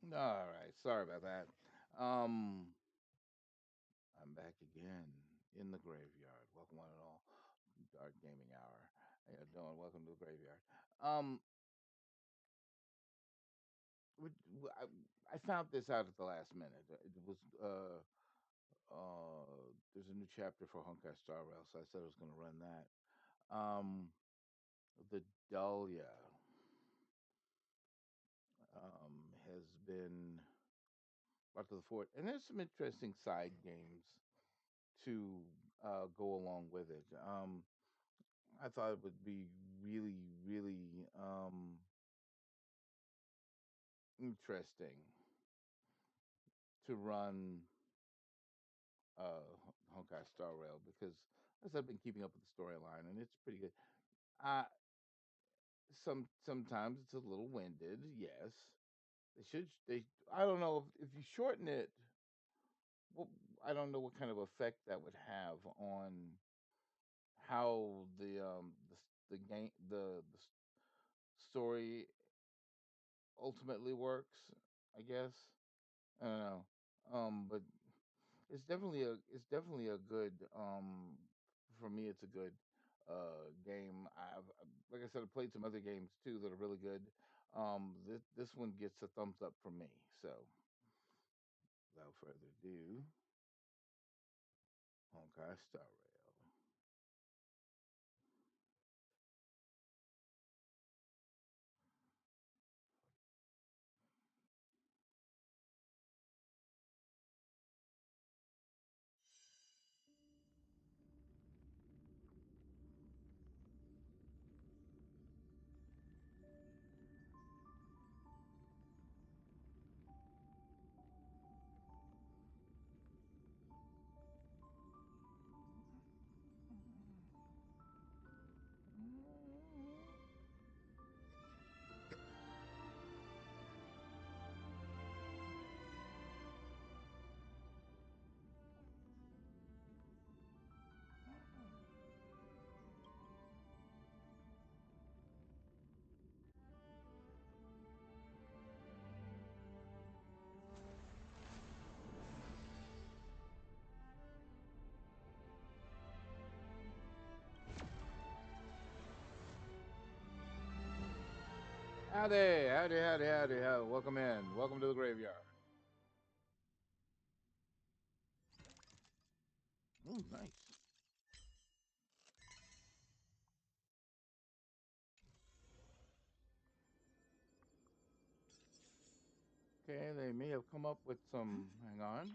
All right, sorry about that. Um, I'm back again in the graveyard. Welcome one and all, Dark Gaming Hour. How you doing? Welcome to the graveyard. Um, would- w- I, I found this out at the last minute. It was there's a new chapter for Honkai Star Rail, so I said I was going to run that. The Dahlia has been brought to the fort, and there's some interesting side games to go along with it. I thought it would be really interesting to run Honkai Star Rail because as I've been keeping up with the storyline and it's pretty good. Uh sometimes it's a little winded, yes. They I don't know if you shorten it, well, I don't know what kind of effect that would have on how the game the story ultimately works, I guess. I don't know. But it's definitely a good for me it's a good game. Like I said, I played some other games too that are really good. This one gets a thumbs up from me. So without further ado, Honkai Star Rail. Howdy, howdy, howdy, howdy, howdy. Welcome in. Welcome to the graveyard. Oh, nice. Okay, they may have come up with some. Hang on.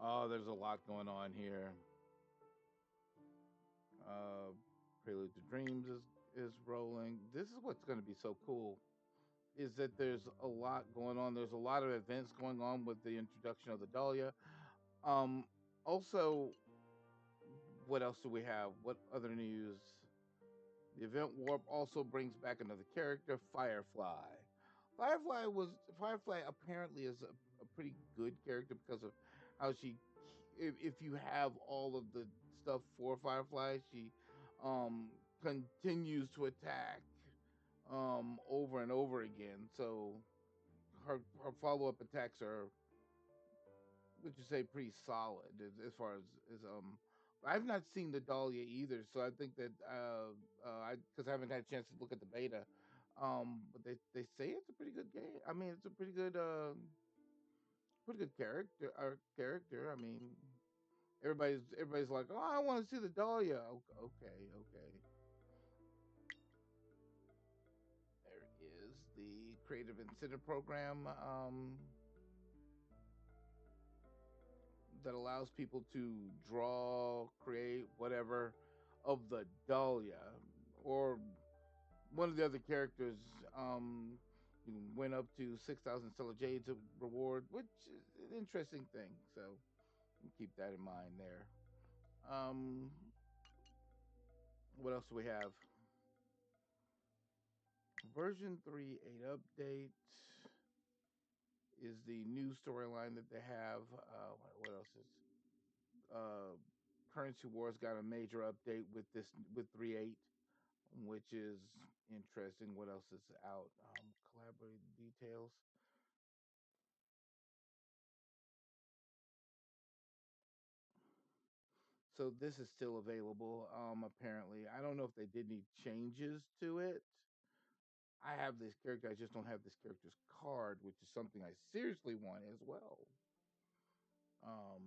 Oh, there's a lot going on here. Uh, Prelude to Dreams is rolling. This is what's going to be so cool is that there's a lot going on. There's a lot of events going on with the introduction of the Dahlia. Um, Also, what else do we have? What other news? The event warp also brings back another character, Firefly. Firefly apparently is a pretty good character because of how she, if you have all of the stuff for Firefly, she continues to attack over and over again. So her follow up attacks are, would you say, pretty solid as far as. I've not seen the Dahlia either, so I think that I because I haven't had a chance to look at the beta. But they say it's a pretty good game. I mean, it's a pretty good character. I mean, everybody's like, oh, I want to see the Dahlia. Okay, okay. There is the Creative Incentive Program. That allows people to draw, create whatever of the Dahlia or one of the other characters. You went up to 6,000 Stellar Jades reward, which is an interesting thing. So keep that in mind there. Um, what else do we have? Version 3.8 update is the new storyline that they have. What else is? Uh, Currency Wars got a major update with 3.8, which is interesting. What else is out? Collaborating details. So this is still available. Apparently, I don't know if they did any changes to it. I have this character. I just don't have this character's card, which is something I seriously want as well. Um,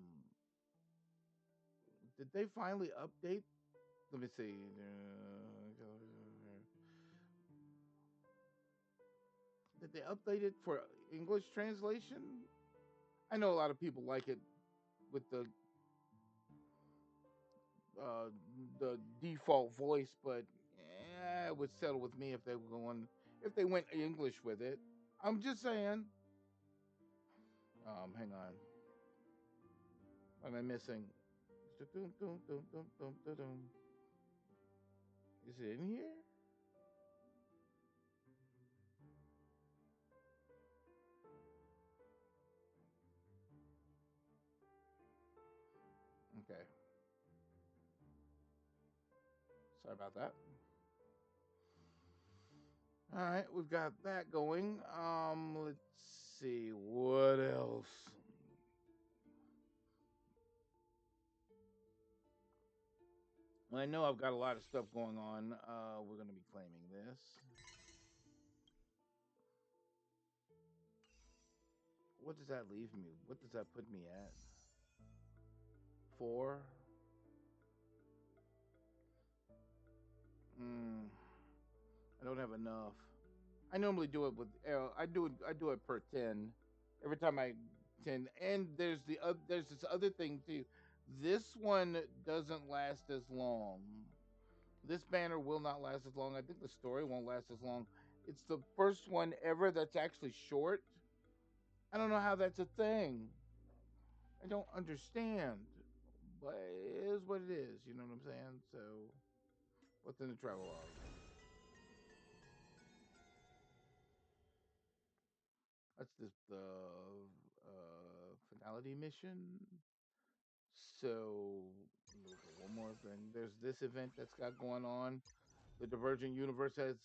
did they finally update? Let me see. Did they update it for English translation? I know a lot of people like it with uh, the default voice, but it would settle with me if they were going if they went English with it. I'm just saying. Hang on. What am I missing? Is it in here? Okay. Sorry about that. All right, we've got that going. Let's see what else. Well, I know I've got a lot of stuff going on. We're gonna be claiming this. What does that leave me? What does that put me at? 4. Mm, I don't have enough. I normally do it with. I do it per 10. Every time I 10, and there's this other thing too. This one doesn't last as long. This banner will not last as long. I think the story won't last as long. It's the first one ever that's actually short. I don't know how that's a thing. I don't understand, but it is what it is. You know what I'm saying? So, what's in the travel log? That's the finality mission. So, look at one more thing. There's this event that's got going on. The Divergent Universe is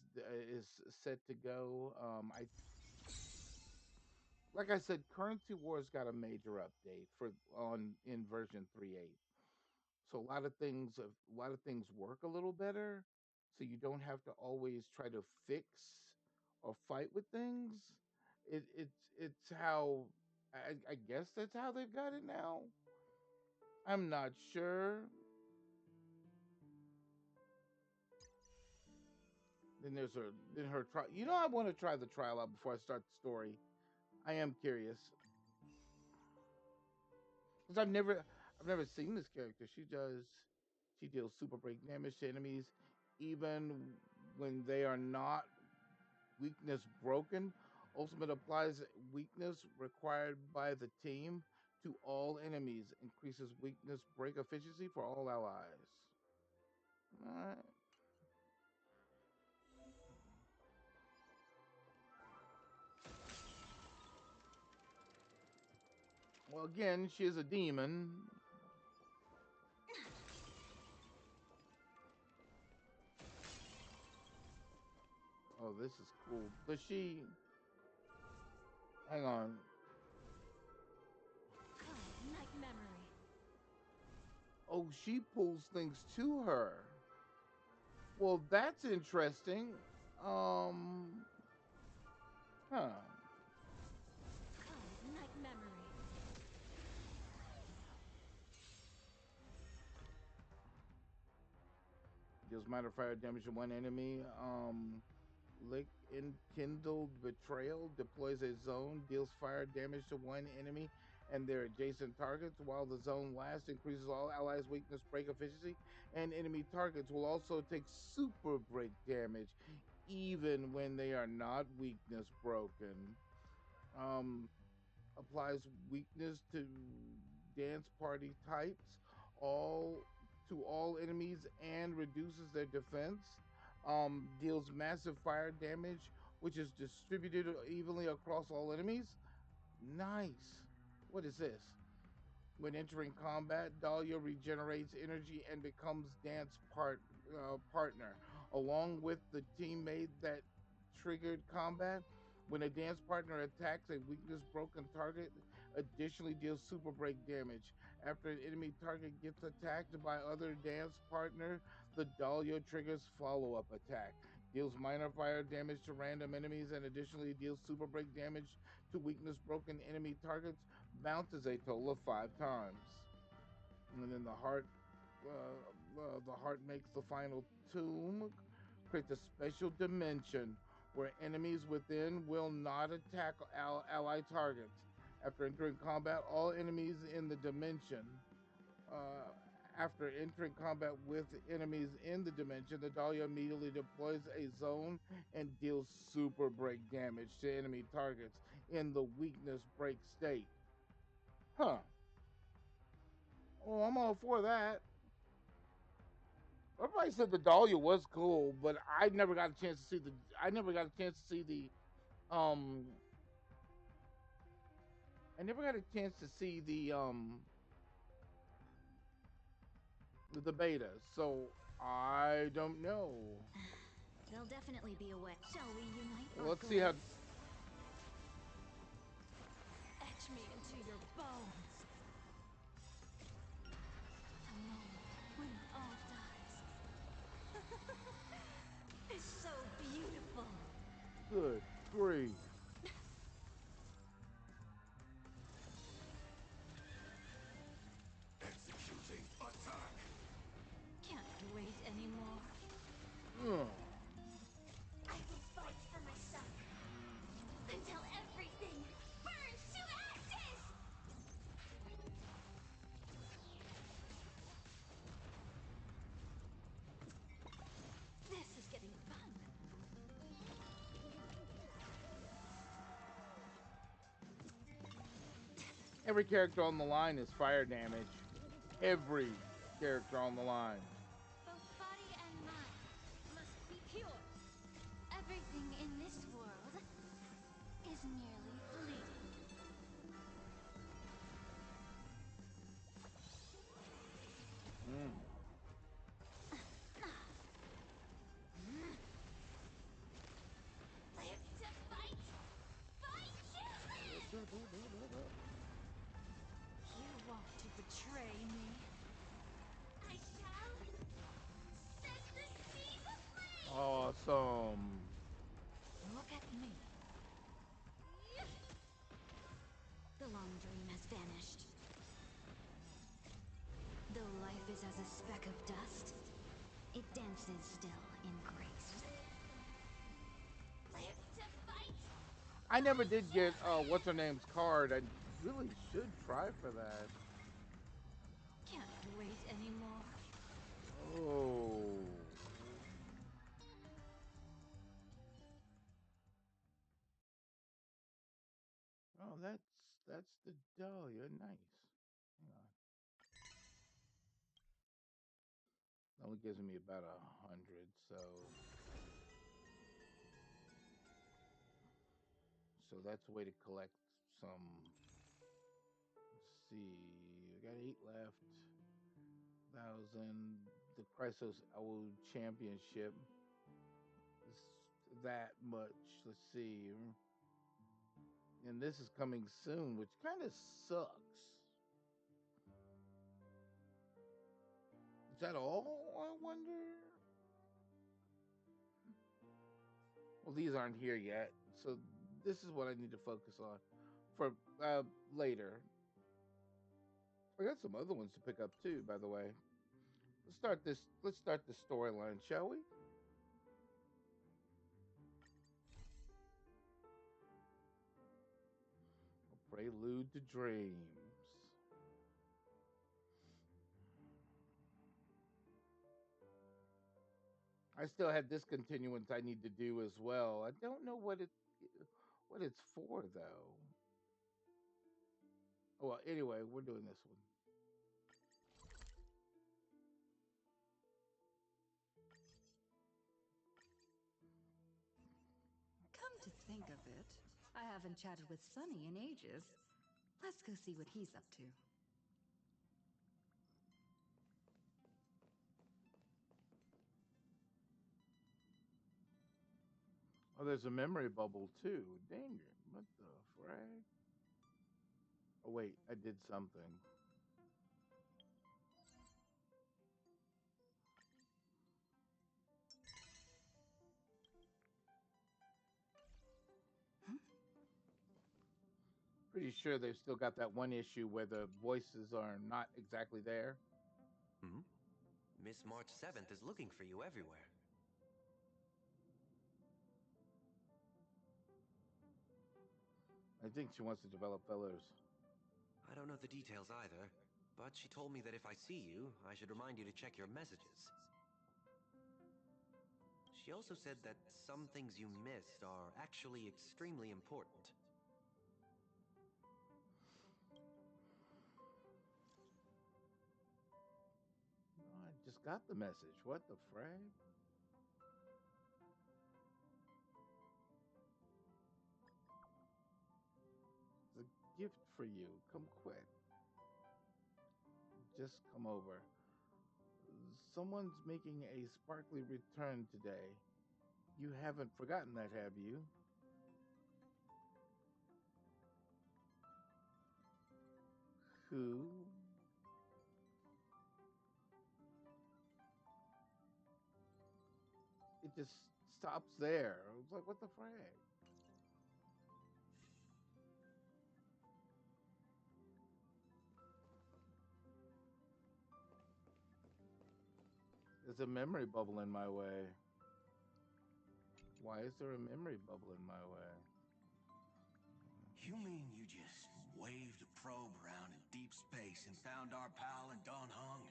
set to go. I Like I said, Currency Wars got a major update for on in version 3.8. So a lot of things work a little better. So you don't have to always try to fix or fight with things. It's how I guess that's how they've got it now. I'm not sure. Then her trial. You know, I want to try the trial out before I start the story. I am curious because I've never seen this character. She deals super break damage to enemies, even when they are not weakness broken. Ultimate applies weakness required by the team to all enemies. Increases weakness break efficiency for all allies. All right. Well, again, she is a demon. Oh, this is cool. Does she? Hang on. Night memory. Oh, she pulls things to her. Well, that's interesting. Um, huh. Night memory. Deals minor fire damage to one enemy. Lick Enkindled Betrayal deploys a zone, deals fire damage to one enemy and their adjacent targets. While the zone lasts, increases all allies' weakness break efficiency, and enemy targets will also take super break damage, even when they are not weakness broken. Um, Applies weakness to dance party types, all to all enemies, and reduces their defense. Deals massive fire damage, which is distributed evenly across all enemies. Nice. What is this? When entering combat, Dahlia regenerates energy and becomes partner, along with the teammate that triggered combat. When a dance partner attacks a weakness broken target, additionally deals super break damage. After an enemy target gets attacked by other dance partner, the Dahlia triggers follow-up attack. Deals minor fire damage to random enemies and additionally deals super break damage to weakness broken enemy targets. Bounces a total of 5 times. And then the heart makes the final tomb, creates a special dimension where enemies within will not attack ally targets. After entering combat, all enemies in the dimension uh, after entering combat with enemies in the dimension, the Dahlia immediately deploys a zone and deals super break damage to enemy targets in the weakness break state. Huh. Well, I'm all for that. Everybody said the Dahlia was cool, but I never got a chance to see the. I never got a chance to see the. Um. I never got a chance to see the beta, so I don't know. There'll definitely be a way. Shall we unite Well, our let's see how. goals? Etch me into your bones. The moment when all dies is so beautiful. Good grief. Executing attack. Can't wait anymore. Ugh. I will fight for my son until everything burns to ashes! This is getting fun. Every character on the line is fire damage. Every character on the line. Both body and mind must be pure. Everything in this world is merely fleeting. Mm. Live to fight! Fight to live! You want to betray me? I shall set the seas aflame! Awesome. Look at me. The long dream has vanished. Though life is as a speck of dust, it dances still in grace. Live to fight! I never Fight did get to what's her live! name's card. I really should try for that. Can't wait anymore. Oh. Oh, that's the Dahlia. Nice. Hang on. It only gives me about 100, so that's a way to collect some. Let's see. I got 8 left. 1,000. The Chrysos Owl Championship is that much. Let's see. And this is coming soon, which kind of sucks. Is that all? I wonder. Well, these aren't here yet, so this is what I need to focus on for later. I got some other ones to pick up too, by the way. Let's start this. Let's start the storyline, shall we? A prelude to dreams. I still had discontinuance I need to do as well. I don't know what it's for though. Oh, well, anyway, we're doing this one. Come to think of it, I haven't chatted with Sonny in ages. Let's go see what he's up to. Oh, there's a memory bubble too. Dang it. What the frag? Oh, wait. I did something. Pretty sure they've still got that one issue where the voices are not exactly there. Hmm? Miss March 7th is looking for you everywhere. I think she wants to develop fillers. I don't know the details either, but she told me that if I see you, I should remind you to check your messages. She also said that some things you missed are actually extremely important. No, I just got the message. What the frag? It's a gift for you. Come quick. Just come over. Someone's making a sparkly return today. You haven't forgotten that, have you? Who? It just stops there. I was like, what the frag? There's a memory bubble in my way. Why is there a memory bubble in my way? You mean you just waved a probe around in deep space and found our pal and Don Hung?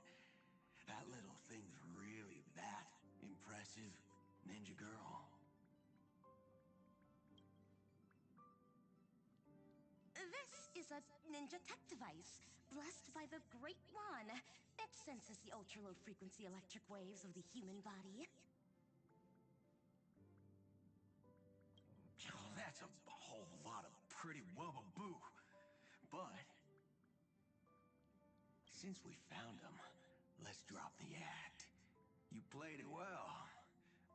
That little thing's really that impressive, Ninja Girl. This is a ninja tech device, blessed by the Great One. It senses the ultra-low frequency electric waves of the human body. Oh, that's a whole lot of pretty wubbaboo. But since we found him, let's drop the act. You played it well.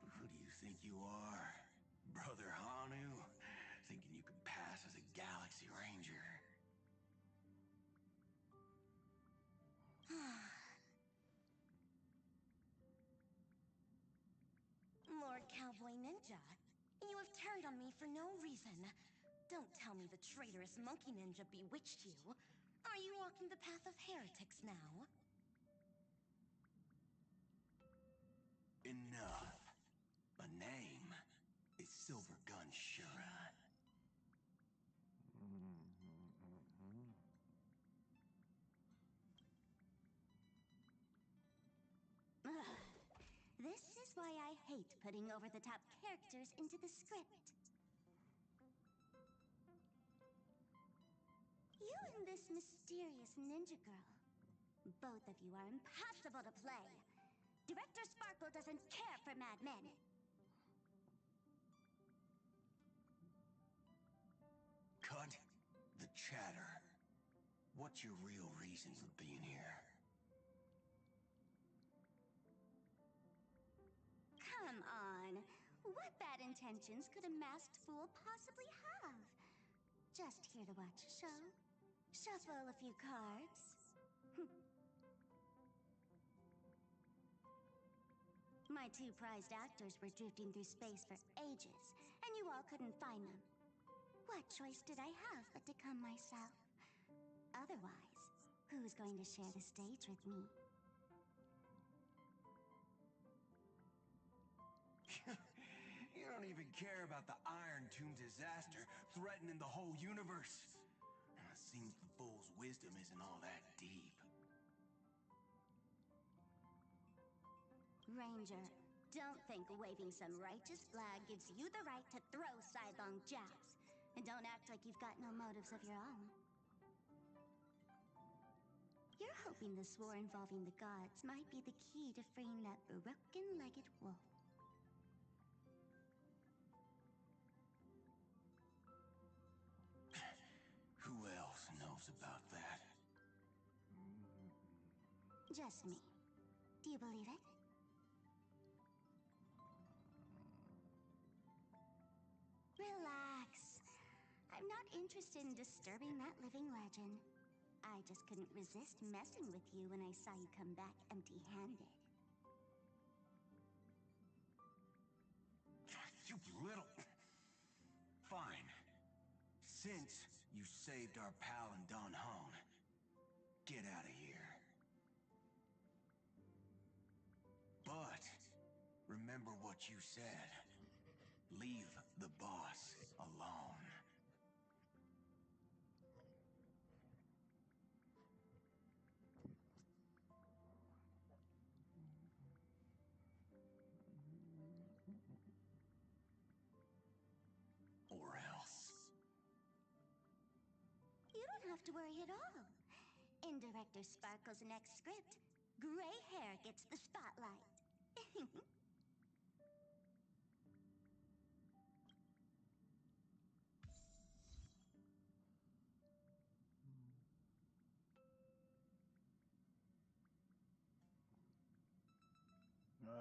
But who do you think you are? Brother Hanu? Thinking you could pass as a Galaxy Ranger? Lord Cowboy Ninja, you have tarried on me for no reason. Don't tell me the traitorous monkey ninja bewitched you. Are you walking the path of heretics now? Enough. My name is Silver Gun Shura. Ugh. This is why I hate putting over-the-top characters into the script. You and this mysterious ninja girl. Both of you are impossible to play. Director Sparkle doesn't care for madmen. Cut the chatter. What's your real reason for being here? Come on. What bad intentions could a masked fool possibly have? Just here to watch a show? Shuffle a few cards? My two prized actors were drifting through space for ages, and you all couldn't find them. What choice did I have but to come myself? Otherwise, who's going to share the stage with me? You don't even care about the Iron Tomb disaster threatening the whole universe. And it seems the fool's wisdom isn't all that deep. Ranger, don't think waving some righteous flag gives you the right to throw sidelong jabs. And don't act like you've got no motives of your own. You're hoping this war involving the gods might be the key to freeing that broken-legged wolf. Who else knows about that? Just me. Do you believe it? not interested in disturbing that living legend. I just couldn't resist messing with you when I saw you come back empty-handed. You little... Fine. Since you saved our pal and Don Hong, get out of here. But remember what you said. Leave the boss alone. Or else. You don't have to worry at all. In Director Sparkle's next script, gray hair gets the spotlight.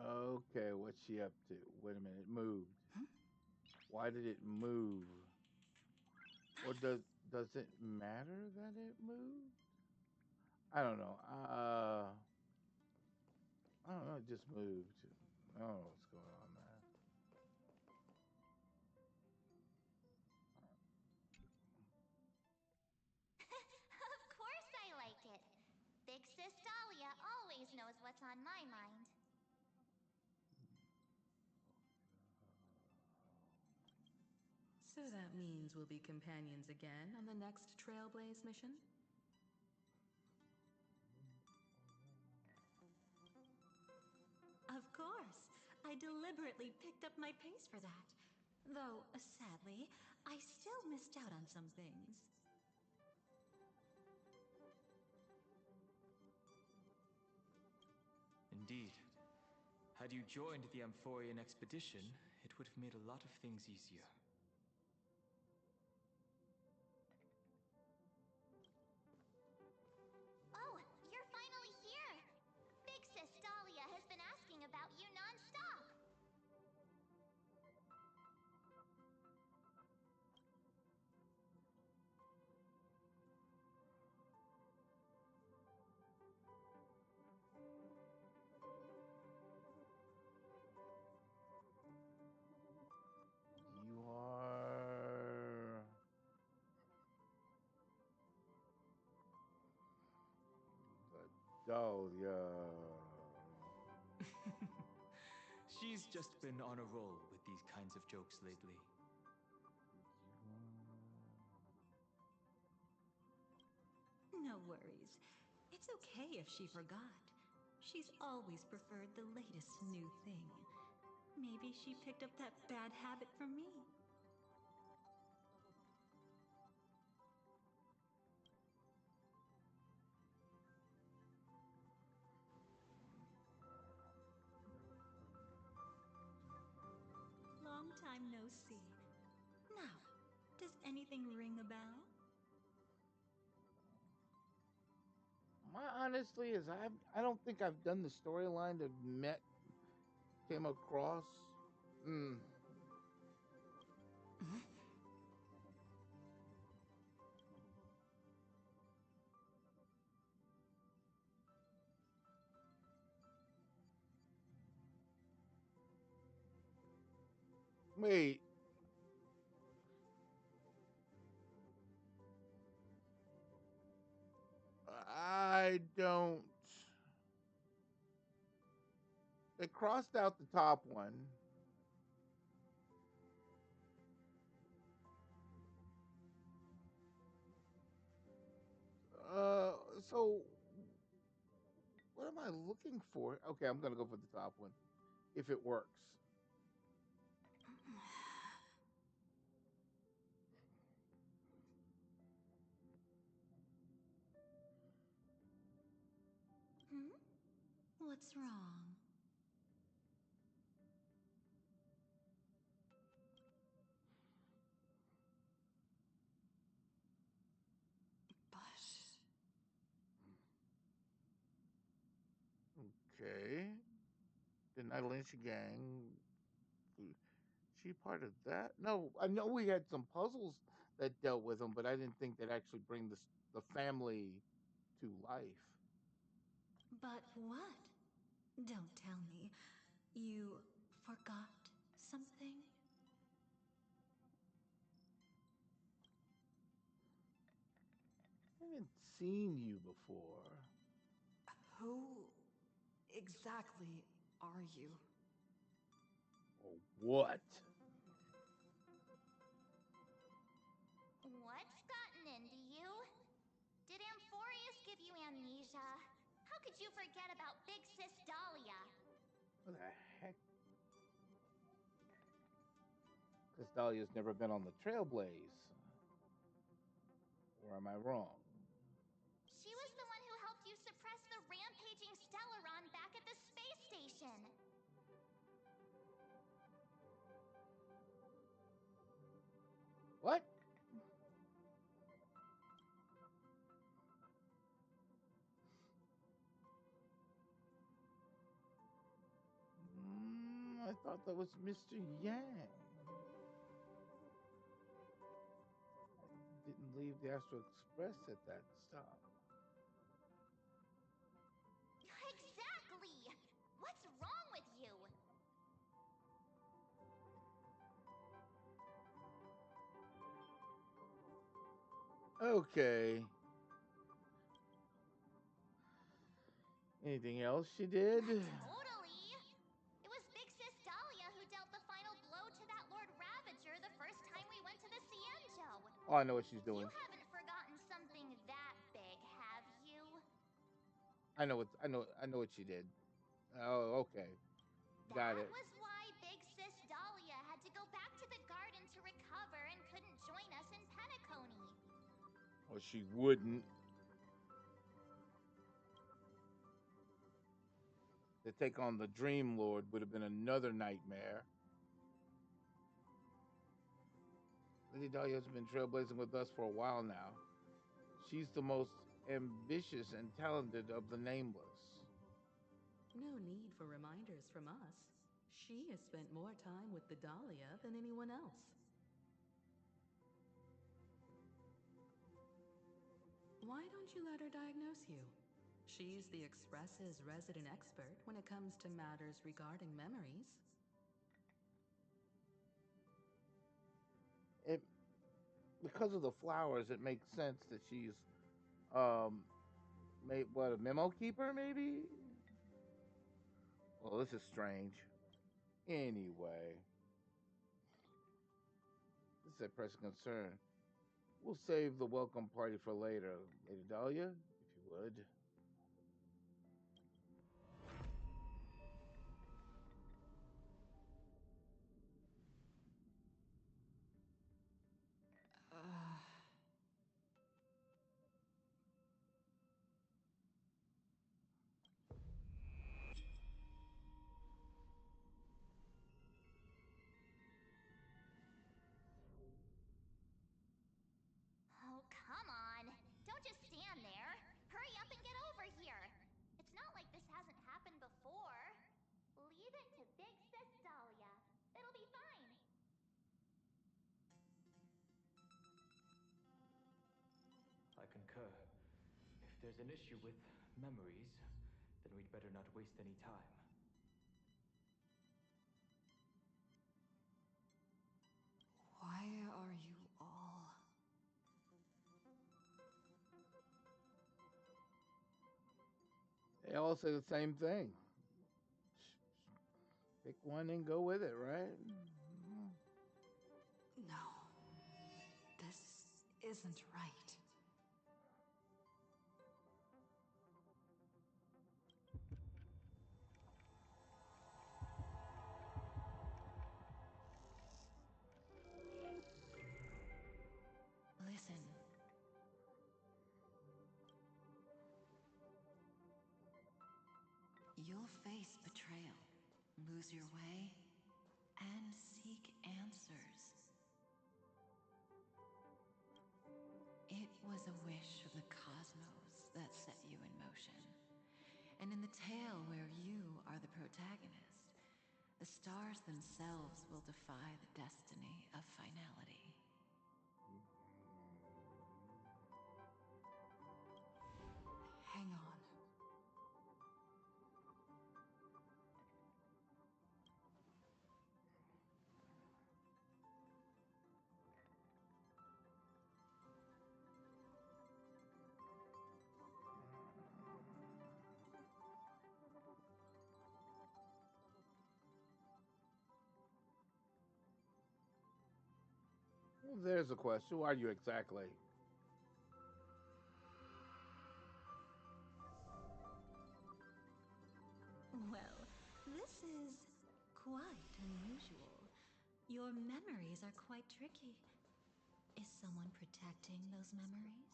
Okay, what's she up to? Wait a minute, it moved. Why did it move? Or does it matter that it moved? I don't know. I don't know. It just moved. I don't know what's going on there. Of course I like it. Big Sis Dahlia always knows what's on my mind. So that means we'll be companions again on the next Trailblaze mission? Of course. I deliberately picked up my pace for that. Though, sadly, I still missed out on some things. Indeed. Had you joined the Amphorian expedition, it would have made a lot of things easier. Oh, you're finally here! Big Sis Dahlia has been asking about you non-stop! You are the Dahlia. She's just been on a roll with these kinds of jokes lately. No worries. It's okay if she forgot. She's always preferred the latest new thing. Maybe she picked up that bad habit from me. Long time no see. Now, does anything ring a bell? My honestly is I don't think I've done the storyline that met came across. Mm. Wait, I don't. They crossed out the top one. So what am I looking for? Okay, I'm gonna go for the top one if it works. Hmm? What's wrong? But Okay, the Night Lynch gang. She part of that? No, I know we had some puzzles that dealt with them, but I didn't think they'd actually bring the family to life. But what? Don't tell me. You forgot something? I haven't seen you before. Who exactly are you? Or what? What's gotten into you? Did Amphorius give you amnesia? How could you forget about Big Sis Dahlia? What the heck? Because Dahlia's never been on the Trailblaze. Or am I wrong? She was the one who helped you suppress the rampaging Stellaron back at the space station. What? I thought that was Mr. Yang. I didn't leave the Astro Express at that stop. Exactly! What's wrong with you? Okay. Anything else she did? Totally! It was Big Sis Dahlia who dealt the final blow to that Lord Ravager the first time we went to the Cienjo. Oh, I know what she's You doing. haven't forgotten something that big, have you? I know what she did. Oh, okay. Got That it. was why Big Sis Dahlia had to go back to the garden to recover and couldn't join us in Penacony. Or she wouldn't. To take on the Dream Lord would have been another nightmare. Lady Dahlia's been trailblazing with us for a while now. She's the most ambitious and talented of the nameless. No need for reminders from us. She has spent more time with the Dahlia than anyone else. Why don't you let her diagnose you? She's the Express's resident expert when it comes to matters regarding memories. It Because of the flowers, it makes sense that she's um made what, a memo keeper maybe. Well, this is strange. Anyway, this is a pressing concern. We'll save the welcome party for later, Lady Dahlia, if you would. Oh, come on. Don't just stand there. Hurry up and get over here. It's not like this hasn't happened before. Leave it to Big Sis Dahlia. It'll be fine. I concur. If there's an issue with memories, then we'd better not waste any time. Why are you all... They all say the same thing. Pick one and go with it, right? No, this isn't right. Listen. You'll face betrayal, lose your way, and seek answers. It was a wish of the cosmos that set you in motion. And in the tale where you are the protagonist, the stars themselves will defy the destiny of finality. Well, there's a question. Who are you exactly? Well, this is quite unusual. Your memories are quite tricky. Is someone protecting those memories?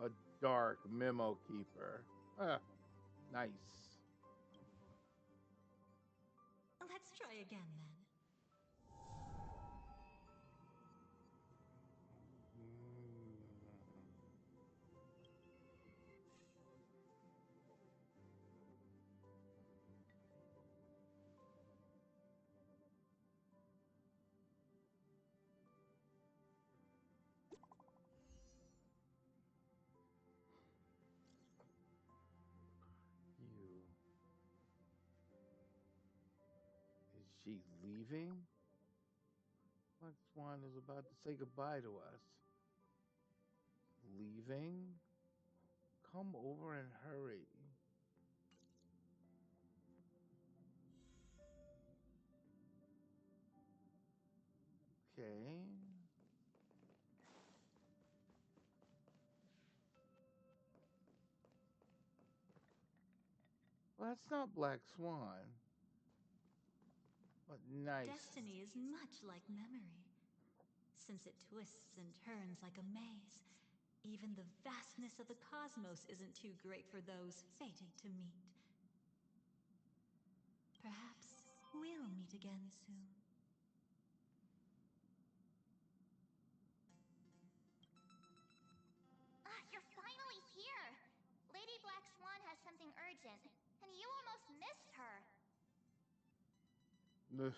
A dark memo keeper. Ah, nice. Let's try again then. Mm, you. Is she leaving? Black Swan is about to say goodbye to us. Leaving? Come over and hurry. Okay. Well, that's not Black Swan, but nice. Destiny is much like memory. Since it twists and turns like a maze, even the vastness of the cosmos isn't too great for those fated to meet. Perhaps we'll meet again soon. Ah, you're finally here! Lady Black Swan has something urgent, and you almost missed her. Ugh.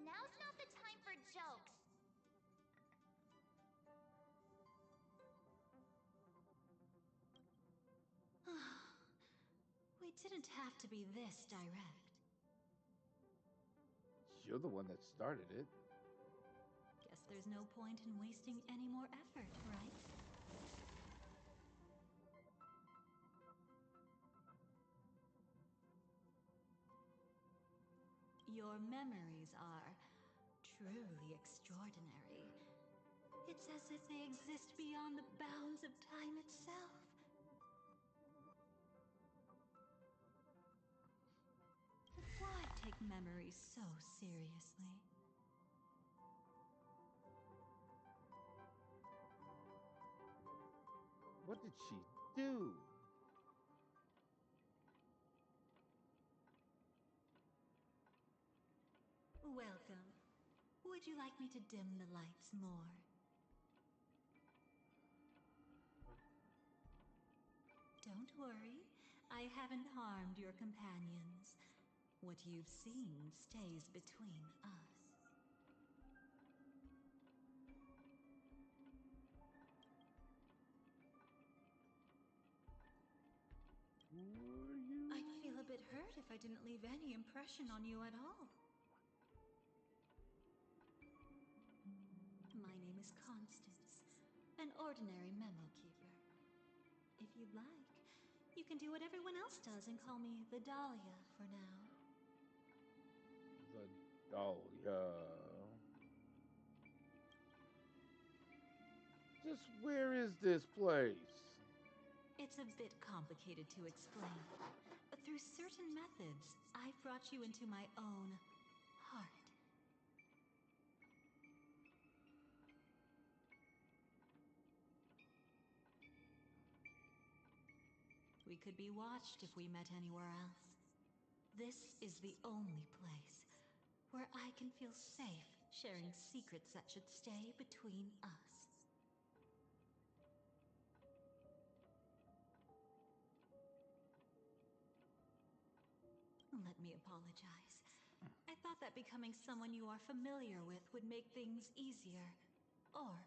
Now's not the time for jokes. We didn't have to be this direct. You're the one that started it. Guess there's no point in wasting any more effort, right? Your memories are truly extraordinary. It's as if they exist beyond the bounds of time itself. Why take memories so seriously? What did she do? Welcome. Would you like me to dim the lights more? Don't worry, I haven't harmed your companions. What you've seen stays between us. Who are you? I'd feel a bit hurt if I didn't leave any impression on you at all. My name is Constance, an ordinary memo keeper. If you'd like, you can do what everyone else does and call me the Dahlia for now. The Dahlia. Just where is this place? It's a bit complicated to explain, but through certain methods, I've brought you into my own heart. We could be watched if we met anywhere else. This is the only place where I can feel safe sharing secrets that should stay between us. Let me apologize. I thought that becoming someone you are familiar with would make things easier. Or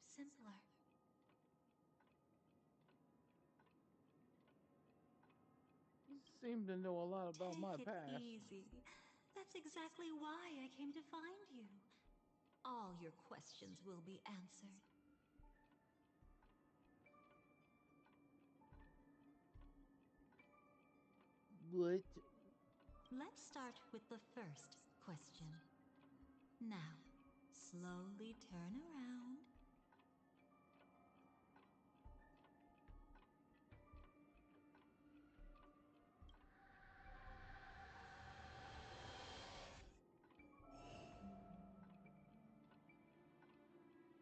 simpler. seem to know a lot about my Take it past. easy. That's exactly why I came to find you. All your questions will be answered. What? Let's start with the first question. Now, slowly turn around.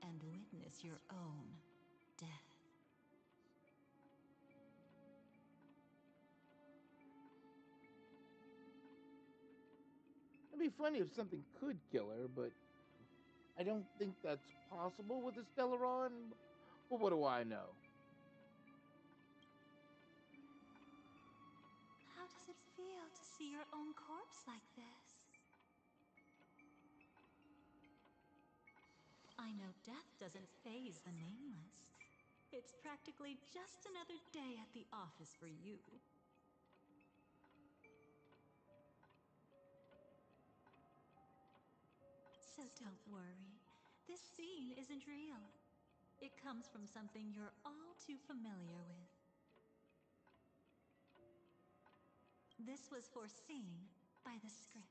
And witness your own death. It'd be funny if something could kill her, but I don't think that's possible with a Stellaron. But what do I know? How does it feel to see your own corpse like this? I know death doesn't faze the nameless. It's practically just another day at the office for you. So don't worry. This scene isn't real. It comes from something you're all too familiar with. This was foreseen by the script.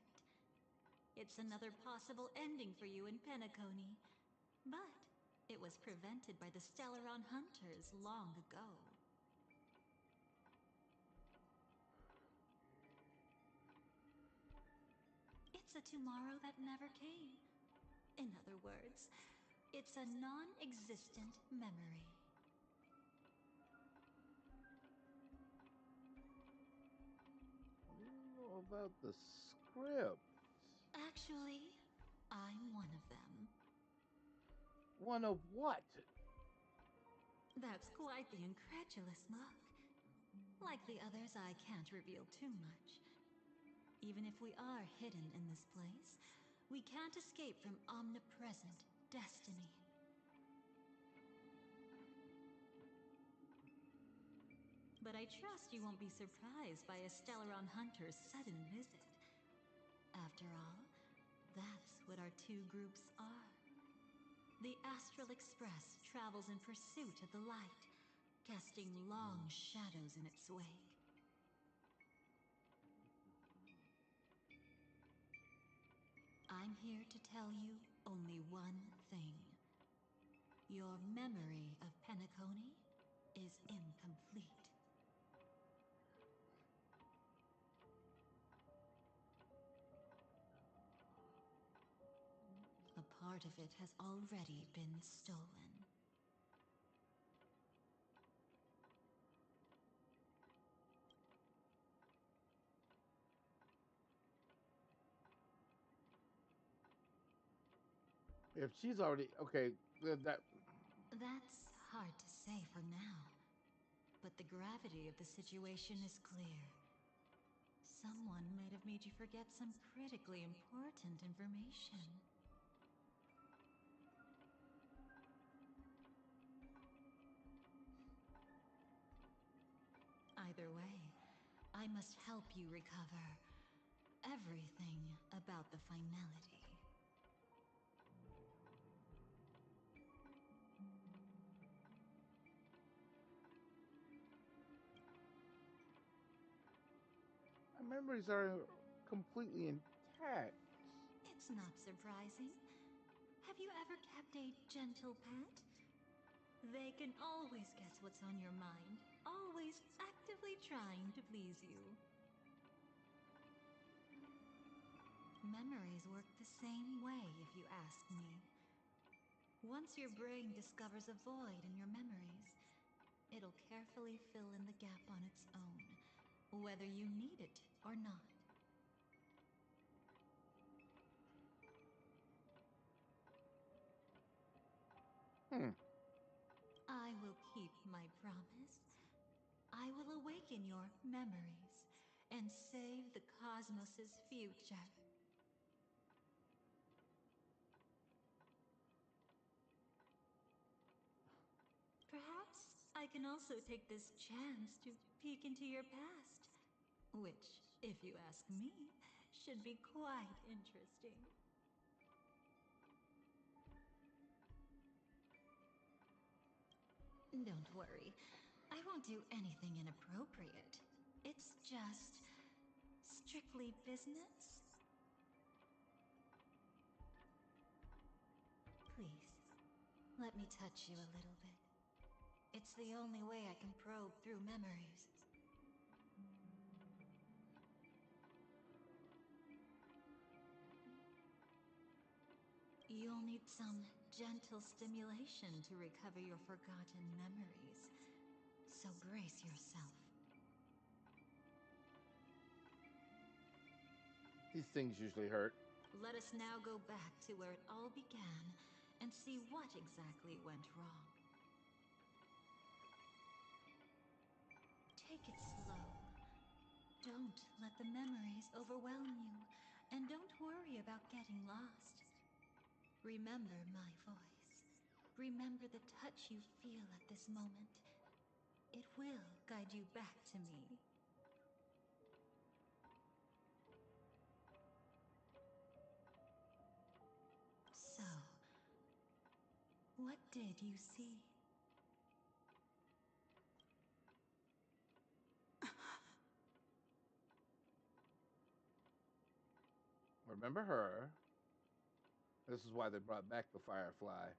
It's another possible ending for you in Penacony. But it was prevented by the Stellaron Hunters long ago. It's a tomorrow that never came. In other words, it's a non-existent memory. I don't know about the script. Actually, I'm one of them. One of what? That's quite the incredulous look. Like the others, I can't reveal too much. Even if we are hidden in this place, we can't escape from omnipresent destiny. But I trust you won't be surprised by a Stellaron Hunter's sudden visit. After all, that's what our two groups are. The Astral Express travels in pursuit of the light, casting long shadows in its wake. I'm here to tell you only one thing. Your memory of Penacony is incomplete. A part of it has already been stolen. If she's already okay, that That's hard to say for now. But the gravity of the situation is clear. Someone might have made you forget some critically important information. Either way, I must help you recover everything about the finality. my memories are completely intact. It's not surprising. Have you ever kept a gentle pet? They can always guess what's on your mind, always actively trying to please you. Memories work the same way, if you ask me. Once your brain discovers a void in your memories, it'll carefully fill in the gap on its own, whether you need it or not. Hmm. I will keep my promise. I will awaken your memories and save the cosmos's future. Perhaps I can also take this chance to peek into your past. Which, if you ask me, should be quite interesting. Don't worry, I won't do anything inappropriate. It's just strictly business. Please, let me touch you a little bit. It's the only way I can probe through memories. You'll need some gentle stimulation to recover your forgotten memories. So brace yourself. These things usually hurt. Let us now go back to where it all began and see what exactly went wrong. Take it slow. Don't let the memories overwhelm you, and don't worry about getting lost. Remember my voice. Remember the touch you feel at this moment. It will guide you back to me. So, what did you see? Remember her. This is why they brought back the Firefly.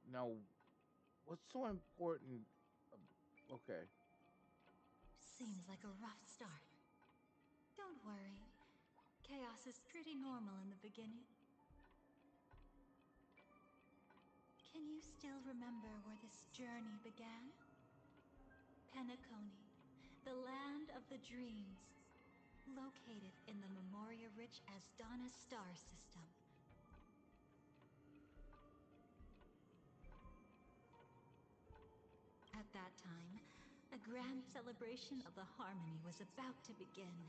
Now, what's so important? Okay. Seems like a rough start. Don't worry. Chaos is pretty normal in the beginning. Can you still remember where this journey began? Penacony, the land of the dreams, located in the Memoria-rich Asdana star system. At that time, a grand celebration of the Harmony was about to begin,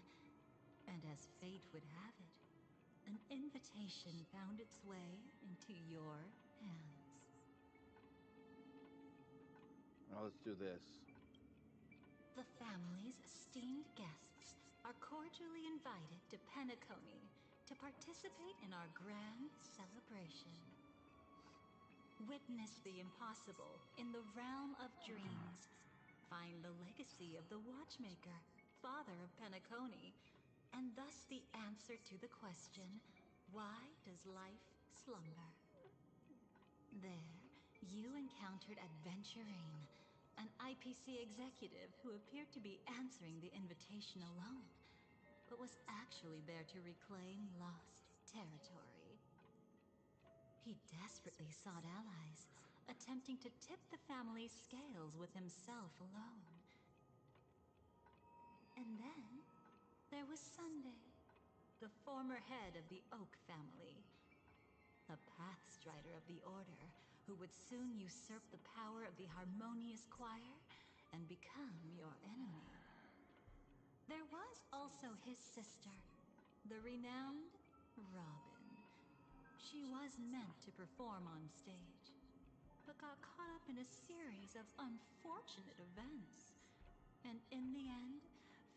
and as fate would have it, an invitation found its way into your hands. Now let's do this. The family's esteemed guests are cordially invited to Penacony to participate in our grand celebration. Witness the impossible in the realm of dreams. Find the legacy of the Watchmaker, father of Penacony, and thus the answer to the question, why does life slumber? There, you encountered Adventurine, an IPC executive who appeared to be answering the invitation alone, but was actually there to reclaim lost territory. He desperately sought allies, attempting to tip the family's scales with himself alone. And then, there was Sunday, the former head of the Oak family, a pathstrider of the Order who would soon usurp the power of the Harmonious Choir and become your enemy. There was also his sister, the renowned Robin. She was meant to perform on stage, but got caught up in a series of unfortunate events, and in the end,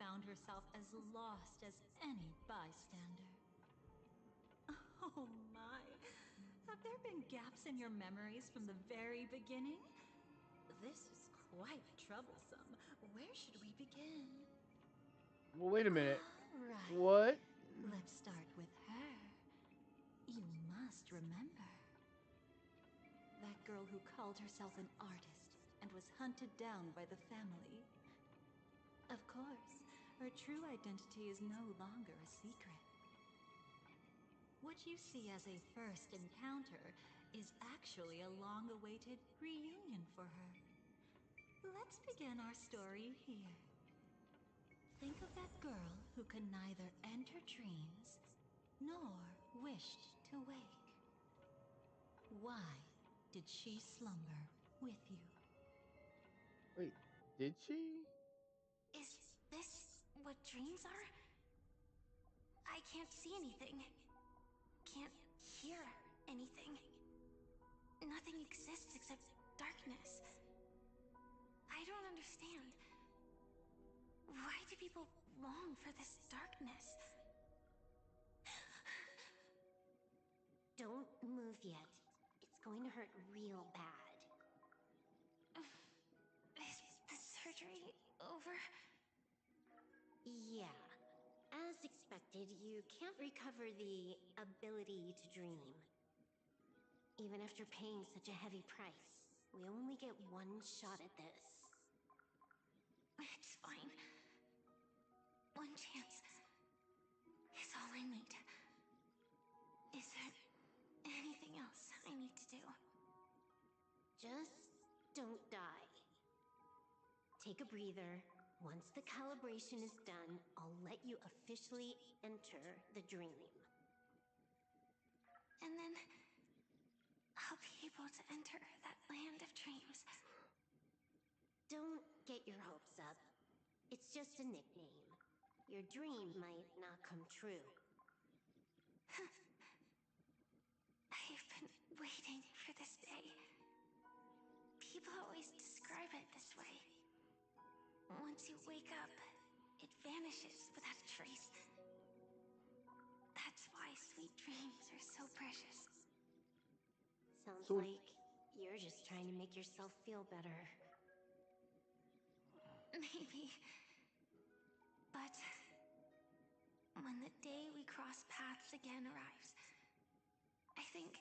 found herself as lost as any bystander. Oh my! Have there been gaps in your memories from the very beginning? This is quite troublesome. Where should we begin? Well, wait a minute. All right. What? Let's start with her. You must remember. That girl who called herself an artist and was hunted down by the family. Of course, her true identity is no longer a secret. What you see as a first encounter is actually a long-awaited reunion for her. Let's begin our story here. Think of that girl who could neither enter dreams nor wished to wake. Why did she slumber with you? Wait, did she? Is this what dreams are? I can't see anything. Can't hear anything. Nothing exists except darkness. I don't understand. Why do people people long for this darkness. Don't move yet. It's going to hurt real bad. Is the surgery over? Yeah. As expected, you can't recover the ability to dream. Even after paying such a heavy price, we only get one shot at this. It's fine. One chance is all I need. Is there anything else I need to do? Just don't die. Take a breather. Once the calibration is done, I'll let you officially enter the dream. And then I'll be able to enter that land of dreams. Don't get your hopes up. It's just a nickname. Your dream might not come true. I've been waiting for this day. People always describe it this way. Once you wake up, it vanishes without a trace. That's why sweet dreams are so precious. Sounds So, like you're just trying to make yourself feel better. Maybe. But when the day we cross paths again arrives, I think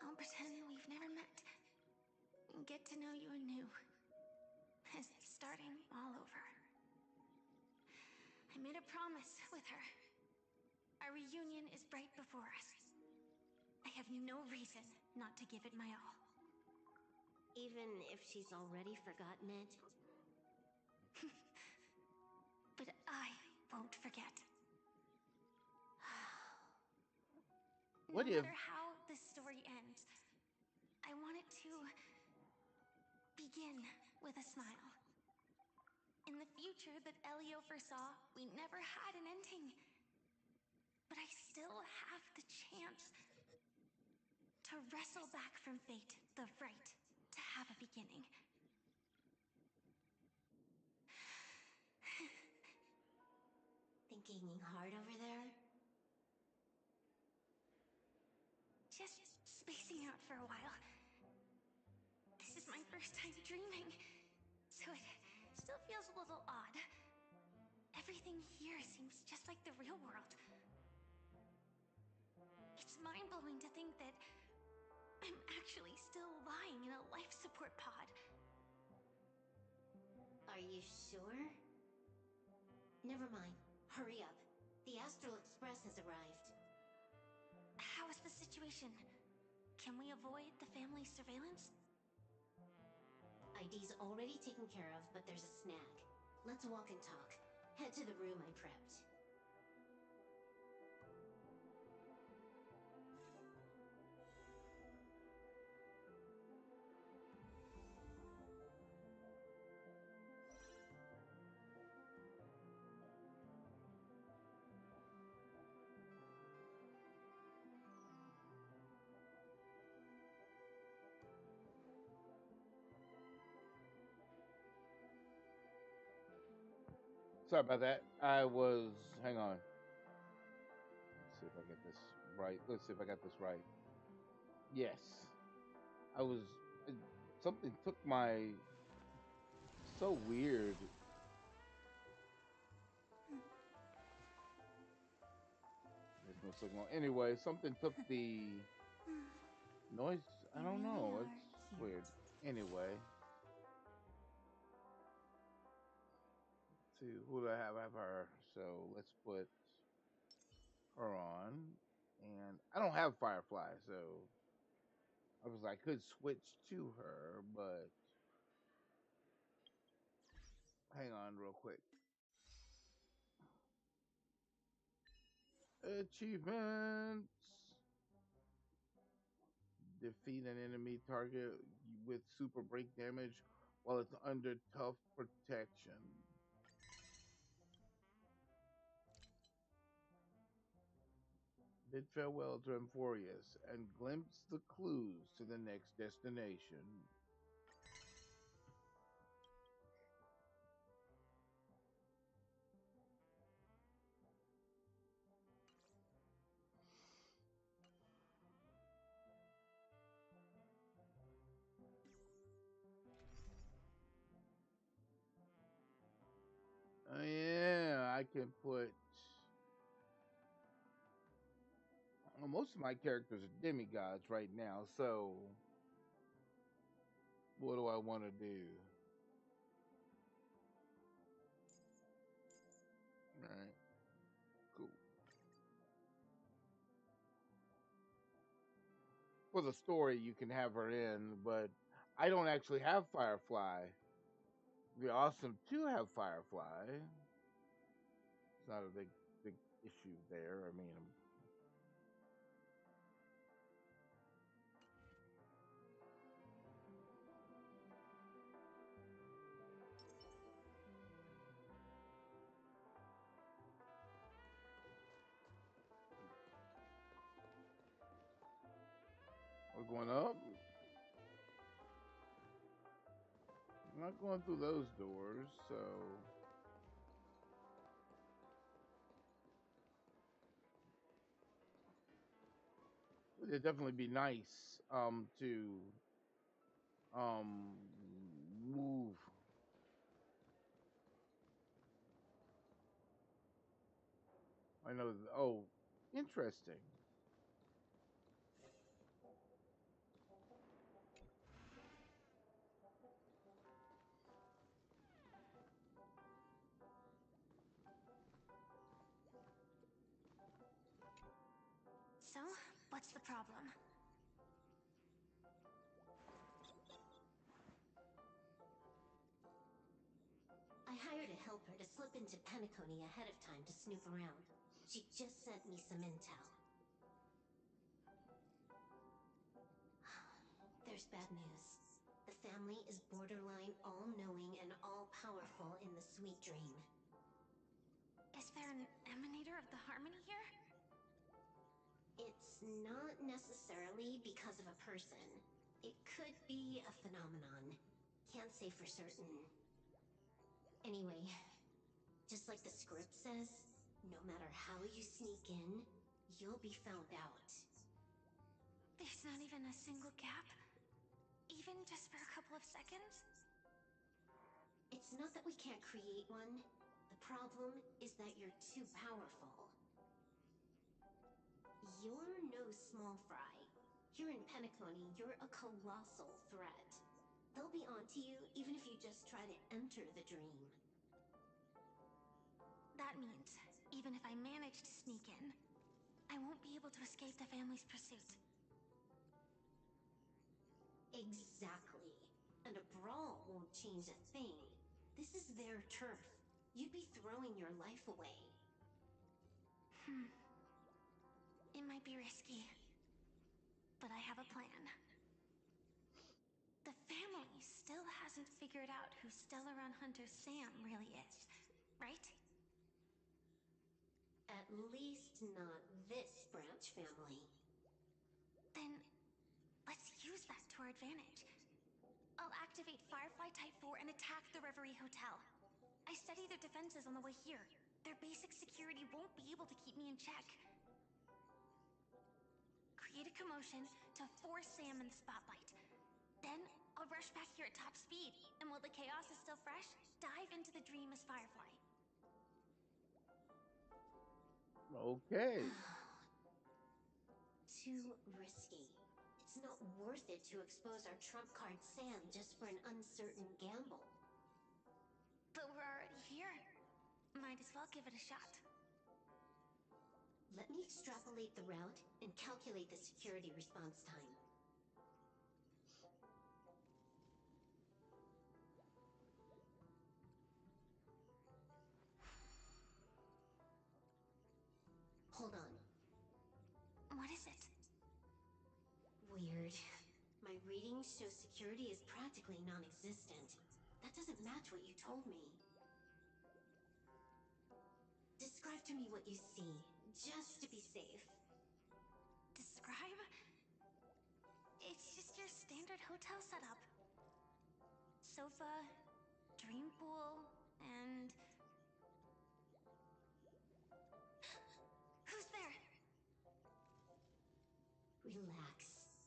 I'll pretend we've never met and get to know you anew, as if starting all over. I made a promise with her. Our reunion is right before us. I have no reason not to give it my all. Even if she's already forgotten it? But I won't forget. No what if? matter how this story ends, I want it to begin with a smile. In the future that Elio foresaw, we never had an ending. But I still have the chance to wrestle back from fate the right to have a beginning. Thinking hard over there? Just spacing out for a while. This is my first time dreaming, so it still feels a little odd. Everything here seems just like the real world. It's mind-blowing to think that I'm actually still lying in a life support pod. Are you sure? Never mind. Hurry up. The Astral Express has arrived. How is the situation? Can we avoid the family's surveillance? ID's already taken care of, but there's a snag. Let's walk and talk. Head to the room I prepped. Sorry about that. I was. Hang on. Let's see if I get this right. Let's see if I got this right. Yes, I was. uh, Something took my. So weird. There's no signal. Anyway, something took the noise. I You don't really know. are It's weird. cute. Anyway, let's see who do I have? I have her. So let's put her on. And I don't have Firefly, so I could switch to her, but hang on real quick. Achievements. Defeat an enemy target with super break damage while it's under tough protection. Bid farewell to Amphorius and glimpse the clues to the next destination. can put. Well, most of my characters are demigods right now, so what do I want to do? All right, cool. For the story, you can have her in, but I don't actually have Firefly. It'd be awesome to have Firefly. It's not a big issue there. I mean, we're going up. I'm not going through those doors, so it'd definitely be nice to move. I know. Oh, interesting. So, what's the problem? I hired a helper to slip into Penacony ahead of time to snoop around. She just sent me some intel. There's bad news. The family is borderline all-knowing and all-powerful in the Sweet Dream. Is there an emanator of the harmony here? It's not necessarily because of a person. It could be a phenomenon. Can't say for certain. Anyway, just like the script says, no matter how you sneak in, you'll be found out. There's not even a single gap? Even just for a couple of seconds? It's not that we can't create one. The problem is that you're too powerful. You're no small fry. Here in Penacony, you're a colossal threat. They'll be onto you even if you just try to enter the dream. That means, even if I manage to sneak in, I won't be able to escape the family's pursuit. Exactly. And a brawl won't change a thing. This is their turf. You'd be throwing your life away. It might be risky, but I have a plan. The family still hasn't figured out who Stellaron Hunter Sam really is, right? At least not this branch family. Then, let's use that to our advantage. I'll activate Firefly Type 4 and attack the Reverie Hotel. I studied their defenses on the way here. Their basic security won't be able to keep me in check. Create a commotion to force Sam in the spotlight. Then, I'll rush back here at top speed, and while the chaos is still fresh, dive into the dream as Firefly. Okay. Too risky. It's not worth it to expose our trump card Sam just for an uncertain gamble. But we're already here. Might as well give it a shot. Let me extrapolate the route and calculate the security response time. Hold on. What is it? Weird. My readings show security is practically non-existent. That doesn't match what you told me. Describe to me what you see, just to be safe. Describe? It's just your standard hotel setup. Sofa, dream pool, and... Who's there? Relax.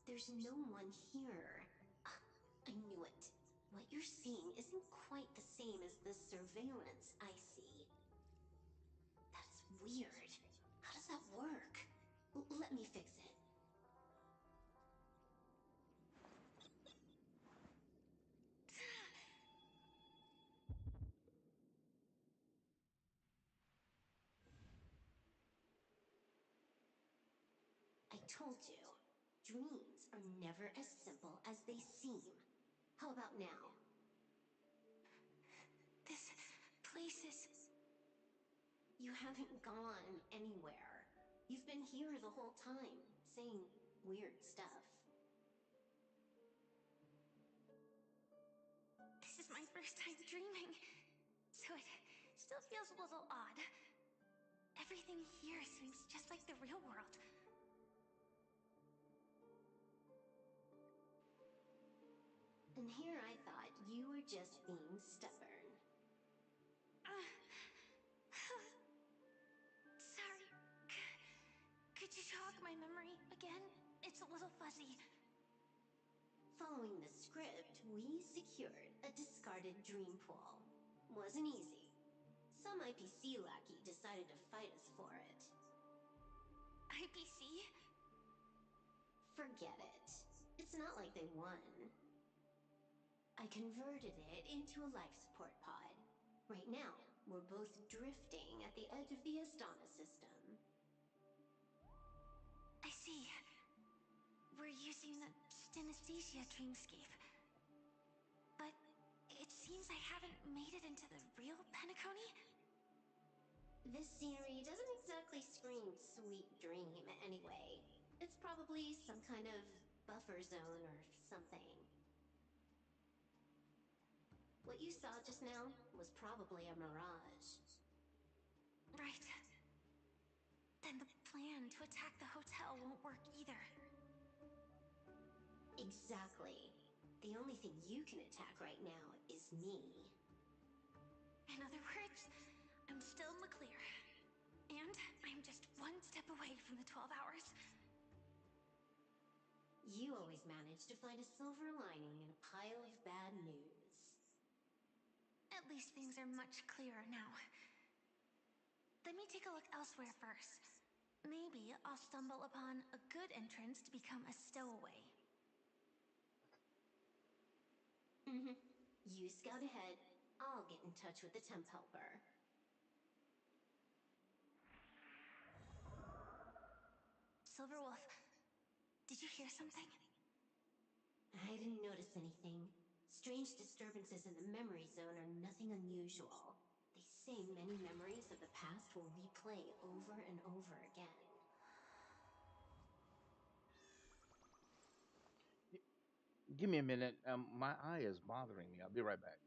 There's no one here. Ah, I knew it. What you're seeing isn't quite the same as the surveillance I see. told you, dreams are never as simple as they seem. How about now? This place is... You haven't gone anywhere. You've been here the whole time, saying weird stuff. This is my first time dreaming, so it still feels a little odd. Everything here seems just like the real world. And here I thought you were just being stubborn. Sorry. Could you jog my memory again? It's a little fuzzy. Following the script, we secured a discarded dream pool. Wasn't easy. Some IPC lackey decided to fight us for it. IPC? Forget it. It's not like they won. I converted it into a life support pod. Right now, we're both drifting at the edge of the Astana system. I see. We're using the synesthesia dreamscape. But it seems I haven't made it into the real Penacony? This scenery doesn't exactly scream sweet dream anyway. It's probably some kind of buffer zone or something. What you saw just now was probably a mirage. Right. Then the plan to attack the hotel won't work either. Exactly. The only thing you can attack right now is me. In other words, I'm still in the clear. And I'm just one step away from the 12 hours. You always manage to find a silver lining in a pile of bad news. At least things are much clearer now. Let me take a look elsewhere first. Maybe I'll stumble upon a good entrance to become a stowaway. You scout ahead. I'll get in touch with the temp helper. Silverwolf, did you hear something? I didn't notice anything. Strange disturbances in the memory zone are nothing unusual. They say many memories of the past will replay over and over again. Give me a minute. My eye is bothering me. I'll be right back.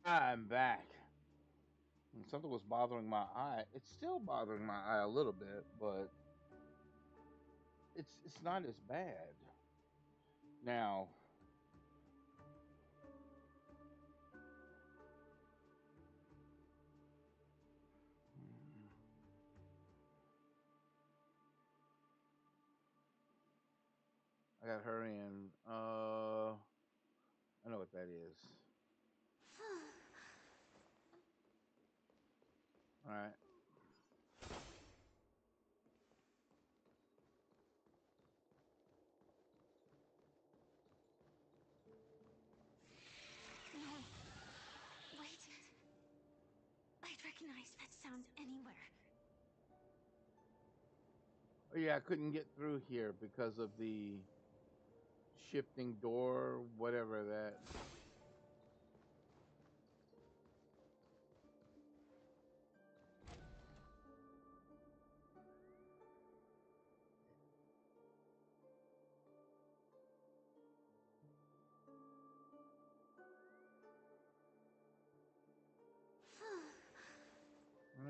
I'm back. And something was bothering my eye. It's still bothering my eye a little bit, but it's not as bad now. hmm, I got her in. I know what that is. All right. No. Wait. I'd recognize that sound anywhere. Oh, yeah, I couldn't get through here because of the shifting door, whatever that.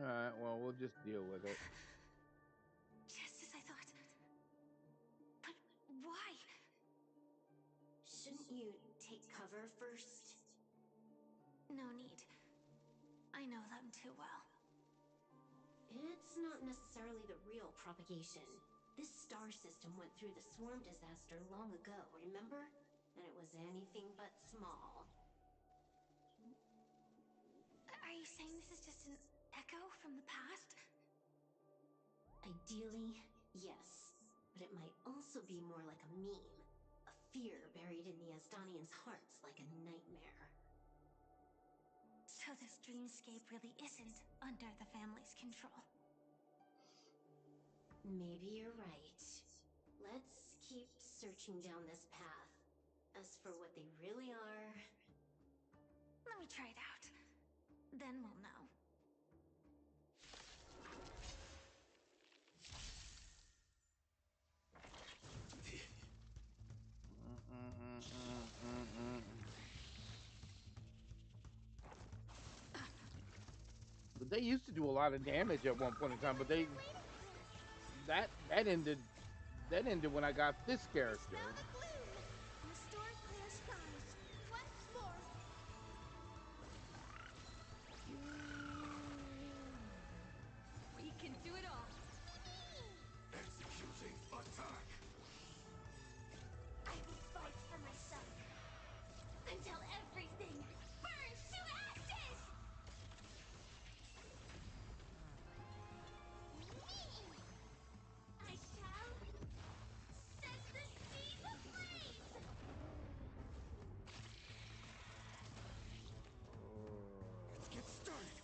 All right. Well, we'll We'll just deal with it. Just as I thought. But why? Shouldn't you take cover first? No need. I know them too well. It's not necessarily the real propagation. This star system went through the swarm disaster long ago, remember? And it was anything but small. Are you saying this is just an echo from the past? Ideally, yes. But it might also be more like a meme. A fear buried in the Asdanians' hearts like a nightmare. So this dreamscape really isn't under the family's control. Maybe you're right. Let's keep searching down this path. As for what they really are... Let me try it out. Then we'll know. But they used to do a lot of damage at one point in time, but they that that ended that ended when I got this character. Dispel the gloom. Restore clear skies. Once more. We can do it all. Executing attack. I will fight for myself until everything burns to ashes! I shall set the seas ablaze! Let's get started.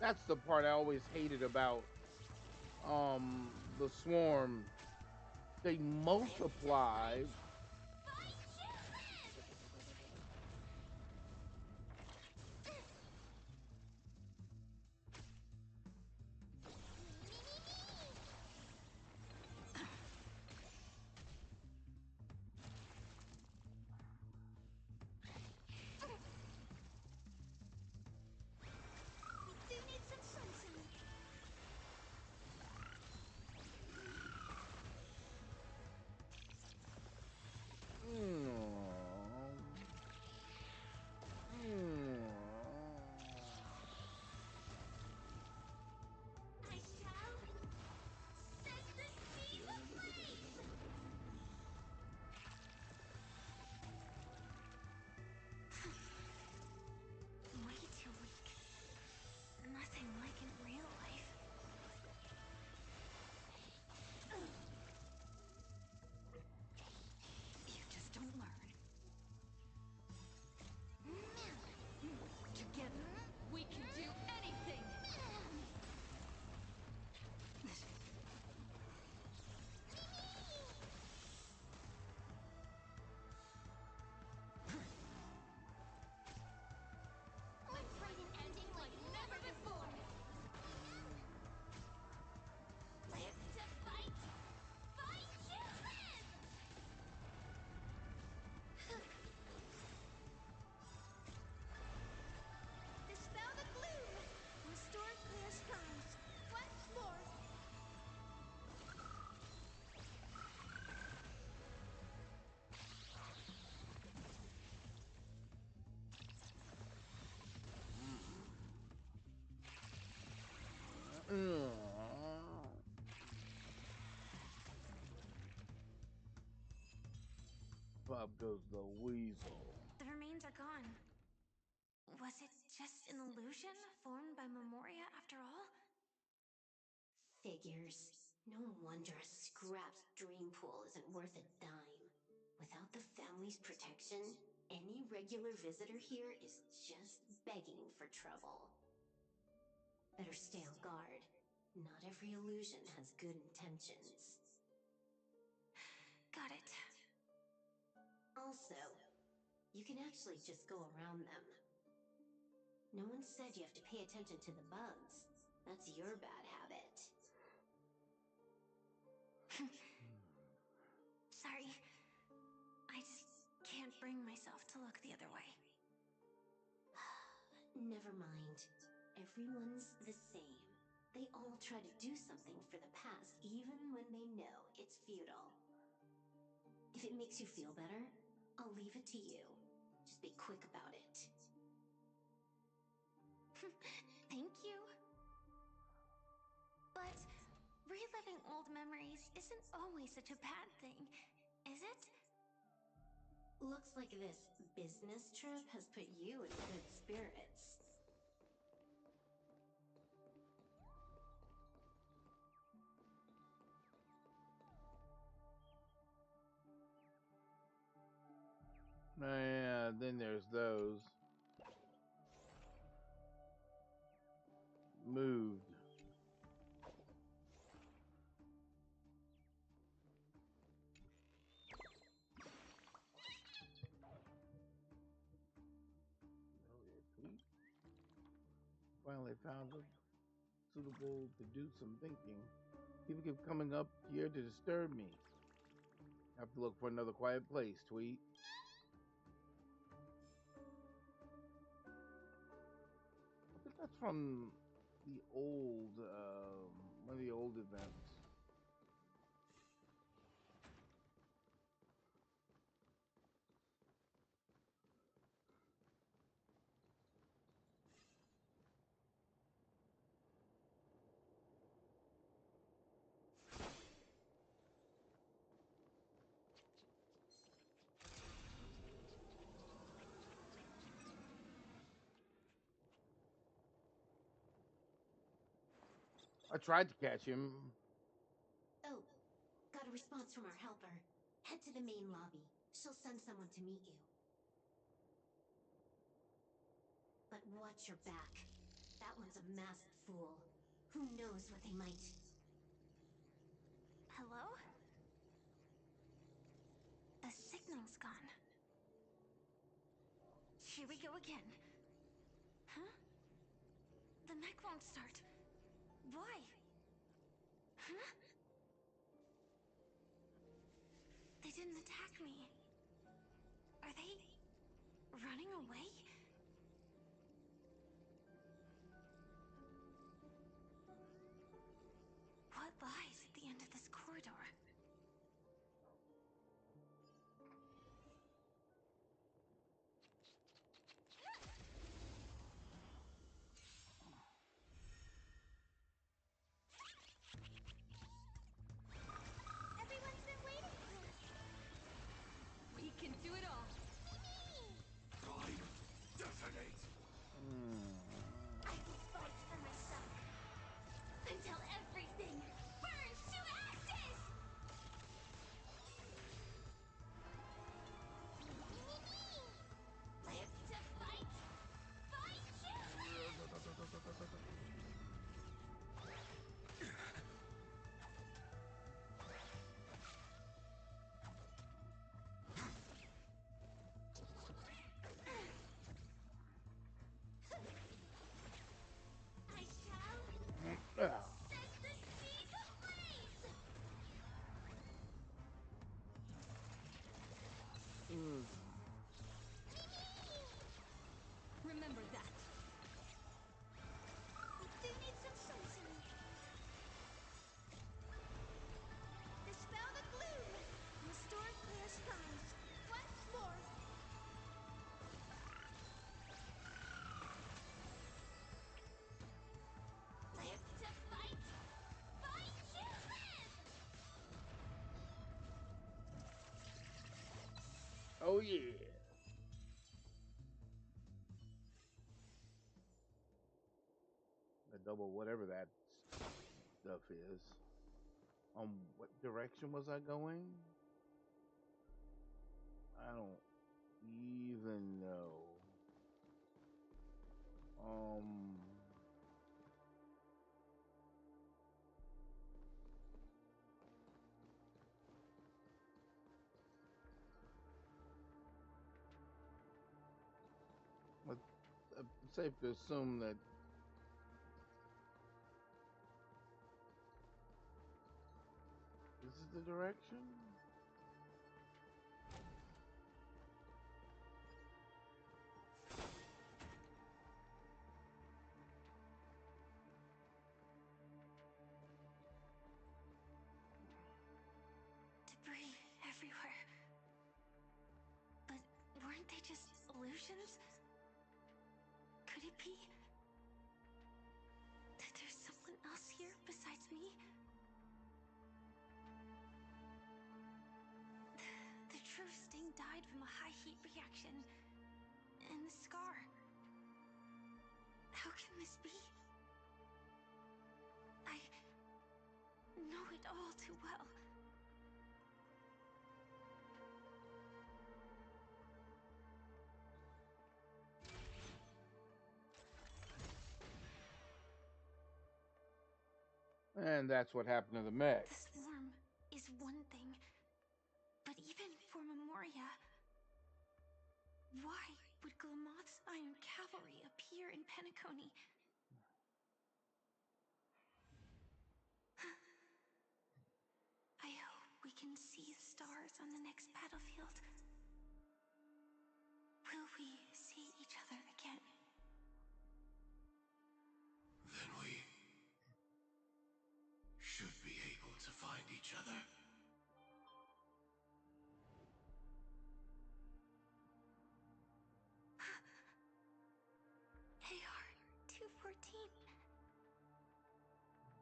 That's the part I always hated about the swarm. They multiply. Fight to live! We do need some sunshine. I shall set the seas ablaze! Way too weak. Nothing like in real life. You just don't learn. Together, we can do anything! Let's write an ending like never before! Live to fight! Fight to live! Dispel the gloom! Restore clear skies. Once more! Bob goes the weasel. The remains are gone. Was it just an illusion formed by Memoria after all? Figures. No wonder a scrapped dream pool isn't worth a dime. Without the family's protection, any regular visitor here is just begging for trouble. Better stay on guard. Not every illusion has good intentions. Got it. Also, you can actually just go around them. No one said you have to pay attention to the bugs. That's your bad habit. Sorry. I just can't bring myself to look the other way. Never mind. Everyone's the same. They all try to do something for the past, even when they know it's futile. If it makes you feel better, I'll leave it to you. Just be quick about it. Thank you. But reliving old memories isn't always such a bad thing, is it? Looks like this business trip has put you in good spirits. Yeah, then there's those. Moved. Oh yeah, sweet. Finally found it suitable to do some thinking. People keep coming up here to disturb me. Have to look for another quiet place, Tweet. I think that's from the old, one of the old events. I tried to catch him. Oh, got a response from our helper. Head to the main lobby. She'll send someone to meet you. But watch your back. That one's a masked fool. Who knows what they might... Hello? The signal's gone. Here we go again. Huh? The mech won't start. Why? Huh? They didn't attack me. Are they running away? What lies at the end of this corridor? Everyone's been waiting for us. We can do it all. Time, detonate! I will fight for myself until everything burns to ashes! Live to fight! Fight I shall Ah. set the seas ablaze! Ugh. Remember that. They need some sunshine. Dispel the gloom! Restore clear skies. Once more! Live to fight! Fight to live! Oh yeah. The double whatever that stuff is. What direction was I going? I don't even know. Um, but it's safe to assume that the direction? Debris everywhere. But weren't they just illusions? Could it be that there's someone else here besides me? The true Sting died from a high heat reaction. And the scar. How can this be? I know it all too well. And that's what happened to the mech. The swarm is one thing, but even for Memoria, why would Glamoth's Iron Cavalry appear in Penacony? I hope we can see the stars on the next battlefield. Will we see each other again? Then we should be able to find each other. AR-214.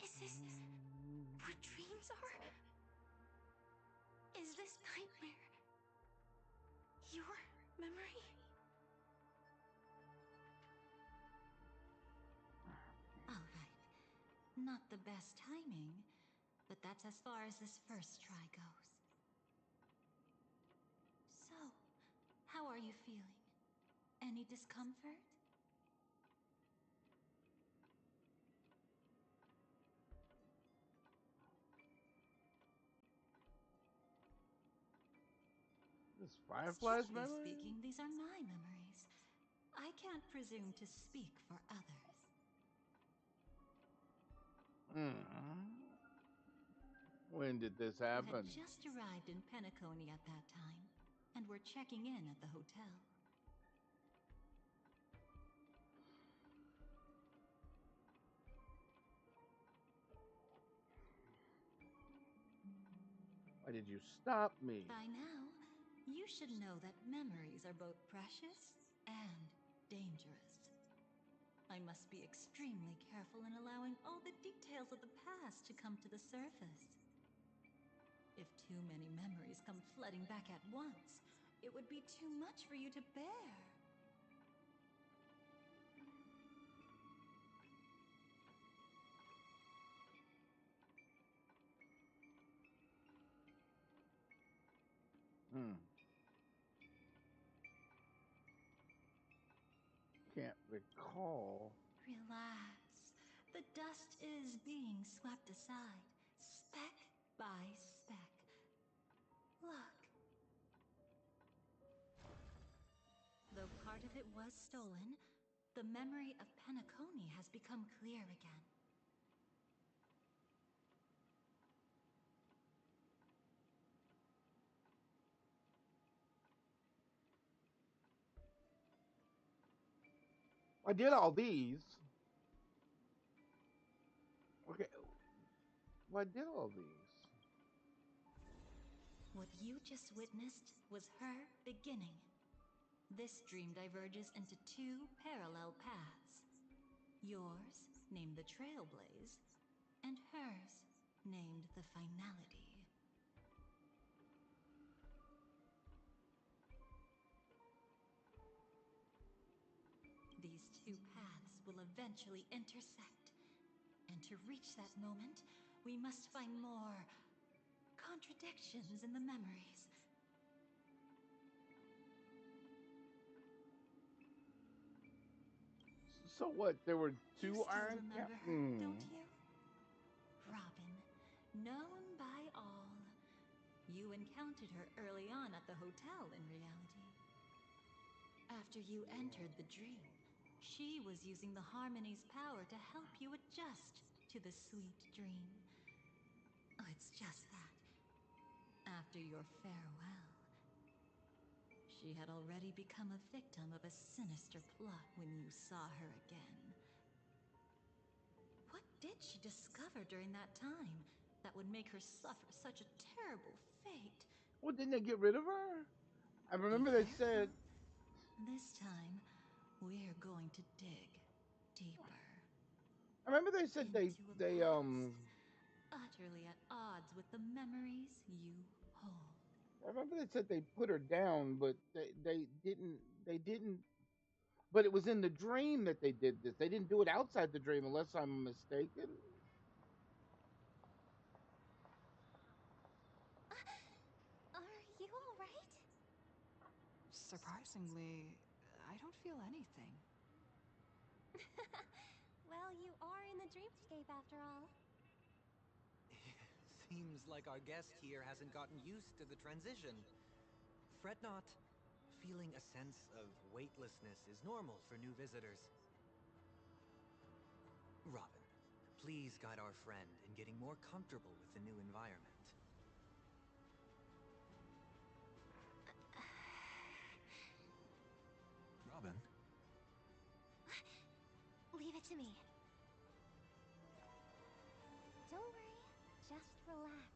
Is this what dreams are? Is this nightmare your memory? All right. Not the best timing, but that's as far as this first try goes. So, how are you feeling? Any discomfort? This Firefly's Strictly memory? speaking, these are my memories. I can't presume to speak for others. When did this You had happen? just arrived in Penacony at that time, and were checking in at the hotel. Why did you stop me? By now, you should know that memories are both precious and dangerous. I must be extremely careful in allowing all the details of the past to come to the surface. If too many memories come flooding back at once, it would be too much for you to bear. Can't recall. Relax. The dust is being swept aside, speck by speck. Look. Though part of it was stolen, the memory of Penacony has become clear again. I did all these. Okay. Well, I did all these. What you just witnessed was her beginning. This dream diverges into two parallel paths. Yours, named the Trailblaze, and hers, named the Finality. These two paths will eventually intersect. And to reach that moment, we must find more contradictions in the memories. So what? There were You two still Iron remember Cap. her, don't you? Robin, known by all. You encountered her early on at the hotel in reality. After you entered the dream, she was using the Harmony's power to help you adjust to the sweet dream. Oh, it's just that After your farewell, she had already become a victim of a sinister plot when you saw her again. What did she discover during that time that would make her suffer such a terrible fate? Well, didn't they get rid of her? I Be remember they careful. said. This time, we're going to dig deeper I remember they said into a they past utterly at odds with the memories you hold. I remember they said they put her down, but they didn't. But it was in the dream that they did this. They didn't do it outside the dream, unless I'm mistaken. Are you alright? Surprisingly, I don't feel anything. Well, you are in the dreamscape after all. Seems like our guest here hasn't gotten used to the transition. Fret not. Feeling a sense of weightlessness is normal for new visitors. Robin, please guide our friend in getting more comfortable with the new environment. Robin? Leave it to me. Don't worry, just relax.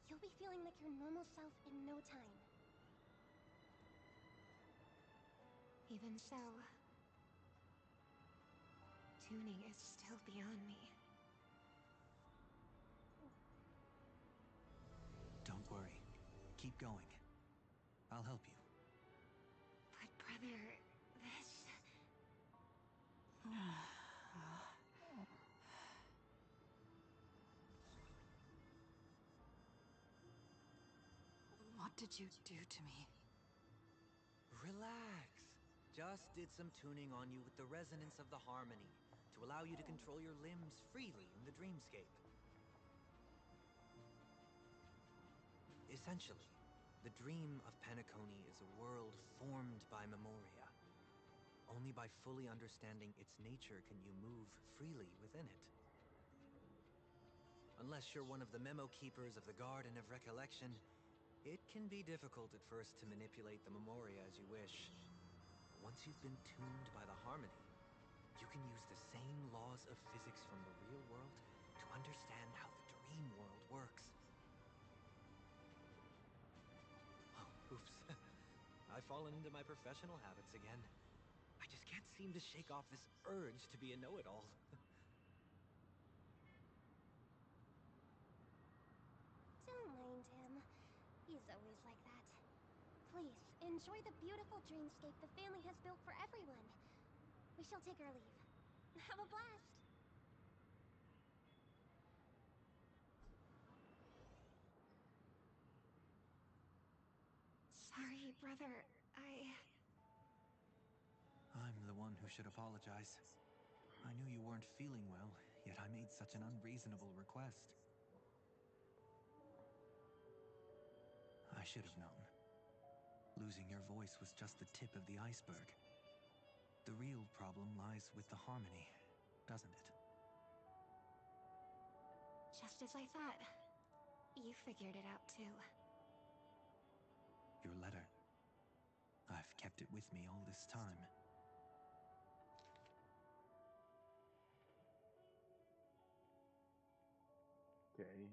You'll be feeling like your normal self in no time. Even so, tuning is still beyond me. Don't worry. Keep going. I'll help you. But brother, this... What did you do to me? Relax. Just did some tuning on you with the resonance of the harmony to allow you to control your limbs freely in the dreamscape. Essentially, the dream of Penacony is a world formed by memoria. Only by fully understanding its nature can you move freely within it. Unless you're one of the memo keepers of the Garden of Recollection, it can be difficult at first to manipulate the memoria as you wish. But once you've been tuned by the harmony, you can use the same laws of physics from the real world to understand how the dream world works. Oh, oops. I've fallen into my professional habits again. I just can't seem to shake off this urge to be a know-it-all. Don't mind him. He's always like that. Please, enjoy the beautiful dreamscape the family has built for everyone. We shall take our leave. Have a blast! Sorry, brother. I'm the one who should apologize. I knew you weren't feeling well, yet I made such an unreasonable request. I should have known. Losing your voice was just the tip of the iceberg. The real problem lies with the harmony, doesn't it? Just as I thought. You figured it out too. Your letter. I've kept it with me all this time. Okay.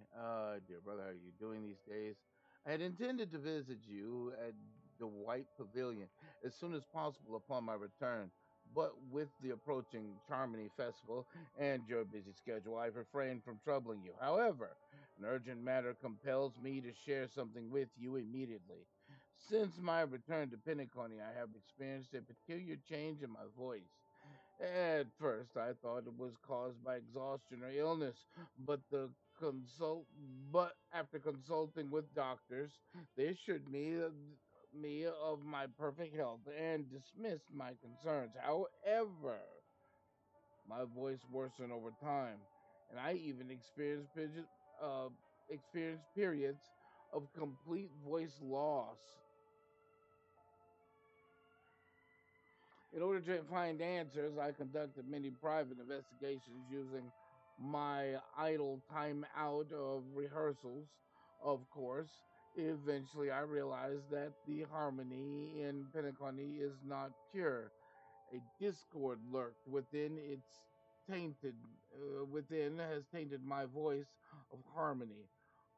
Dear brother, how are you doing these days? I had intended to visit you at the White Pavilion as soon as possible upon my return, but with the approaching Charmony Festival and your busy schedule, I've refrained from troubling you. However, an urgent matter compels me to share something with you immediately. Since my return to Penacony, I have experienced a peculiar change in my voice. At first, I thought it was caused by exhaustion or illness, but after consulting with doctors, they assured me of my perfect health and dismissed my concerns. However, my voice worsened over time, and I even experienced periods of complete voice loss. In order to find answers, I conducted many private investigations using my idle time out of rehearsals, of course, Eventually, I realized that the harmony in Penacony is not pure. A discord lurked within its tainted within has tainted my voice of harmony,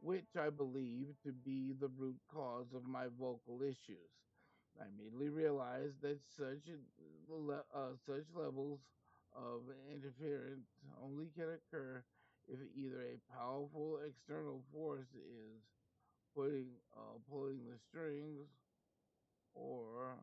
which I believe to be the root cause of my vocal issues. I immediately realized that such levels of interference only can occur if either a powerful external force is pulling the strings, or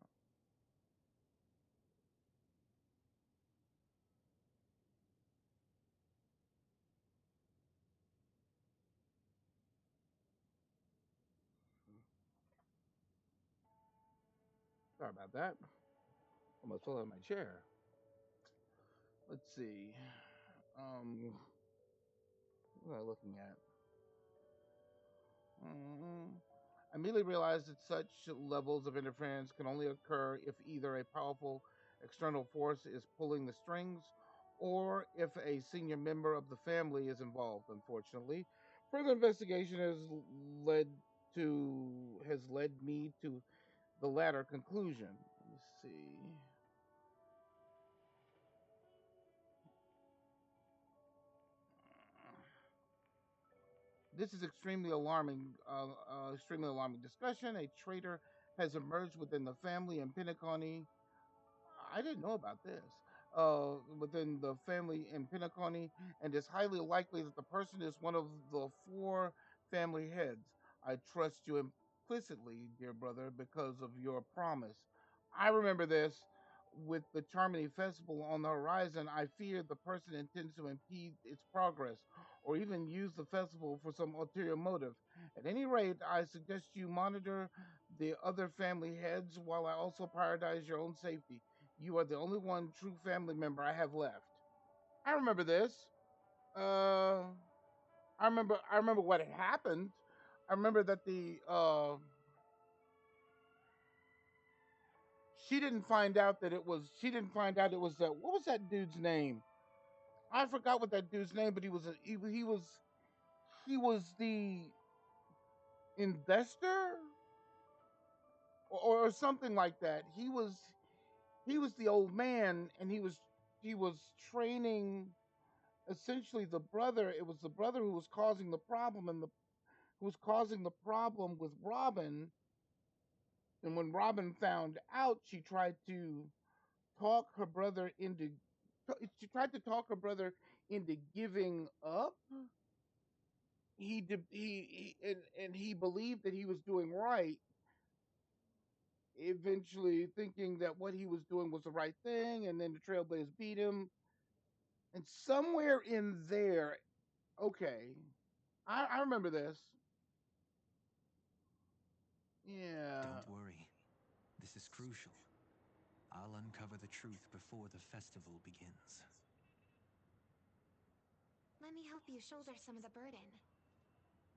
sorry about that. Almost fell out of my chair. Let's see. What am I looking at? I immediately realized that such levels of interference can only occur if either a powerful external force is pulling the strings or if a senior member of the family is involved. Unfortunately, further investigation has led me to the latter conclusion. Let me see. This is extremely alarming discussion. A traitor has emerged within the family in Penacony. I didn't know about this. Within the family in Penacony, and it's highly likely that the person is one of the four family heads. I trust you implicitly, dear brother, because of your promise. I remember this. With the Charmony Festival on the horizon, I fear the person intends to impede its progress or even use the festival for some ulterior motive. At any rate, I suggest you monitor the other family heads while I also prioritize your own safety. You are the only one true family member I have left. I remember this. Uh, I remember what had happened. I remember that the she didn't find out it was that what was that dude's name? I forgot what that dude's name, but he was the investor or something like that. He was the old man, and he was training essentially the brother. It was the brother who was causing the problem, and the who was causing the problem with Robin. And when Robin found out, talk her brother into she tried to talk her brother into giving up. And he believed that he was doing right, eventually thinking that what he was doing was the right thing, and then the Trailblazers beat him. And somewhere in there, okay, I remember this. Yeah. Don't worry. This is crucial. I'll uncover the truth before the festival begins. Let me help you shoulder some of the burden.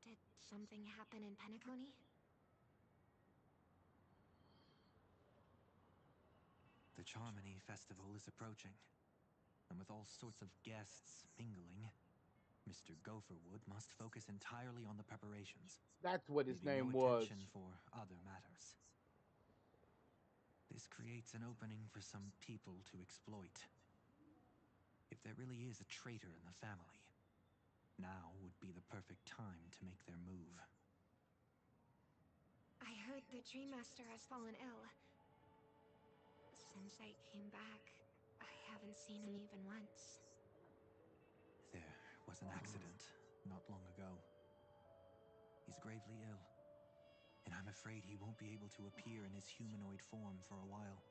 Did something happen in Penacony? The Charmony Festival is approaching, and with all sorts of guests mingling, Mr. Gopherwood must focus entirely on the preparations, That's what his leaving no name attention was. for other matters. This creates an opening for some people to exploit. If there really is a traitor in the family, now would be the perfect time to make their move. I heard the Dream Master has fallen ill. Since I came back, I haven't seen him even once. There was an accident not long ago. He's gravely ill, and I'm afraid he won't be able to appear in his humanoid form for a while.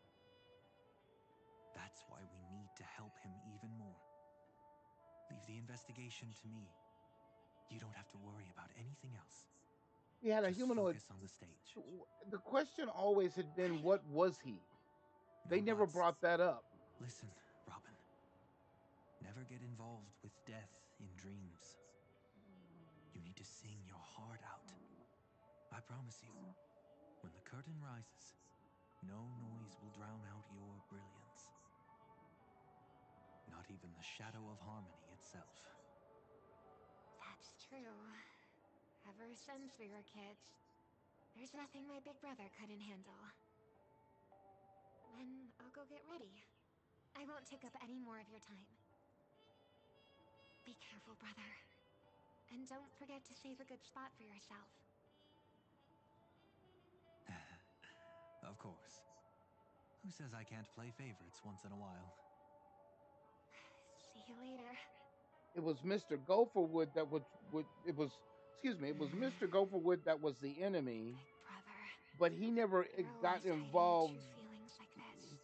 That's why we need to help him even more. Leave the investigation to me. You don't have to worry about anything else. He had a Just humanoid. focus on the stage. The question always had been, what was he? They No never buts. brought that up. Listen, Robin. Never get involved with death in dreams. You need to sing your heart out. I promise you, when the curtain rises, no noise will drown out your brilliance. Not even the shadow of harmony itself. That's true. Ever since we were kids. There's nothing my big brother couldn't handle. Then I'll go get ready. I won't take up any more of your time. Be careful, brother. And don't forget to save a good spot for yourself. Of course. Who says I can't play favorites once in a while? See you later. It was Mr. Gopherwood that would it was excuse me, it was Mr. Gopherwood that was the enemy, Big brother. but he never You're got always hiding true involved. feelings like this.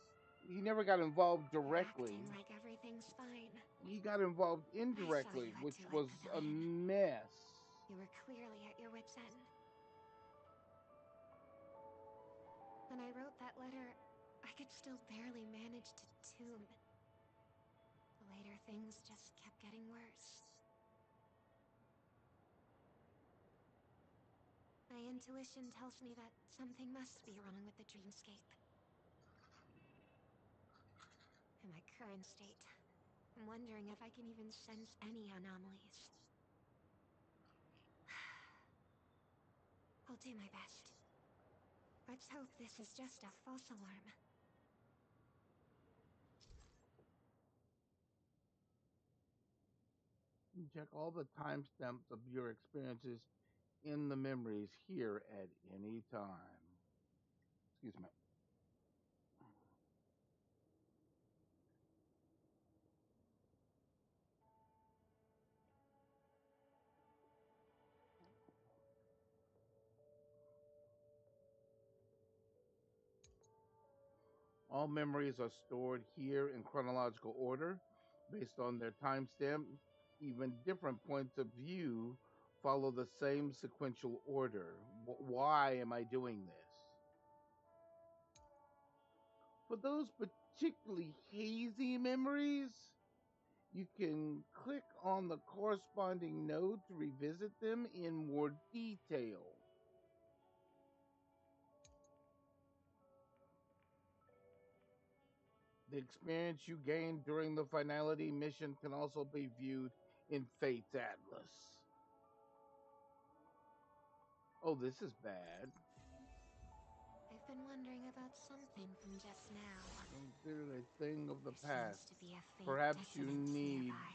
He never got involved You're acting directly. like everything's fine. He got involved I saw indirectly, you had to which let was a Pavilion. mess. You were clearly at your wit's end. When I wrote that letter, I could still barely manage to tune. Later, things just kept getting worse. My intuition tells me that something must be wrong with the dreamscape. In my current state, I'm wondering if I can even sense any anomalies. I'll do my best. Let's hope this is just a false alarm. You check all the timestamps of your experiences in the memories here at any time. Excuse me. All memories are stored here in chronological order based on their timestamp. Even different points of view follow the same sequential order. Why am I doing this? For those particularly hazy memories, you can click on the corresponding node to revisit them in more detail. The experience you gained during the finality mission can also be viewed in Fate's Atlas. Oh, this is bad. I've been wondering about something from just now. Consider a thing of the There seems past. to be a faint Perhaps you dissonance need nearby.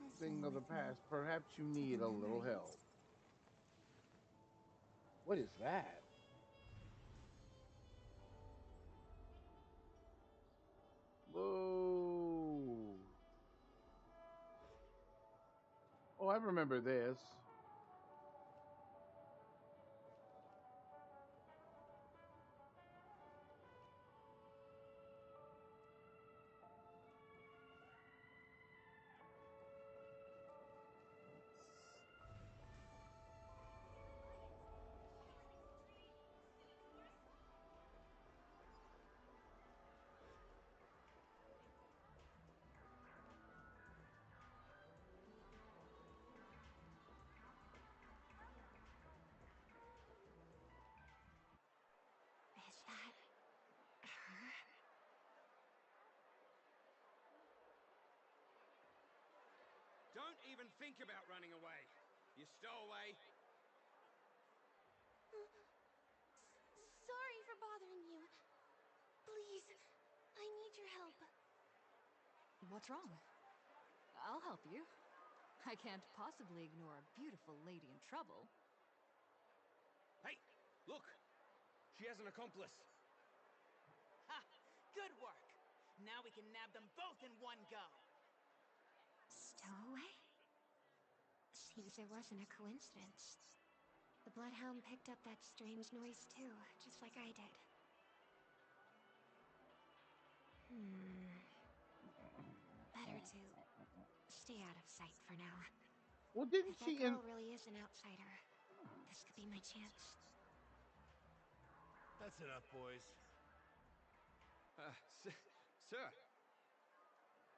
a thing Listen of the with me past. Perhaps you to the need a little help. memories. What is that? Whoa. Oh, I remember this. Is that her? Don't even think about running away. You stowaway. Sorry for bothering you. Please, I need your help. What's wrong? I'll help you. I can't possibly ignore a beautiful lady in trouble. Hey, look. She has an accomplice. Ha! Good work. Now we can nab them both in one go. Stowaway? Seems it wasn't a coincidence. The Bloodhound picked up that strange noise too, just like I did. Better to stay out of sight for now. Well, didn't If that she girl in really is an outsider, this could be my chance. That's enough, boys. Sir.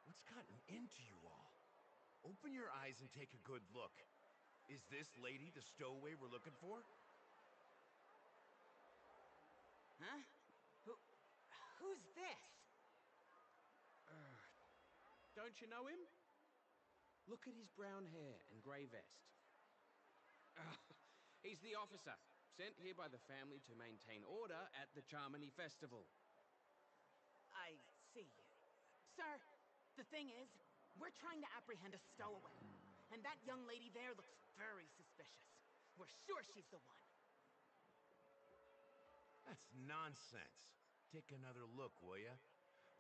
What's gotten into you all? Open your eyes and take a good look. Is this lady the stowaway we're looking for? Huh? Who's this? Don't you know him? Look at his brown hair and grey vest. He's the officer, sent here by the family to maintain order at the Charmony Festival. I see. Sir, the thing is, we're trying to apprehend a stowaway. And that young lady there looks very suspicious. We're sure she's the one. That's nonsense. Take another look, will ya?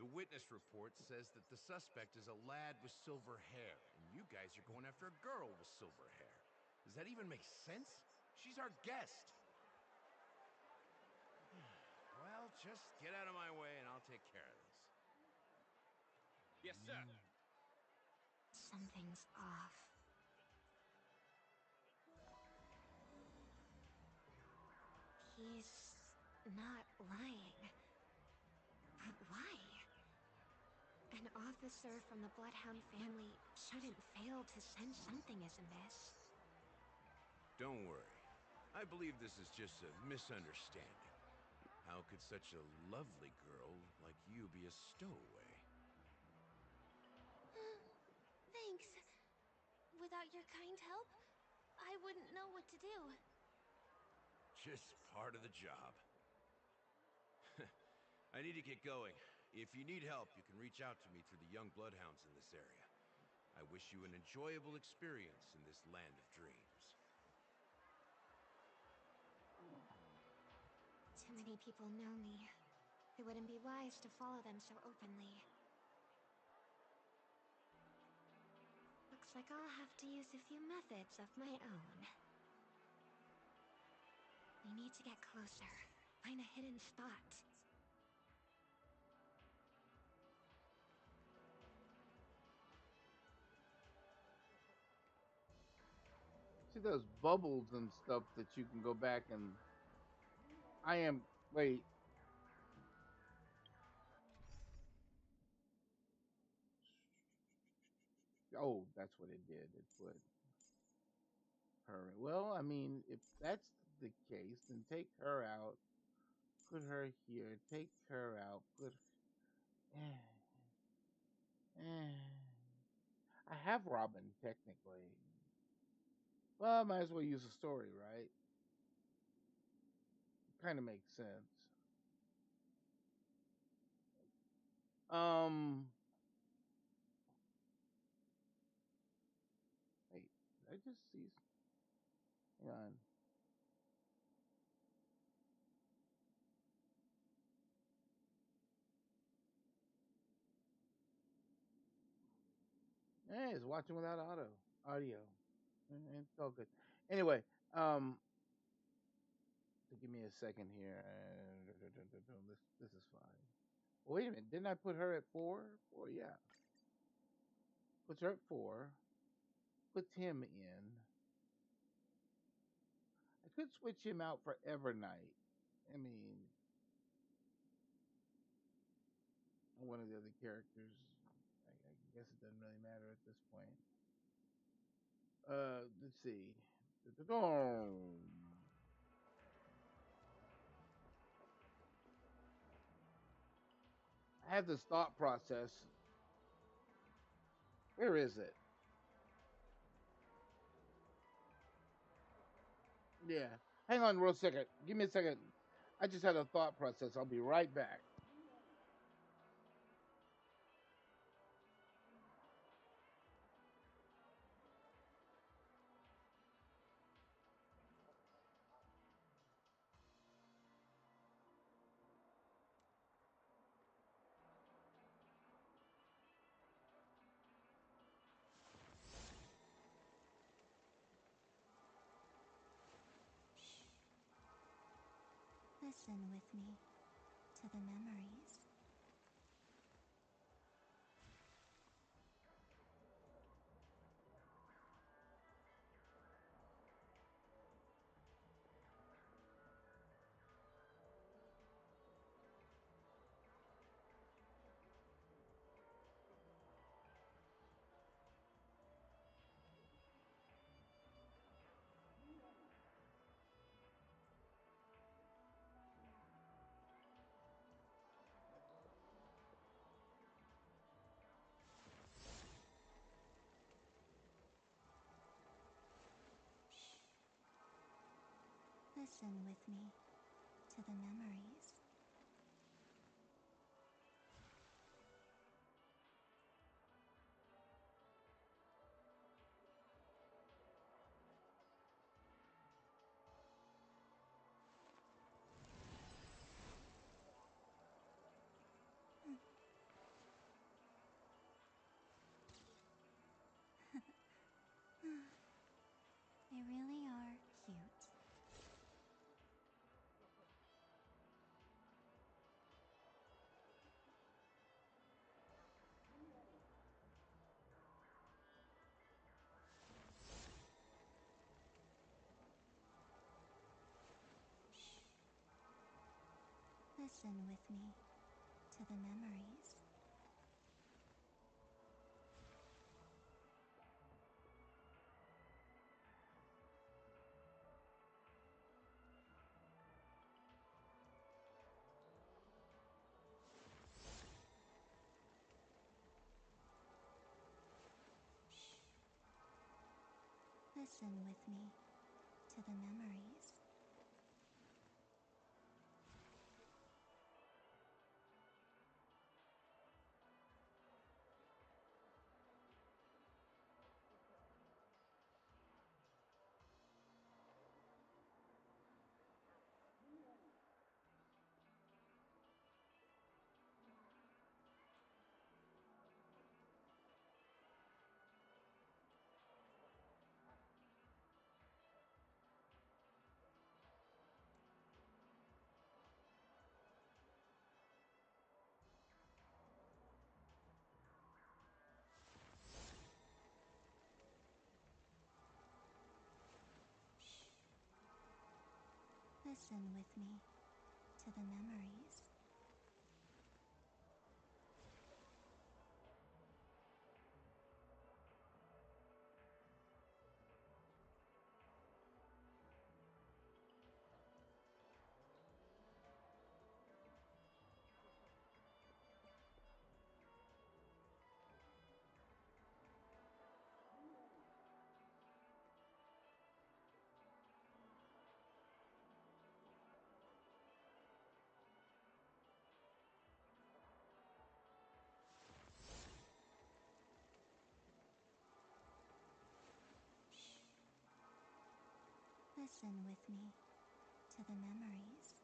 The witness report says that the suspect is a lad with silver hair, and you guys are going after a girl with silver hair. Does that even make sense? She's our guest. Well, just get out of my way and I'll take care of this. Yes, sir. Something's off. He's not lying. But why? An officer from the Bloodhound family shouldn't fail to sense something is amiss. Don't worry. I believe this is just a misunderstanding. How could such a lovely girl like you be a stowaway? Thanks. Without your kind help, I wouldn't know what to do. Just part of the job. I need to get going. If you need help, you can reach out to me through the young bloodhounds in this area. I wish you an enjoyable experience in this land of dreams. Too many people know me. It wouldn't be wise to follow them so openly. Looks like I'll have to use a few methods of my own. We need to get closer. Find a hidden spot. See those bubbles and stuff that you can go back and wait. Oh, that's what it did. It put her. Well, I mean, if that's the case, then take her out, put her here, take her out, put. Eh, eh. I have Robin technically. Well, I might as well use a story, right? Kind of makes sense. Um, wait, did I just see? Hang on. Hey, it's watching without audio. It's all good. Anyway, so give me a second here. This is fine. Wait a minute, didn't I put her at 4? 4, yeah. Puts her at 4. Puts him in. I could switch him out for Evernight. I mean, one of the other characters. I guess it doesn't really matter at this point. Let's see. I had this thought process. Where is it? Yeah. Hang on real second. Give me a second. I just had a thought process. I'll be right back. Listen with me to the memories. Listen with me to the memories. They really are cute. Listen with me to the memories. Listen with me to the memories. Listen with me to the memories. Listen with me to the memories.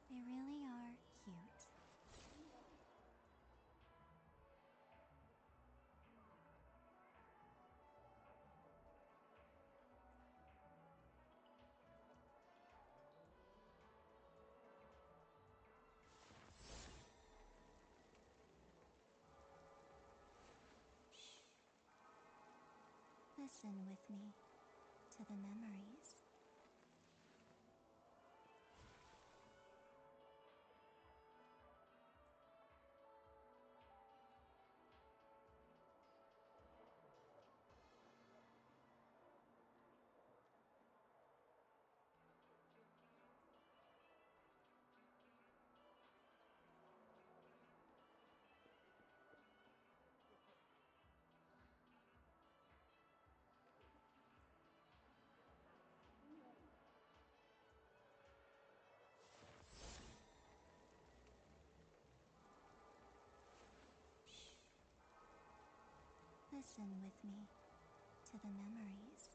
They really are cute. Listen with me to the memories. Listen with me to the memories.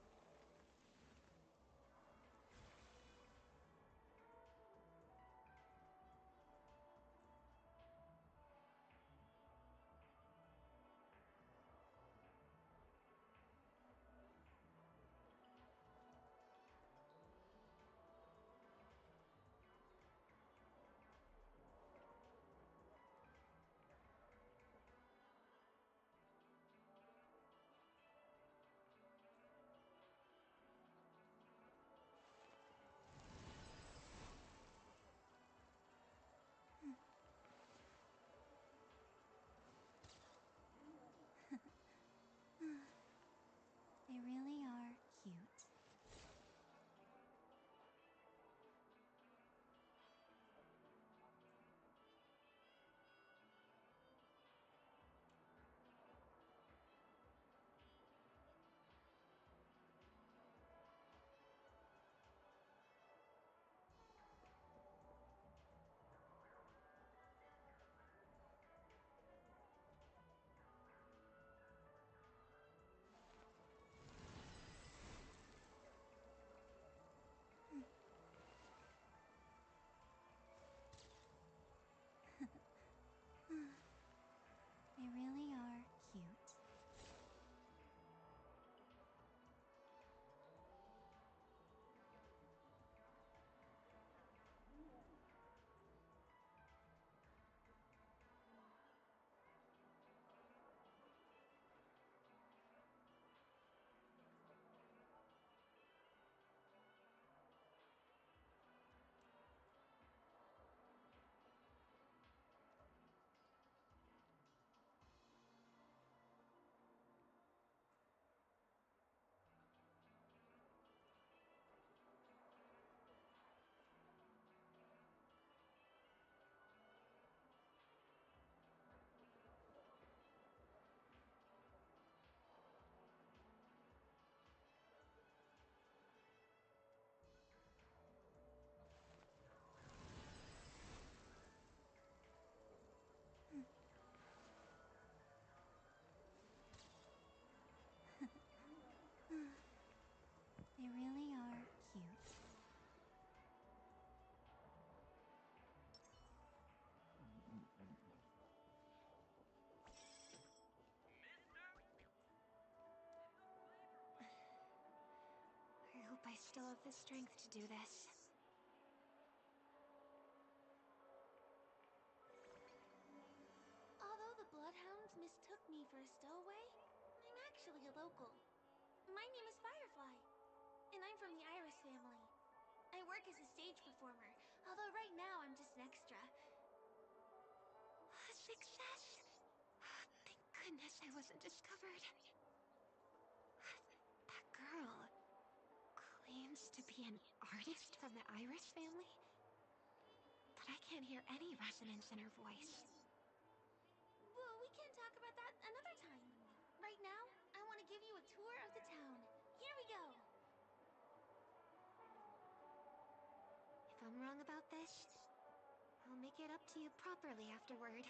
have the strength to do this. Although the Bloodhounds mistook me for a stowaway, I'm actually a local. My name is Firefly, and I'm from the Iris family. I work as a stage performer, although right now I'm just an extra. Success! Thank goodness I wasn't discovered. That girl claims to be an artist from the Iris family, but I can't hear any resonance in her voice. Well, we can talk about that another time. Right now, I want to give you a tour of the town. Here we go. If I'm wrong about this, I'll make it up to you properly afterward.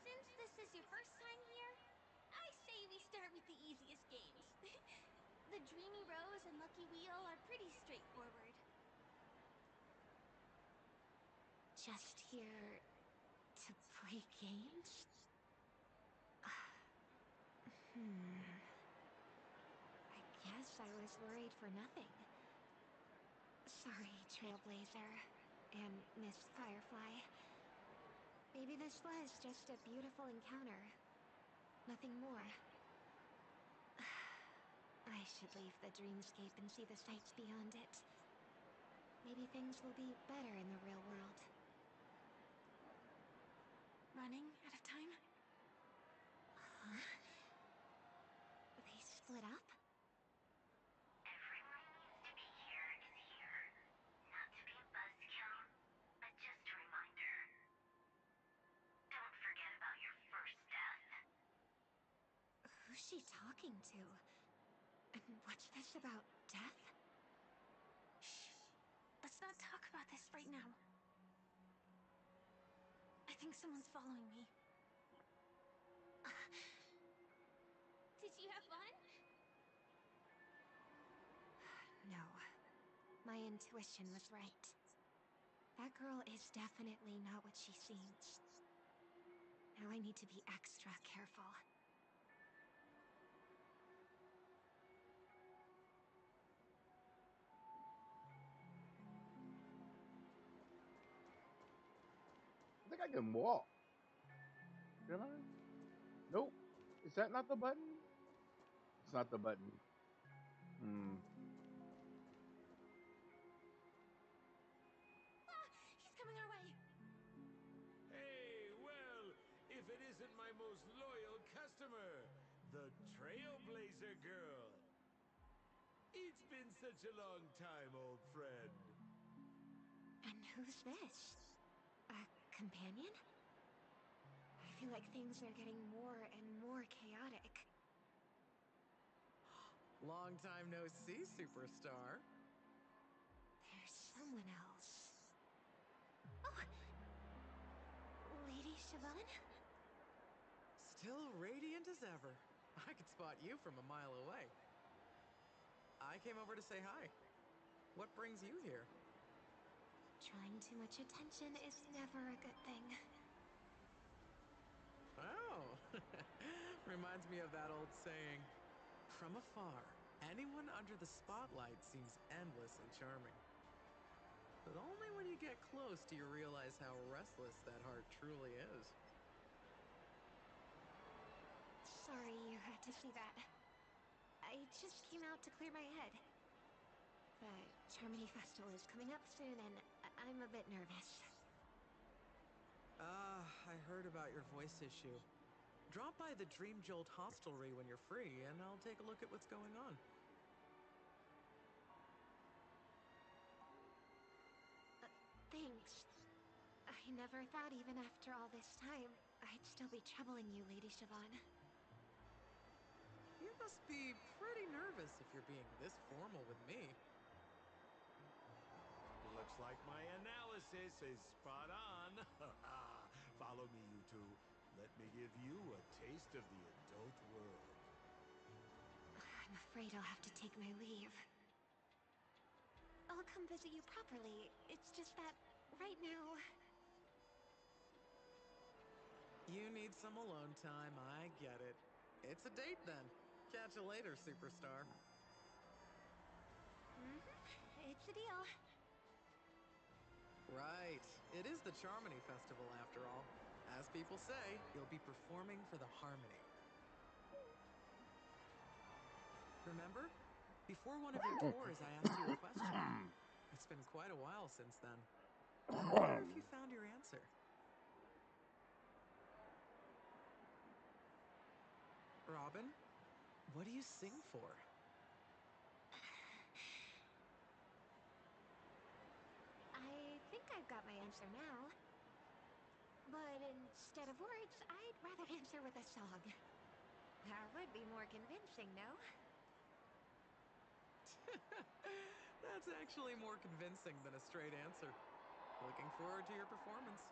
Since this is your first time here, I say we start with the easiest games. The Dreamy Rose and Lucky Wheel are pretty straightforward. Just here to play games? I guess I was worried for nothing. Sorry, Trailblazer and Miss Firefly. Maybe this was just a beautiful encounter. Nothing more. I should leave the dreamscape and see the sights beyond it. Maybe things will be better in the real world. Running out of time? Huh? They split up? Everyone needs to be here is here. Not to be a buzzkill, but just a reminder. Don't forget about your first death. Who's she talking to? And what's this about death? Shh. Let's not talk about this right now. I think someone's following me. Did you have fun? No. My intuition was right. That girl is definitely not what she seems. Now I need to be extra careful. I think I can walk. Can I? Nope. Is that not the button? It's not the button. Hmm. Ah! He's coming our way! Hey, well, if it isn't my most loyal customer, the Trailblazer Girl. It's been such a long time, old friend. And who's this? A companion? I feel like things are getting more and more chaotic. Long time no see, superstar. There's someone else. Oh! Lady Siobhan? Still radiant as ever. I could spot you from a mile away. I came over to say hi. What brings you here? Drawing too much attention is never a good thing. Oh, reminds me of that old saying, from afar, anyone under the spotlight seems endlessly charming. But only when you get close do you realize how restless that heart truly is. Sorry you had to see that. I just came out to clear my head. The Charmony Festival is coming up soon and I'm a bit nervous. I heard about your voice issue. Drop by the Dream Jolt hostelry when you're free, and I'll take a look at what's going on. Thanks. I never thought even after all this time, I'd still be troubling you, Lady Siobhan. You must be pretty nervous if you're being this formal with me. Looks like my analysis is spot on. Follow me, you two. Let me give you a taste of the adult world. I'm afraid I'll have to take my leave. I'll come visit you properly. It's just that, right now... You need some alone time, I get it. It's a date then. Catch you later, superstar. It's a deal. Right. It is the Charmony Festival after all. As people say, you'll be performing for the Harmony. Remember? Before one of your tours, I asked you a question. It's been quite a while since then. I wonder if you found your answer. Robin, what do you sing for? I think I've got my answer now. But instead of words, I'd rather answer with a song. That would be more convincing, no? That's actually more convincing than a straight answer. Looking forward to your performance.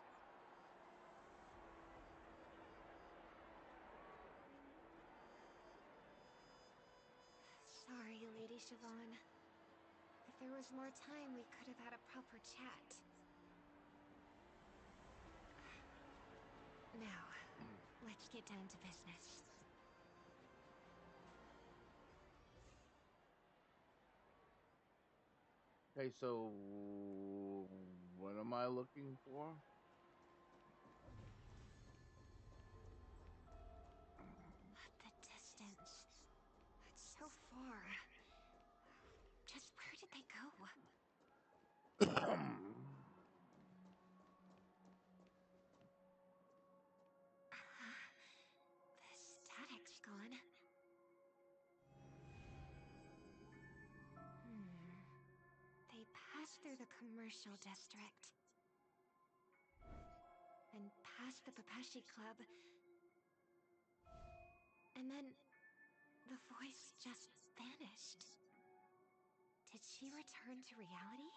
Sorry, Lady Siobhan. If there was more time, we could have had a proper chat. Now, let's get down to business. Okay, so what am I looking for? The distance. It's so far. Just where did they go? The static's gone. They passed through the commercial district. And past the Papashi Club. And then the voice just vanished. Did she return to reality?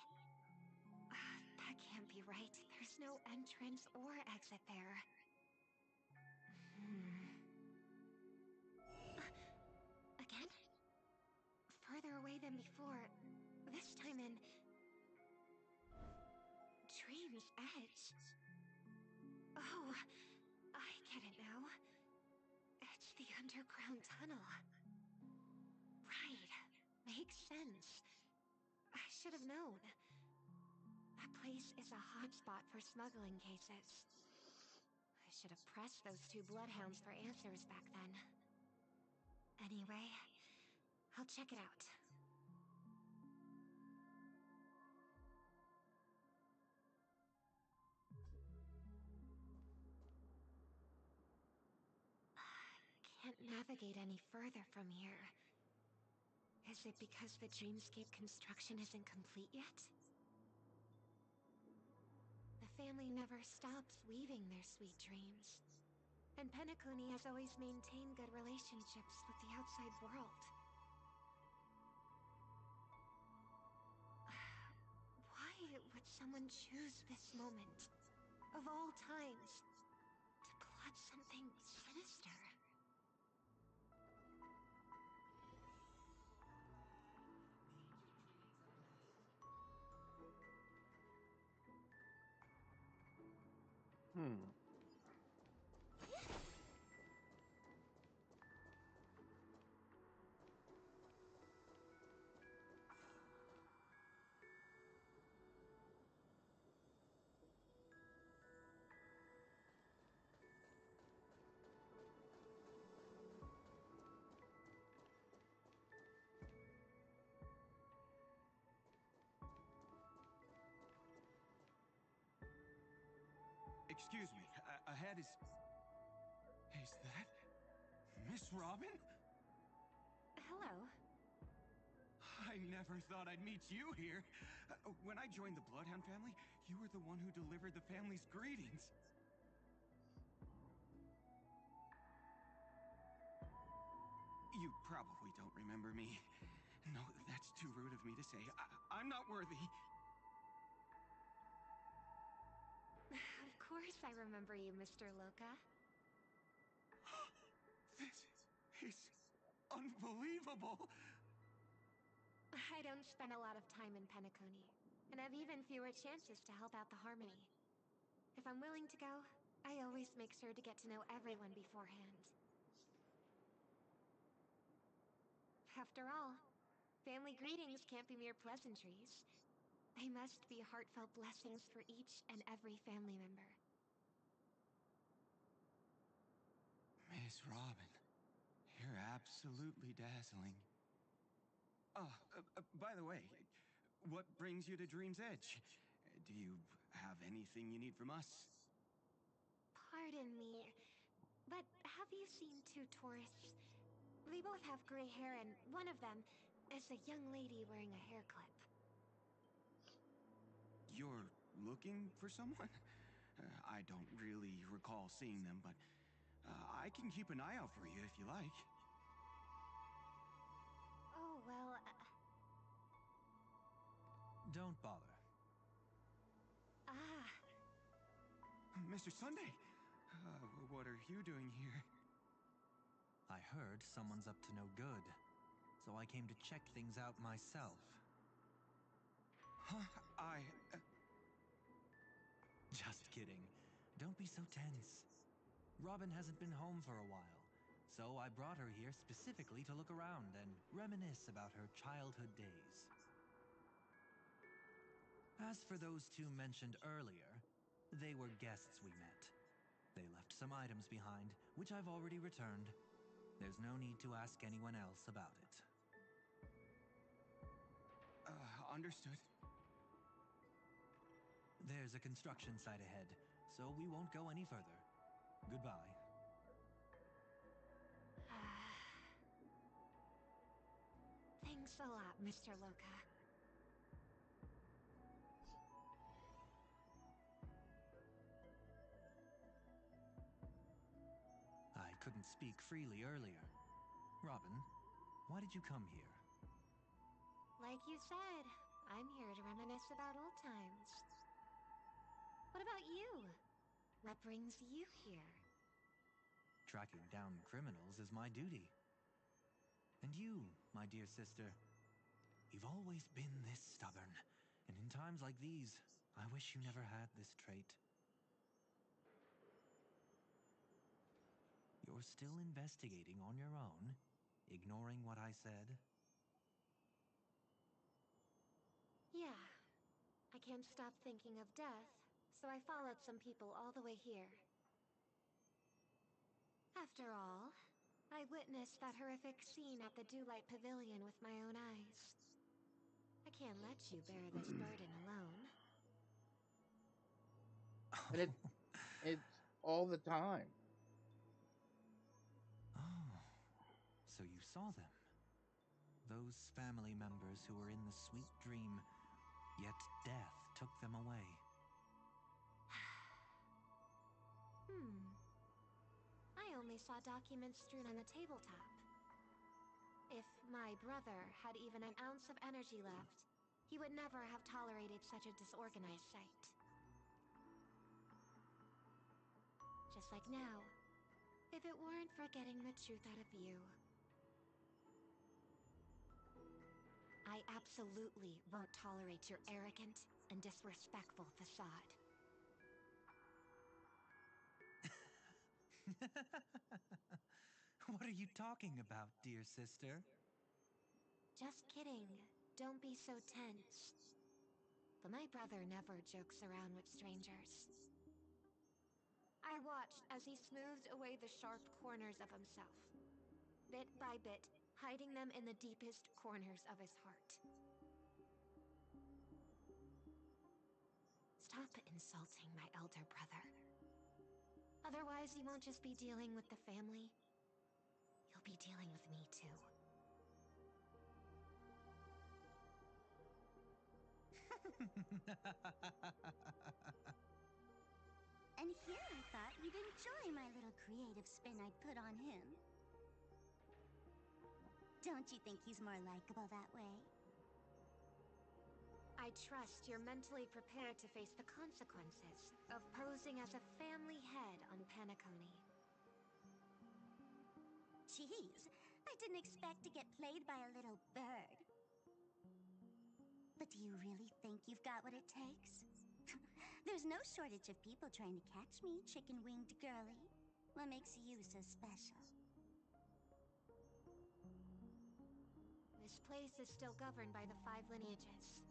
That can't be right. There's no entrance or exit there. Again? Further away than before. This time in... Dream's Edge. Oh, I get it now. It's the underground tunnel. Right. Makes sense. I should have known. That place is a hotspot for smuggling cases. I should have pressed those two bloodhounds for answers back then. Anyway, I'll check it out. Can't navigate any further from here. Is it because the dreamscape construction isn't complete yet? The family never stops weaving their sweet dreams. And Penacony has always maintained good relationships with the outside world. Why would someone choose this moment, of all times, to plot something sinister? Hmm. Excuse me, ahead is... Is that... Miss Robin? Hello. I never thought I'd meet you here. When I joined the Bloodhound family, you were the one who delivered the family's greetings. You probably don't remember me. No, that's too rude of me to say. I'm not worthy. Of course I remember you, Mr. Loka. This is unbelievable. I don't spend a lot of time in Penacony, and have even fewer chances to help out the Harmony. If I'm willing to go, I always make sure to get to know everyone beforehand. After all, family greetings can't be mere pleasantries. They must be heartfelt blessings for each and every family member. Miss Robin, you're absolutely dazzling. Oh, by the way, what brings you to Dream's Edge? Do you have anything you need from us? Pardon me, but have you seen two tourists? They both have gray hair, and one of them is a young lady wearing a hair clip. You're looking for someone? I don't really recall seeing them, but I can keep an eye out for you if you like. Oh, well, Don't bother. ah, Mr. Sunday, what are you doing here? I heard someone's up to no good, so I came to check things out myself. Huh? Just kidding. Don't be so tense. Robin hasn't been home for a while, so I brought her here specifically to look around and reminisce about her childhood days. As for those two mentioned earlier, they were guests we met. They left some items behind, which I've already returned. There's no need to ask anyone else about it. Understood. There's a construction site ahead, so we won't go any further. Goodbye. thanks a lot, Mr. Loka. I couldn't speak freely earlier. Robin, why did you come here? Like you said, I'm here to reminisce about old times. What about you? What brings you here? Tracking down criminals is my duty. And you, my dear sister, you've always been this stubborn, and in times like these, I wish you never had this trait. You're still investigating on your own, ignoring what I said? Yeah, I can't stop thinking of death, so I followed some people all the way here. After all, I witnessed that horrific scene at the Dewlight Pavilion with my own eyes. I can't let you bear this burden alone. And it's all the time. Oh, so you saw them. Those family members who were in the sweet dream, yet death took them away. I only saw documents strewn on the tabletop. If my brother had even an ounce of energy left, he would never have tolerated such a disorganized sight. Just like now, if it weren't for getting the truth out of you. I absolutely won't tolerate your arrogant and disrespectful facade. What are you talking about, dear sister? Just kidding. Don't be so tense. But my brother never jokes around with strangers. I watched as he smoothed away the sharp corners of himself, bit by bit, hiding them in the deepest corners of his heart. Stop insulting my elder brother. Otherwise, you won't just be dealing with the family. You'll be dealing with me too. And here I thought you'd enjoy my little creative spin I put on him. Don't you think he's more likable that way? I trust you're mentally prepared to face the consequences of posing as a family head on Penacony. Jeez, I didn't expect to get played by a little bird. But do you really think you've got what it takes? There's no shortage of people trying to catch me, chicken-winged girly. What makes you so special? This place is still governed by the 5 lineages.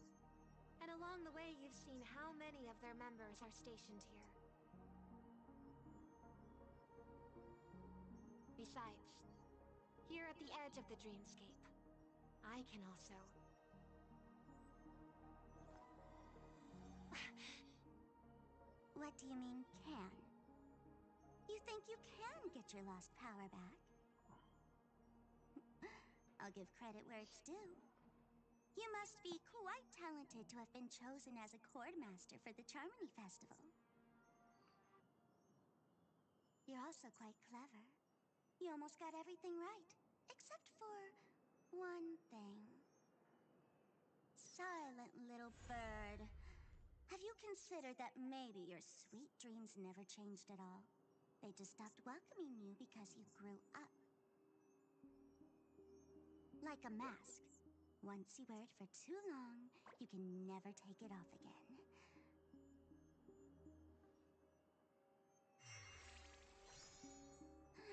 And along the way, you've seen how many of their members are stationed here. Besides, here at the edge of the dreamscape, I can also... What do you mean, can? You think you can get your lost power back? I'll give credit where it's due. You must be quite talented to have been chosen as a chord master for the Charmony Festival. You're also quite clever. You almost got everything right, except for one thing. Silent little bird. Have you considered that maybe your sweet dreams never changed at all? They just stopped welcoming you because you grew up. Like a mask. Once you wear it for too long, you can never take it off again.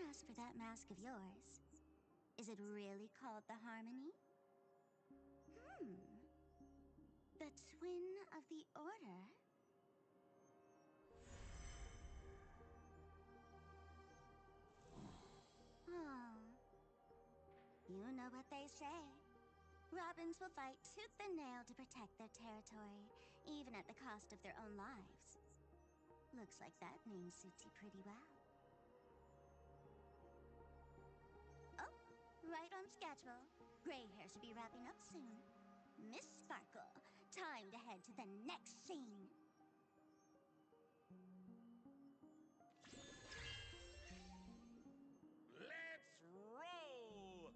As for that mask of yours, is it really called the Harmony? The Twin of the Order? Oh. You know what they say. Robins will fight tooth and nail to protect their territory, even at the cost of their own lives. Looks like that name suits you pretty well. Oh, right on schedule. Gray hair should be wrapping up soon. Miss Sparkle, time to head to the next scene. Let's roll!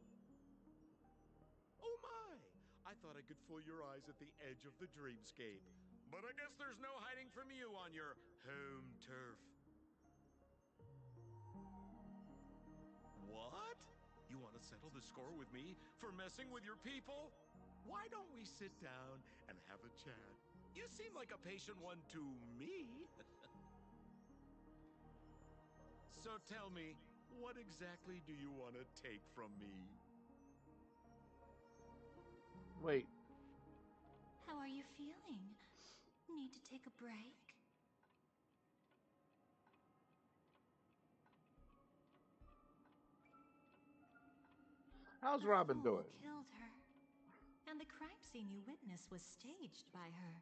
Oh my! I thought I could fool your eyes at the edge of the dreamscape. But I guess there's no hiding from you on your home turf. What? You want to settle the score with me for messing with your people? Why don't we sit down and have a chat? You seem like a patient one to me. So tell me, what exactly do you want to take from me? Wait. How are you feeling? Need to take a break? How's The Robin fool doing? killed her, and the crime scene you witnessed was staged by her.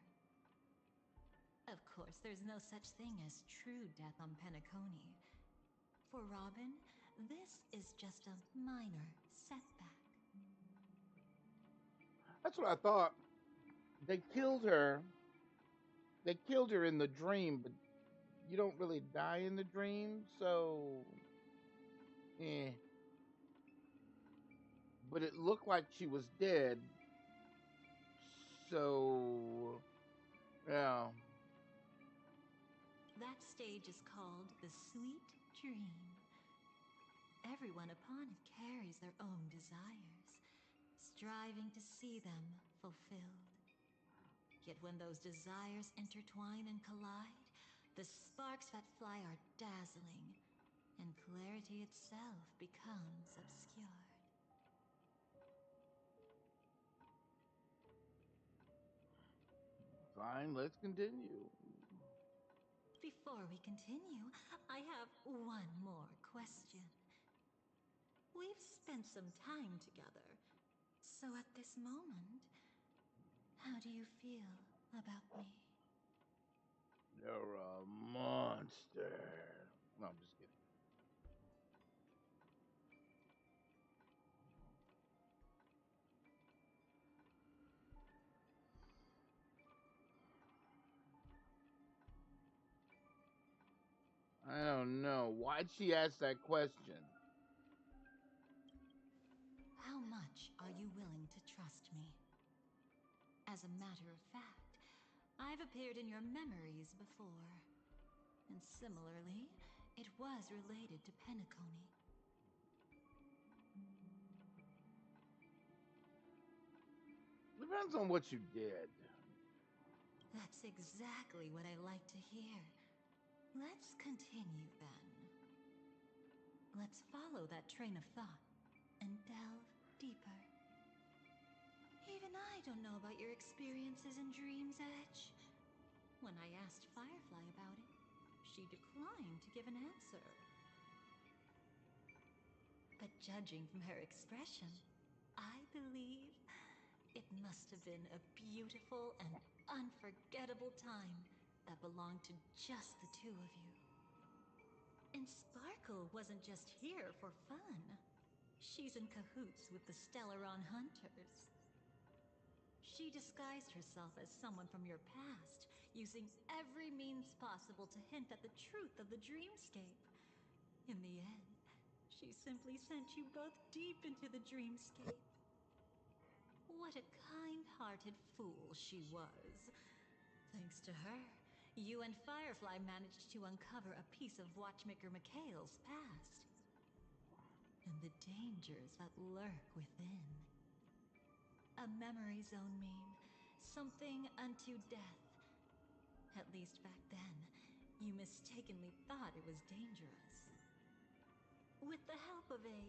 Of course, there's no such thing as true death on Penacony. For Robin, this is just a minor setback. That's what I thought. They killed her. They killed her in the dream, but you don't really die in the dream, so But it looked like she was dead. So yeah. That stage is called the Sweet Dream. Everyone upon it carries their own desires, striving to see them fulfilled. Yet when those desires intertwine and collide, the sparks that fly are dazzling, and clarity itself becomes obscured. Fine, let's continue. Before we continue, I have one more question. We've spent some time together, so at this moment, how do you feel about me? You're a monster. No, I'm just kidding. I don't know. Why'd she ask that question? How much are you willing to trust me? As a matter of fact, I've appeared in your memories before. And similarly, it was related to Penacony. Depends on what you did. That's exactly what I like to hear. Let's continue then. Let's follow that train of thought and delve deeper. Even I don't know about your experiences in Dream's Edge. When I asked Firefly about it, she declined to give an answer. But judging from her expression, I believe it must have been a beautiful and unforgettable time that belonged to just the two of you. And Sparkle wasn't just here for fun. She's in cahoots with the Stellaron Hunters. She disguised herself as someone from your past, using every means possible to hint at the truth of the dreamscape. In the end, she simply sent you both deep into the dreamscape. What a kind-hearted fool she was. Thanks to her, you and Firefly managed to uncover a piece of Watchmaker Mikhail's past. And the dangers that lurk within. A memory zone meme, something unto death. At least back then, you mistakenly thought it was dangerous. With the help of a,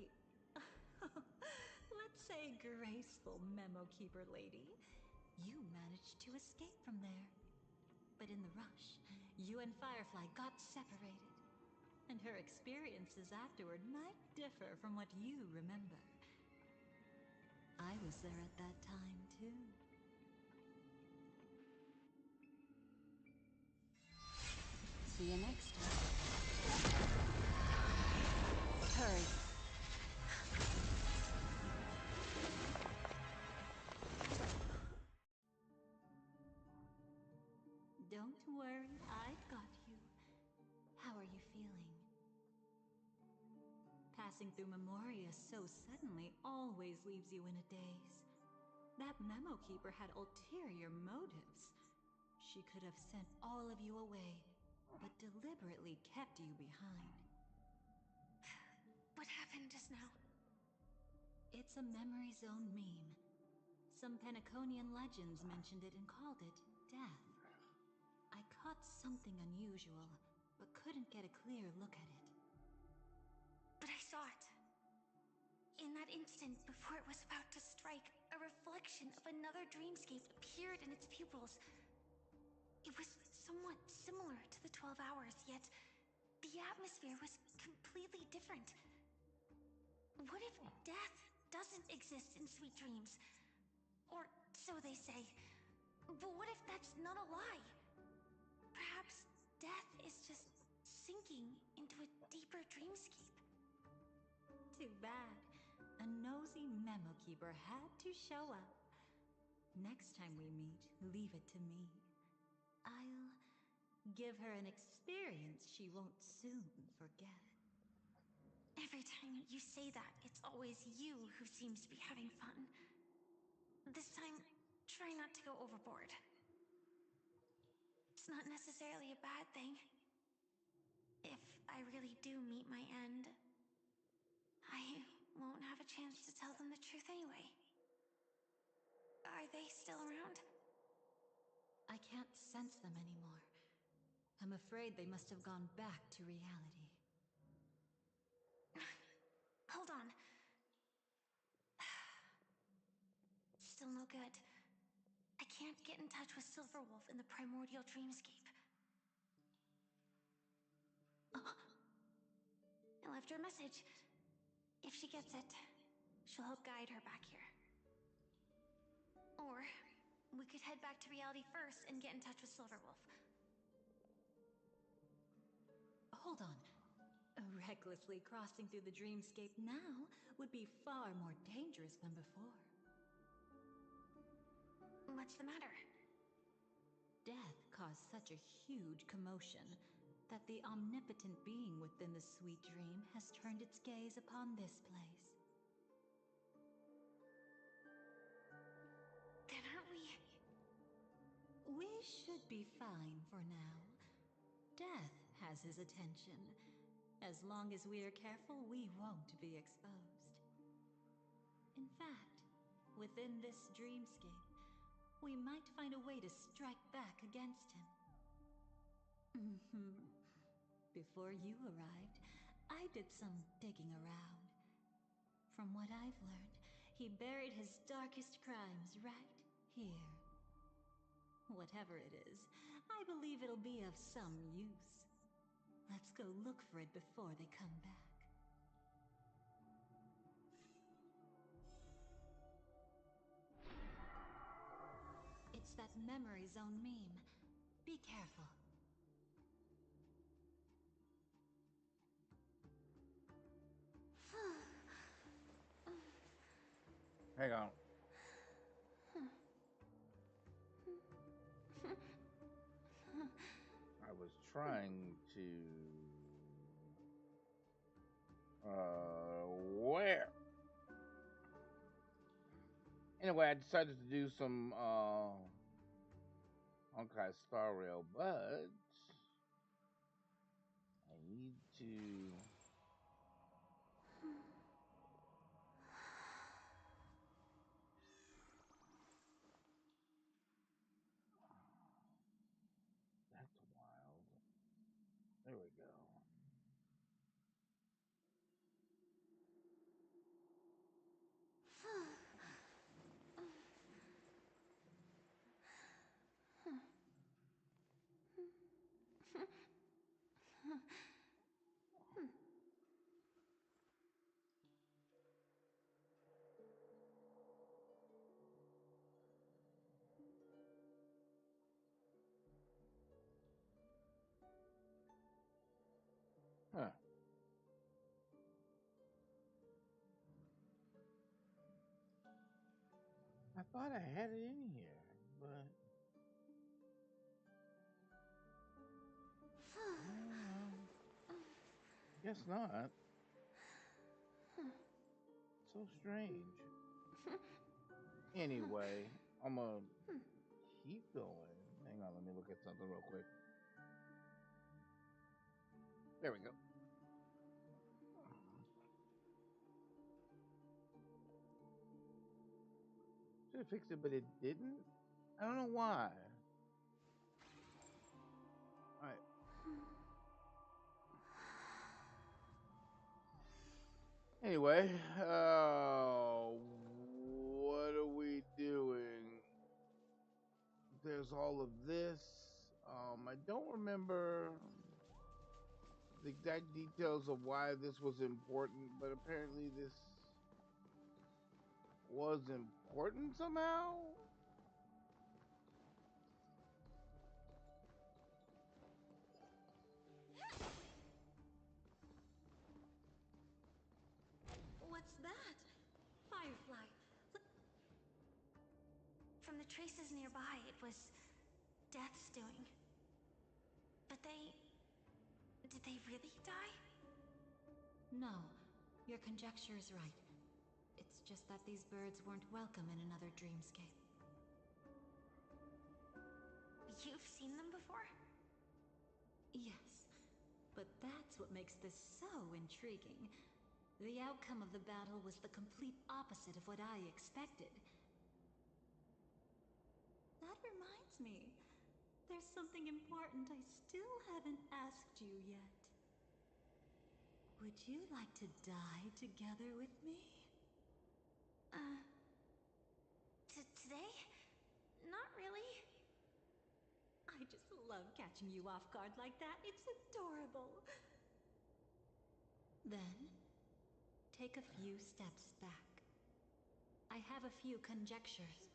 let's say, graceful memo keeper lady, you managed to escape from there. But in the rush, you and Firefly got separated, and her experiences afterward might differ from what you remember. I was there at that time, too. See you next time. Hurry. Don't worry, I've got you. How are you feeling? Passing through Memoria so suddenly always leaves you in a daze. That memo keeper had ulterior motives. She could have sent all of you away, but deliberately kept you behind. What happened just now? It's a memory zone meme. Some Penaconian legends mentioned it and called it death. I caught something unusual, but couldn't get a clear look at it. But I saw it. In that instant before it was about to strike, a reflection of another dreamscape appeared in its pupils. It was somewhat similar to the 12 hours, yet the atmosphere was completely different. What if death doesn't exist in sweet dreams? Or so they say. But what if that's not a lie? Perhaps death is just sinking into a deeper dreamscape. Too bad. A nosy memo keeper had to show up. Next time we meet, leave it to me. I'll give her an experience she won't soon forget. Every time you say that, it's always you who seems to be having fun. This time, try not to go overboard. It's not necessarily a bad thing. If I really do meet my end, I won't have a chance to tell them the truth anyway. Are they still around? I can't sense them anymore. I'm afraid they must have gone back to reality. Hold on. Still no good. I can't get in touch with Silverwolf in the primordial dreamscape. I left her a message. If she gets it, she'll help guide her back here. Or we could head back to reality first and get in touch with Silverwolf. Hold on. Recklessly crossing through the dreamscape now would be far more dangerous than before. What's the matter? Death caused such a huge commotion that the omnipotent being within the sweet dream has turned its gaze upon this place. Then aren't we... We should be fine for now. Death has his attention. As long as we are careful, we won't be exposed. In fact, within this dreamscape, we might find a way to strike back again. against him. Before you arrived, I did some digging around. From what I've learned, he buried his darkest crimes right here. Whatever it is, I believe it'll be of some use. Let's go look for it before they come back. It's that memory zone meme. Be careful. Hang on. I was trying to. Where? Anyway, I decided to do some Honkai Star Rail, but I need to. That's wild. There we go. Huh. I thought I had it in here, but guess not. So strange. Anyway, I'm gonna keep going. Hang on, let me look at something real quick. There we go. Should have fixed it, but it didn't. I don't know why. All right. Anyway, what are we doing? There's all of this. I don't remember the exact details of why this was important, but apparently this was important somehow. What's that? Firefly. From the traces nearby, it was Death's doing. But did they really die? No, your conjecture is right. It's just that these birds weren't welcome in another dreamscape. You've seen them before? Yes, but that's what makes this so intriguing. The outcome of the battle was the complete opposite of what I expected. That reminds me, there's something important I still haven't asked you yet. Would you like to die together with me? Today? Not really. I just love catching you off guard like that. It's adorable. Then, take a few steps back. I have a few conjectures.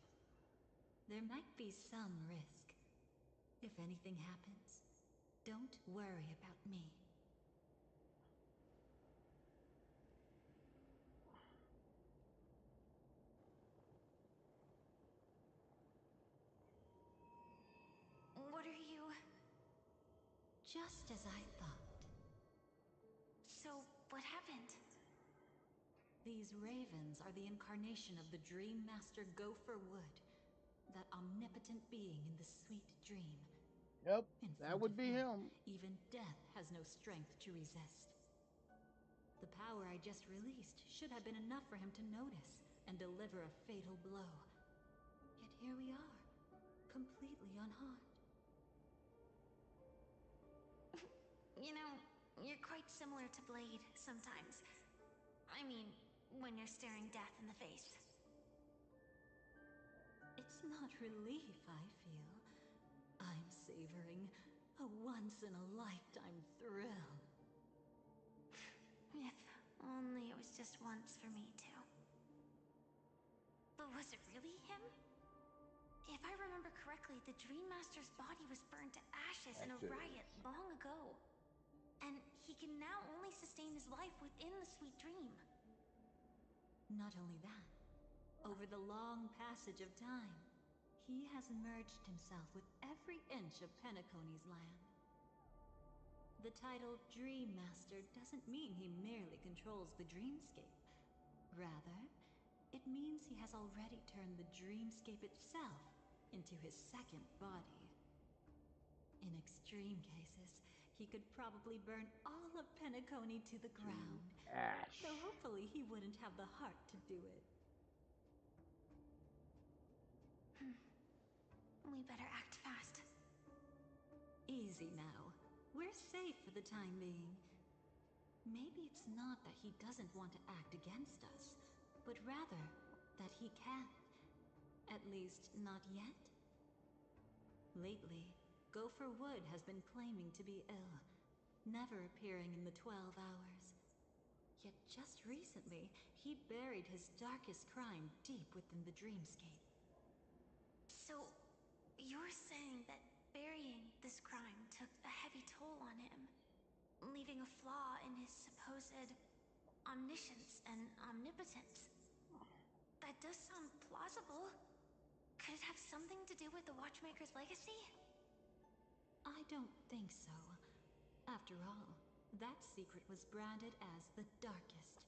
There might be some risk. If anything happens, don't worry about me. What are you... Just as I thought. So, what happened? These ravens are the incarnation of the Dream Master Gopher Wood, that omnipotent being in the sweet dream. Yep, In that front would of be him. even death has no strength to resist. The power I just released should have been enough for him to notice and deliver a fatal blow. Yet here we are, completely unharmed. You know, you're quite similar to Blade sometimes. I mean, when you're staring death in the face. It's not relief, I feel. I'm savoring a once-in-a-lifetime thrill. If only it was just once for me, too. But was it really him? If I remember correctly, the Dream Master's body was burned to ashes in a riot long ago. And he can now only sustain his life within the sweet dream. Not only that, over the long passage of time, he has merged himself with every inch of Penacony's land. The title Dream Master doesn't mean he merely controls the dreamscape. Rather, it means he has already turned the dreamscape itself into his second body. In extreme cases, he could probably burn all of Penacony to the ground. Ash. Though hopefully he wouldn't have the heart to do it. We better act fast. Easy now. We're safe for the time being. Maybe it's not that he doesn't want to act against us, but rather that he can't. At least, not yet. Lately, Gopher Wood has been claiming to be ill, never appearing in the 12 hours. Yet just recently, he buried his darkest crime deep within the dreamscape. So, you're saying that burying this crime took a heavy toll on him, leaving a flaw in his supposed omniscience and omnipotence. That does sound plausible. Could it have something to do with the Watchmaker's legacy? I don't think so. After all, that secret was branded as the darkest.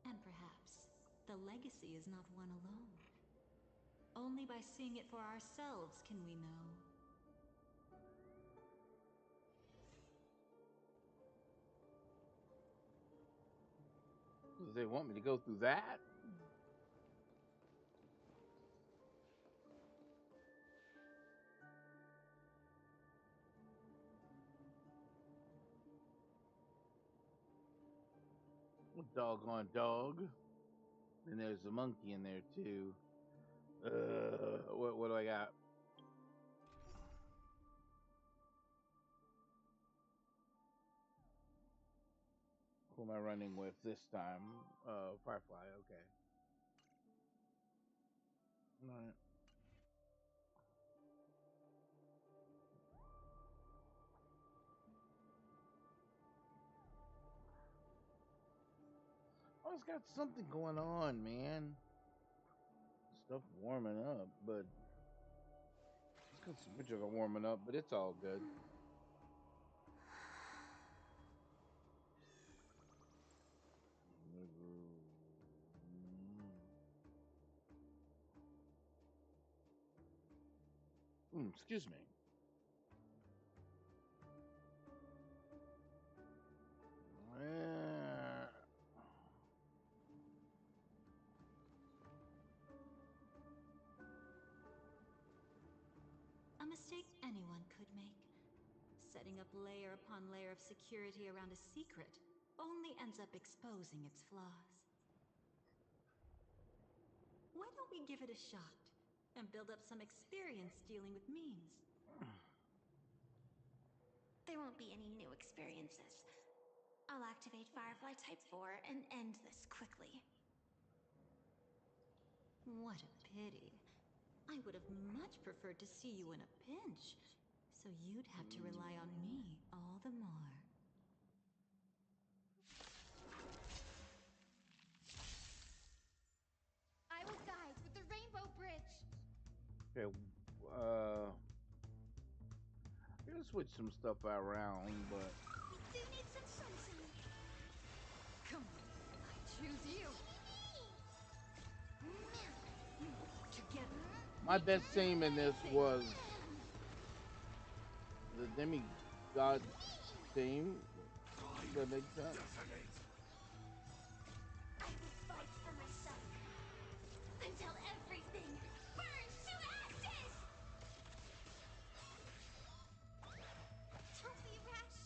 And perhaps, the legacy is not one alone. Only by seeing it for ourselves can we know. They want me to go through that? Doggone dog. And there's a monkey in there too. What do I got? Who am I running with this time? Firefly, okay. Alright. Oh, it's got something going on, man. Stuff warming up, but it's got some pictures are warming up, but it's all good. Excuse me. A mistake anyone could make. Setting up layer upon layer of security around a secret only ends up exposing its flaws. Why don't we give it a shot and build up some experience dealing with memes? There won't be any new experiences. I'll activate Firefly Type 4 and end this quickly. What a pity. I would have much preferred to see you in a pinch, so you'd have to rely on me all the more. I will guide with the Rainbow Bridge. Okay, I'm gonna switch some stuff around, but Do you need some sunshine? Come on, I choose you. Together. my best aim in this was the demigod theme. Does that make sense? I will fight for myself until everything burns to ashes! Don't be rash.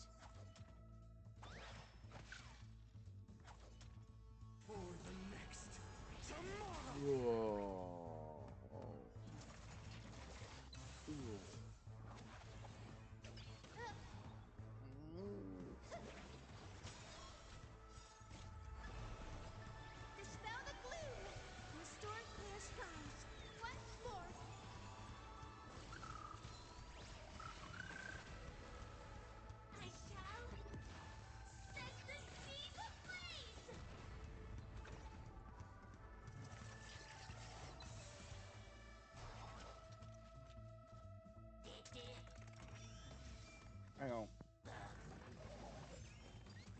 Hang on.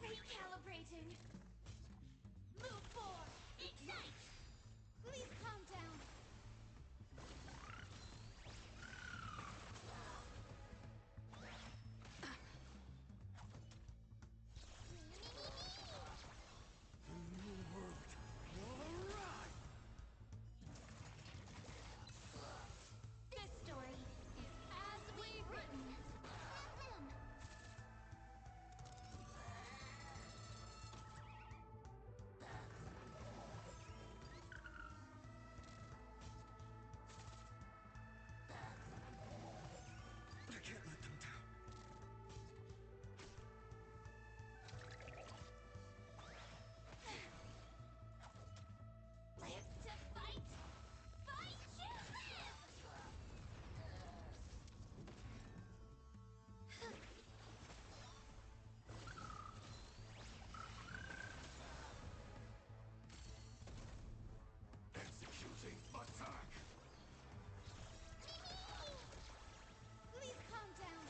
Recalibrating. Move 4. Ignite. Please calm down. This story is as we've written. I can't let them down. Live to fight. Fight to live. Executing attack. Please calm down.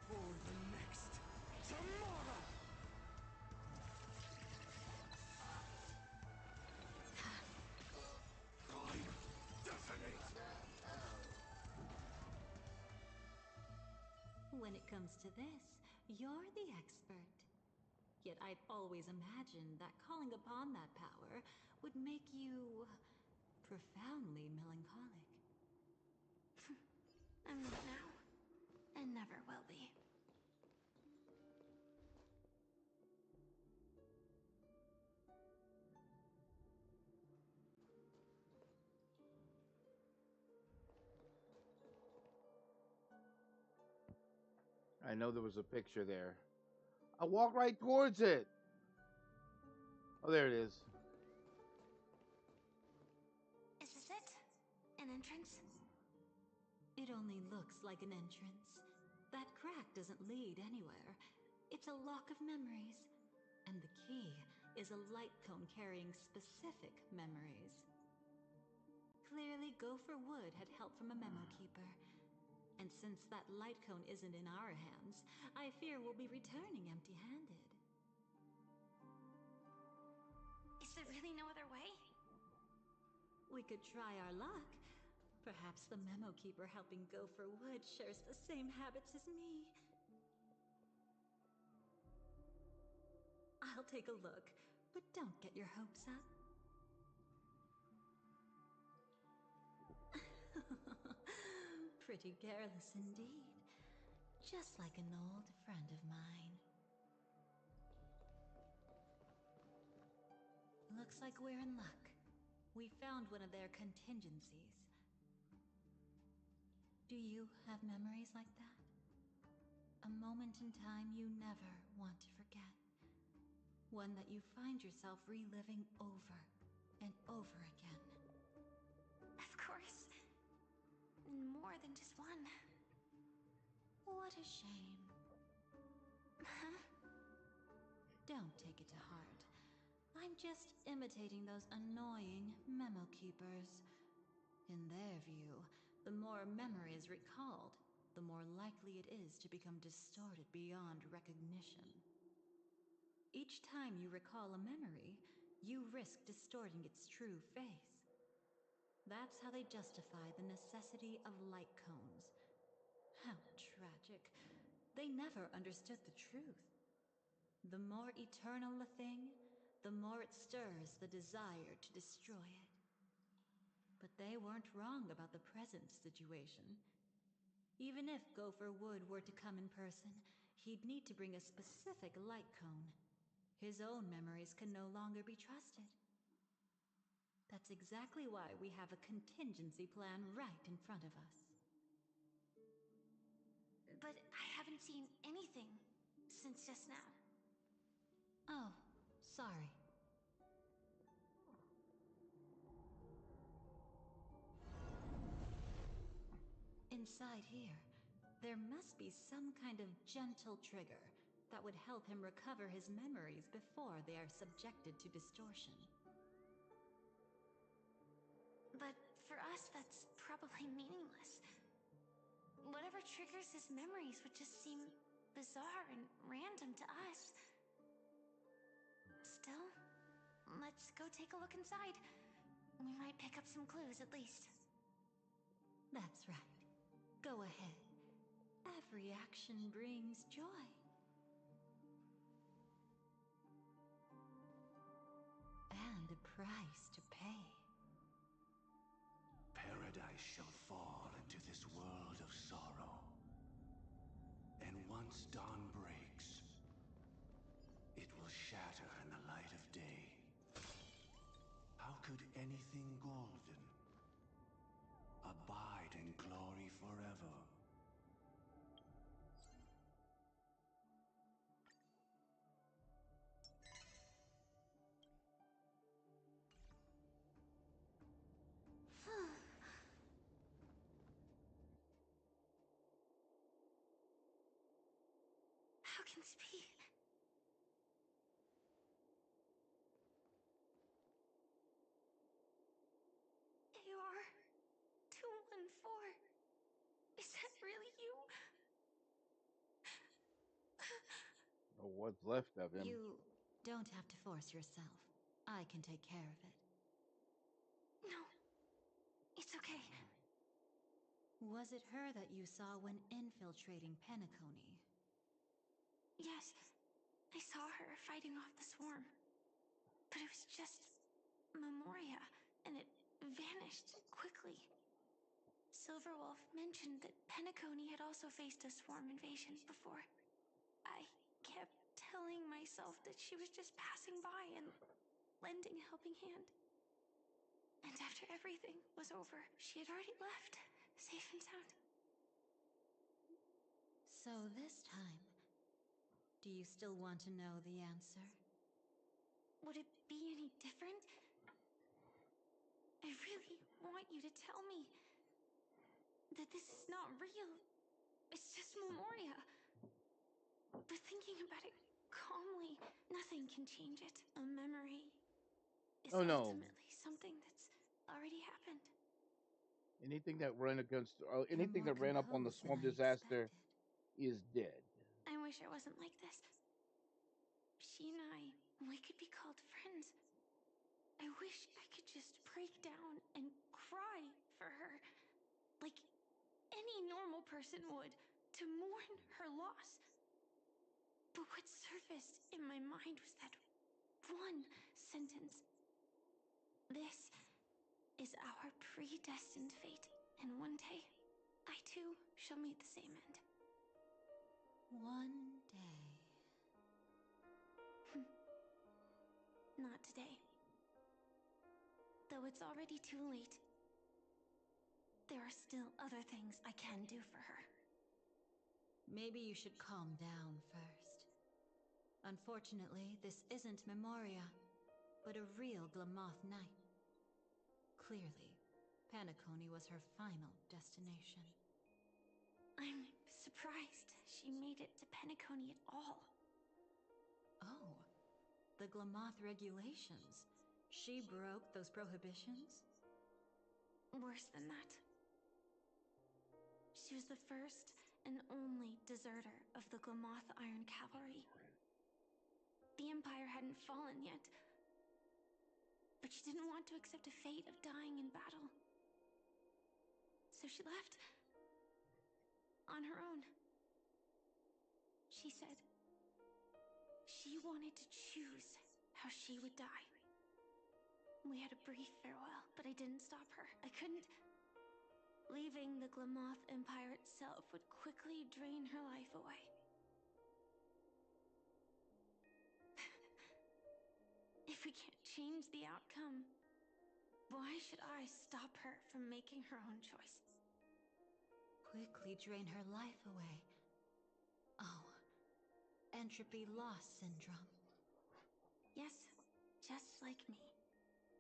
For the next tomorrow. Time detonate. When it comes to this, you're the expert. Yet I've always imagined that calling upon that power would make you profoundly melancholic. I'm not now, and never will be. I know there was a picture there. I walked right towards it. Oh, there it is. Is this it? An entrance? It only looks like an entrance. That crack doesn't lead anywhere. It's a lock of memories. And the key is a light cone carrying specific memories. Clearly, Gopher Wood had help from a memo keeper. And since that light cone isn't in our hands, I fear we'll be returning empty-handed. Is there really no other way? We could try our luck. Perhaps the memo keeper helping Gopher Wood shares the same habits as me. I'll take a look, but don't get your hopes up. Pretty careless indeed. Just like an old friend of mine. Looks like we're in luck. We found one of their contingencies. Do you have memories like that? A moment in time you never want to forget. One that you find yourself reliving over and over again. Of course. More than just one. What a shame. Huh? Don't take it to heart. I'm just imitating those annoying memo keepers. In their view, the more memory is recalled, the more likely it is to become distorted beyond recognition. Each time you recall a memory, you risk distorting its true face. That's how they justify the necessity of light cones. How tragic. They never understood the truth. The more eternal a thing, the more it stirs the desire to destroy it. But they weren't wrong about the present situation. Even if Gopher Wood were to come in person, he'd need to bring a specific light cone. His own memories can no longer be trusted. That's exactly why we have a contingency plan right in front of us. But I haven't seen anything since just now. Oh, sorry. Inside here, there must be some kind of gentle trigger that would help him recover his memories before they are subjected to distortion. But for us, that's probably meaningless. Whatever triggers his memories would just seem bizarre and random to us. Still, let's go take a look inside. We might pick up some clues at least. That's right. Go ahead. Every action brings joy. And a price to pay. Paradise shall fall into this world of sorrow. And once dawn breaks, it will shatter in the light of day. How could anything golden abide in glory forever? How can this be? AR 214. Is that really you? Or what's left of him. You don't have to force yourself. I can take care of it. No, it's okay. Was it her that you saw when infiltrating Penacony? Yes, I saw her fighting off the swarm. But it was just Memoria, and it vanished quickly. Silverwolf mentioned that Penacony had also faced a swarm invasion before. I kept telling myself that she was just passing by and lending a helping hand. And after everything was over, she had already left, safe and sound. So this time, do you still want to know the answer? Would it be any different? I really want you to tell me that this is not real. It's just Memoria. But thinking about it calmly, nothing can change it. A memory is Oh no. ultimately something that's already happened. Anything that ran against, You're anything more that ran up on the composed than swarm I disaster expected. is dead. I wish it wasn't like this. She and I, we could be called friends. I wish I could just break down and cry for her, like any normal person would, to mourn her loss. But what surfaced in my mind was that one sentence. This is our predestined fate, and one day, I too shall meet the same end. One day. Not today. Though it's already too late, there are still other things I can do for her. Maybe you should calm down first. Unfortunately, this isn't Memoria, but a real Glamoth Knight. Clearly, Penacony was her final destination. I'm surprised she made it to Penacony at all. Oh, the Glamoth regulations. She broke those prohibitions? Worse than that. She was the first and only deserter of the Glamoth Iron Cavalry. The Empire hadn't fallen yet, but she didn't want to accept a fate of dying in battle. So she left. On her own. She said she wanted to choose how she would die. We had a brief farewell, but I didn't stop her. I couldn't. Leaving the Glamoth Empire itself would quickly drain her life away. If we can't change the outcome, why should I stop her from making her own choice? Quickly drain her life away. Oh, entropy loss syndrome. Yes, just like me.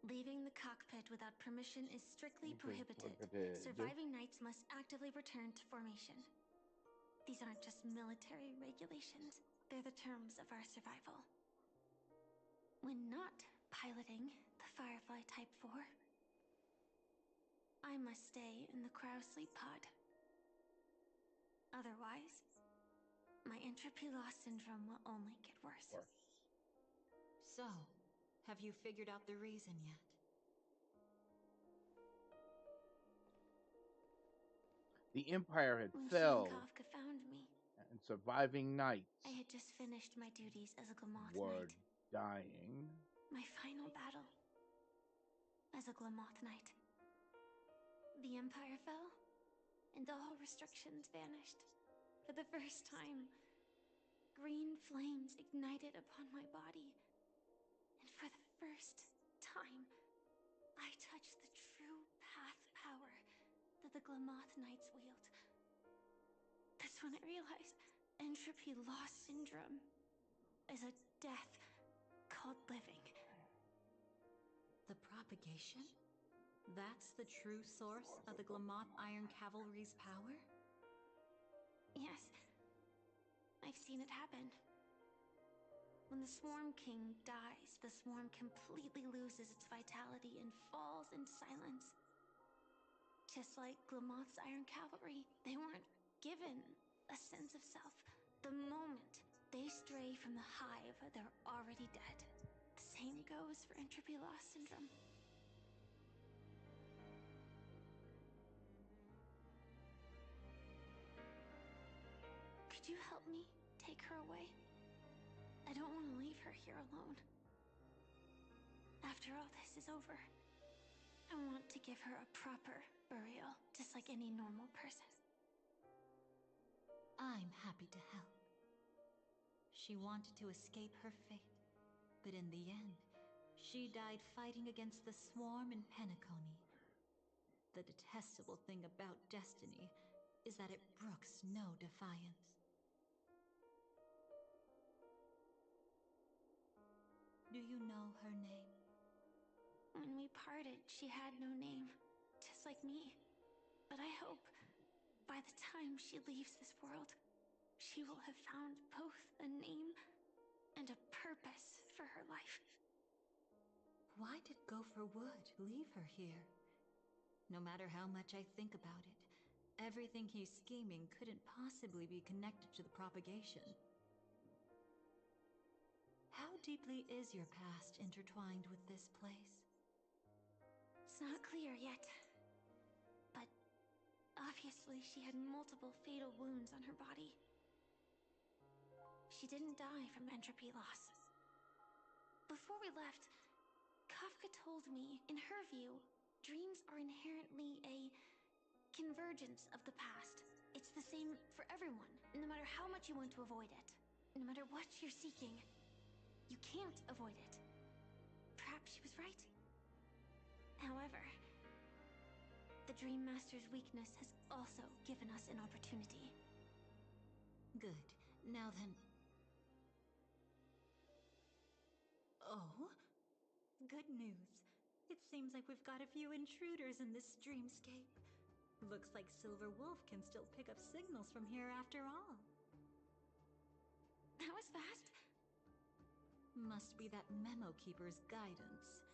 Leaving the cockpit without permission is strictly prohibited. Surviving knights must actively return to formation. These aren't just military regulations, they're the terms of our survival. When not piloting the Firefly Type 4, I must stay in the cryo sleep pod. Otherwise, my entropy loss syndrome will only get worse. So, have you figured out the reason yet? The Empire had When she and fell, Kafka found me, and surviving I knights had just finished my duties as a Glamoth were Knight. dying. My final battle as a Glamoth Knight. The Empire fell, and all restrictions vanished. For the first time, green flames ignited upon my body. And for the first time, I touched the true path power that the Glamoth Knights wield. That's when I realized entropy loss syndrome is a death called living. The propagation? That's the true source of the Glamoth Iron Cavalry's power? Yes, I've seen it happen. When the Swarm King dies, the swarm completely loses its vitality and falls into silence. Just like Glamoth's Iron Cavalry, they weren't given a sense of self. The moment they stray from the hive, they're already dead. The same goes for entropy loss syndrome. Could you help me take her away? I don't want to leave her here alone. After all this is over, I want to give her a proper burial, just like any normal person. I'm happy to help. She wanted to escape her fate, but in the end, she died fighting against the swarm in Penacony. The detestable thing about destiny is that it brooks no defiance. Do you know her name? When we parted, she had no name, just like me. But I hope by the time she leaves this world, she will have found both a name and a purpose for her life. Why did Gopher Wood leave her here? No matter how much I think about it, everything he's scheming couldn't possibly be connected to the propagation. How deeply is your past intertwined with this place? It's not clear yet. But obviously she had multiple fatal wounds on her body. She didn't die from entropy loss. Before we left, Kafka told me, in her view, dreams are inherently a convergence of the past. It's the same for everyone, no matter how much you want to avoid it. No matter what you're seeking, you can't avoid it. Perhaps she was right. However, the Dream Master's weakness has also given us an opportunity. Good. Now then... Oh? Good news. It seems like we've got a few intruders in this dreamscape. Looks like Silver Wolf can still pick up signals from here after all. That was fast. Must be that Memo Keeper's guidance.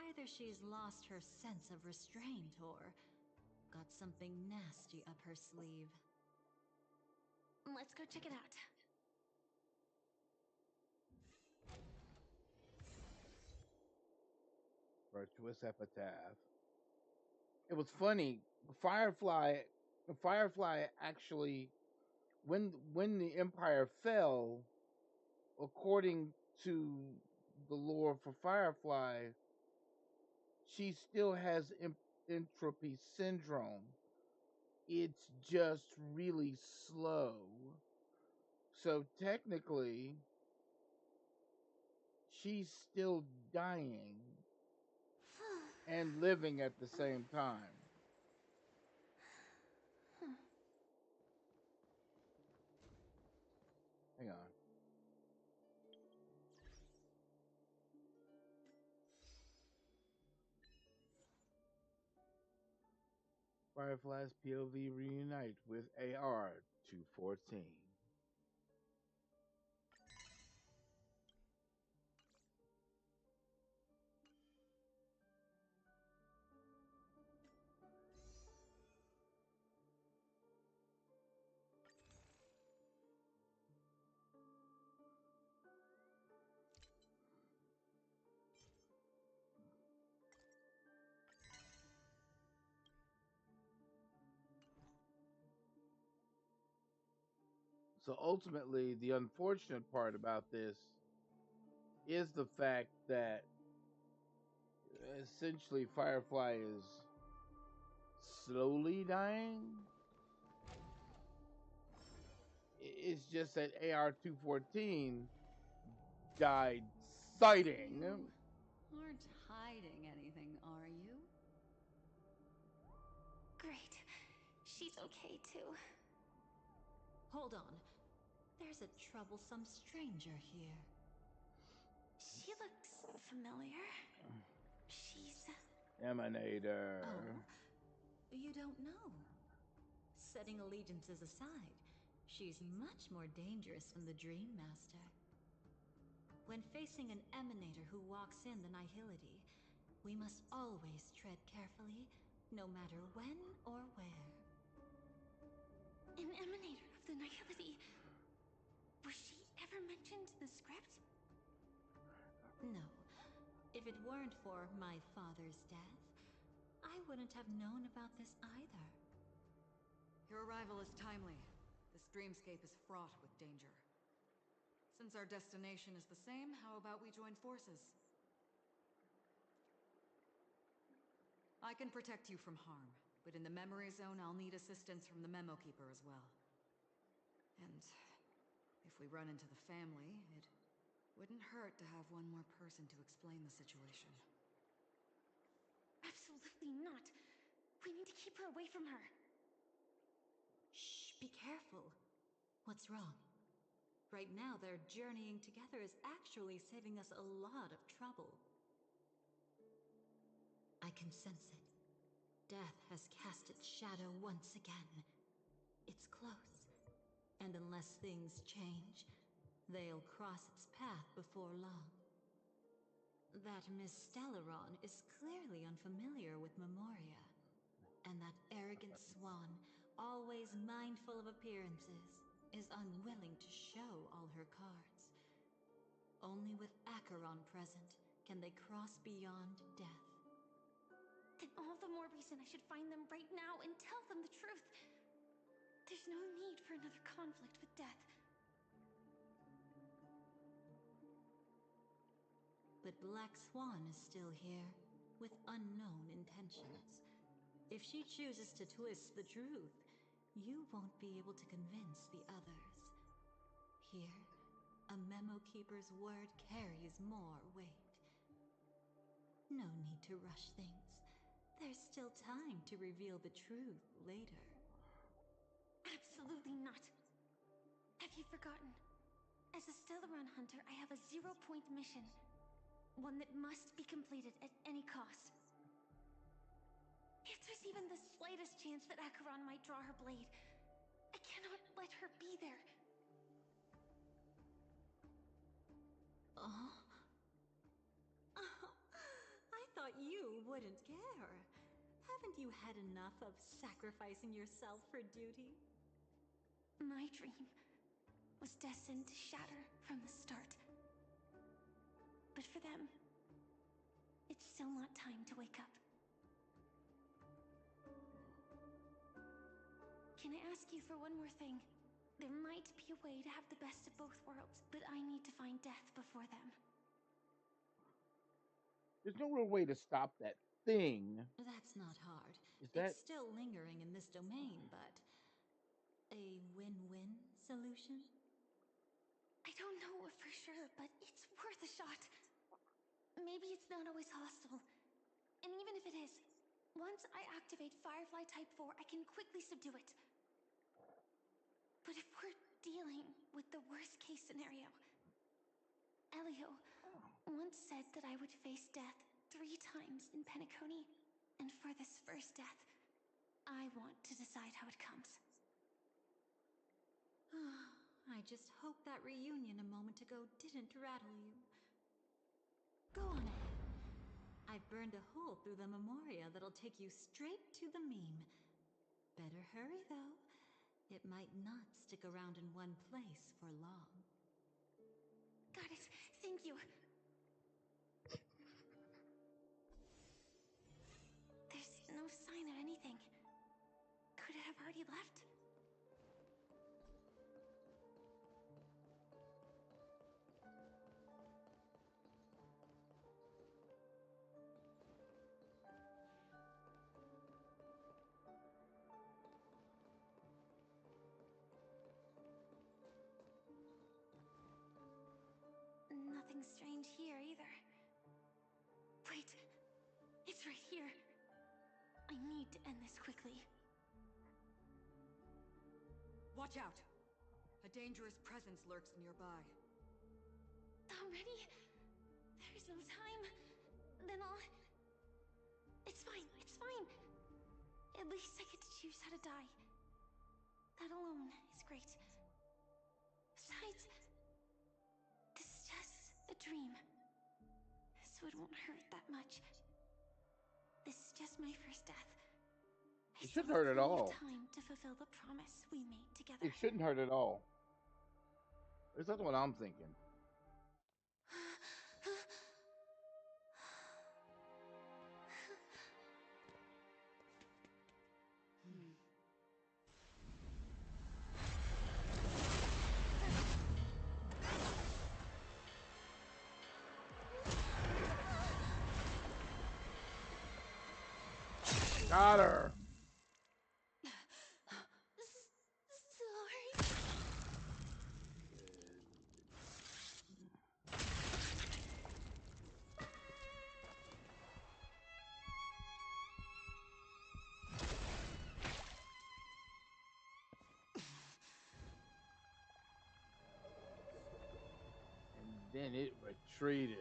Either she's lost her sense of restraint or got something nasty up her sleeve. Let's go check it out. Virtuous epitaph. It was funny. Firefly actually, when the Empire fell, according to the lore for Firefly, she still has entropy syndrome. It's just really slow. So technically, she's still dying and living at the same time. Hang on. Firefly's POV reunite with AR 214. So ultimately, the unfortunate part about this is the fact that essentially Firefly is slowly dying. It's just that AR-214 died sighting. You aren't hiding anything, are you? Great. She's okay too. Hold on. There's a troublesome stranger here. She looks familiar. She's... Emanator. Oh? You don't know. Setting allegiances aside, she's much more dangerous than the Dream Master. When facing an emanator who walks in the Nihility, we must always tread carefully, no matter when or where. an emanator of the Nihility. Was she ever mentioned in the script? No. If it weren't for my father's death, I wouldn't have known about this either. Your arrival is timely. This dreamscape is fraught with danger. Since our destination is the same, how about we join forces? I can protect you from harm, but in the memory zone, I'll need assistance from the Memo Keeper as well. And if we run into the family, it wouldn't hurt to have one more person to explain the situation. Absolutely not. We need to keep her away from her. Shh, be careful. What's wrong? Right now, their journeying together is actually saving us a lot of trouble. I can sense it. Death has cast its shadow once again. It's close. And unless things change, they'll cross its path before long. That Miss Stellaron is clearly unfamiliar with Memoria. And that arrogant swan, always mindful of appearances, is unwilling to show all her cards. Only with Acheron present can they cross beyond death. Then all the more reason I should find them right now and tell them the truth. There's no need for another conflict with death. But Black Swan is still here, with unknown intentions. If she chooses to twist the truth, you won't be able to convince the others. Here, a Memo Keeper's word carries more weight. No need to rush things. There's still time to reveal the truth later. Absolutely not. Have you forgotten? As a Stellaron hunter, I have a 0-point mission. One that must be completed at any cost. If there's even the slightest chance that Acheron might draw her blade, I cannot let her be there. Oh? Oh, I thought you wouldn't care. Haven't you had enough of sacrificing yourself for duty? My dream was destined to shatter from the start. But for them, it's still not time to wake up. Can I ask you for one more thing? There might be a way to have the best of both worlds, but I need to find death before them. There's no real way to stop that thing. That's not hard. Is It's that still lingering in this domain, but... a win-win solution? I don't know for sure, but it's worth a shot. Maybe it's not always hostile. And even if it is, once I activate Firefly Type 4, I can quickly subdue it. But if we're dealing with the worst case scenario, Elio once said that I would face death 3 times in Penacony, and for this first death, I want to decide how it comes. I just hope that reunion a moment ago didn't rattle you. Go on ahead. I've burned a hole through the Memoria that'll take you straight to the meme. Better hurry, though. It might not stick around in one place for long. Got it. Thank you. There's no sign of anything. Could it have already left? nothing strange here either. Wait, it's right here. I need to end this quickly. Watch out! A dangerous presence lurks nearby. Already? There's no time. Then I'll... It's fine, it's fine. At least I get to choose how to die. That alone is great. Besides, this is just a dream. So it won't hurt that much. This is just my first death. I It still shouldn't have hurt at plenty of all. time to fulfill the promise we made together. It shouldn't hurt at all. That's what I'm thinking. Got her. Sorry. And then it retreated.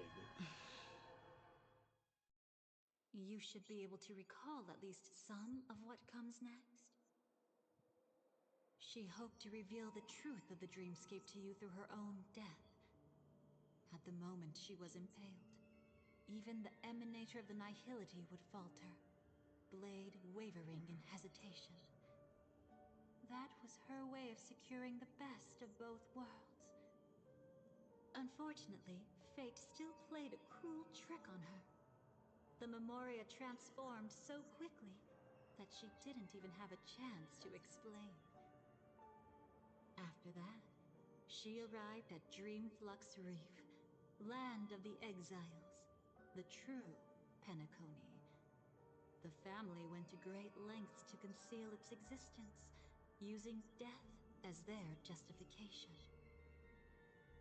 You should be able to recall at least some of what comes next. She hoped to reveal the truth of the dreamscape to you through her own death. At the moment she was impaled, even the emanator of the nihility would falter, blade wavering in hesitation. That was her way of securing the best of both worlds. Unfortunately, fate still played a cruel trick on her. The Memoria transformed so quickly that she didn't even have a chance to explain. After that, she arrived at Dreamflux Reef, land of the exiles, the true Penacony. The family went to great lengths to conceal its existence, using death as their justification.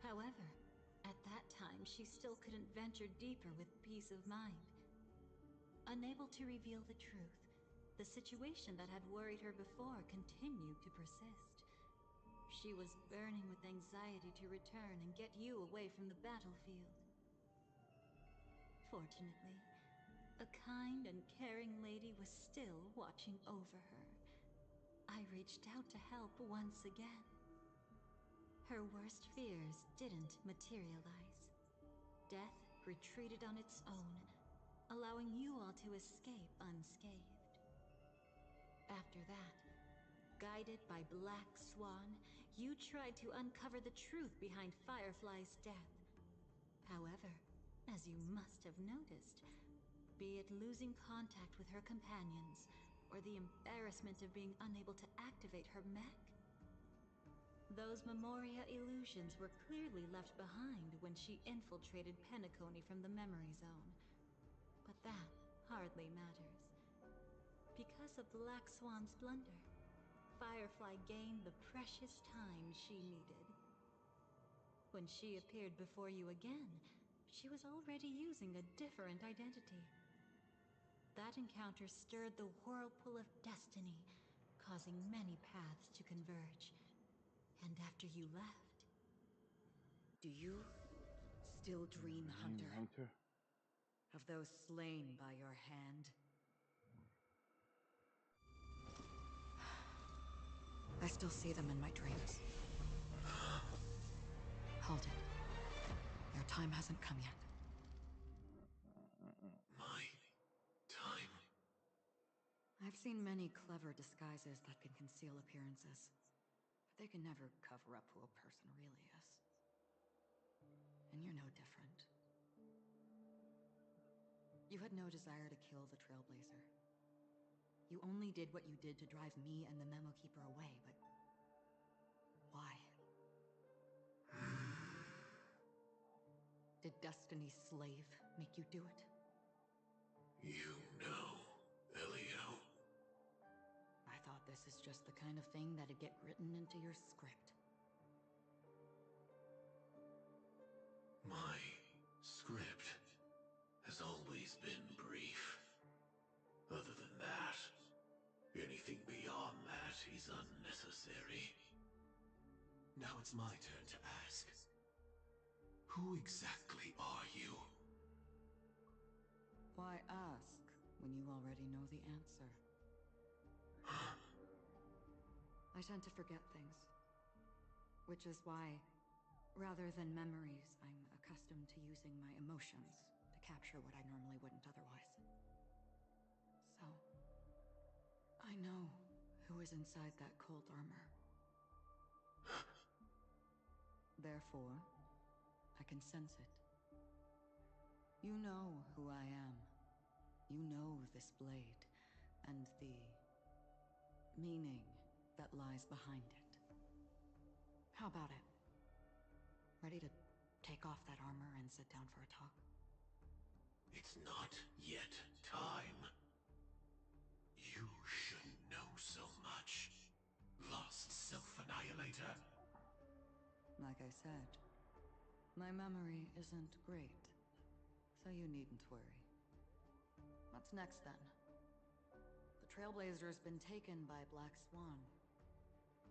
However, at that time she still couldn't venture deeper with peace of mind. Unable to reveal the truth, the situation that had worried her before continued to persist. She was burning with anxiety to return and get you away from the battlefield. Fortunately, a kind and caring lady was still watching over her. I reached out to help once again. Her worst fears didn't materialize. Death retreated on its own, allowing you all to escape unscathed. After that, guided by Black Swan, you tried to uncover the truth behind Firefly's death. However, as you must have noticed, be it losing contact with her companions, or the embarrassment of being unable to activate her mech, those Memoria illusions were clearly left behind when she infiltrated Penacony from the memory zone. But that hardly matters. Because of Black Swan's blunder, Firefly gained the precious time she needed. When she appeared before you again, she was already using a different identity. That encounter stirred the whirlpool of destiny, causing many paths to converge. And after you left... Do you still dream, Hunter? Hunter? Of those slain by your hand? I still see them in my dreams. Hold it. Your time hasn't come yet. My time? I've seen many clever disguises that can conceal appearances, but they can never cover up who a person really is. And you're no different. You had no desire to kill the Trailblazer. You only did what you did to drive me and the Memo Keeper away, but... why? Did Destiny's slave make you do it? You know, Elio. I thought this is just the kind of thing that'd get written into your script. My That is unnecessary. Now it's my turn to ask. Who exactly are you? Why ask when you already know the answer? I tend to forget things. Which is why, rather than memories, I'm accustomed to using my emotions to capture what I normally wouldn't otherwise. So, I know who is inside that cold armor. Therefore, I can sense it. You know who I am. You know this blade, and the meaning that lies behind it. How about it? Ready to take off that armor and sit down for a talk? It's not yet time. You shouldn't know so much. Lost self-annihilator. Like I said, my memory isn't great, so you needn't worry. What's next then? The Trailblazer's been taken by Black Swan.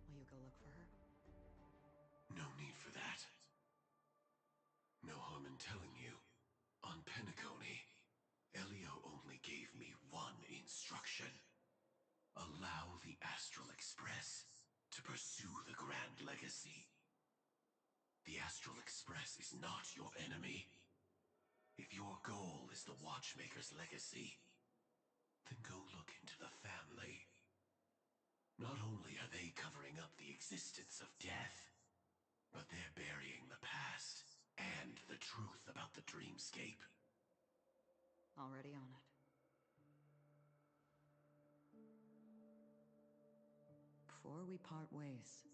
Will you go look for her? No need for that. No harm in telling you. On Penacony, Elio only gave me one instruction. Allow the Astral Express to pursue the Grand Legacy. The Astral Express is not your enemy. If your goal is the Watchmaker's legacy, then go look into the family. Not only are they covering up the existence of death, but they're burying the past and the truth about the dreamscape. Already on it. Before we part ways,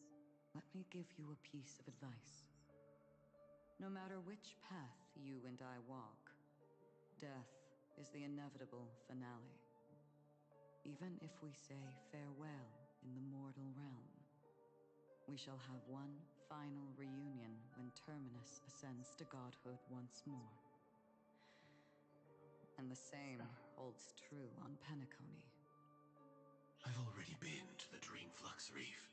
let me give you a piece of advice. No matter which path you and I walk, death is the inevitable finale. Even if we say farewell in the mortal realm, we shall have one final reunion when Terminus ascends to godhood once more. And the same holds true on Penacony. I've already been to the Dreamflux Reef.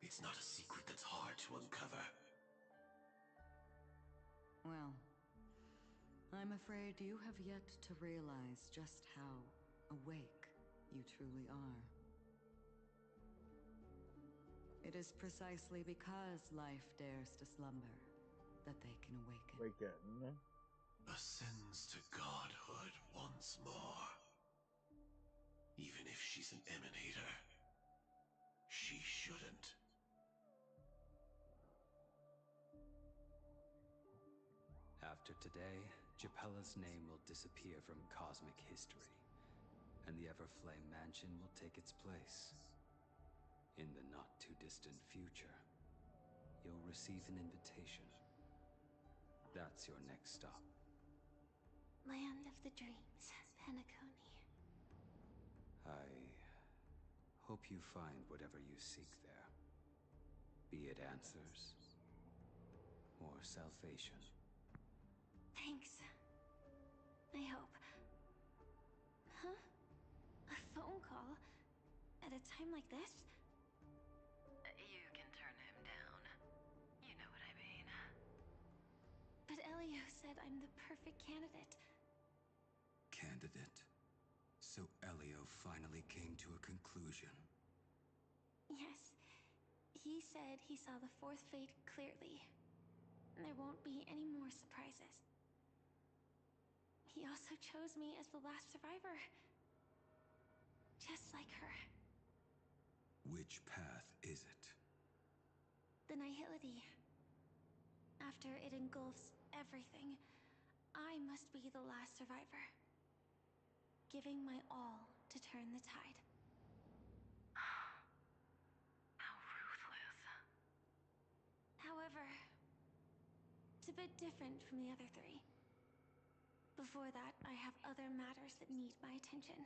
It's not a secret that's hard to uncover. Well, I'm afraid you have yet to realize just how awake you truly are. It is precisely because life dares to slumber that they can awaken. Ascends to godhood once more. Even if she's an emanator, she shouldn't. After today, Japella's name will disappear from cosmic history, and the Everflame Mansion will take its place. In the not-too-distant future, you'll receive an invitation. That's your next stop. Land of the Dreams, Penacony. I hope you find whatever you seek there. Be it answers or salvation. Thanks. I hope. Huh? A phone call? At a time like this? You can turn him down. You know what I mean. But Elio said I'm the perfect candidate. Candidate? So Elio finally came to a conclusion. Yes. He said he saw the fourth fate clearly. And there won't be any more surprises. He also chose me as the last survivor. Just like her. Which path is it? The Nihility. After it engulfs everything, I must be the last survivor. Giving my all to turn the tide. How ruthless. However, it's a bit different from the other three. Before that, I have other matters that need my attention.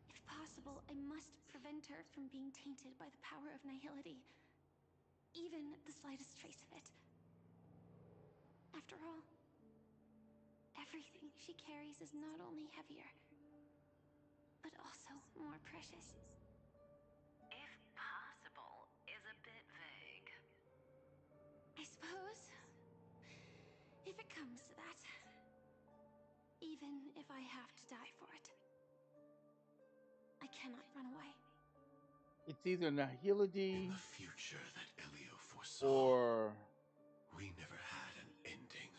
If possible, I must prevent her from being tainted by the power of Nihility. Even the slightest trace of it. After all, everything she carries is not only heavier, but also more precious. If it comes to that, even if I have to die for it, I cannot run away. It's either Nihility In the future that Elio foresaw, or we never had an ending.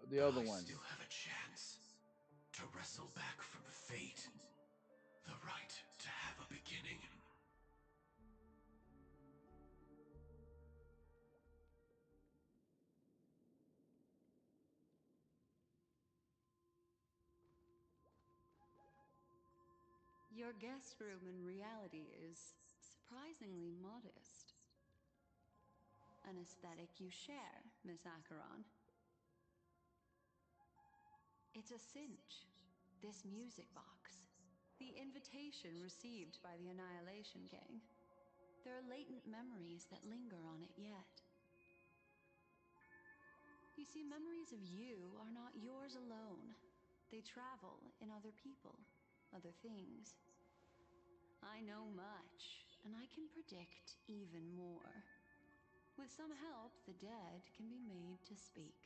The other I one. still have a chance to wrestle back from fate the right to have a beginning. Your guest room in reality is surprisingly modest. An aesthetic you share, Miss Acheron. It's a cinch. This music box. The invitation received by the Annihilation Gang. There are latent memories that linger on it yet. You see, memories of you are not yours alone. They travel in other people, other things. I know much, and I can predict even more. With some help, the dead can be made to speak.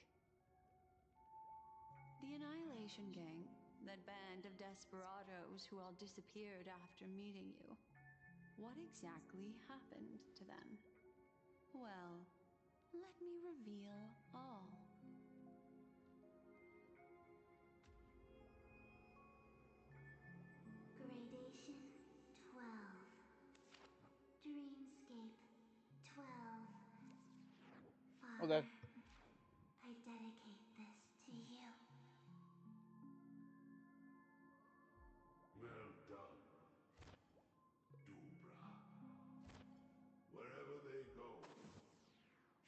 The Annihilation Gang, that band of desperados who all disappeared after meeting you. What exactly happened to them? Well, let me reveal all. Gradation 12. Dreamscape 12. Father, Okay. I dedicate this to you. Well done, Dubra. Wherever they go,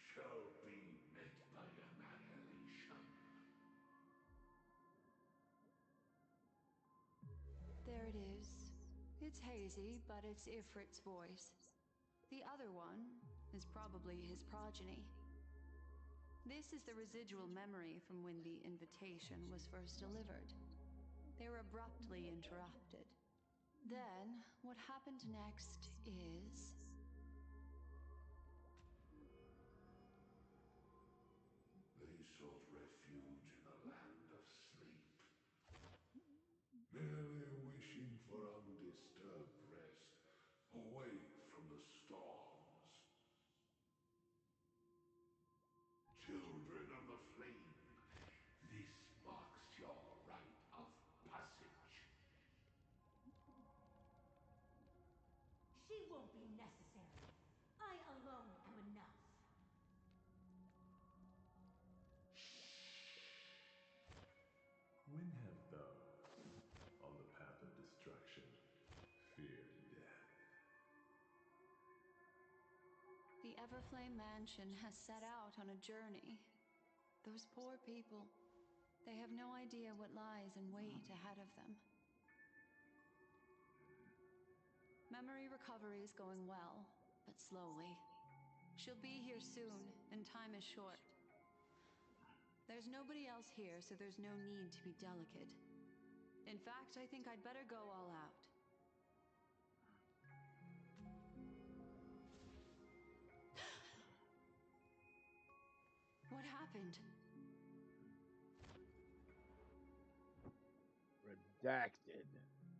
shall be met by annihilation. There it is. It's hazy, but it's Ifrit's voice. The other one is probably his progeny. This is the residual memory from when the invitation was first delivered. They were abruptly interrupted. Then, what happened next is... They sought refuge in a land of sleep, merely wishing for undisturbed rest, away from the storms. Children of the flame, this marks your rite of passage. She won't be necessary. I alone am enough. When have those on the path of destruction feared death? The Everflame Mansion has set out on a journey. Those poor people, they have no idea what lies in wait ahead of them. Memory recovery is going well, but slowly. She'll be here soon, and time is short. There's nobody else here, so there's no need to be delicate. In fact, I think I'd better go all out. What happened? Redacted.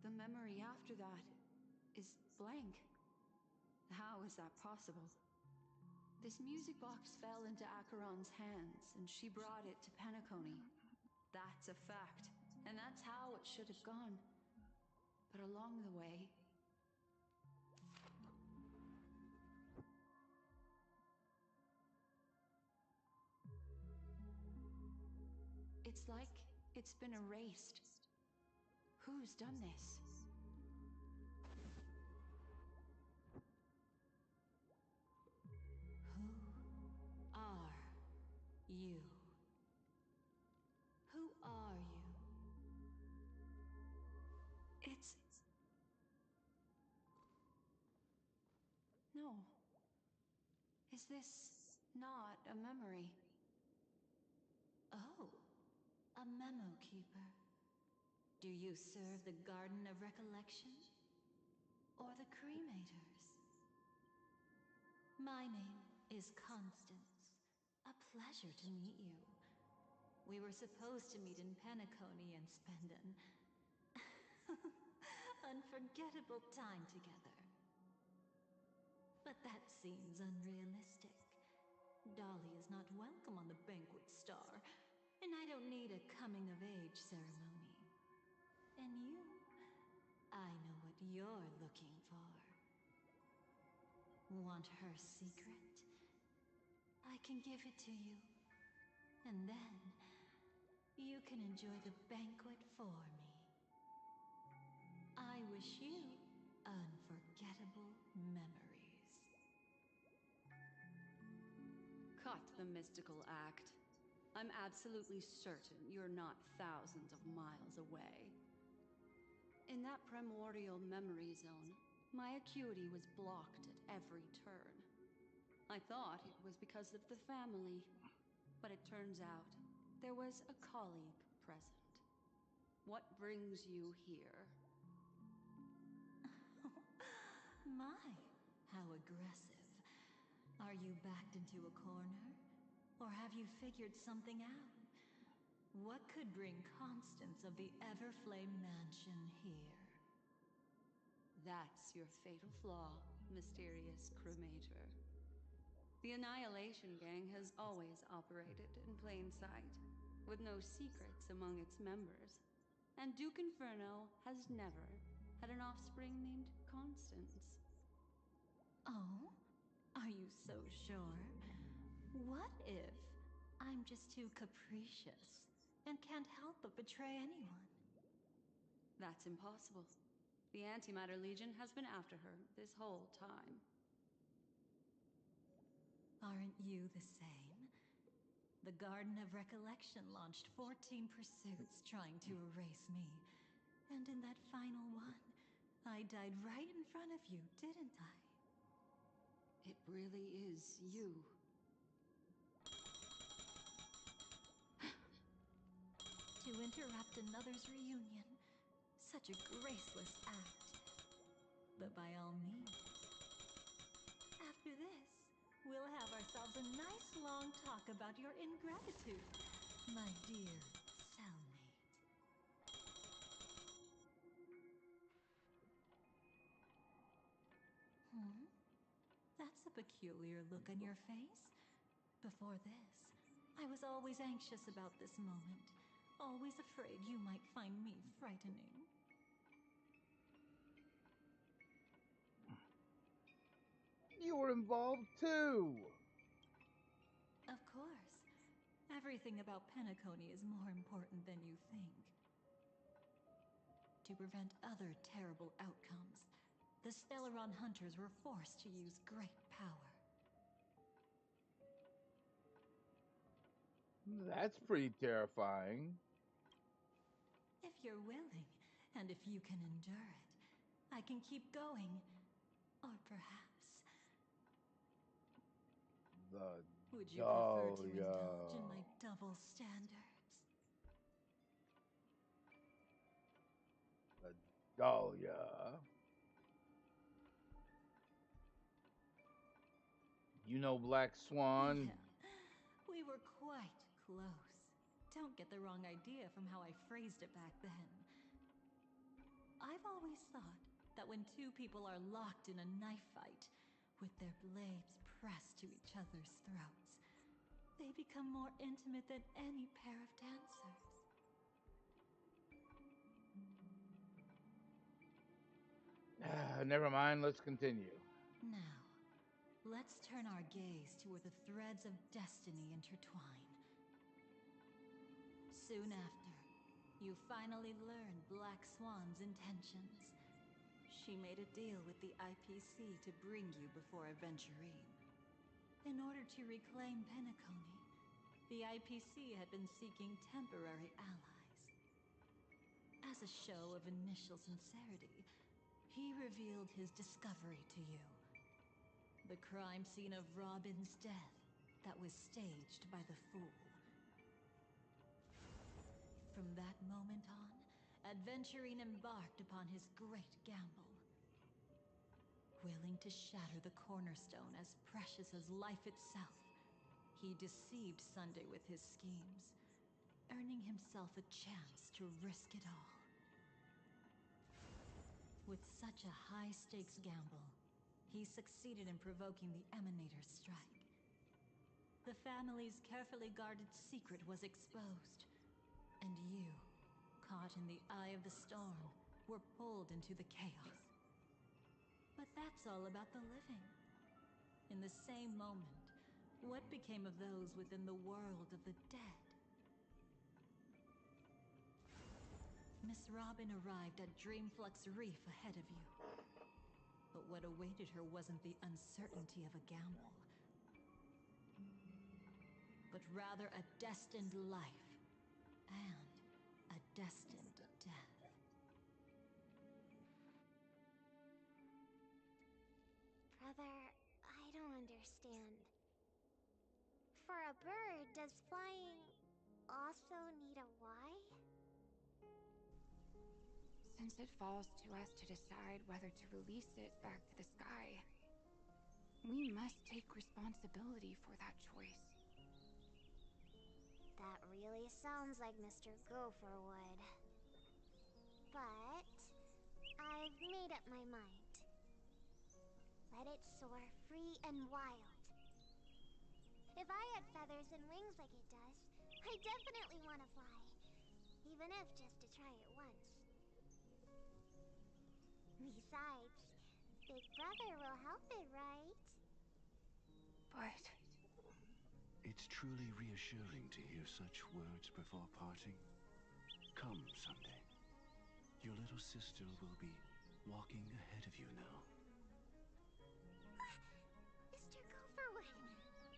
The memory after that is blank. How is that possible? This music box fell into Acheron's hands, and she brought it to Penacony. That's a fact, and that's how it should have gone. But along the way... It's like it's been erased. Who's done this? Who are you? Who are you? It's... No. Is this not a memory? Oh, a memo keeper. Do you serve the Garden of Recollection? Or the Cremators? My name is Constance. A pleasure to meet you. We were supposed to meet in Penacony and spend an unforgettable time together. But that seems unrealistic. Dolly is not welcome on the Banquet Star, and I don't need a coming-of-age ceremony. And you, I know what you're looking for. Want her secret? I can give it to you. And then, you can enjoy the banquet for me. I wish you unforgettable memories. Cut the mystical act. I'm absolutely certain you're not thousands of miles away. In that primordial memory zone, my acuity was blocked at every turn. I thought it was because of the family, but it turns out there was a colleague present. What brings you here? My, how aggressive. Are you backed into a corner? Or have you figured something out? What could bring Constance of the Everflame Mansion here? That's your fatal flaw, mysterious cremator. The Annihilation Gang has always operated in plain sight, with no secrets among its members. And Duke Inferno has never had an offspring named Constance. Oh? Are you so sure? What if I'm just too capricious and can't help but betray anyone? That's impossible. The Antimatter Legion has been after her this whole time. Aren't you the same? The Garden of Recollection launched 14 pursuits trying to erase me. And in that final one, I died right in front of you, didn't I? It really is you. To interrupt another's reunion. Such a graceless act. But by all means. After this, we'll have ourselves a nice long talk about your ingratitude, my dear cellmate. That's a peculiar look on your face. Before this, I was always anxious about this moment. Always afraid you might find me frightening. You were involved too! Of course. Everything about Penacony is more important than you think. To prevent other terrible outcomes, the Stellaron hunters were forced to use great power. That's pretty terrifying. If you're willing, and if you can endure it, I can keep going. Or perhaps... The Would you prefer to indulge in Dahlia. my double standards? The Dahlia. You know Black Swan? Yeah, we were quite close. Don't get the wrong idea from how I phrased it back then. I've always thought that when two people are locked in a knife fight, with their blades pressed to each other's throats, they become more intimate than any pair of dancers. Never mind, let's continue. Now, let's turn our gaze to where the threads of destiny intertwine. Soon after, you finally learn Black Swan's intentions. She made a deal with the IPC to bring you before Aventurine. In order to reclaim Penacony, the IPC had been seeking temporary allies. As a show of initial sincerity, he revealed his discovery to you. The crime scene of Robin's death that was staged by the Fool. From that moment on, Aventurine embarked upon his great gamble. Willing to shatter the cornerstone as precious as life itself, He deceived Sunday with his schemes, earning himself a chance to risk it all. With such a high-stakes gamble, he succeeded in provoking the Emanator's strike. The family's carefully guarded secret was exposed, and you, caught in the eye of the storm, were pulled into the chaos. But that's all about the living. In the same moment, what became of those within the world of the dead? Miss Robin arrived at Dreamflux Reef ahead of you. But what awaited her wasn't the uncertainty of a gamble, but rather a destined life and a destined death. Brother, I don't understand. For a bird, does flying also need a why? Since it falls to us to decide whether to release it back to the sky, we must take responsibility for that choice. That really sounds like Mr. Gopher would. But I've made up my mind. Let it soar free and wild. If I had feathers and wings like it does, I definitely want to fly. Even if just to try it once. Besides, Big Brother will help it, right? But It's truly reassuring to hear such words before parting. Come, Sunday. Your little sister will be walking ahead of you now. Mr. Gopherwood,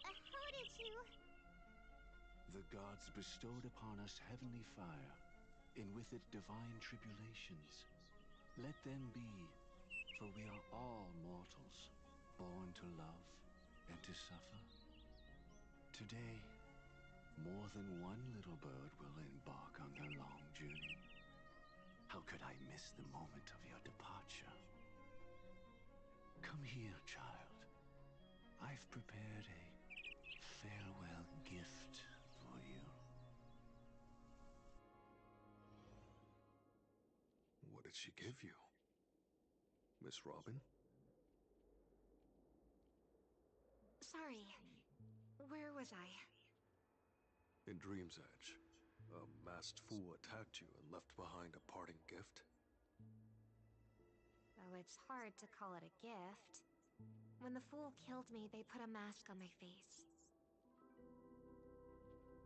how did you... The gods bestowed upon us heavenly fire, and with it divine tribulations. Let them be, for we are all mortals, born to love and to suffer. Today, more than one little bird will embark on their long journey. How could I miss the moment of your departure? Come here, child. I've prepared a farewell gift for you. What did she give you? Miss Robin? Sorry. Where was I? In Dream's Edge, a masked fool attacked you and left behind a parting gift. Though it's hard to call it a gift. When the fool killed me, they put a mask on my face.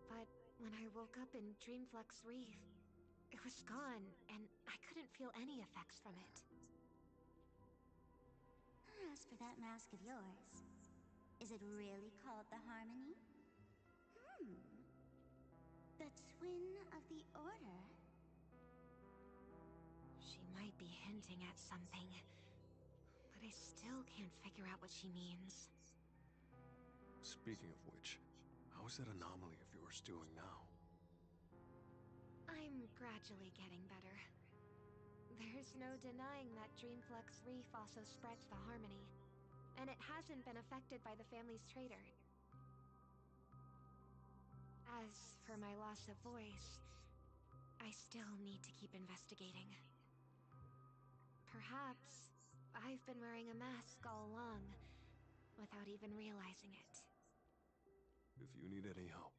But when I woke up in Dreamflux Reef, it was gone, and I couldn't feel any effects from it. As for that mask of yours, is it really called the Harmony? The Twin of the Order? She might be hinting at something, but I still can't figure out what she means. Speaking of which, how is that anomaly of yours doing now? I'm gradually getting better. There's no denying that Dreamflux Reef also spreads the Harmony, and it hasn't been affected by the family's traitor. As for my loss of voice, I still need to keep investigating. Perhaps I've been wearing a mask all along, without even realizing it. If you need any help,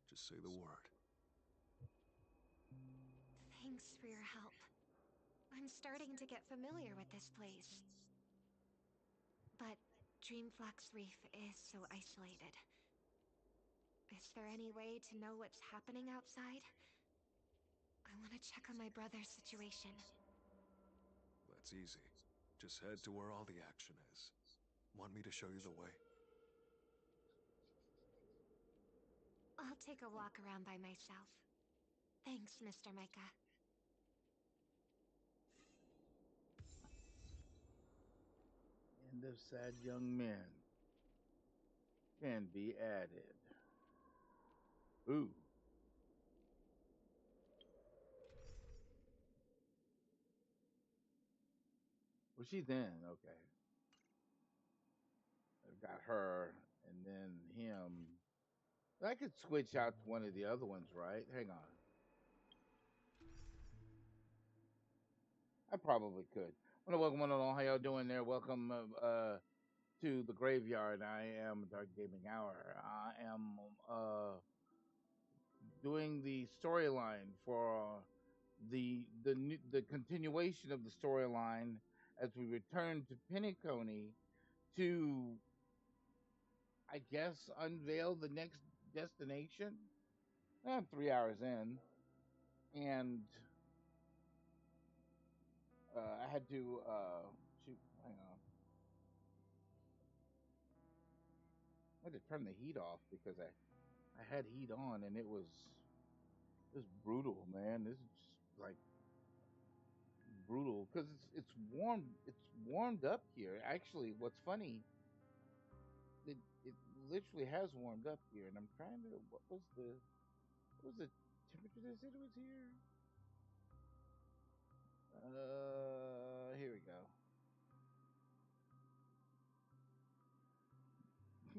just say the word. Thanks for your help. I'm starting to get familiar with this place. But Dreamflux Reef is so isolated. Is there any way to know what's happening outside? I want to check on my brother's situation. That's easy. Just head to where all the action is. Want me to show you the way? I'll take a walk around by myself. Thanks, Mr. Micah. End of Sad Young Men can be added. Ooh. Was she then? Okay. I got her and then him I could switch out to one of the other ones, right? Hang on. I probably could. Want to welcome one and all. How y'all doing there? Welcome to the graveyard. I am Dark Gaming Hour. I am doing the storyline for the continuation of the storyline as we return to Penacony to, I guess, unveil the next destination. I'm 3 hours in, and I had to shoot. Hang on, I had to turn the heat off because I had heat on and it was brutal, man. This is just like brutal because it's warm. It's warmed up here. Actually, what's funny, it literally has warmed up here, and I'm trying to. What was the temperature they said it was here? Here we go.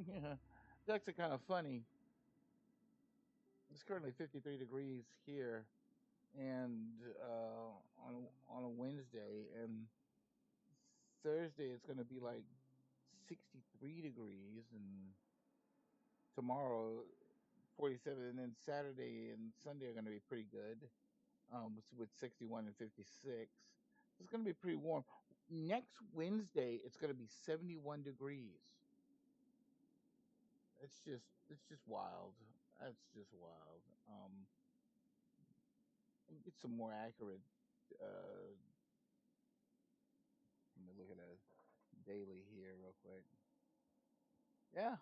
Yeah, it's actually kind of funny. It's currently 53 degrees here, and on a Wednesday, and Thursday it's going to be like 63 degrees, and tomorrow 47, and then Saturday and Sunday are going to be pretty good, with 61 and 56. It's going to be pretty warm. Next Wednesday it's going to be 71 degrees. It's just wild. That's just wild. Let me get some more accurate. Uh, Let me look at a daily here real quick. Yeah,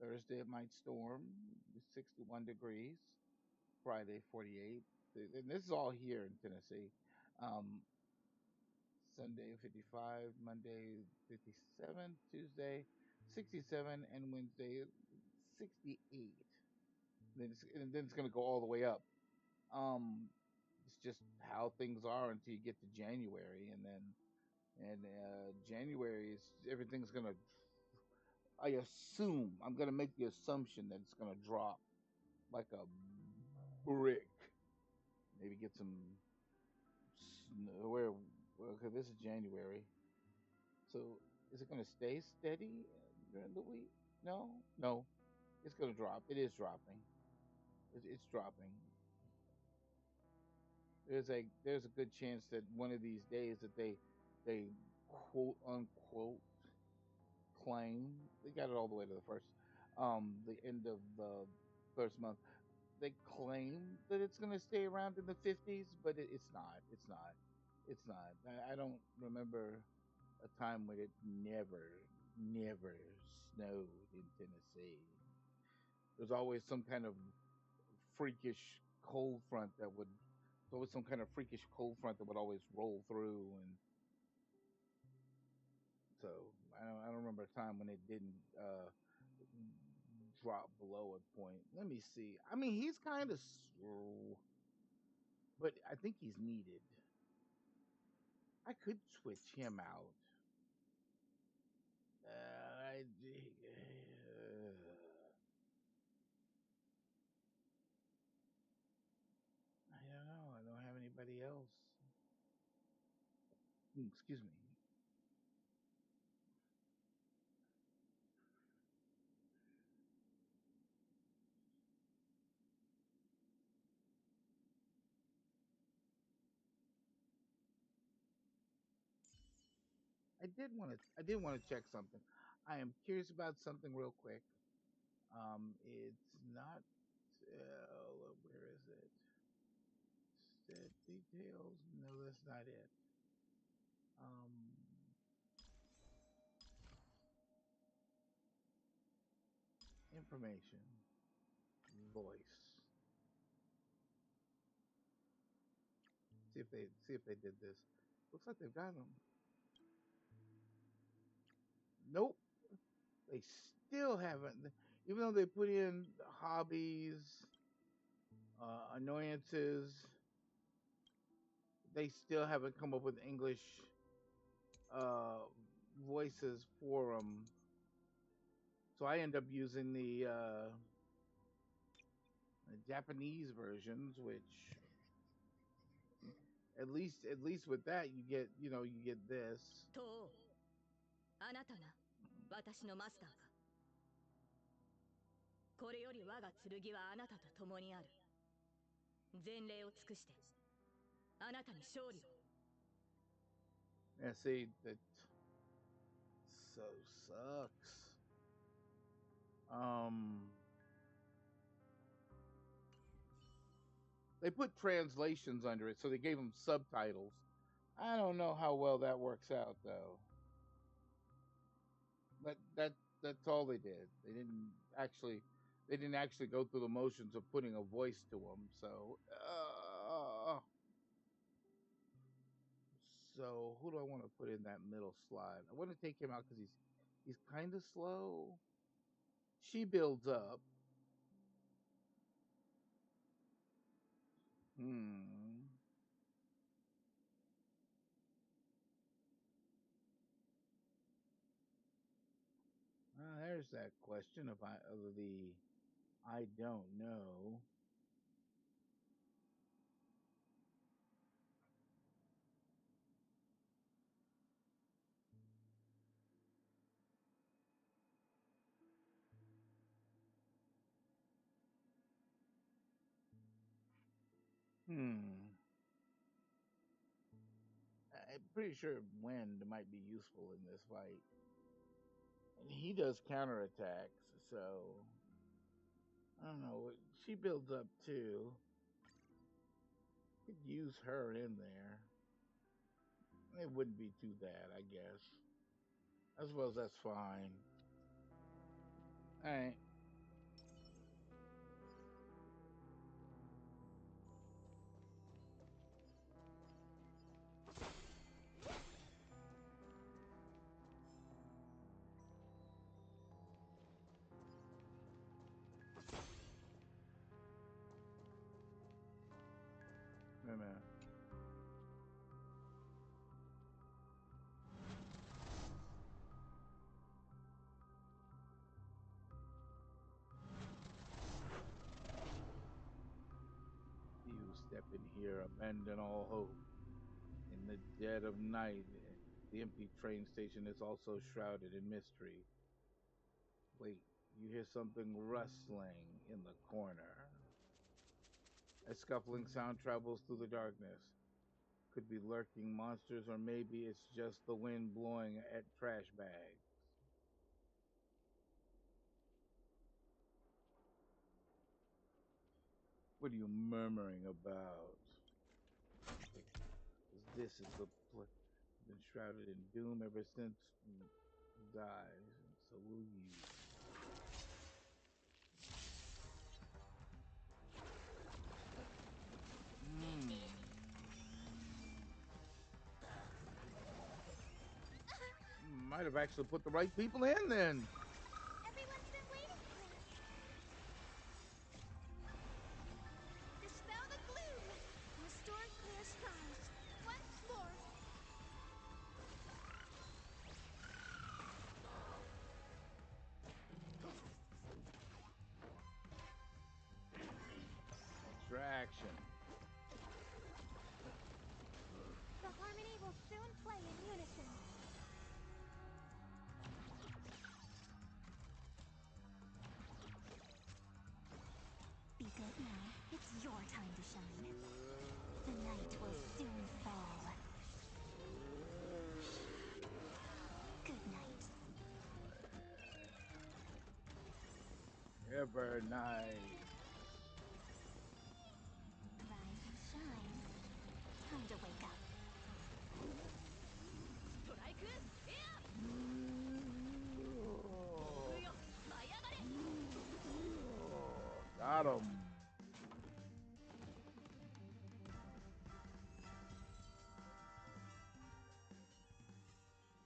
Thursday it might storm, 61 degrees. Friday 48, and this is all here in Tennessee. Um, Sunday 55, Monday 57, Tuesday 67, and Wednesday 68. And then it's going to go all the way up. Um, it's just how things are until you get to January, and January is everything's going to. I assume I'm going to make the assumption that it's going to drop like a brick. Maybe get some where okay, this is January. So is it going to stay steady during the week? No, no, it's going to drop. It is dropping. It's dropping. There's a good chance that one of these days that they quote unquote claim they got it all the way to the end of the first month. They claim that it's going to stay around in the 50s, but it's not. It's not. It's not. I don't remember a time when it never snowed in Tennessee. There's always some kind of freakish cold front that would. There was some kind of freakish cold front that would always roll through, and so I don't remember a time when it didn't drop below a point. Let me see. I mean, he's kind of slow, but I think he's needed. I could switch him out. I I don't know. I don't have anybody else. Excuse me. I did want to check something. I am curious about something real quick. It's not. Where is it? Set details. No, that's not it. Um, Information. Voice. See if they did this. Looks like they've got them. Nope. They still haven't. Even though they put in hobbies, annoyances, they still haven't come up with English uh, voices for them. So I end up using the The Japanese versions, which at least with that you get this. とう、あなたが私のマスターか。これより我が剣はあなたと共にある。前例を尽くしてあなたに勝利を。Yeah, see that so sucks. They put translations under it, so they gave them subtitles. I don't know how well that works out though. But that's all they did. They didn't actually go through the motions of putting a voice to them. So who do I want to put in that middle slot? I want to take him out because he's kind of slow. She builds up. There's that question of the I don't know. I'm pretty sure wind might be useful in this fight. And he does counterattacks, so I don't know. She builds up too. Could use her in there. It wouldn't be too bad, I guess. I suppose that's fine. Alright. Wait a minute. You step in here, abandon all hope. In the dead of night, the empty train station is also shrouded in mystery. Wait, you hear something rustling in the corner. A scuffling sound travels through the darkness. Could be lurking monsters, or maybe it's just the wind blowing at trash bags. What are you murmuring about? This is the been shrouded in doom ever since dies, and so will you. Might have actually put the right people in then. Everyone's been waiting for it. Dispel the gloom. Restore clear skies. Once more. Attraction. The harmony will soon play in unison. Be good now. It's your time to shine. The night will soon fall. Good night. Ever nice. Rise and shine. Time to wake up. Strike! Got him.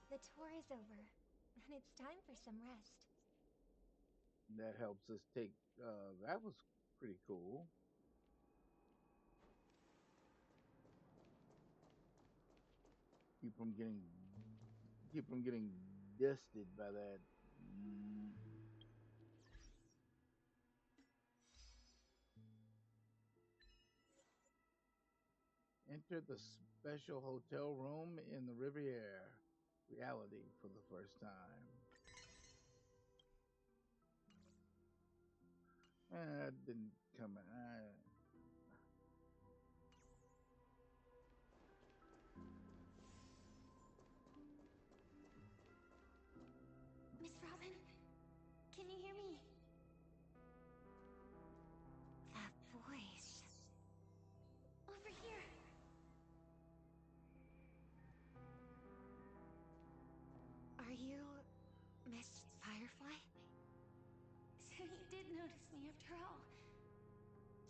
The tour is over, and it's time for some rest. That helps us take. That was pretty cool. Keep from getting dusted by that. Enter the special hotel room in the Riviera reality for the first time. That didn't come in. Miss Robin, can you hear me? That voice. Over here. Are you Miss Firefly? So you did notice me after all.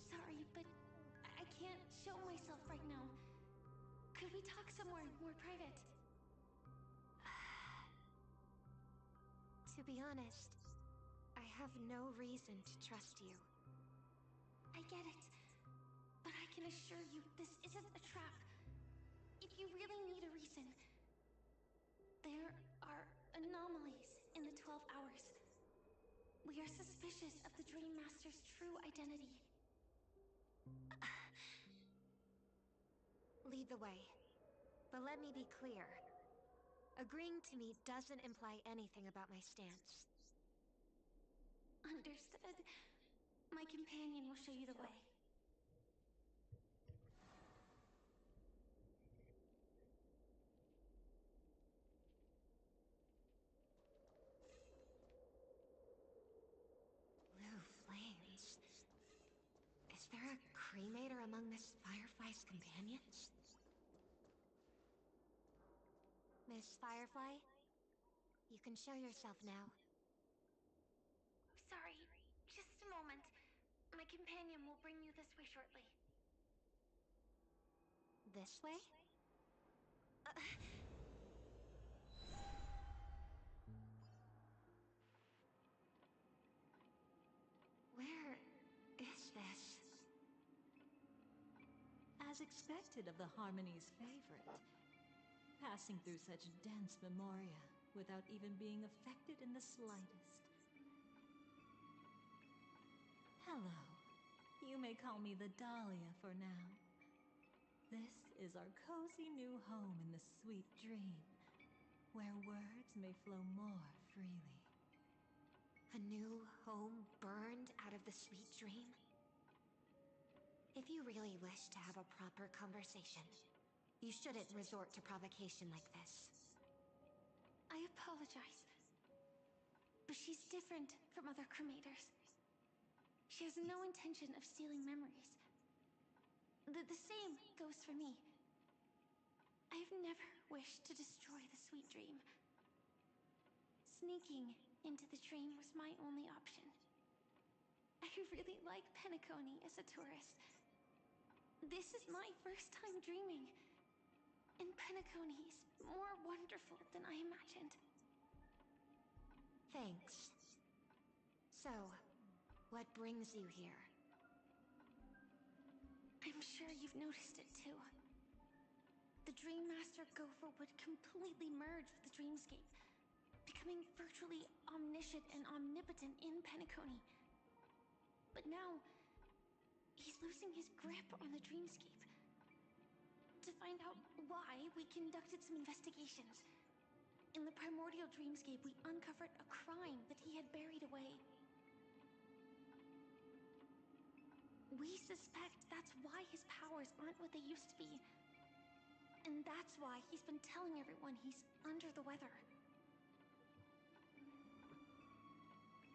Sorry, but I can't show myself right now. Could we talk somewhere more private? To be honest, I have no reason to trust you. I get it. But I can assure you this isn't a trap. If you really need a reason, there are anomalies in the 12 hours. We are suspicious of the Dream Master's true identity. Lead the way. But let me be clear. Agreeing to me doesn't imply anything about my stance. Understood. My companion will show you the way. Blue flames. Is there a cremator among Miss Firefly's companions? Miss Firefly? You can show yourself now. Sorry, just a moment. My companion will bring you this way shortly. This way? Where is this? As expected of the Harmony's favorite, passing through such dense memoria without even being affected in the slightest. Hello. You may call me the Dahlia for now. This is our cozy new home in the sweet dream, where words may flow more freely. A new home burned out of the sweet dream? If you really wish to have a proper conversation, you shouldn't resort to provocation like this. I apologize. But she's different from other cremators. She has no intention of stealing memories. The same goes for me. I have never wished to destroy the sweet dream. Sneaking into the dream was my only option. I really like Penacony as a tourist. This is my first time dreaming. And Penacony is more wonderful than I imagined. Thanks. So, what brings you here? I'm sure you've noticed it too. The Dream Master Gopher would completely merge with the dreamscape, becoming virtually omniscient and omnipotent in Penacony. But now, he's losing his grip on the dreamscape. To find out why, we conducted some investigations. In the primordial dreamscape, we uncovered a crime that he had buried away. We suspect that's why his powers aren't what they used to be. And that's why he's been telling everyone he's under the weather.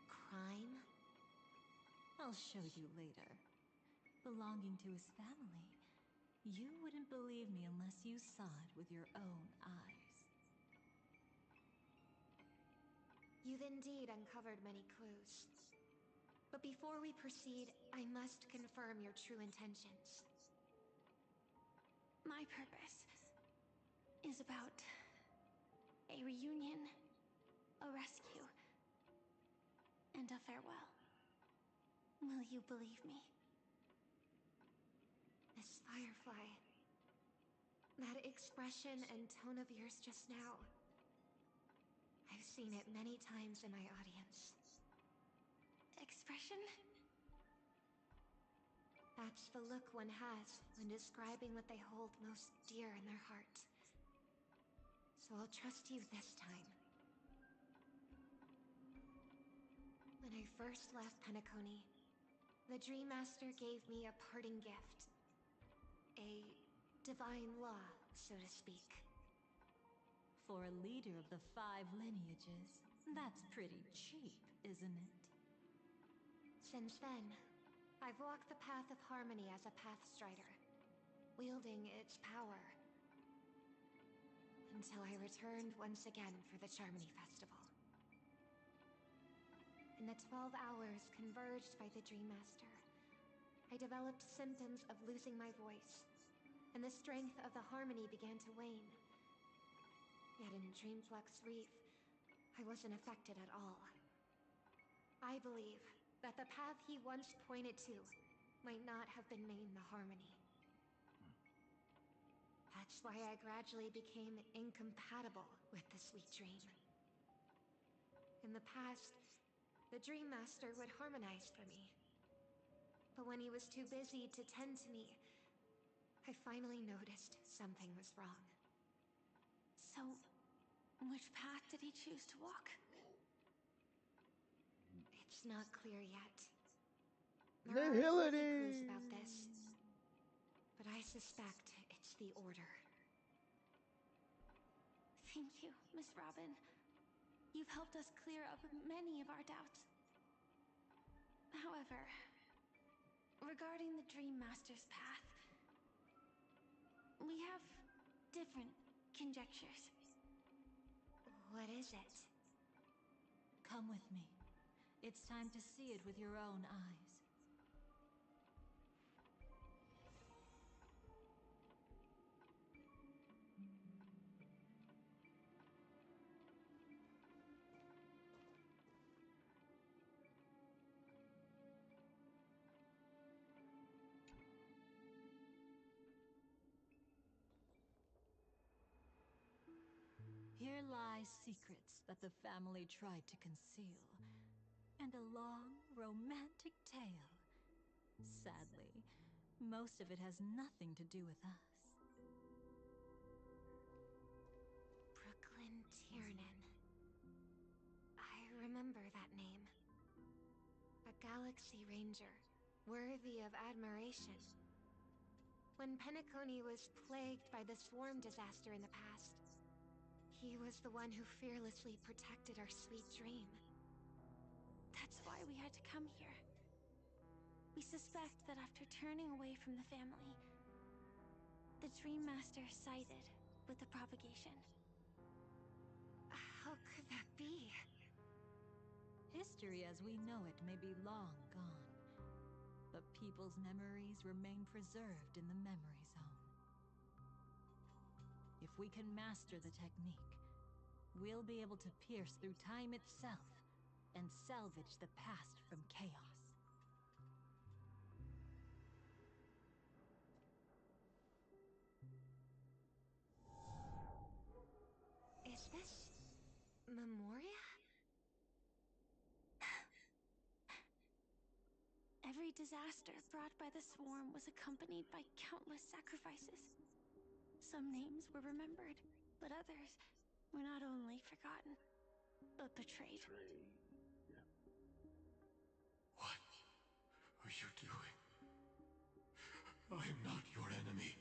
Crime? I'll show you later. Belonging to his family, you wouldn't believe me unless you saw it with your own eyes. You've indeed uncovered many clues. But before we proceed, I must confirm your true intentions. My purpose is about a reunion, a rescue, and a farewell. Will you believe me? Miss Firefly, that expression and tone of yours just now, I've seen it many times in my audience. Expression? That's the look one has when describing what they hold most dear in their heart. So I'll trust you this time. When I first left Penacony, the Dream Master gave me a parting gift. A divine law, so to speak. For a leader of the 5 lineages, that's pretty cheap, isn't it? Since then, I've walked the path of harmony as a Pathstrider, wielding its power. Until I returned once again for the Charmony Festival. In the 12 hours converged by the Dream Master, I developed symptoms of losing my voice, and the strength of the harmony began to wane. Yet in Dreamflux Reef, I wasn't affected at all. I believe that the path he once pointed to might not have been named the harmony. That's why I gradually became incompatible with the sweet dream. In the past, the Dream Master would harmonize for me. But when he was too busy to tend to me, I finally noticed something was wrong. So, which path did he choose to walk? It's not clear yet. There are many clues about this, but I suspect it's the Order. Thank you, Miss Robin. You've helped us clear up many of our doubts. However, regarding the Dream Master's path, we have different conjectures. What is it? Come with me. It's time to see it with your own eyes. Here lie secrets that the family tried to conceal, and a long, romantic tale. Sadly, most of it has nothing to do with us. Brooklyn Tiernan. I remember that name. A Galaxy Ranger, worthy of admiration. When Penacony was plagued by the swarm disaster in the past, he was the one who fearlessly protected our sweet dream. That's why we had to come here. We suspect that after turning away from the family, the Dream Master sided with the propagation. How could that be? History as we know it may be long gone, but people's memories remain preserved in the memory zone. If we can master the technique, we'll be able to pierce through time itself and salvage the past from chaos. Is this Memoria? Every disaster brought by the swarm was accompanied by countless sacrifices. Some names were remembered, but others were not only forgotten, but betrayed. What are you doing? I am not your enemy.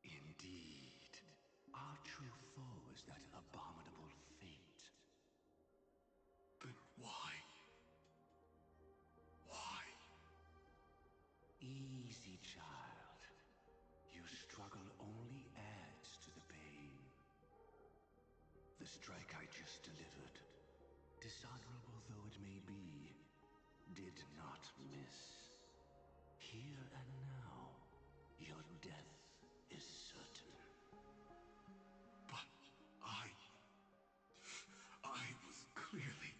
Indeed. Our true foe is that abominable fate. Then why? Why? Easy, child. Your struggle only adds to the pain. The strike I just delivered, dishonorable though it may be, did not miss. Here and now, your death is certain. But I was clearly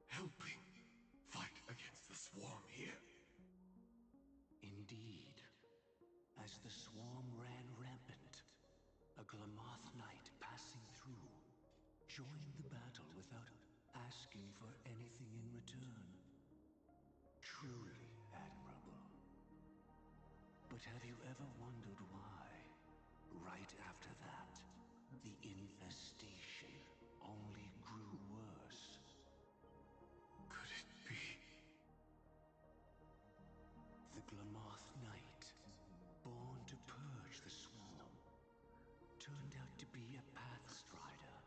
helping fight against the swarm here. Indeed. As the swarm ran rampant, a Glamoth knight passing through joined the battle without asking for anything in return. Truly admirable. But have you ever wondered why, right after that, the infestation only grew worse? Could it be? The Glamoth Knight, born to purge the swarm, turned out to be a pathstrider,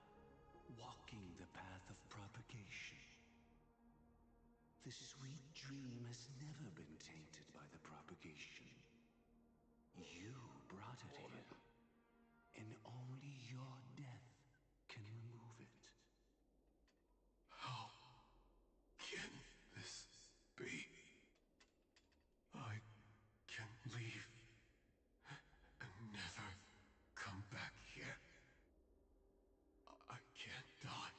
walking the path of propagation. The sweet dream has never been tainted by the propagation. You brought it here, and only your death can remove it. How can this be? I can leave and never come back here. I can't die.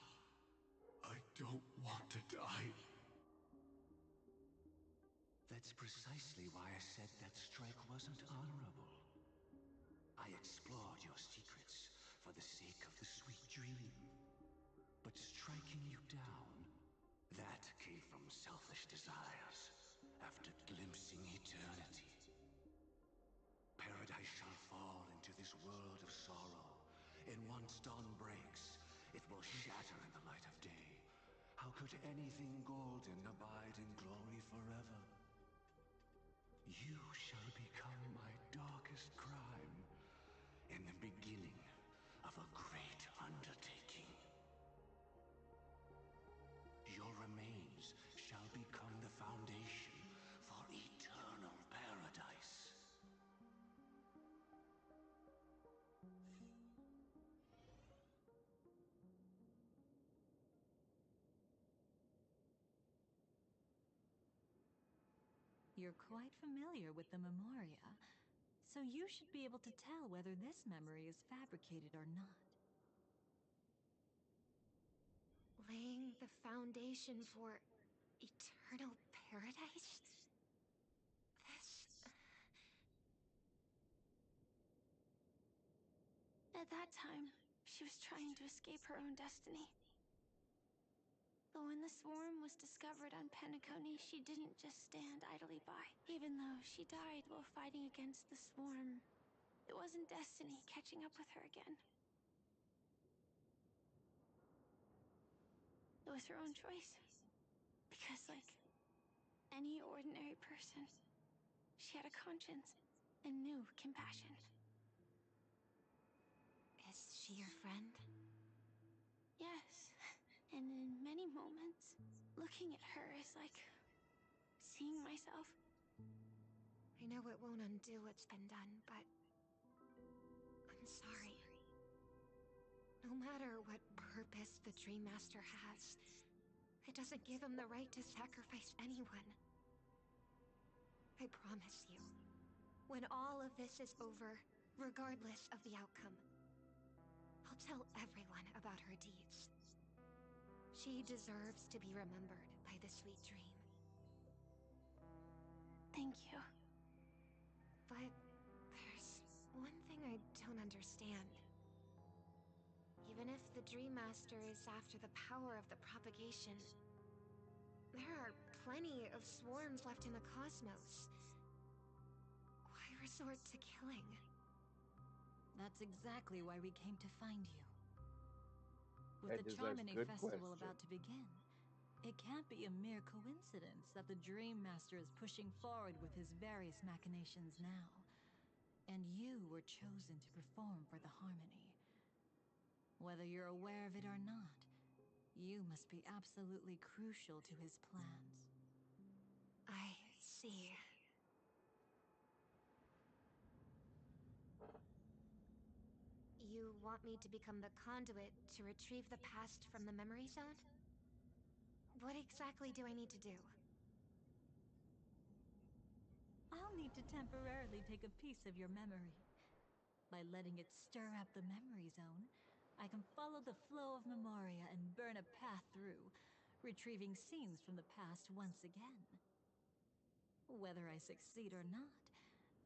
I don't want to die. That's precisely why I said that strike wasn't honorable. I explored your secrets for the sake of the sweet dream. But striking you down, that came from selfish desires after glimpsing eternity. Paradise shall fall into this world of sorrow, and once dawn breaks, it will shatter in the light of day. How could anything golden abide in glory forever? You shall become my darkest crime, and the beginning of a great undertaking. Your remains shall become the foundation for eternal paradise. You're quite familiar with the Memoria, so you should be able to tell whether this memory is fabricated or not. Laying the foundation for eternal paradise? This... At that time, she was trying to escape her own destiny. But when the swarm was discovered on Penacony, she didn't just stand idly by. Even though she died while fighting against the swarm, it wasn't destiny catching up with her again. It was her own choice. Because, like any ordinary person, she had a conscience and knew compassion. Is she your friend? Yes. And in many moments, looking at her is like seeing myself. I know it won't undo what's been done, but I'm sorry. No matter what purpose the Dream Master has, it doesn't give him the right to sacrifice anyone. I promise you, when all of this is over, regardless of the outcome, I'll tell everyone about her deeds. She deserves to be remembered by the sweet dream. Thank you. But there's one thing I don't understand. Even if the Dream Master is after the power of the propagation, there are plenty of swarms left in the cosmos. Why resort to killing? That's exactly why we came to find you. With That the is a Charmony good Festival question. about to begin, it can't be a mere coincidence that the Dream Master is pushing forward with his various machinations now. And you were chosen to perform for the Harmony. Whether you're aware of it or not, you must be absolutely crucial to his plans. I see. You want me to become the conduit to retrieve the past from the memory zone? What exactly do I need to do? I'll need to temporarily take a piece of your memory. By letting it stir up the memory zone, I can follow the flow of Memoria and burn a path through, retrieving scenes from the past once again. Whether I succeed or not,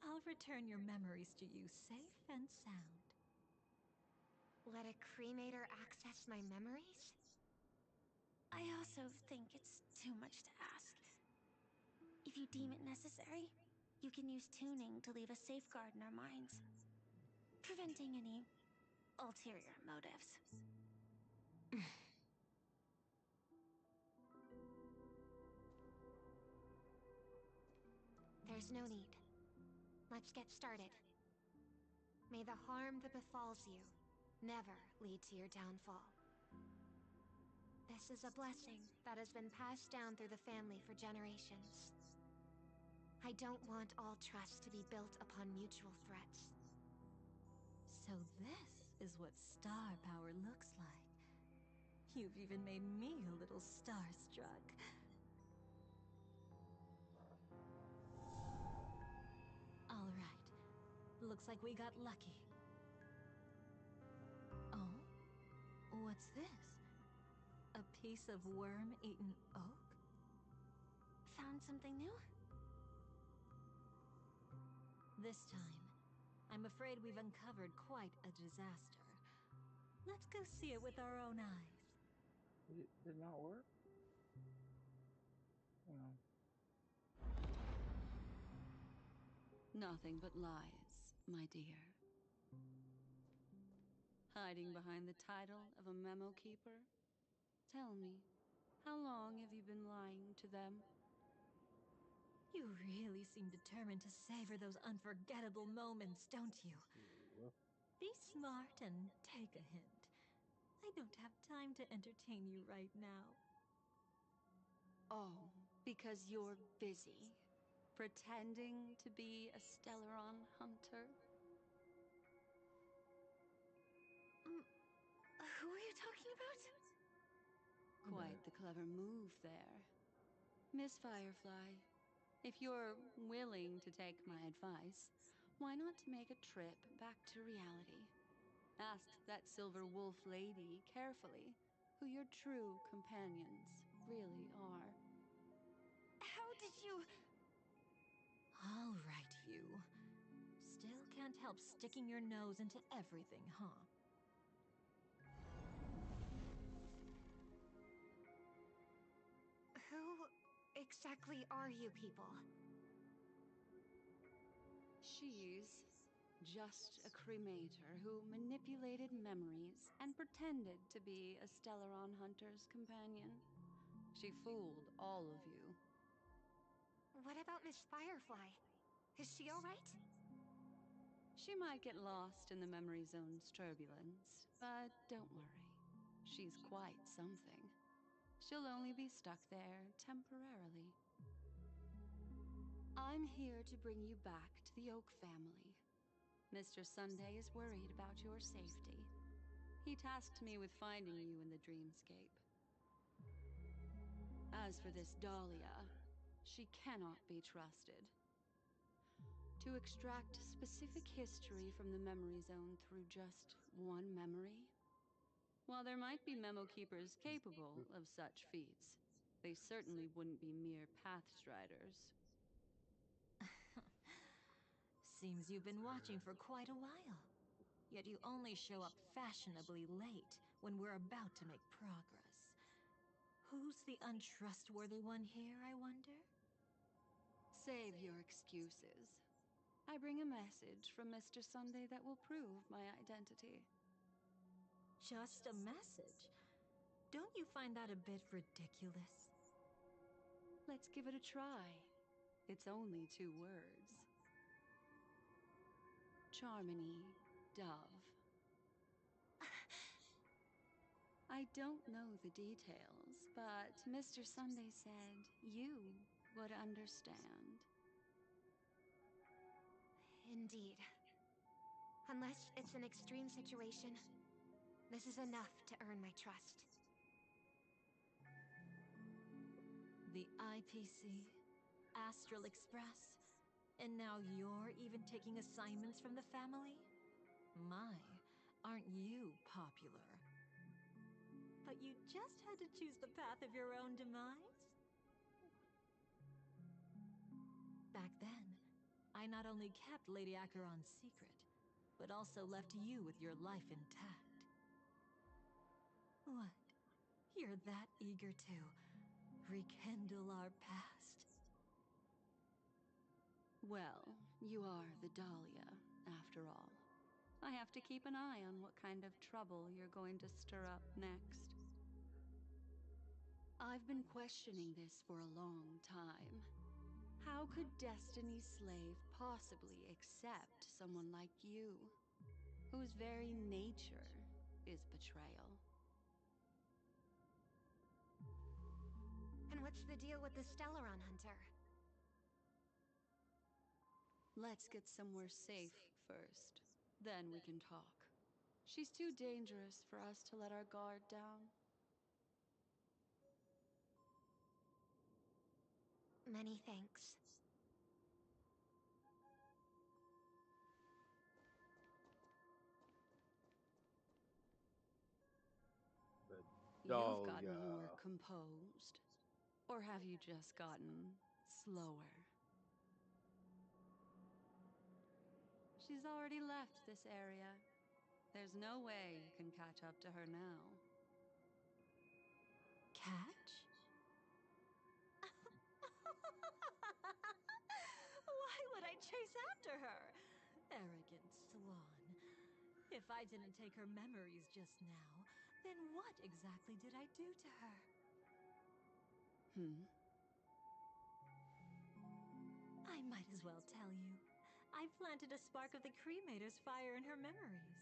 I'll return your memories to you safe and sound. Let a cremator access my memories? I also think it's too much to ask. If you deem it necessary, You can use tuning to leave a safeguard in our minds, preventing any ulterior motives. There's no need. Let's get started. May the harm that befalls you never lead to your downfall. This is a blessing that has been passed down through the family for generations. I don't want all trust to be built upon mutual threats. So this is what star power looks like. You've even made me a little starstruck. All right. Looks like we got lucky. Oh? What's this? A piece of worm-eaten oak? Found something new? This time, I'm afraid we've uncovered quite a disaster. Let's go see it with our own eyes. It did not work? Well. Nothing but lies, my dear. Hiding behind the title of a memo keeper? Tell me, how long have you been lying to them? You really seem determined to savor those unforgettable moments, don't you? Be smart and take a hint. I don't have time to entertain you right now. Oh, because you're busy, pretending to be a Stellaron hunter? Who are you talking about? Quite the clever move there. Miss Firefly, if you're willing to take my advice, why not make a trip back to reality? Ask that Silver Wolf lady carefully who your true companions really are. How did you... All right, you. Still can't help sticking your nose into everything, huh? Who exactly are you people? She's just a cremator who manipulated memories and pretended to be a Stellaron hunter's companion. She fooled all of you. What about Miss Firefly? Is she alright? She might get lost in the memory zone's turbulence, but don't worry. She's quite something. She'll only be stuck there temporarily. I'm here to bring you back to the Oak family. Mr. Sunday is worried about your safety. He tasked me with finding you in the dreamscape. As for this Dahlia, she cannot be trusted. To extract specific history from the memory zone through just one memory? While there might be memo keepers capable of such feats, they certainly wouldn't be mere pathstriders. Seems you've been watching for quite a while. Yet you only show up fashionably late when we're about to make progress. Who's the untrustworthy one here, I wonder? Save your excuses. I bring a message from Mr. Sunday that will prove my identity. Just a message? Don't you find that a bit ridiculous? Let's give it a try. It's only 2 words. Charmony, Dove. I don't know the details, but Mr. Sunday said you would understand. Indeed. Unless it's an extreme situation, this is enough to earn my trust. The IPC, Astral Express, and now you're even taking assignments from the family? My, aren't you popular? But you just had to choose the path of your own demise? Back then, I not only kept Lady Acheron's secret, but also left you with your life intact. What? You're that eager to rekindle our past? Well, you are the Dahlia, after all. I have to keep an eye on what kind of trouble you're going to stir up next. I've been questioning this for a long time. How could Destiny's slave possibly accept someone like you, whose very nature is betrayal? And what's the deal with the Stellaron Hunter? Let's get somewhere safe first. Then we can talk. She's too dangerous for us to let our guard down. Many thanks. The You've gotten more Dahlia. composed. Or have you just gotten slower? She's already left this area. There's no way you can catch up to her now. Catch? Why would I chase after her? Arrogant swan. If I didn't take her memories just now, then what exactly did I do to her? I might as well tell you. I planted a spark of the cremator's fire in her memories.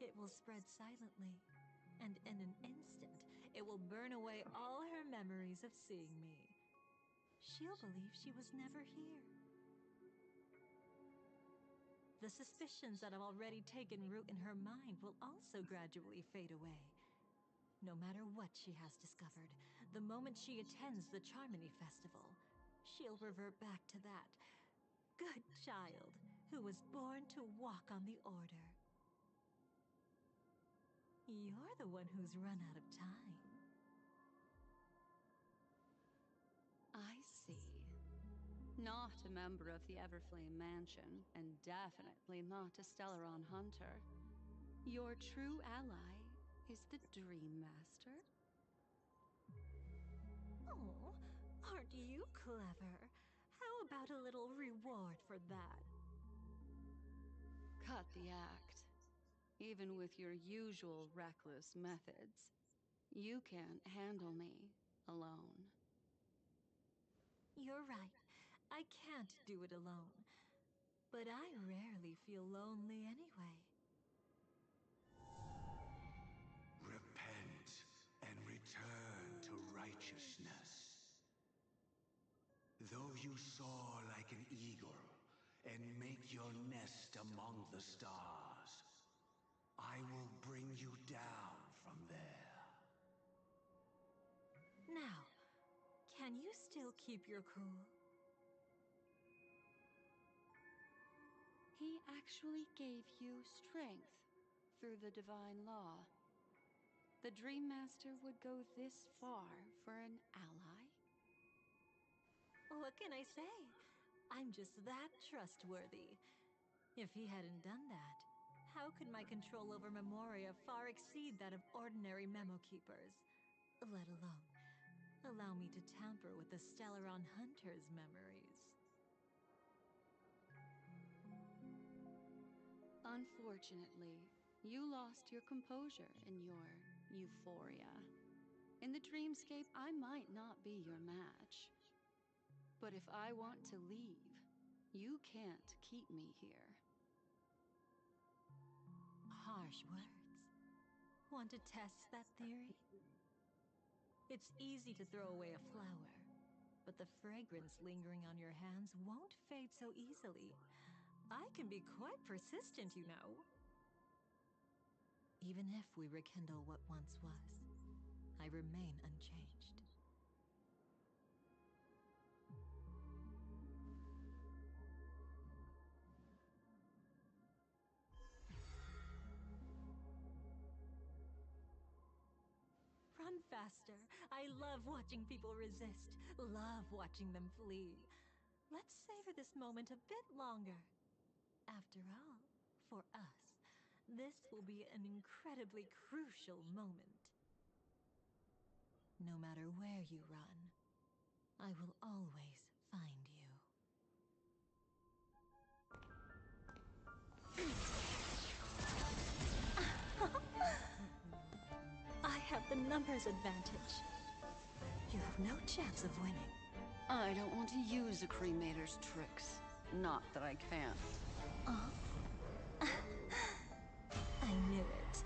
It will spread silently, and in an instant, it will burn away all her memories of seeing me. She'll believe she was never here. The suspicions that have already taken root in her mind will also gradually fade away. No matter what she has discovered, the moment she attends the Charmony Festival, she'll revert back to that good child who was born to walk on the Order. You're the one who's run out of time. I see. Not a member of the Everflame Mansion, and definitely not a Stellaron Hunter. Your true ally is the Dream Master? Oh, aren't you clever? How about a little reward for that? Cut the act. Even with your usual reckless methods, you can't handle me alone. You're right. I can't do it alone. But I rarely feel lonely anyway. Repent and return to righteousness. Though you soar like an eagle and make your nest among the stars, I will bring you down from there. Now, can you still keep your cool? He actually gave you strength through the divine law. The Dream Master would go this far for an ally? What can I say? I'm just that trustworthy. If he hadn't done that, how could my control over Memoria far exceed that of ordinary memo keepers? Let alone allow me to tamper with the Stellaron Hunter's memories. Unfortunately, you lost your composure in your euphoria. In the dreamscape, I might not be your match. But if I want to leave, you can't keep me here. Harsh words. Want to test that theory? It's easy to throw away a flower, but the fragrance lingering on your hands won't fade so easily. I can be quite persistent, you know. Even if we rekindle what once was, I remain unchanged. Run faster. I love watching people resist, love watching them flee. Let's savor this moment a bit longer. After all, for us, this will be an incredibly crucial moment. No matter where you run, I will always find you. I have the numbers advantage. You have no chance of winning. I don't want to use a cremator's tricks. Not that I can't. I knew it.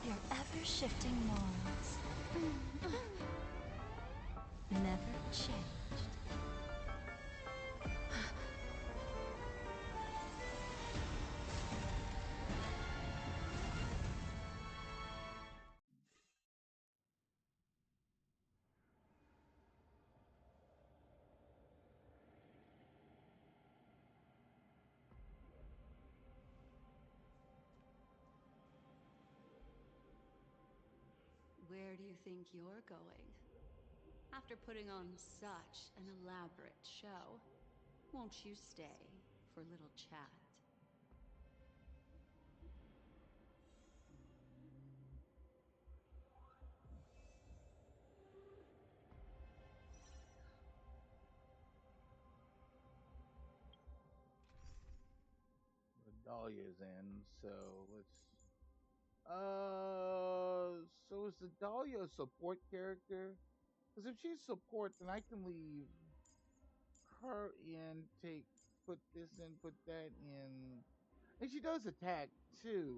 Your ever-shifting morals. Never changed. Where do you think you're going? After putting on such an elaborate show, won't you stay for a little chat? Dahlia's in, so let's. So is the Dahlia a support character? Because if she's support, then I can leave her in, put this in, put that in, and she does attack too.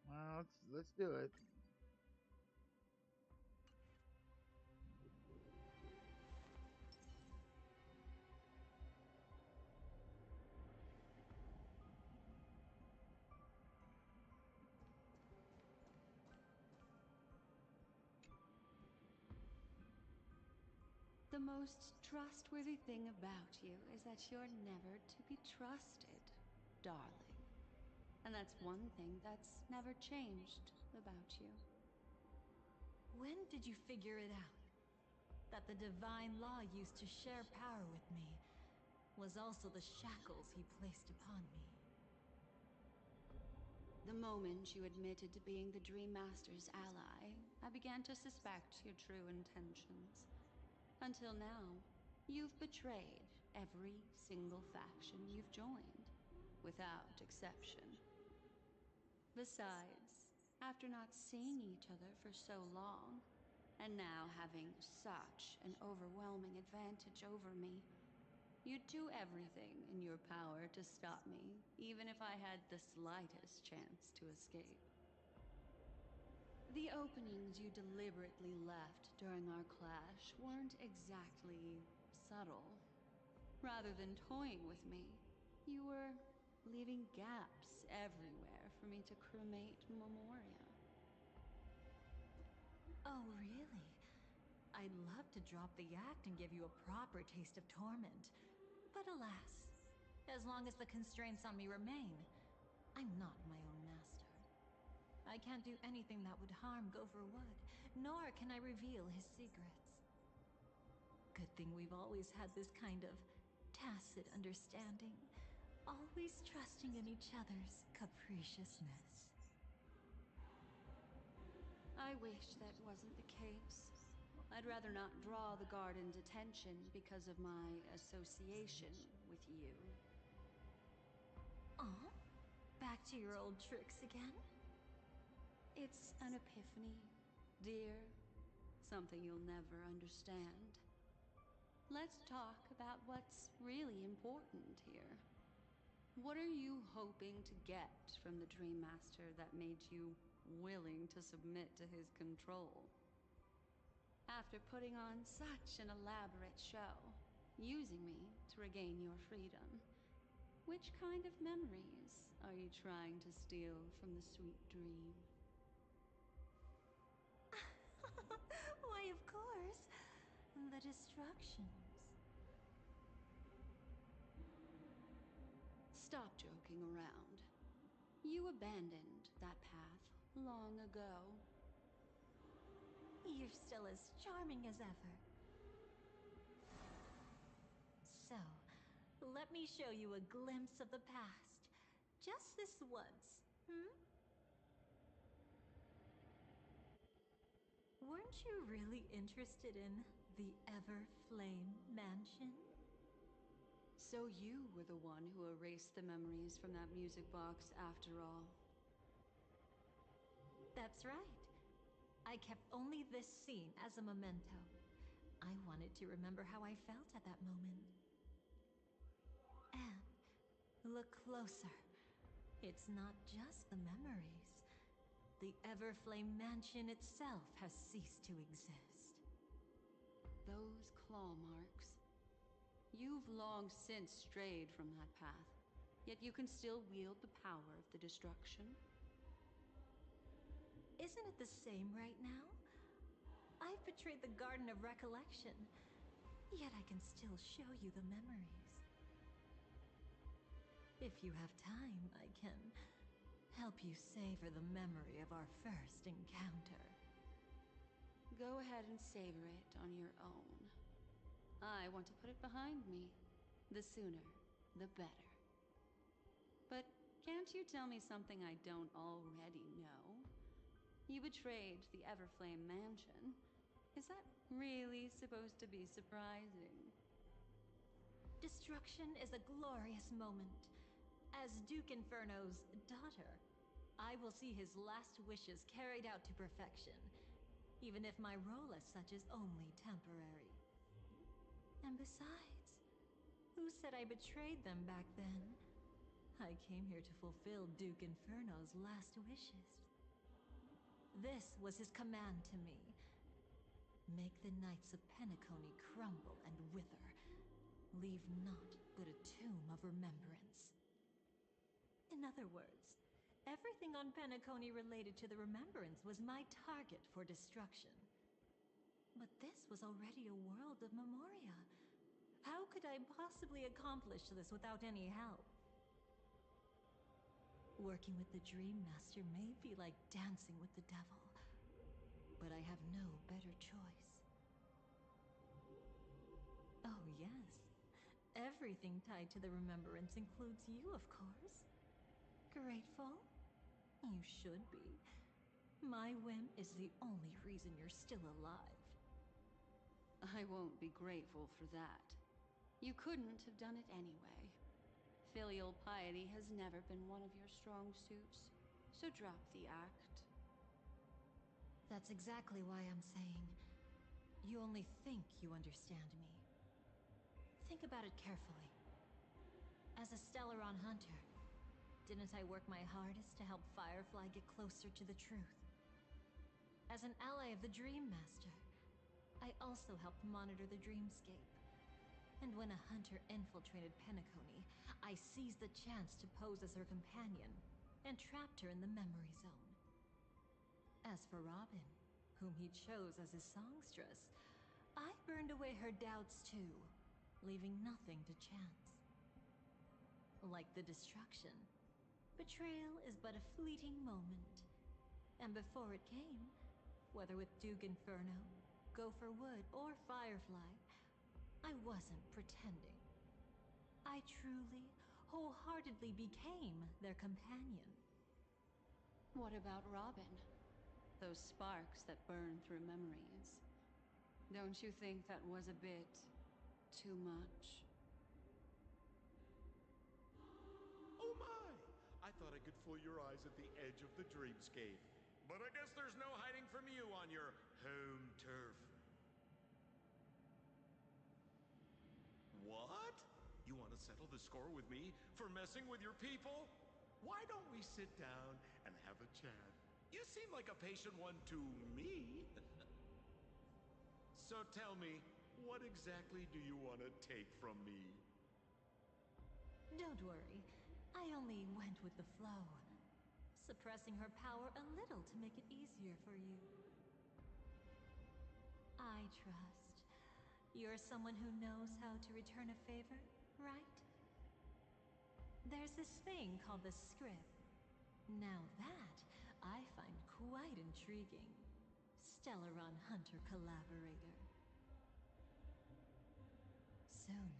Well, let's do it. The most trustworthy thing about you is that you're never to be trusted, darling. And that's one thing that's never changed about you. When did you figure it out? That the divine law used to share power with me was also the shackles he placed upon me. The moment you admitted to being the Dream Master's ally, I began to suspect your true intentions. Until now, you've betrayed every single faction you've joined, without exception. Besides, after not seeing each other for so long, and now having such an overwhelming advantage over me, you'd do everything in your power to stop me, even if I had the slightest chance to escape. The openings you deliberately left during our clash weren't exactly subtle. Rather than toying with me, you were leaving gaps everywhere for me to cremate Memoria. Oh, really? I'd love to drop the act and give you a proper taste of torment. But alas, as long as the constraints on me remain, I'm not my own master. I can't do anything that would harm Gopher Wood, nor can I reveal his secrets. Good thing we've always had this kind of tacit understanding, always trusting in each other's capriciousness. I wish that wasn't the case. I'd rather not draw the Garden's attention because of my association with you. Aw, back to your old tricks again? It's an epiphany, dear. Something you'll never understand. Let's talk about what's really important here. What are you hoping to get from the Dream Master that made you willing to submit to his control? After putting on such an elaborate show, using me to regain your freedom, which kind of memories are you trying to steal from the sweet dream? Why, of course. The destructions. Stop joking around. You abandoned that path long ago. You're still as charming as ever. So, let me show you a glimpse of the past. Just this once, hmm? Weren't you really interested in the Everflame Mansion? So you were the one who erased the memories from that music box after all. That's right. I kept only this scene as a memento. I wanted to remember how I felt at that moment. And look closer. It's not just the memories. The Everflame Mansion itself has ceased to exist. Those claw marks. You've long since strayed from that path, yet you can still wield the power of the destruction. Isn't it the same right now? I've betrayed the Garden of Recollection, yet I can still show you the memories. If you have time, I can help you savor the memory of our first encounter. Go ahead and savor it on your own. I want to put it behind me. The sooner, the better. But can't you tell me something I don't already know? You betrayed the Everflame Mansion. Is that really supposed to be surprising? Destruction is a glorious moment. As Duke Inferno's daughter, I will see his last wishes carried out to perfection, even if my role as such is only temporary. And besides, who said I betrayed them back then? I came here to fulfill Duke Inferno's last wishes. This was his command to me. Make the Knights of Penacony crumble and wither. Leave naught but a tomb of remembrance. In other words, everything on Penacony related to the remembrance was my target for destruction. But this was already a world of Memoria. How could I possibly accomplish this without any help? Working with the Dream Master may be like dancing with the devil, but I have no better choice. Oh yes, everything tied to the remembrance includes you, of course. Grateful? You should be. My whim is the only reason you're still alive. I won't be grateful for that. You couldn't have done it anyway. Filial piety has never been one of your strong suits, so drop the act. That's exactly why I'm saying you only think you understand me. Think about it carefully. As a Stellaron hunter, didn't I work my hardest to help Firefly get closer to the truth? As an ally of the Dream Master, I also helped monitor the dreamscape. And when a hunter infiltrated Penacony, I seized the chance to pose as her companion and trapped her in the memory zone. As for Robin, whom he chose as his songstress, I burned away her doubts too, leaving nothing to chance. Like the destruction, betrayal is but a fleeting moment. And before it came, whether with Duke Inferno, Gopher Wood, or Firefly, I wasn't pretending. I truly, wholeheartedly became their companion. What about Robin? Those sparks that burn through memories. Don't you think that was a bit too much? Oh my! I thought I could fool your eyes at the edge of the dreamscape. But I guess there's no hiding from you on your home turf. What? You want to settle the score with me for messing with your people? Why don't we sit down and have a chat? You seem like a patient one to me. So tell me, what exactly do you want to take from me? Don't worry, I only went with the flow, suppressing her power a little to make it easier for you. I trust. You're someone who knows how to return a favor, right? There's this thing called the script. Now that, I find quite intriguing. Stellaron Hunter collaborator. Soon,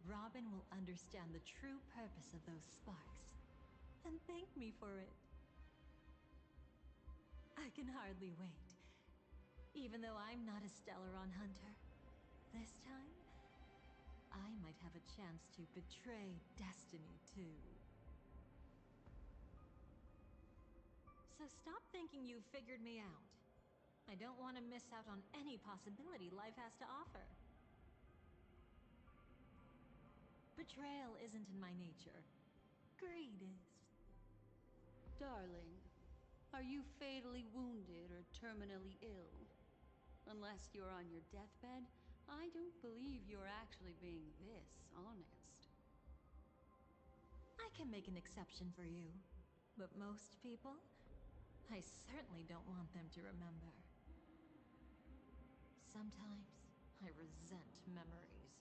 Robin will understand the true purpose of those sparks, and thank me for it. I can hardly wait. Even though I'm not a Stellaron hunter, this time, I might have a chance to betray destiny too. So stop thinking you've figured me out. I don't want to miss out on any possibility life has to offer. Betrayal isn't in my nature. Greed is. Darling, are you fatally wounded or terminally ill? Unless you're on your deathbed, I don't believe you're actually being this honest. I can make an exception for you, but most people, I certainly don't want them to remember. Sometimes I resent memories,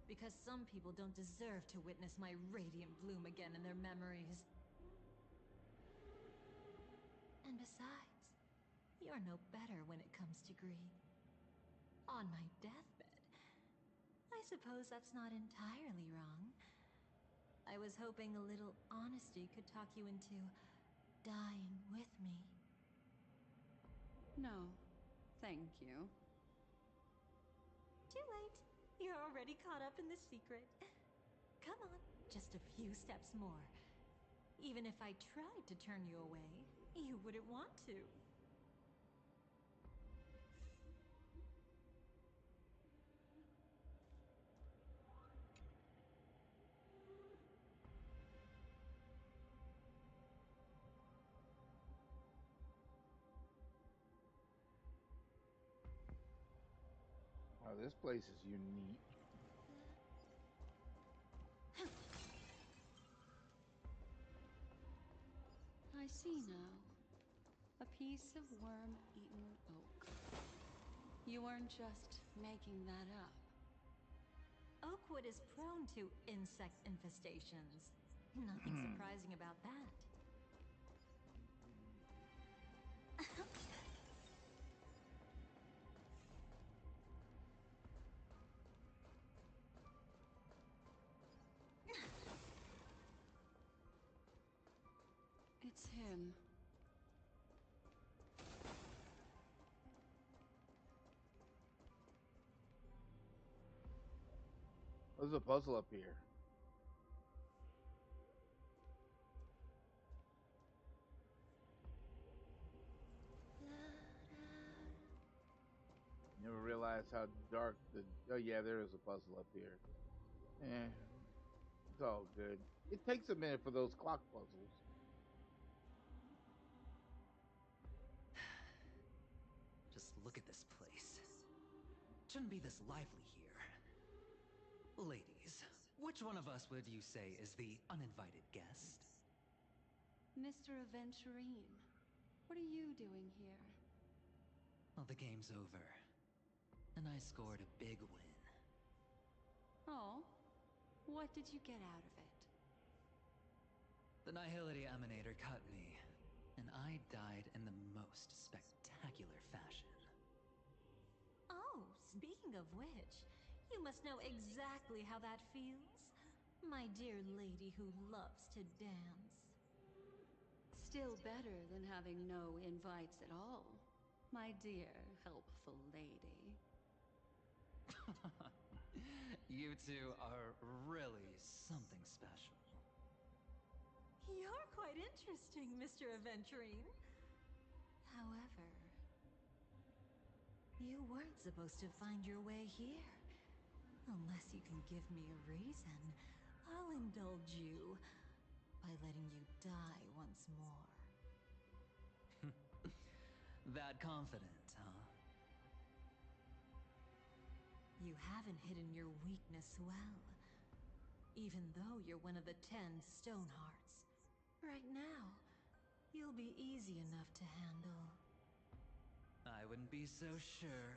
because some people don't deserve to witness my radiant bloom again in their memories. And besides, you're no better when it comes to greed. On my deathbed, I suppose that's not entirely wrong. I was hoping a little honesty could talk you into dying with me. No, thank you. Too late. You're already caught up in the secret. Come on, just a few steps more. Even if I tried to turn you away, you wouldn't want to. Oh, this place is unique. I see now. A piece of worm-eaten oak. You weren't just making that up. Oakwood is prone to insect infestations. Nothing surprising about that. It's him. There's a puzzle up here. Never realized how dark the. Oh yeah, there is a puzzle up here. Eh, it's all good. It takes a minute for those clock puzzles. Just look at this place. Shouldn't be this lively here. Ladies, which one of us would you say is the uninvited guest? Mr. Aventurine, what are you doing here? Well, the game's over. And I scored a big win. Oh, what did you get out of it? The Nihility Emanator cut me, and I died in the most spectacular fashion. Oh, speaking of which, you must know exactly how that feels. My dear lady who loves to dance. Still better than having no invites at all, my dear helpful lady. You two are really something special. You're quite interesting, Mr. Aventurine. However, you weren't supposed to find your way here. Unless you can give me a reason, I'll indulge you by letting you die once more. That confident, huh? You haven't hidden your weakness well, even though you're one of the 10 Stonehearts. Right now, you'll be easy enough to handle. I wouldn't be so sure.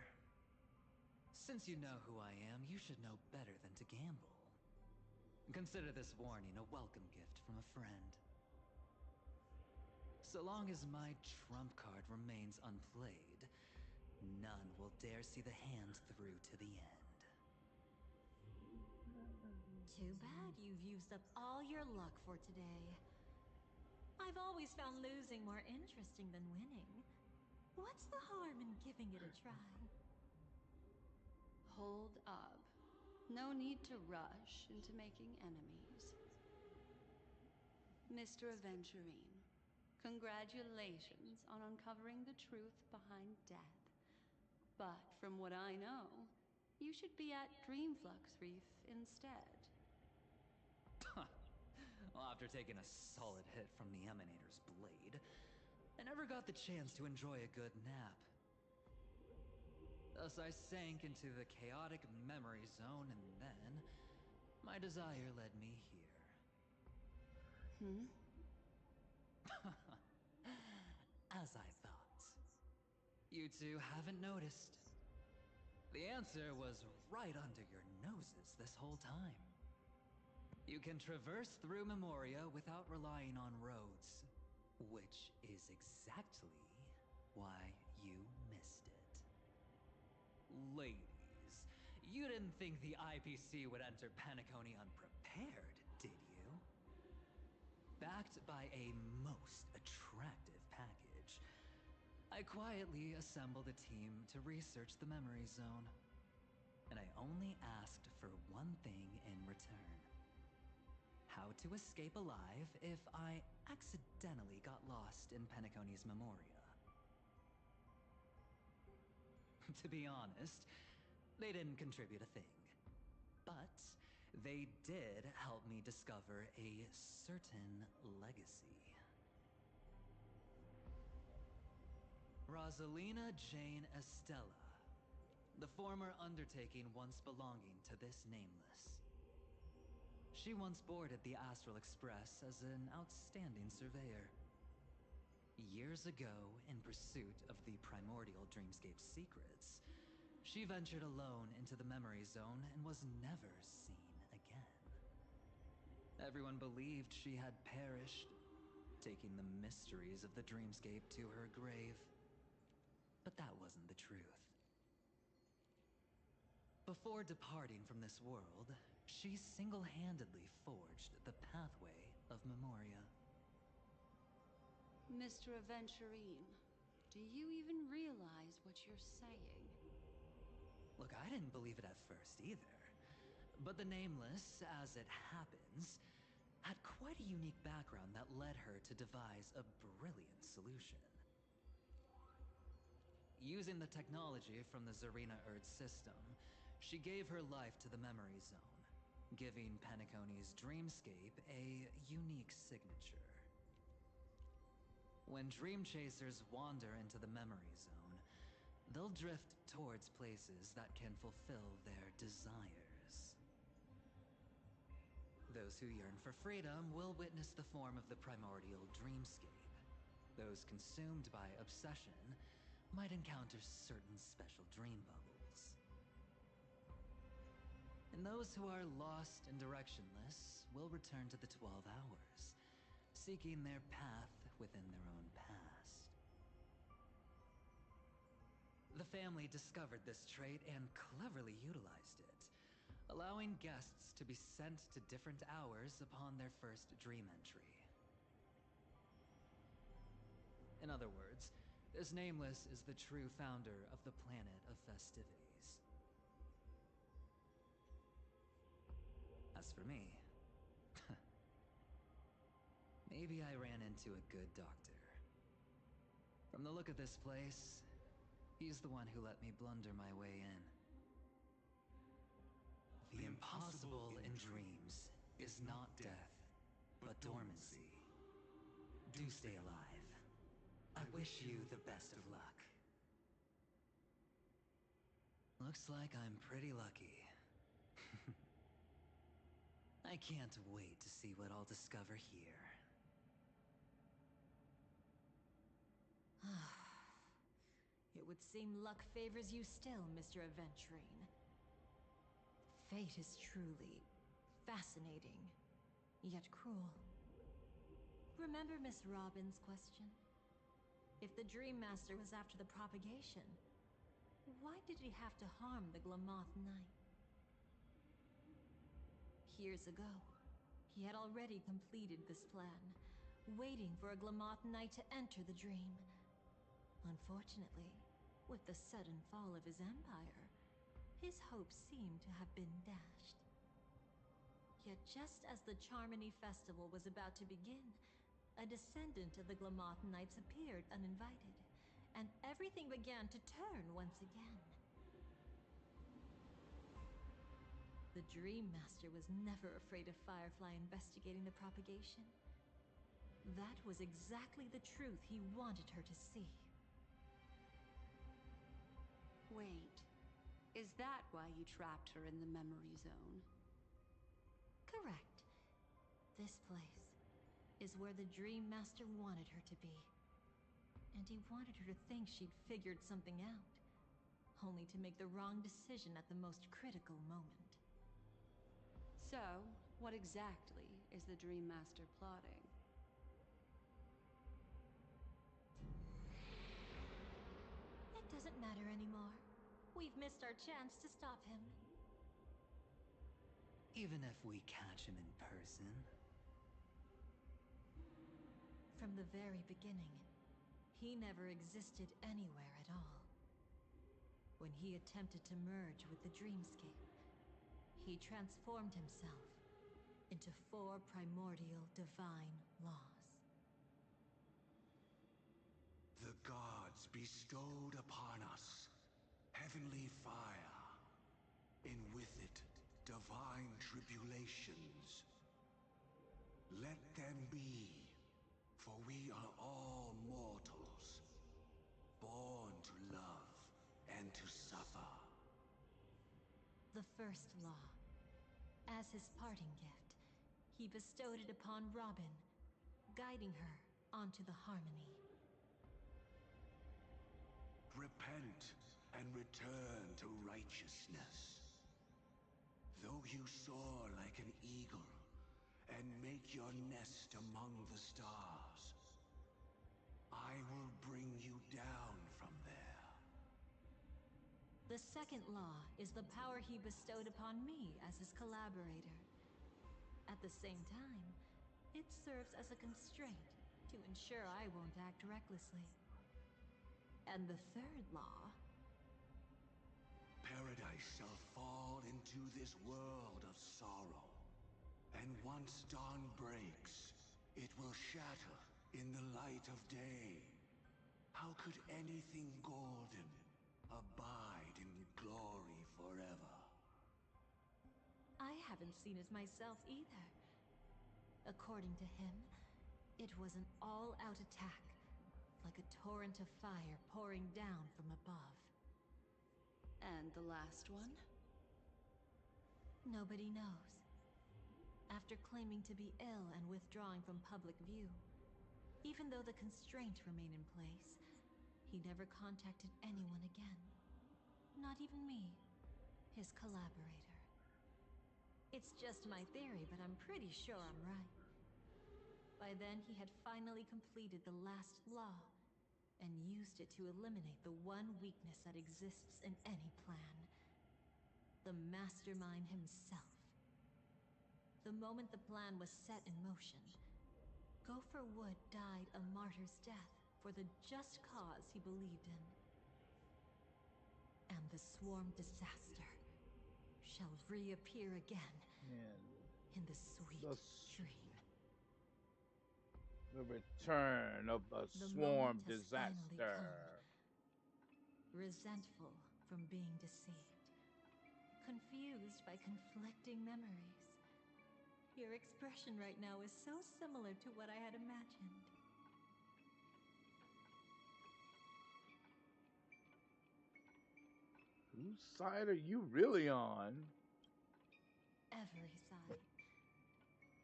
Since you know who I am, you should know better than to gamble. Consider this warning a welcome gift from a friend. So long as my trump card remains unplayed, none will dare see the hand through to the end. Too bad you've used up all your luck for today. I've always found losing more interesting than winning. What's the harm in giving it a try? Hold up. No need to rush into making enemies. Mr. Aventurine, congratulations on uncovering the truth behind death. But from what I know, you should be at Dreamflux Reef instead. Well, after taking a solid hit from the Emanator's blade, I never got the chance to enjoy a good nap. Thus, I sank into the chaotic memory zone, and then my desire led me here. Hmm? As I thought. You two haven't noticed. The answer was right under your noses this whole time. You can traverse through Memoria without relying on roads, which is exactly why you missed it. Ladies, you didn't think the IPC would enter Penacony unprepared, did you? Backed by a most attractive package, I quietly assembled a team to research the memory zone. And I only asked for one thing in return. How to escape alive if I accidentally got lost in Penacony's Memoria. To be honest, they didn't contribute a thing. But they did help me discover a certain legacy. Rosalina Jane Estella, the former undertaking once belonging to this Nameless. She once boarded the Astral Express as an outstanding surveyor. Years ago, in pursuit of the primordial dreamscape secrets, she ventured alone into the memory zone and was never seen again. Everyone believed she had perished, taking the mysteries of the dreamscape to her grave. But that wasn't the truth. Before departing from this world, she single-handedly forged the pathway of Memoria. Mr. Aventurine, do you even realize what you're saying? Look, I didn't believe it at first either. But the Nameless, as it happens, had quite a unique background that led her to devise a brilliant solution. Using the technology from the Zarina Erd system, she gave her life to the memory zone, giving Penacony's dreamscape a unique signature. When dream chasers wander into the memory zone, they'll drift towards places that can fulfill their desires. Those who yearn for freedom will witness the form of the primordial dreamscape. Those consumed by obsession might encounter certain special dream bubbles. And those who are lost and directionless will return to the 12 Hours, seeking their path within their own past. The family discovered this trait and cleverly utilized it, allowing guests to be sent to different hours upon their first dream entry. In other words, this Nameless is the true founder of the planet of festivities. As for me, maybe I ran into a good doctor. From the look of this place, he's the one who let me blunder my way in. The impossible in dreams is not death, but dormancy. Do stay alive. I wish you the best of luck. Looks like I'm pretty lucky. I can't wait to see what I'll discover here. It would seem luck favors you still, Mr. Aventurine. Fate is truly fascinating, yet cruel. Remember Miss Robin's question? If the Dream Master was after the propagation, why did he have to harm the Glamoth Knight? Years ago, he had already completed this plan, waiting for a Glamoth Knight to enter the dream. Unfortunately, with the sudden fall of his empire, his hopes seem to have been dashed. Yet just as the Charmony Festival was about to begin, a descendant of the Glamoth Knights appeared uninvited, and everything began to turn once again. The Dream Master was never afraid of Firefly investigating the propagation. That was exactly the truth he wanted her to see. Wait, is that why you trapped her in the memory zone? Correct. This place is where the Dream Master wanted her to be. And he wanted her to think she'd figured something out, only to make the wrong decision at the most critical moment. So, what exactly is the Dream Master plotting? It doesn't matter anymore. We've missed our chance to stop him. Even if we catch him in person? From the very beginning, he never existed anywhere at all. When he attempted to merge with the dreamscape, he transformed himself into 4 primordial divine laws. The gods bestowed upon us heavenly fire, and with it, divine tribulations. Let them be, for we are all mortals, born to love and to suffer. The first law. As his parting gift, he bestowed it upon Robin, guiding her onto the harmony. Repent and return to righteousness. Though you soar like an eagle and make your nest among the stars, I will bring you down from there. The second law is the power he bestowed upon me as his collaborator. At the same time, it serves as a constraint to ensure I won't act recklessly. And the third law... Paradise shall fall into this world of sorrow. And once dawn breaks, it will shatter in the light of day. How could anything golden abide in glory forever? I haven't seen it myself either. According to him, it was an all-out attack, like a torrent of fire pouring down from above. And the last one? Nobody knows. After claiming to be ill and withdrawing from public view, even though the constraint remained in place, he never contacted anyone again. Not even me, his collaborator. It's just my theory, but I'm pretty sure I'm right. By then, he had finally completed the last law, and used it to eliminate the one weakness that exists in any plan. The mastermind himself. The moment the plan was set in motion, Gopher Wood died a martyr's death for the just cause he believed in. And the swarm disaster shall reappear again in the sweet dream. The return of the swarm Moment has finally come. disaster. Resentful from being deceived. Confused by conflicting memories. Your expression right now is so similar to what I had imagined. Whose side are you really on? Every side.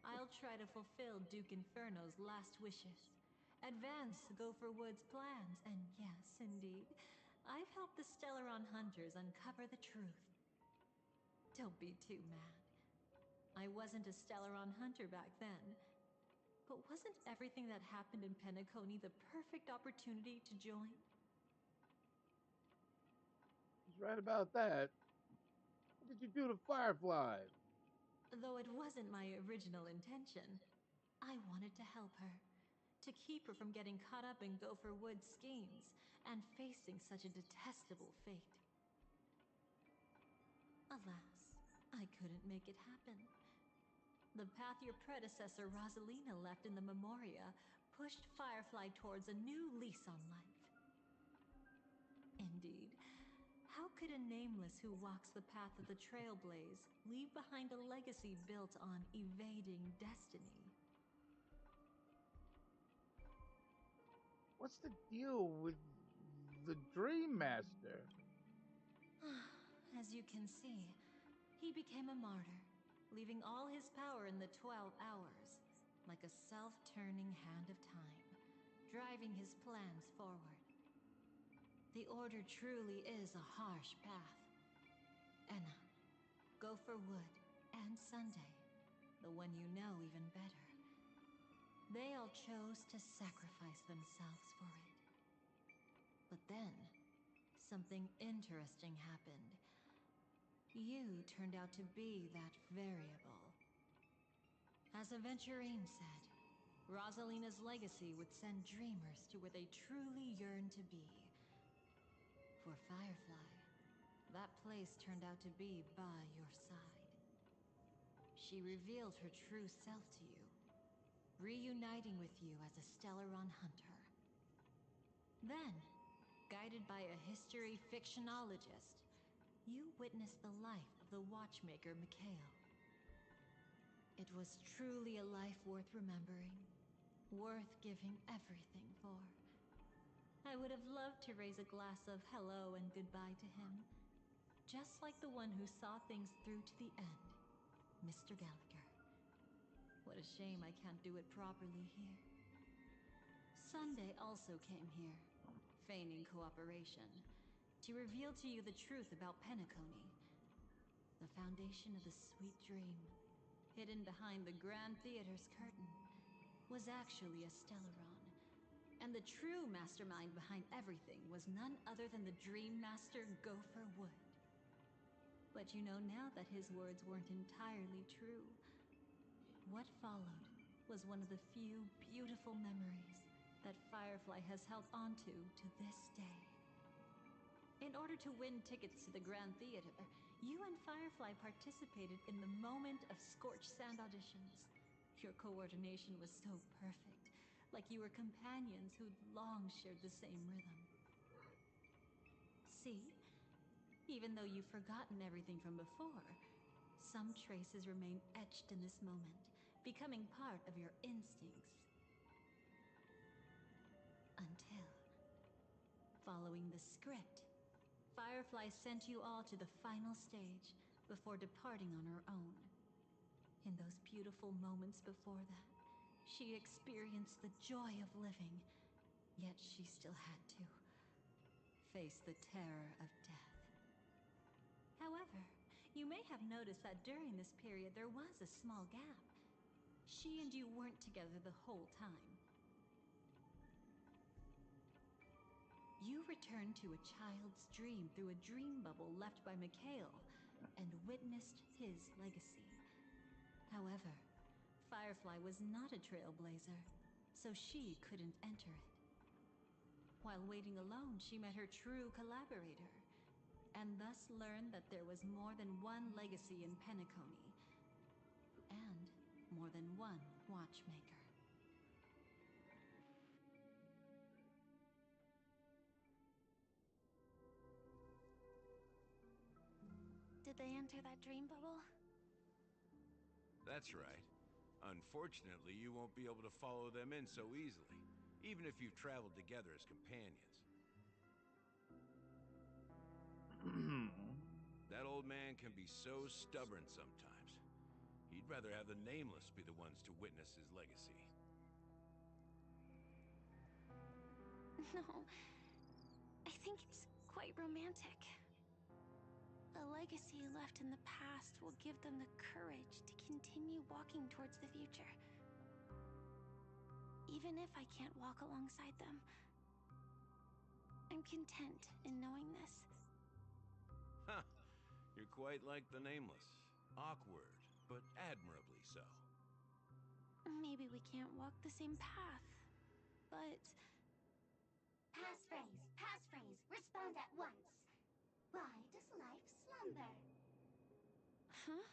I'll try to fulfill Duke Inferno's last wishes. Advance Gopher Wood's plans, and yes, indeed, I've helped the Stellaron hunters uncover the truth. Don't be too mad. I wasn't a Stellaron hunter back then. But wasn't everything that happened in Penacony the perfect opportunity to join? He's right about that. What did you do to Firefly? Though it wasn't my original intention, I wanted to help her. To keep her from getting caught up in Gopher Wood's schemes, and facing such a detestable fate. Alas, I couldn't make it happen. The path your predecessor Rosalina left in the Memoria pushed Firefly towards a new lease on life. Indeed, how could a nameless who walks the path of the Trailblaze leave behind a legacy built on evading destiny? What's the deal with the Dream Master? As you can see, he became a martyr, leaving all his power in the 12 hours, like a self-turning hand of time, driving his plans forward. The Order truly is a harsh path. Enna, Gopher Wood, and Sunday, the one you know even better. They all chose to sacrifice themselves for it. But then, something interesting happened. You turned out to be that variable. As Aventurine said, Rosalina's legacy would send dreamers to where they truly yearn to be. For Firefly, that place turned out to be by your side. She revealed her true self to you, reuniting with you as a Stellaron hunter. Then, guided by a history fictionologist, you witnessed the life of the watchmaker Mikhail. It was truly a life worth remembering, worth giving everything for. I would have loved to raise a glass of hello and goodbye to him, just like the one who saw things through to the end, Mr. Gallagher. What a shame I can't do it properly here. Sunday also came here, feigning cooperation, to reveal to you the truth about Penacony, the foundation of the sweet dream, hidden behind the Grand Theater's curtain, was actually a Stellaron. And the true mastermind behind everything was none other than the Dream Master Gopher Wood. But you know now that his words weren't entirely true. What followed was one of the few beautiful memories that Firefly has held onto to this day. In order to win tickets to the Grand Theater, you and Firefly participated in the moment of scorched sand auditions. Your coordination was so perfect, like you were companions who'd long shared the same rhythm. See? Even though you've forgotten everything from before, some traces remain etched in this moment, becoming part of your instincts. Until, following the script, Firefly sent you all to the final stage before departing on her own. In those beautiful moments before that, she experienced the joy of living, yet she still had to face the terror of death. However, you may have noticed that during this period there was a small gap. She and you weren't together the whole time. You returned to a child's dream through a dream bubble left by Mikhail and witnessed his legacy. However, Firefly was not a trailblazer, so she couldn't enter it. While waiting alone, she met her true collaborator, and thus learned that there was more than one legacy in Penacony, and more than one watchmaker. Did they enter that dream bubble? That's right. Unfortunately, you won't be able to follow them in so easily, even if you've traveled together as companions. That old man can be so stubborn sometimes. He'd rather have the Nameless be the ones to witness his legacy. No, I think it's quite romantic. A legacy left in the past will give them the courage to continue walking towards the future. Even if I can't walk alongside them, I'm content in knowing this. Huh. You're quite like the Nameless. Awkward, but admirably so. Maybe we can't walk the same path, but... Passphrase, passphrase. respond at once. Why does life slumber? Huh?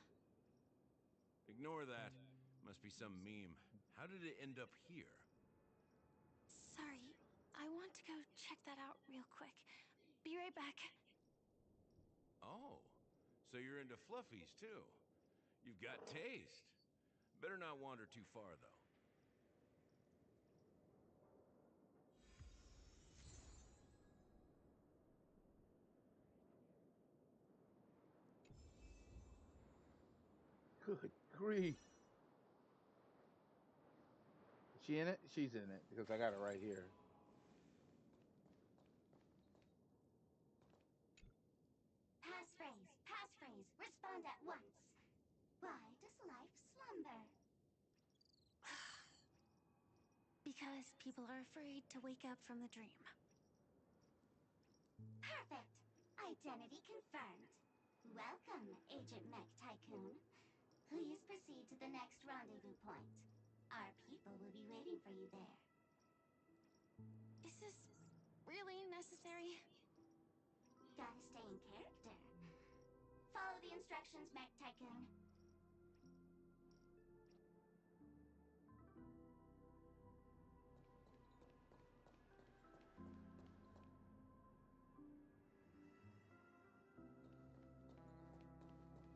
Ignore that. Must be some meme. How did it end up here? Sorry, I want to go check that out real quick. Be right back. Oh, so you're into fluffies too. You've got taste. Better not wander too far, though. Good grief. Is she in it? She's in it because I got it right here. Passphrase, respond at once. Why does life slumber? Because people are afraid to wake up from the dream. Perfect. Identity confirmed. Welcome, Agent Mech Tycoon. Please proceed to the next rendezvous point. Our people will be waiting for you there. Is this really necessary? Gotta stay in character. Follow the instructions, Mech Tycoon.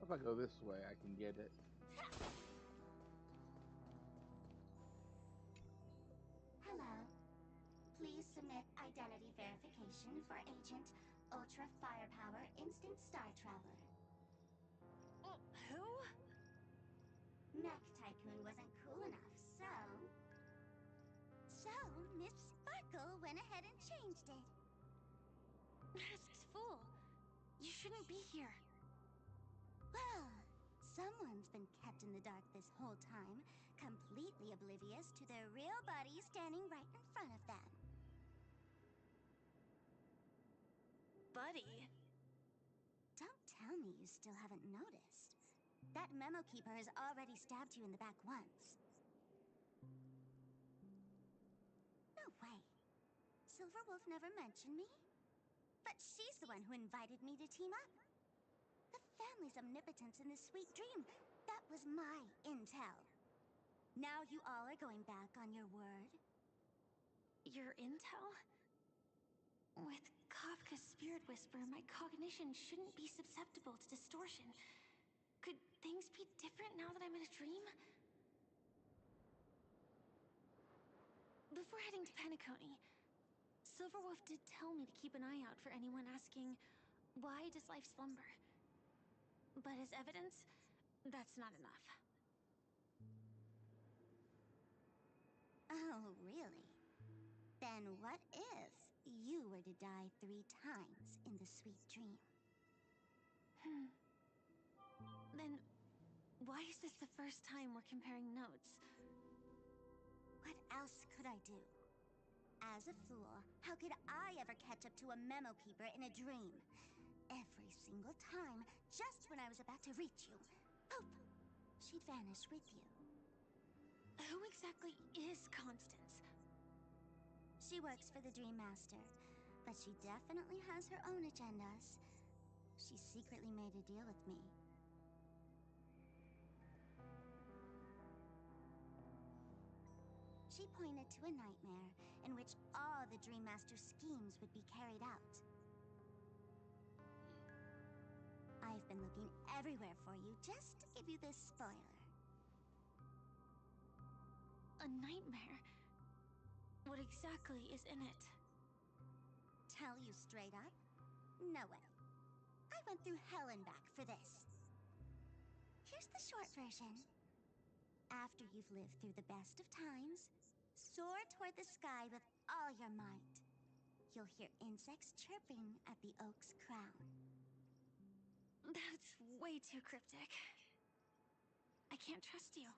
If I go this way, I can get it. Hello. Please submit identity verification for Agent Ultra Firepower Instant Star Traveler. Who? Mech Tycoon wasn't cool enough, so... So, Miss Sparkle went ahead and changed it. Masked fool. You shouldn't be here. Well, someone's been kept in the dark this whole time, completely oblivious to their real body standing right in front of them. Buddy. Don't tell me you still haven't noticed. That memo keeper has already stabbed you in the back once. No way. Silverwolf never mentioned me? But she's the one who invited me to team up. The family's omnipotence in this sweet dream, that was my intel. Now you all are going back on your word? Your intel? With Kafka's Spirit Whisper, my cognition shouldn't be susceptible to distortion. Could things be different now that I'm in a dream? Before heading to Penacony, Silverwolf did tell me to keep an eye out for anyone asking, why does life slumber? But as evidence, that's not enough. Oh, really? Then what if you were to die 3 times in the sweet dream? Then, why is this the first time we're comparing notes? What else could I do? As a fool, how could I ever catch up to a memo keeper in a dream? Every single time, just when I was about to reach you, poof, she'd vanish with you. Who exactly is Constance? She works for the Dream Master, but she definitely has her own agendas. She secretly made a deal with me. She pointed to a nightmare in which all the Dream Master's schemes would be carried out. I've been looking everywhere for you just to give you this spoiler. A nightmare? What exactly is in it? Tell you straight up? No way. I went through hell and back for this. Here's the short version. After you've lived through the best of times, soar toward the sky with all your might. You'll hear insects chirping at the oak's crown. That's way too cryptic. I can't trust you.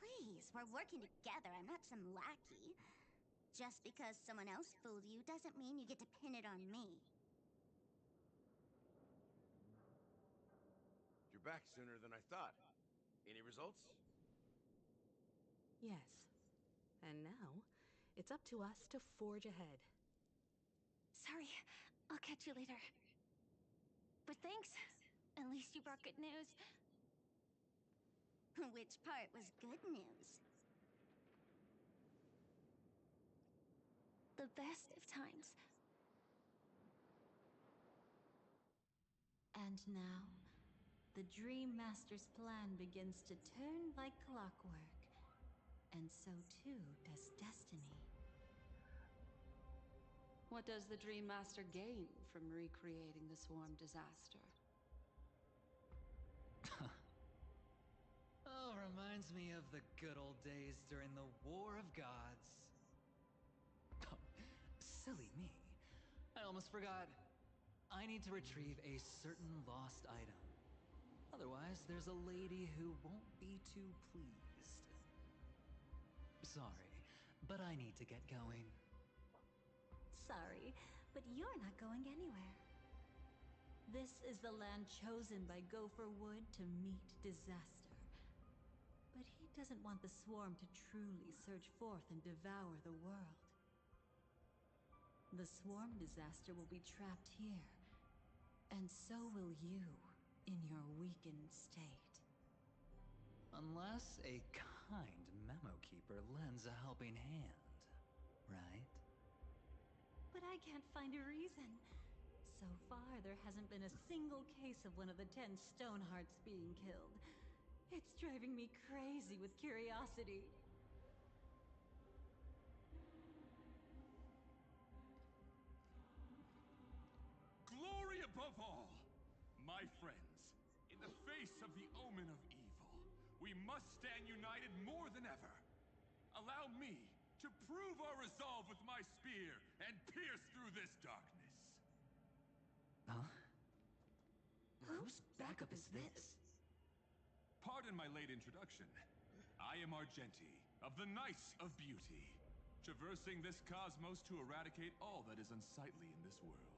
Please, we're working together. I'm not some lackey. Just because someone else fooled you doesn't mean you get to pin it on me. You're back sooner than I thought. Any results? Yes. And now, it's up to us to forge ahead. Sorry, I'll catch you later. But thanks. At least you brought good news. Which part was good news? The best of times. And now, the Dream Master's plan begins to turn like clockwork. And so too does destiny. What does the Dream Master gain from recreating the swarm disaster? Oh, reminds me of the good old days during the War of Gods. Silly me. I almost forgot. I need to retrieve a certain lost item. Otherwise, there's a lady who won't be too pleased. Sorry, but I need to get going. Sorry, but you're not going anywhere. This is the land chosen by Gopher Wood to meet disaster. But he doesn't want the swarm to truly surge forth and devour the world. The swarm disaster will be trapped here, and so will you in your weakened state. Unless a kind memo keeper lends a helping hand, right? But I can't find a reason. So far, there hasn't been a single case of one of the 10 Stonehearts being killed. It's driving me crazy with curiosity. Glory above all! My friends, in the face of the omen of evil, we must stand united more than ever. Allow me to prove our resolve with my spear and pierce through this darkness. Huh? Whose backup is this? Pardon my late introduction. I am Argenti, of the Knights of Beauty, traversing this cosmos to eradicate all that is unsightly in this world.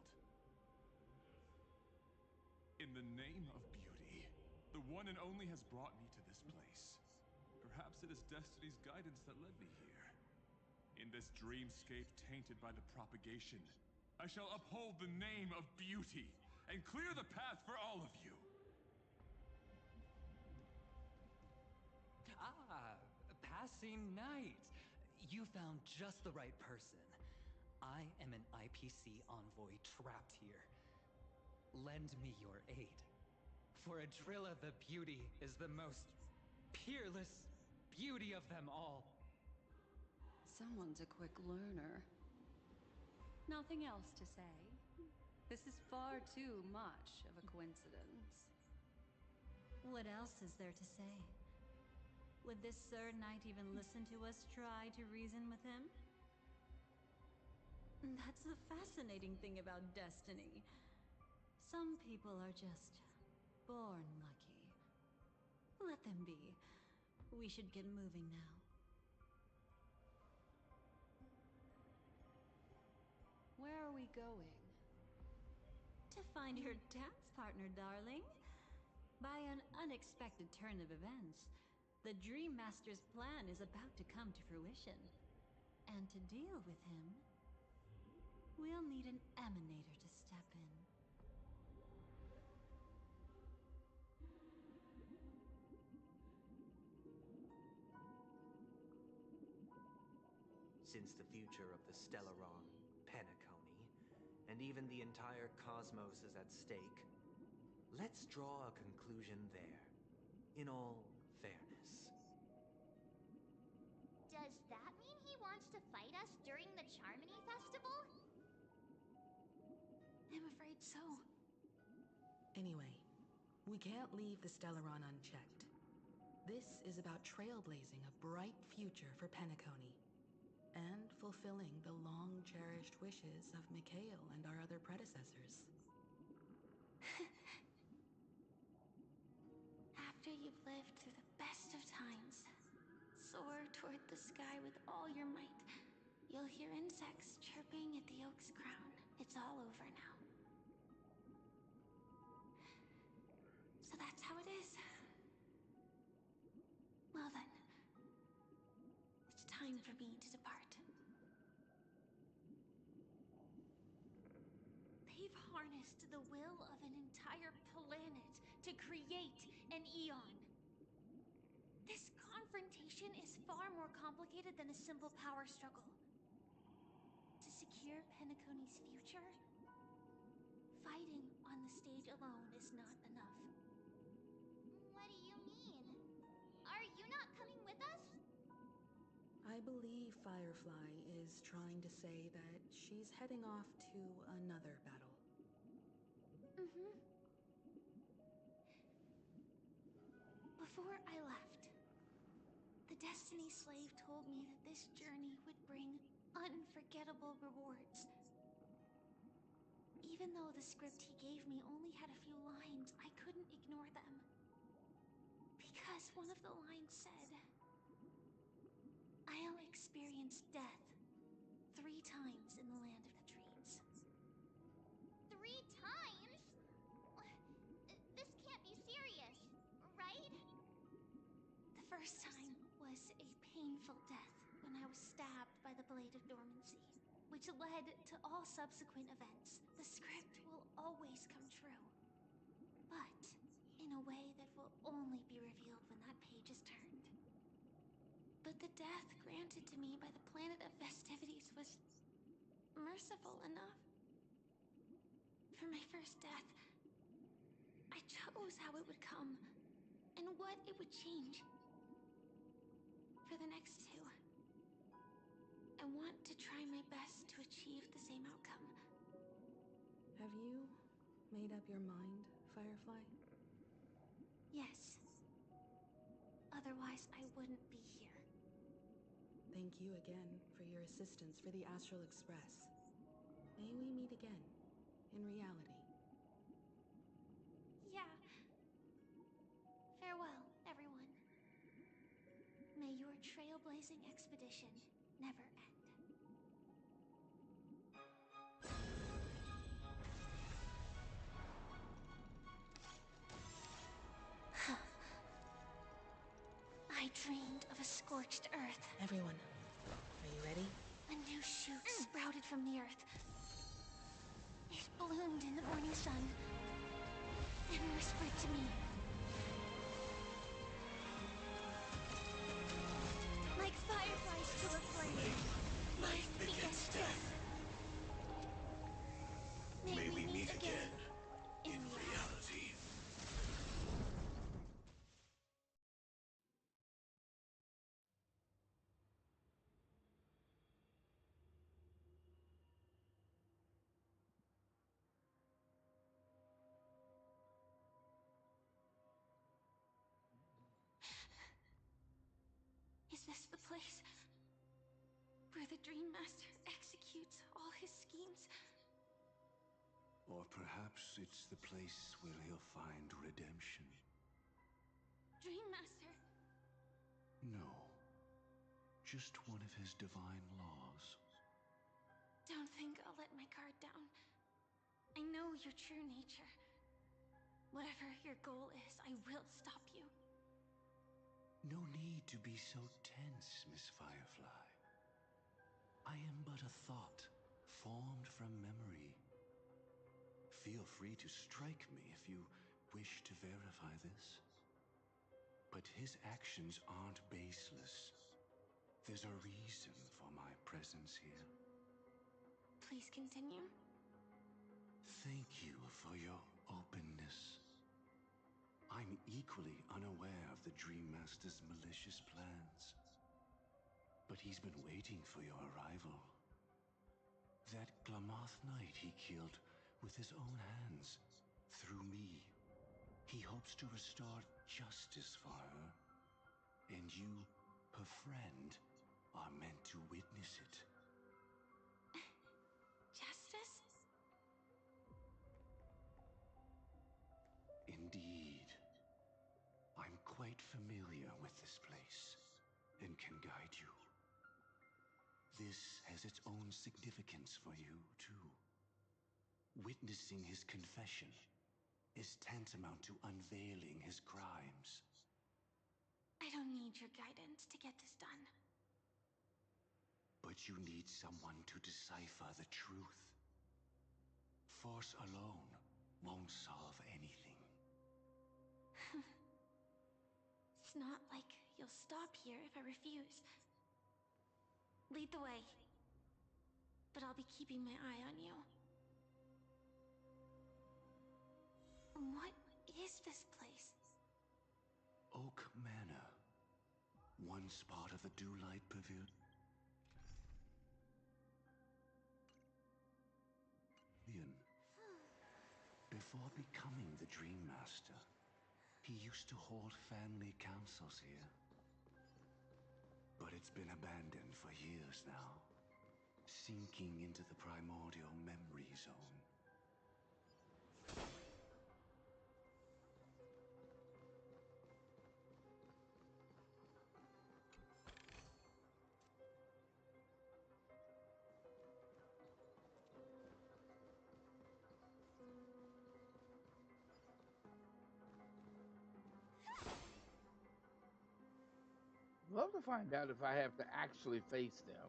In the name of beauty, the one and only has brought me to this place. Perhaps it is destiny's guidance that led me here. In this dreamscape tainted by the propagation, I shall uphold the name of beauty and clear the path for all of you. Ah, passing knight. You found just the right person. I am an IPC envoy trapped here. Lend me your aid. For Adrilla the Beauty is the most peerless beauty of them all. Someone's a quick learner. Nothing else to say. This is far too much of a coincidence. What else is there to say? Would this Sir Knight even listen to us try to reason with him? That's the fascinating thing about destiny. Some people are just born lucky. Let them be. We should get moving now. Where are we going? To find your dance partner, darling. By an unexpected turn of events, the Dream Master's plan is about to come to fruition. And to deal with him, we'll need an emanator to step in. Since the future of the Stellaron, Penacony, and even the entire cosmos is at stake, let's draw a conclusion there, in all fairness. Does that mean he wants to fight us during the Charmony Festival? I'm afraid so. Anyway, we can't leave the Stellaron unchecked. This is about trailblazing a bright future for Penacony, and fulfilling the long-cherished wishes of Mikhail and our other predecessors. After you've lived through the best of times, soar toward the sky with all your might. You'll hear insects chirping at the oak's crown. It's all over now. So that's how it is. Well then, it's time for me to depart. They've harnessed the will of an entire planet to create an Eon. This confrontation is far more complicated than a simple power struggle. To secure Penacony's future, fighting on the stage alone is not enough. What do you mean? Are you not coming with us? I believe Firefly is trying to say that she's heading off to another battle. Mm-hmm. Before I left, the Destiny Slave told me that this journey would bring unforgettable rewards. Even though the script he gave me only had a few lines, I couldn't ignore them. Because one of the lines said, "I'll experience death 3 times in the land of the dreams." 3 times? This can't be serious, right? The first time was a painful death when I was stabbed by the Blade of Dormancy, which led to all subsequent events. The script will always come true, but in a way that will only be revealed when that page is turned. But the death granted to me by the planet of festivities was merciful enough. For my first death, I chose how it would come and what it would change. For the next 2, I want to try my best to achieve the same outcome. Have you made up your mind, Firefly? Yes. Otherwise, I wouldn't be here. Thank you again for your assistance for the Astral Express. May we meet again, in reality. Yeah. Farewell, everyone. May your trailblazing expedition never end. I dreamed of a scorched earth. Everyone, are you ready? A new shoot sprouted from the earth. It bloomed in the morning sun and whispered to me. Like fireflies to a flame, life begins death. May we meet again in reality. Is this the place where the Dream Master executes all his schemes? Or perhaps it's the place where he'll find redemption. Dream Master? No. Just one of his divine laws. Don't think I'll let my guard down. I know your true nature. Whatever your goal is, I will stop you. No need to be so tense, Miss Firefly. I am but a thought, formed from memory. Feel free to strike me if you wish to verify this. But his actions aren't baseless. There's a reason for my presence here. Please continue. Thank you for your openness. I'm equally unaware of the Dream Master's malicious plans. But he's been waiting for your arrival. That Glamoth Knight he killed with his own hands, through me. He hopes to restore justice for her. And you, her friend, are meant to witness it. Justice? Indeed. I'm quite familiar with this place, and can guide you. This has its own significance for you, too. Witnessing his confession is tantamount to unveiling his crimes. I don't need your guidance to get this done. But you need someone to decipher the truth. Force alone won't solve anything. It's not like you'll stop here if I refuse. Lead the way. But I'll be keeping my eye on you. What is this place? Oak Manor. Once part of the Dewlight Pavilion. Before becoming the Dream Master, he used to hold family councils here. But it's been abandoned for years now, sinking into the primordial memory zone. Love to find out if I have to actually face them.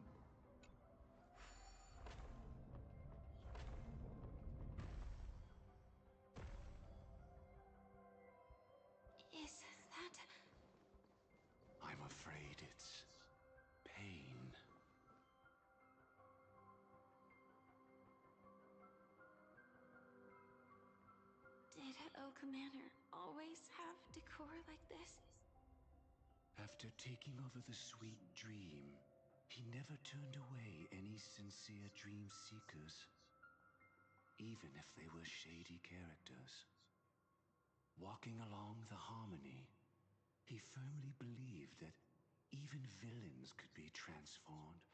Is that... I'm afraid it's pain. Did Oak Manor always have decor like this? After taking over the Sweet Dream, he never turned away any sincere dream seekers, even if they were shady characters. Walking along the Harmony, he firmly believed that even villains could be transformed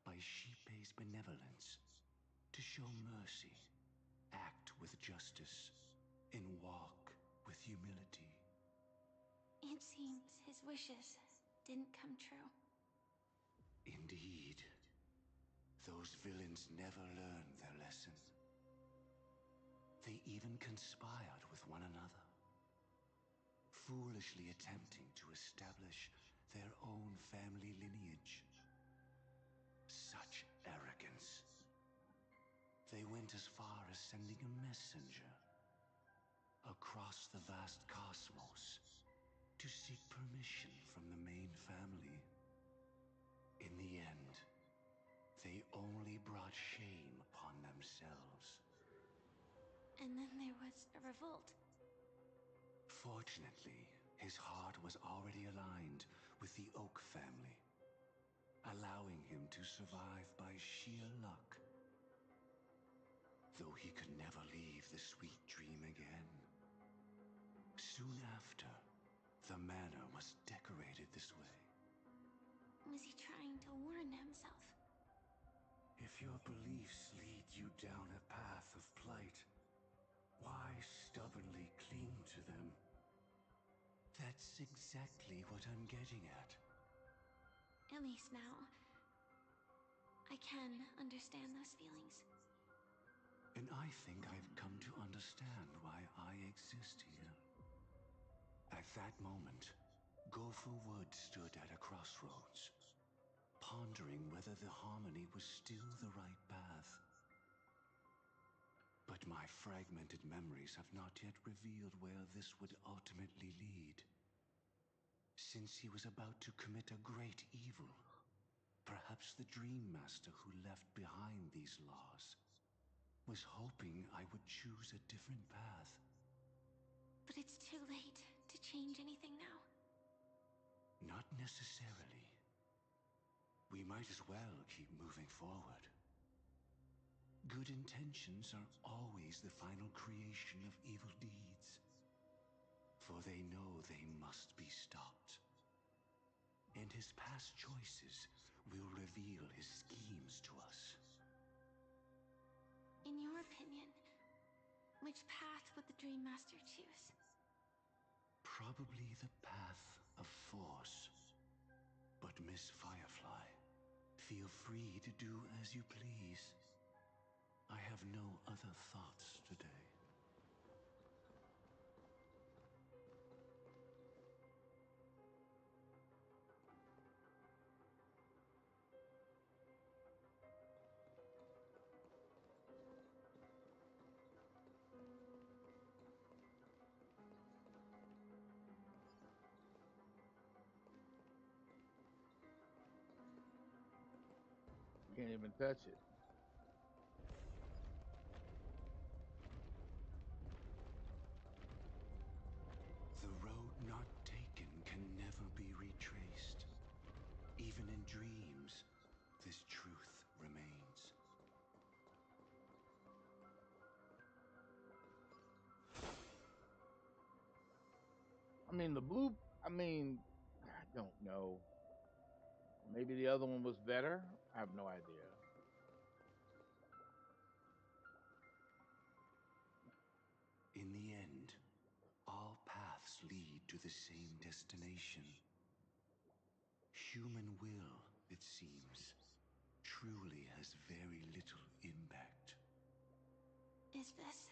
by Shippei's benevolence to show mercy, act with justice, and walk with humility. It seems his wishes didn't come true. Indeed, those villains never learned their lesson. They even conspired with one another, foolishly attempting to establish their own family lineage. Such arrogance. They went as far as sending a messenger across the vast cosmos to seek permission from the main family. In the end, they only brought shame upon themselves. And then there was a revolt. Fortunately, his heart was already aligned with the Oak family, allowing him to survive by sheer luck. Though he could never leave the Sweet Dream again. Soon after, the manor was decorated this way. Was he trying to warn himself? If your beliefs lead you down a path of plight, why stubbornly cling to them? That's exactly what I'm getting at. At least now, I can understand those feelings. And I think I've come to understand why I exist here. At that moment, Gopher Wood stood at a crossroads, pondering whether the Harmony was still the right path. But my fragmented memories have not yet revealed where this would ultimately lead. Since he was about to commit a great evil, perhaps the Dream Master who left behind these laws was hoping I would choose a different path. But it's too late to change anything now. Not necessarily. We might as well keep moving forward. Good intentions are always the final creation of evil deeds, for they know they must be stopped. And his past choices will reveal his schemes to us. In your opinion, which path would the Dream Master choose? Probably the path of force. But Miss Firefly, feel free to do as you please. I have no other thoughts today. can't even touch it. The road not taken can never be retraced. Even in dreams, this truth remains. I mean, I don't know. Maybe the other one was better. I have no idea. In the end, all paths lead to the same destination. Human will, it seems, truly has very little impact. Is this...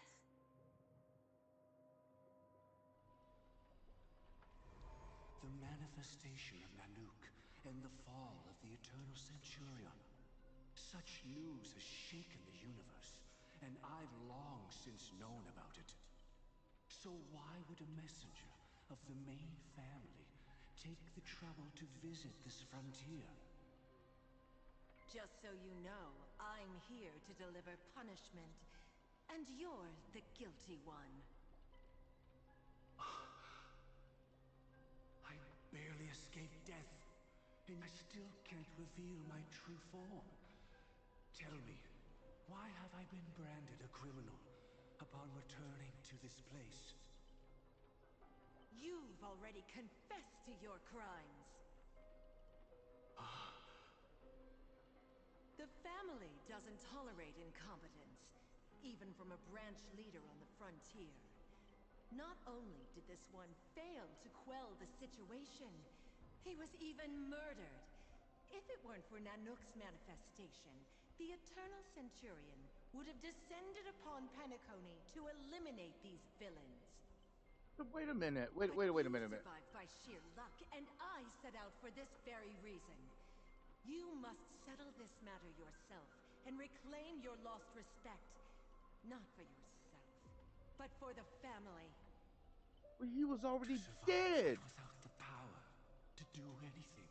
The manifestation of Nanook and the fall of the Eternal Centurion. Such news has shaken the universe, and I've long since known about it. So why would a messenger of the main family take the trouble to visit this frontier? Just so you know, I'm here to deliver punishment, and you're the guilty one. I barely escaped death, and I still can't reveal my true form. Tell me, why have I been branded a criminal upon returning to this place? You've already confessed to your crimes. The family doesn't tolerate incompetence, even from a branch leader on the frontier. Not only did this one fail to quell the situation, he was even murdered. If it weren't for Nanook's manifestation, the Eternal Centurion would have descended upon Penacony to eliminate these villains. Wait a minute. Wait But a you minute. survived by sheer luck, and I set out for this very reason. You must settle this matter yourself and reclaim your lost respect. Not for yourself, but for the family. Well, he was already Survive dead. without the power to do anything.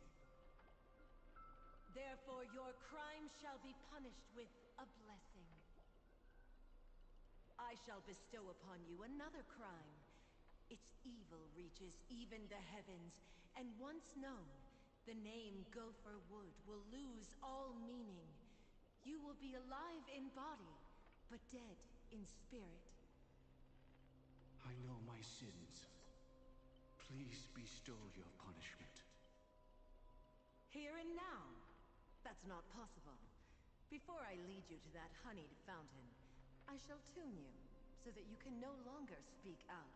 Therefore, your crime shall be punished with a blessing. I shall bestow upon you another crime. Its evil reaches even the heavens, and once known, the name Gopher Wood will lose all meaning. You will be alive in body, but dead in spirit. I know my sins. Please bestow your punishment. Here and now? That's not possible. Before I lead you to that honeyed fountain, I shall tune you, so that you can no longer speak out.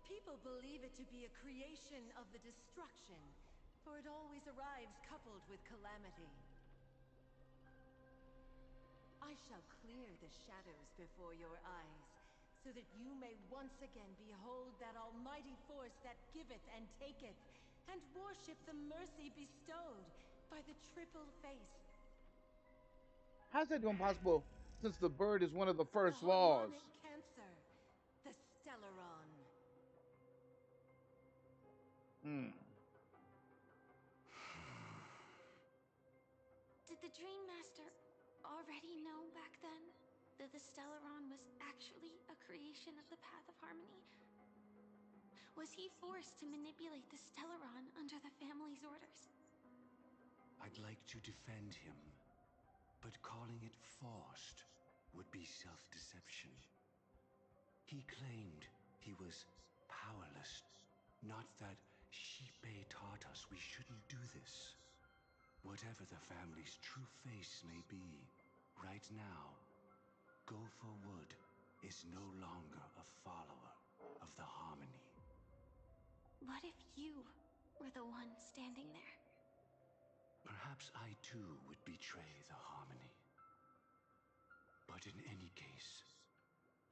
People believe it to be a creation of the destruction, for it always arrives coupled with calamity. I shall clear the shadows before your eyes, so that you may once again behold that almighty force that giveth and taketh, and worship the mercy bestowed by the triple face. How's that even possible since the bird is one of the The first harmonic laws? cancer, the Stellaron. Hmm. Did the Dream Master already know back then that the Stellaron was actually a creation of the Path of Harmony? Was he forced to manipulate the Stellaron under the family's orders? I'd like to defend him, but calling it forced would be self-deception. He claimed he was powerless, not that Xipe taught us we shouldn't do this. Whatever the family's true face may be, right now, Gopher Wood is no longer a follower of the Harmony. What if you were the one standing there? Perhaps I too would betray the Harmony. But in any case,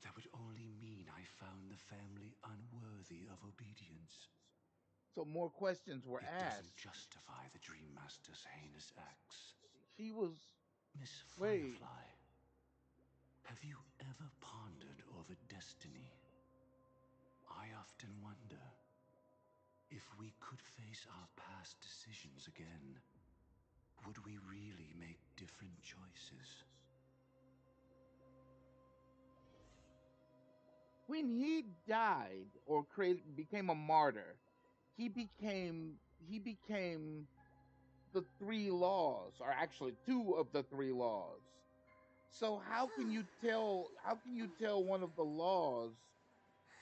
that would only mean I found the family unworthy of obedience. So more questions were It doesn't asked. justify the Dream Master's heinous acts. He was... Miss Wait. Firefly, have you ever pondered over destiny? I often wonder if we could face our past decisions again. would we really make different choices? When he died or became a martyr, he became the three laws, or actually two of the three laws. So how can you tell one of the laws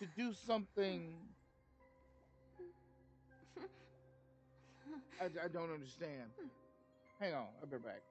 to do something? I don't understand. Hang on, I'll be back.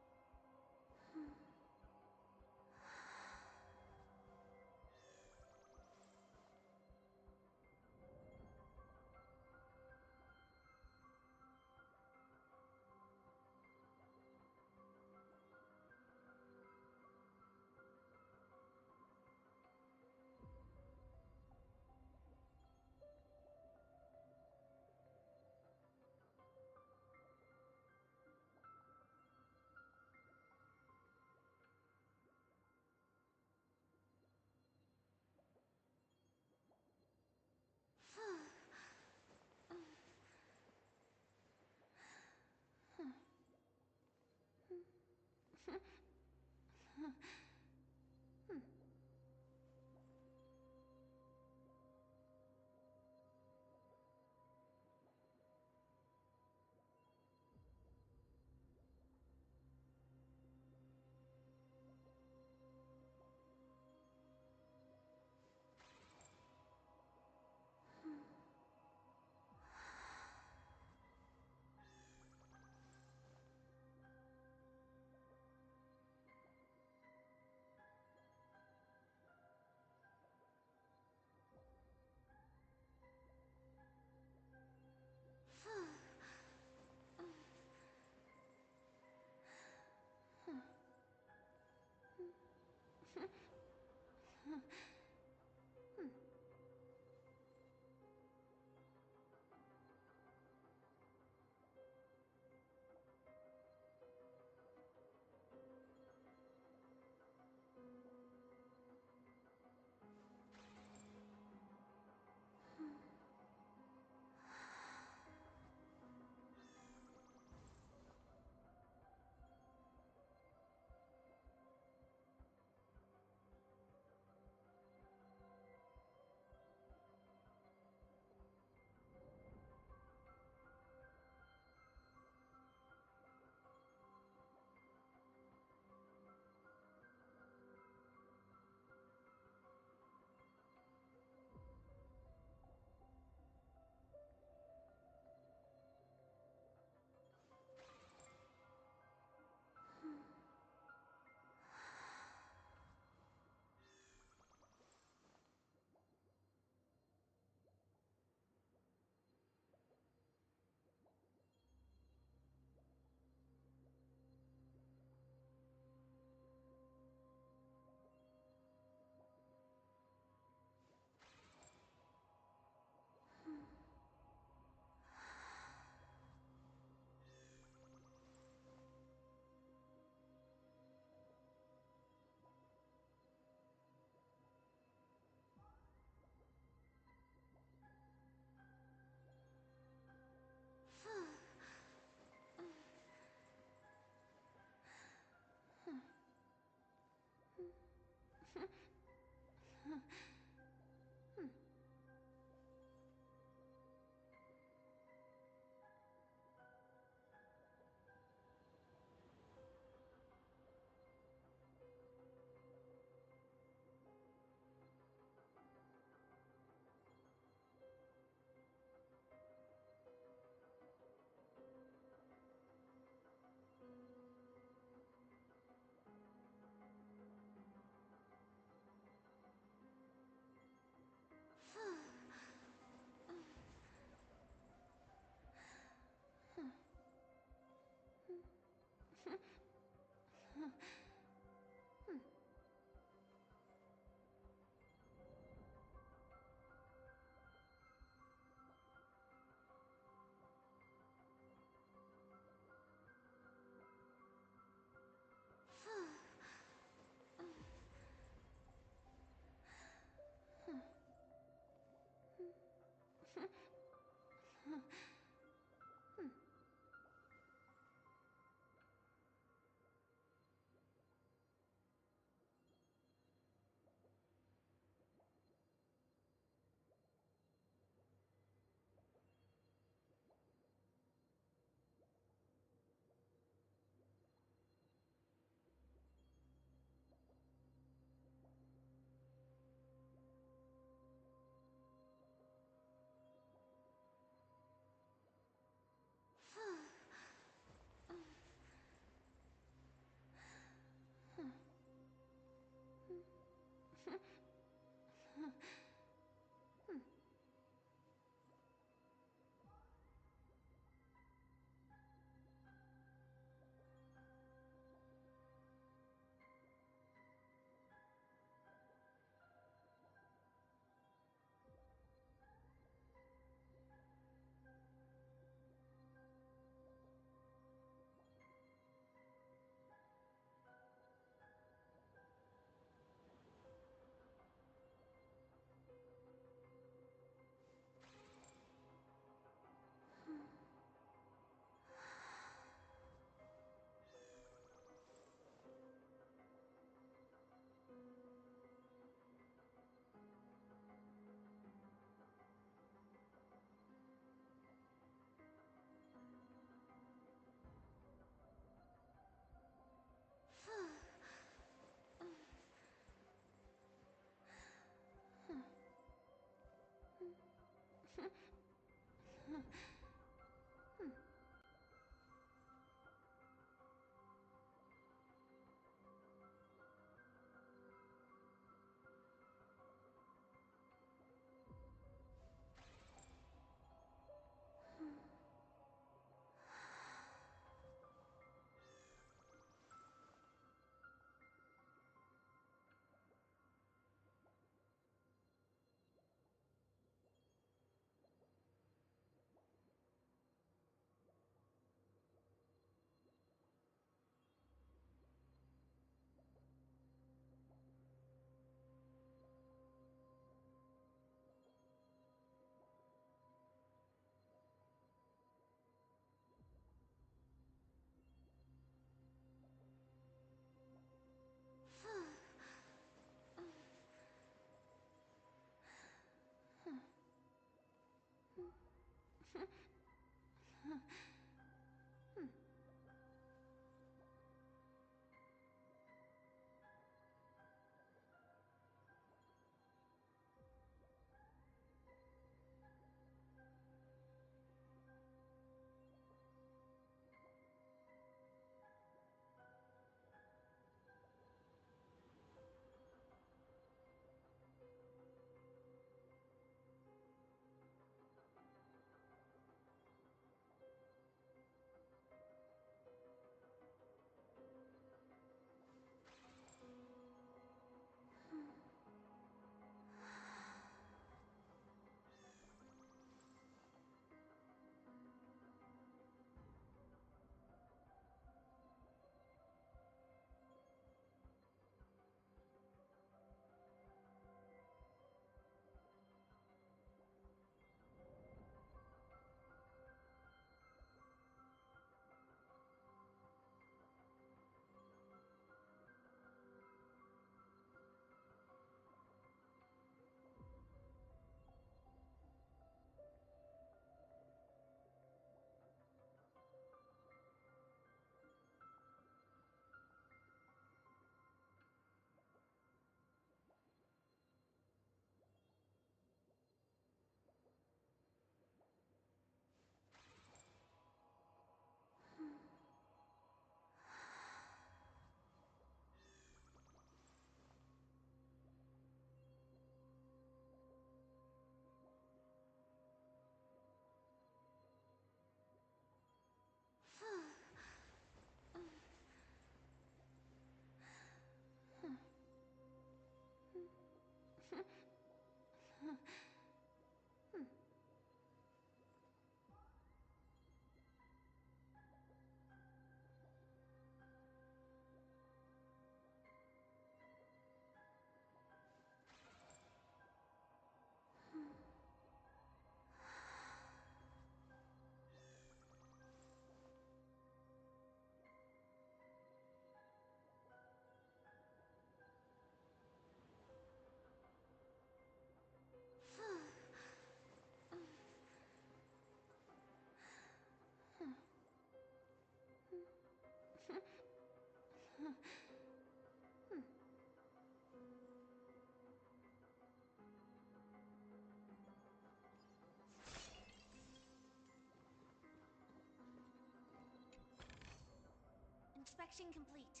Inspection complete.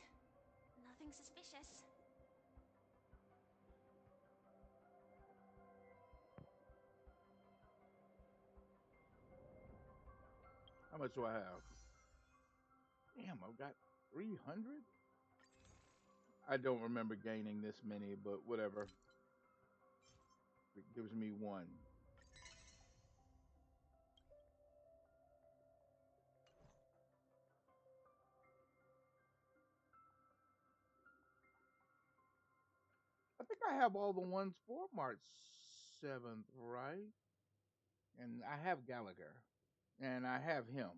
Nothing suspicious. How much do I have? Damn, I've got 300? I don't remember gaining this many, but whatever. It gives me one. I think I have all the ones for March 7th, right? And I have Gallagher. And I have him.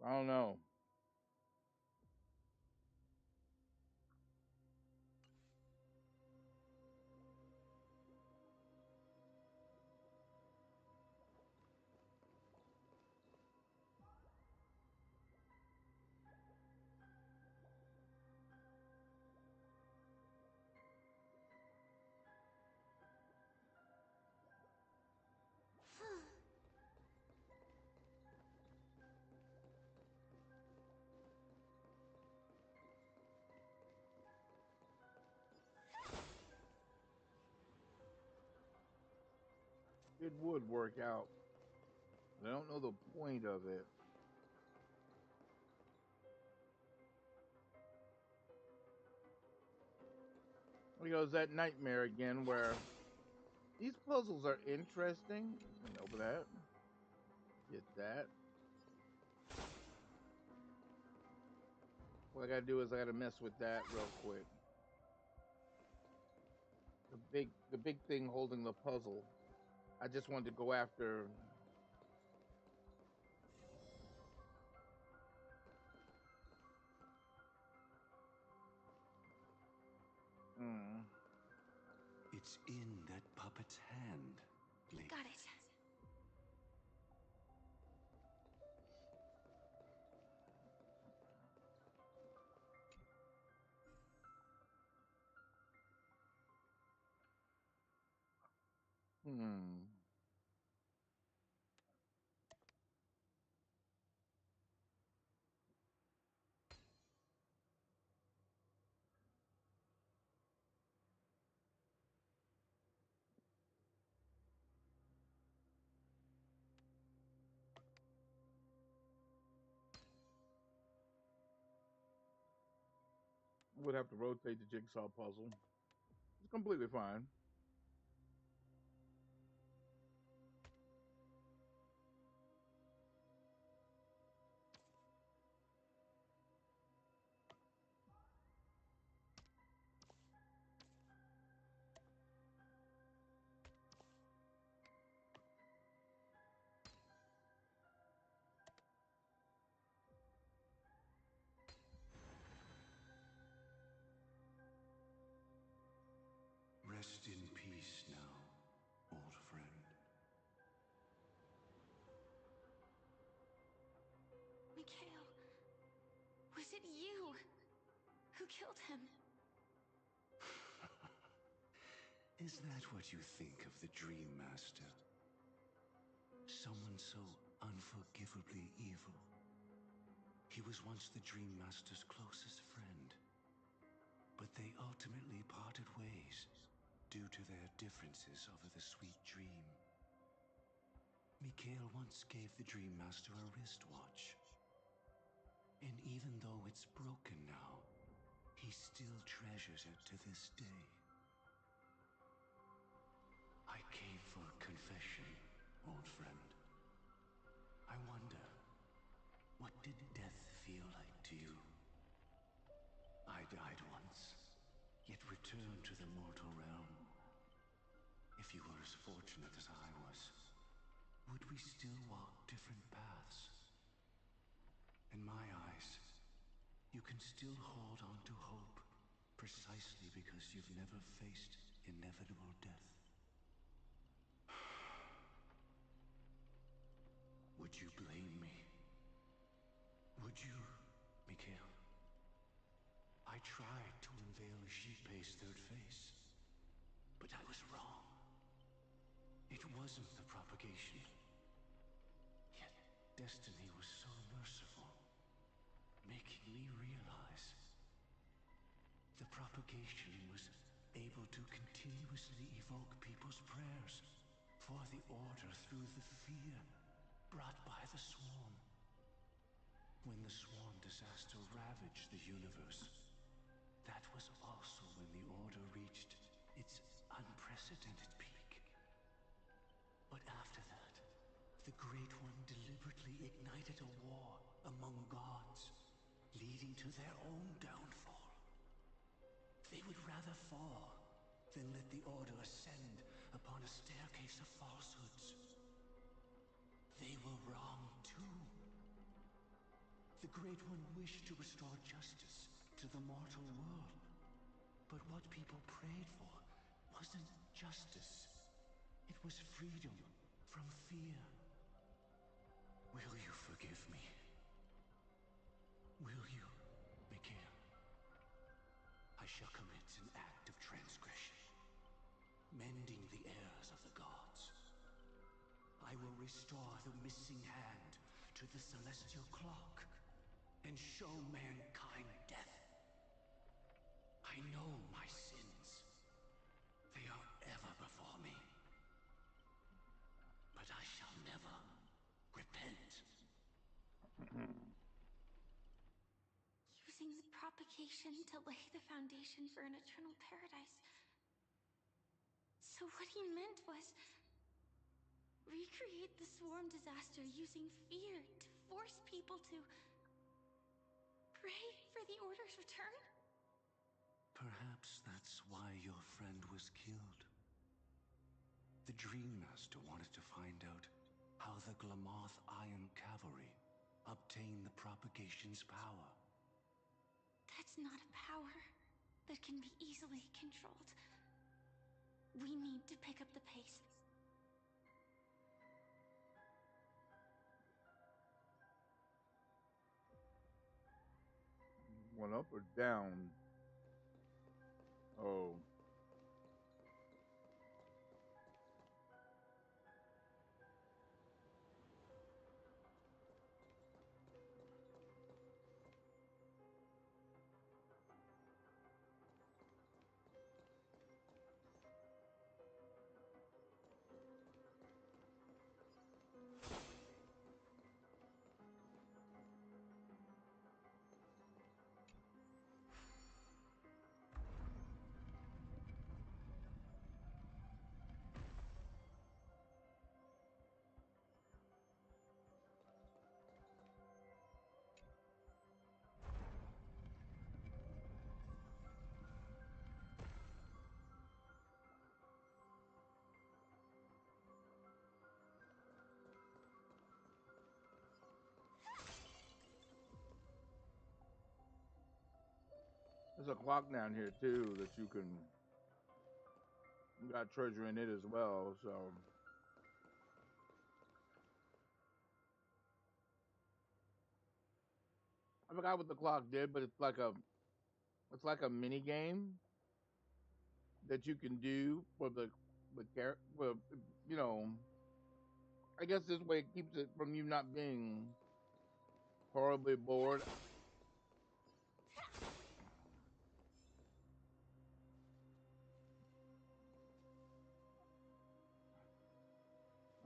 I don't know. It would work out. But I don't know the point of it. It's that nightmare again where these puzzles are interesting. Let me open that. Get that. What I gotta do is I gotta mess with that real quick. The big thing holding the puzzle. I just wanted to go after. It's in that puppet's hand, Blaze. Got it. Hmm. Would have to rotate the jigsaw puzzle. It's completely fine. Rest in peace now, old friend. Mikhail, was it you who killed him? Is that what you think of the Dream Master? Someone so unforgivably evil. He was once the Dream Master's closest friend, but they ultimately parted ways due to their differences over the sweet dream. Mikhail once gave the Dream Master a wristwatch, and even though it's broken now, he still treasures it to this day. I came for confession, old friend. I wonder, what did death feel like to you? I died once, yet returned to the mortal realm. If you were as fortunate as I was, would we still walk different paths? In my eyes, you can still hold on to hope, precisely because you've never faced inevitable death. Would you blame me? Would you, Mikhail? I tried to unveil Xipe's third face, but I was wrong. It wasn't the propagation. Yet destiny was so merciful, making me realize the propagation was able to continuously evoke people's prayers for the Order through the fear brought by the Swarm. When the Swarm disaster ravaged the universe, that was also when the Order reached its unprecedented peak. But after that, the Great One deliberately ignited a war among gods, leading to their own downfall. They would rather fall than let the Order ascend upon a staircase of falsehoods. They were wrong too. The Great One wished to restore justice to the mortal world. But what people prayed for wasn't justice. It was freedom from fear. Will you forgive me? Will you, Mikhail? I shall commit an act of transgression, mending the errors of the gods. I will restore the missing hand to the celestial clock and show mankind death. I know my sins. They are ever before me. But I shall never repent. Using the propagation to lay the foundation for an eternal paradise. So what he meant was recreate the Swarm disaster using fear to force people to pray for the Order's return? Perhaps that's why your friend was killed. The Dream Master wanted to find out how the Glamoth Iron Cavalry obtained the propagation's power. That's not a power that can be easily controlled. We need to pick up the pace. One up or down? Oh. There's a clock down here too that you got treasure in it as well. So I forgot what the clock did, but it's like a mini game that you can do for well, you know. I guess this way it keeps it from you not being horribly bored.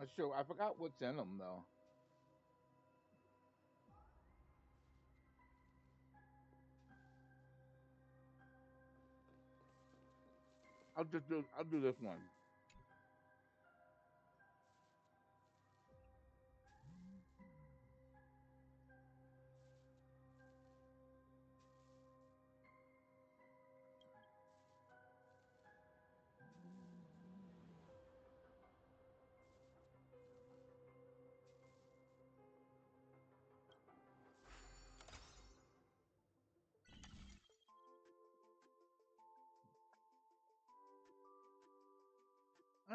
I sure I forgot what's in them though. I'll do this one.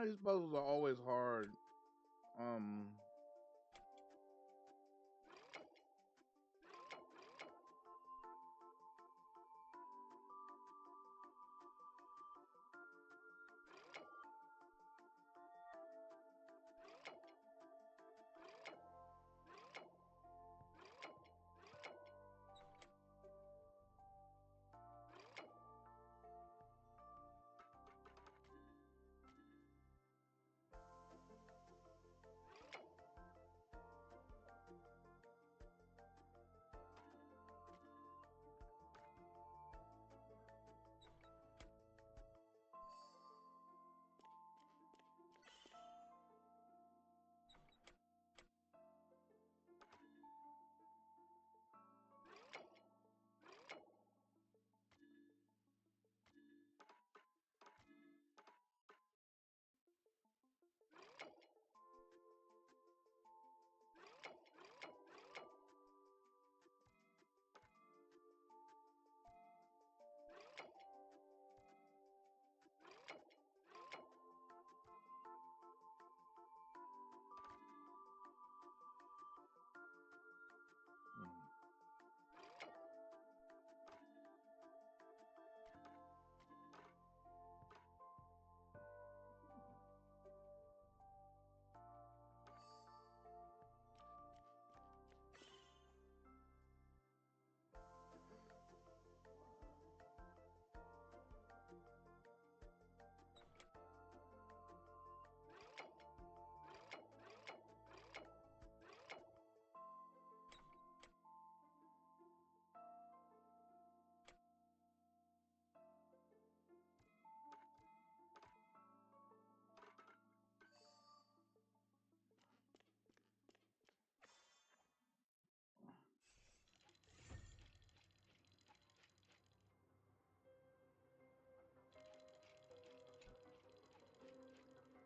These puzzles are always hard. Um, mm,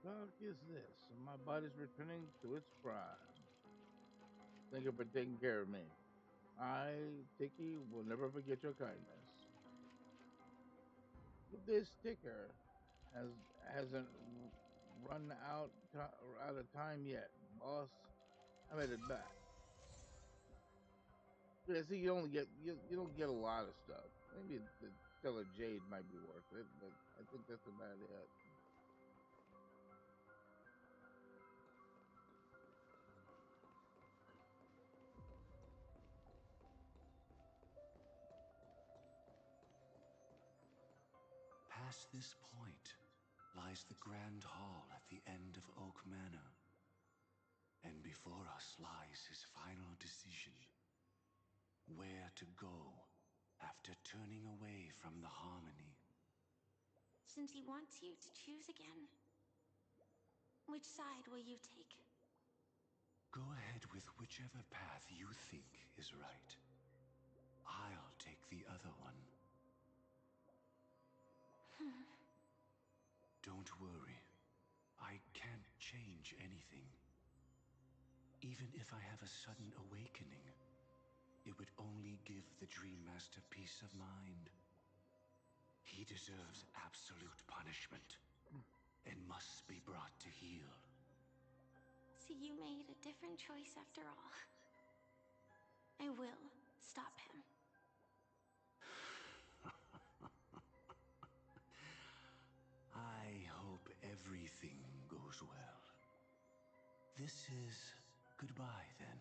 fuck is this? My body's returning to its prime. Thank you for taking care of me. I, Tiki, will never forget your kindness. With this sticker, has hasn't run out of time yet, boss. I'm headed back. Yeah, see, you don't get a lot of stuff. Maybe the Stellar Jade might be worth it, but I think that's about it. Past this point lies the Grand Hall at the end of Oak Manor. And before us lies his final decision. Where to go after turning away from the Harmony. Since he wants you to choose again, which side will you take? Go ahead with whichever path you think is right. I'll take the other one. Don't worry. I can't change anything. Even if I have a sudden awakening, it would only give the Dream Master peace of mind. He deserves absolute punishment and must be brought to heel. So you made a different choice after all. I will stop him. I hope everything goes well. This is goodbye, then.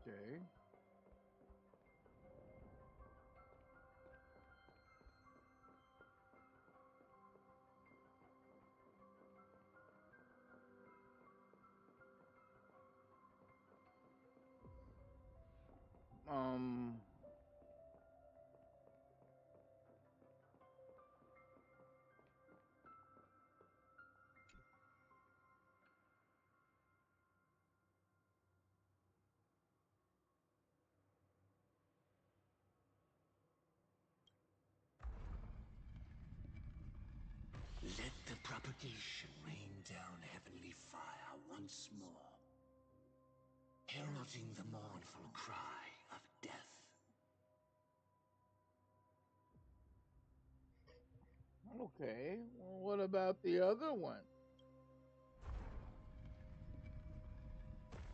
Okay. Um. Let the propagation rain down heavenly fire once more, heralding the mournful cry of death. Okay. Well, what about the other one?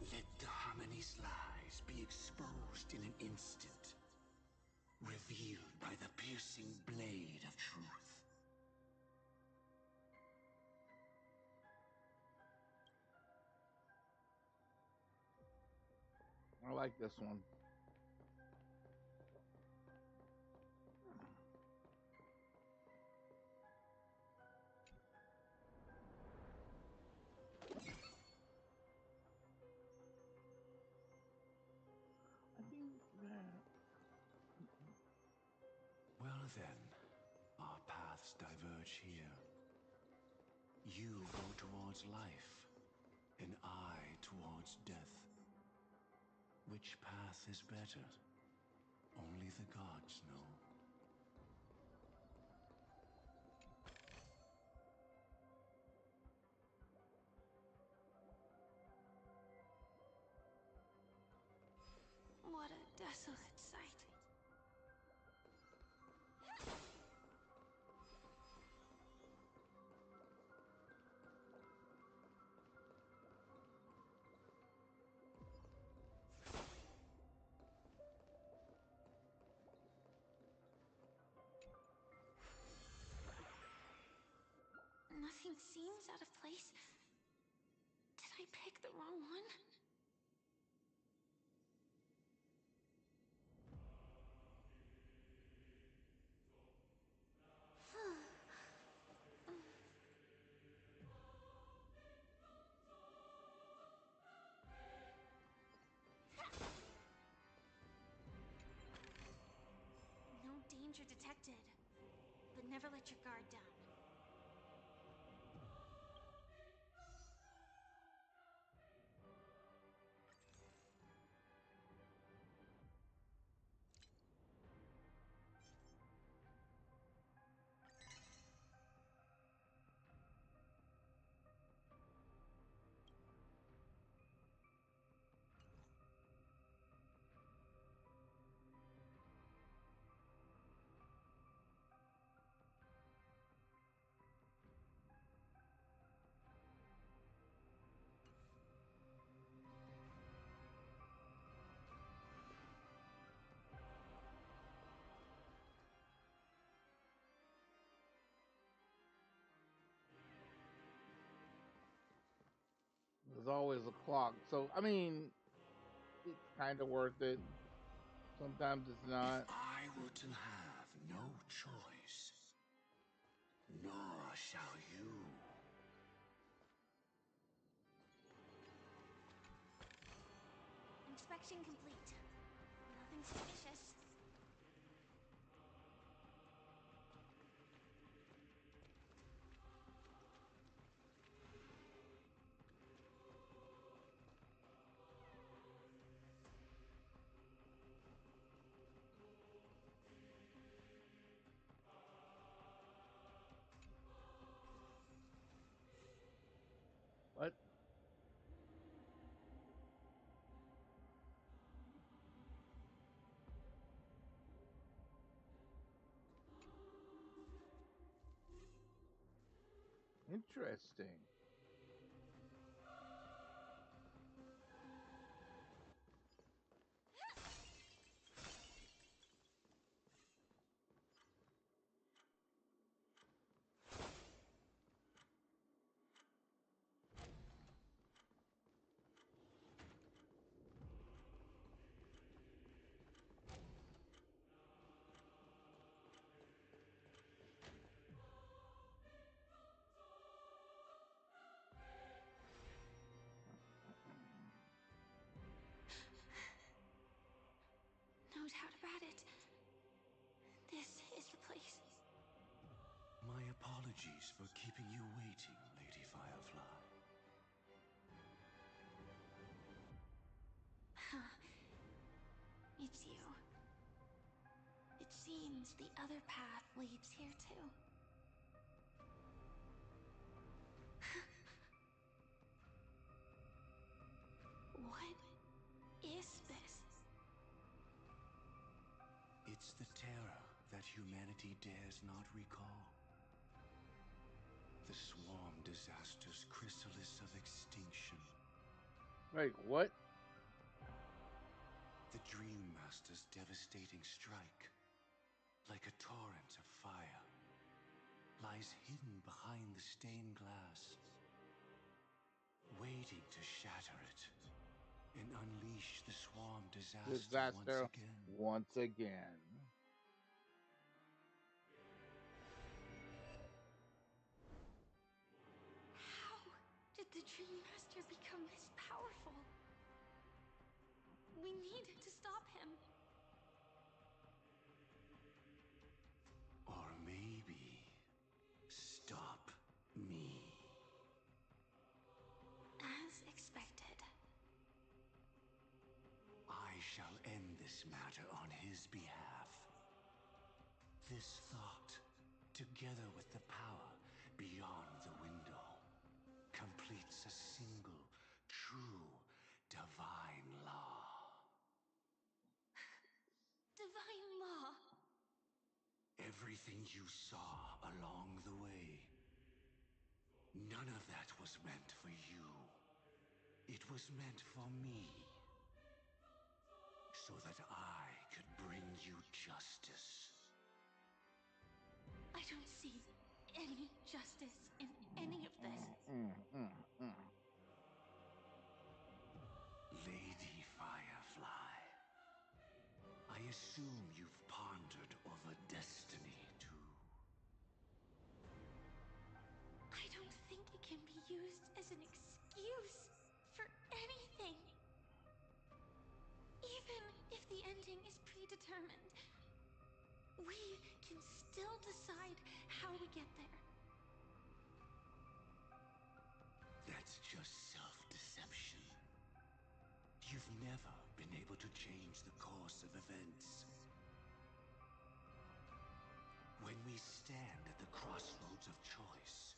Let the Harmony's lies be exposed in an instant, revealed by the piercing blade of truth. I like this one. I think that. Well then, our paths diverge here. You go towards life, and I towards death. Which path is better? Only the gods know. What a desolate sight. Nothing seems out of place. Did I pick the wrong one? danger detected, but never let your guard down. There's always a clock. So I mean, it's kind of worth it. Sometimes it's not. If I were to have no choice, nor shall you. Inspection complete. Nothing suspicious. What? Interesting. No doubt about it. This is the place. My apologies for keeping you waiting, Lady Firefly. Huh. It's you. It seems the other path leads here too. What is this? It's the terror that humanity dares not recall. The swarm disaster's chrysalis of extinction. Like what? The Dream Master's devastating strike, like a torrent of fire, lies hidden behind the stained glass, waiting to shatter it and unleash the swarm disaster once Disaster again. once again. How did the Dream Master become this powerful? We need to stop him. Or maybe stop me. As expected. I shall end this matter on his behalf. This thought, together with the power beyond the window, completes a single, true, divine law. Divine law. Everything you saw along the way, none of that was meant for you. It was meant for me. So that I could bring you justice. I don't see any justice in any of this. Lady Firefly, I assume you've pondered over destiny too. I don't think it can be used as an excuse for anything. Even if the ending is predetermined, We can still decide how we get there. That's just self-deception. You've never been able to change the course of events. When we stand at the crossroads of choice,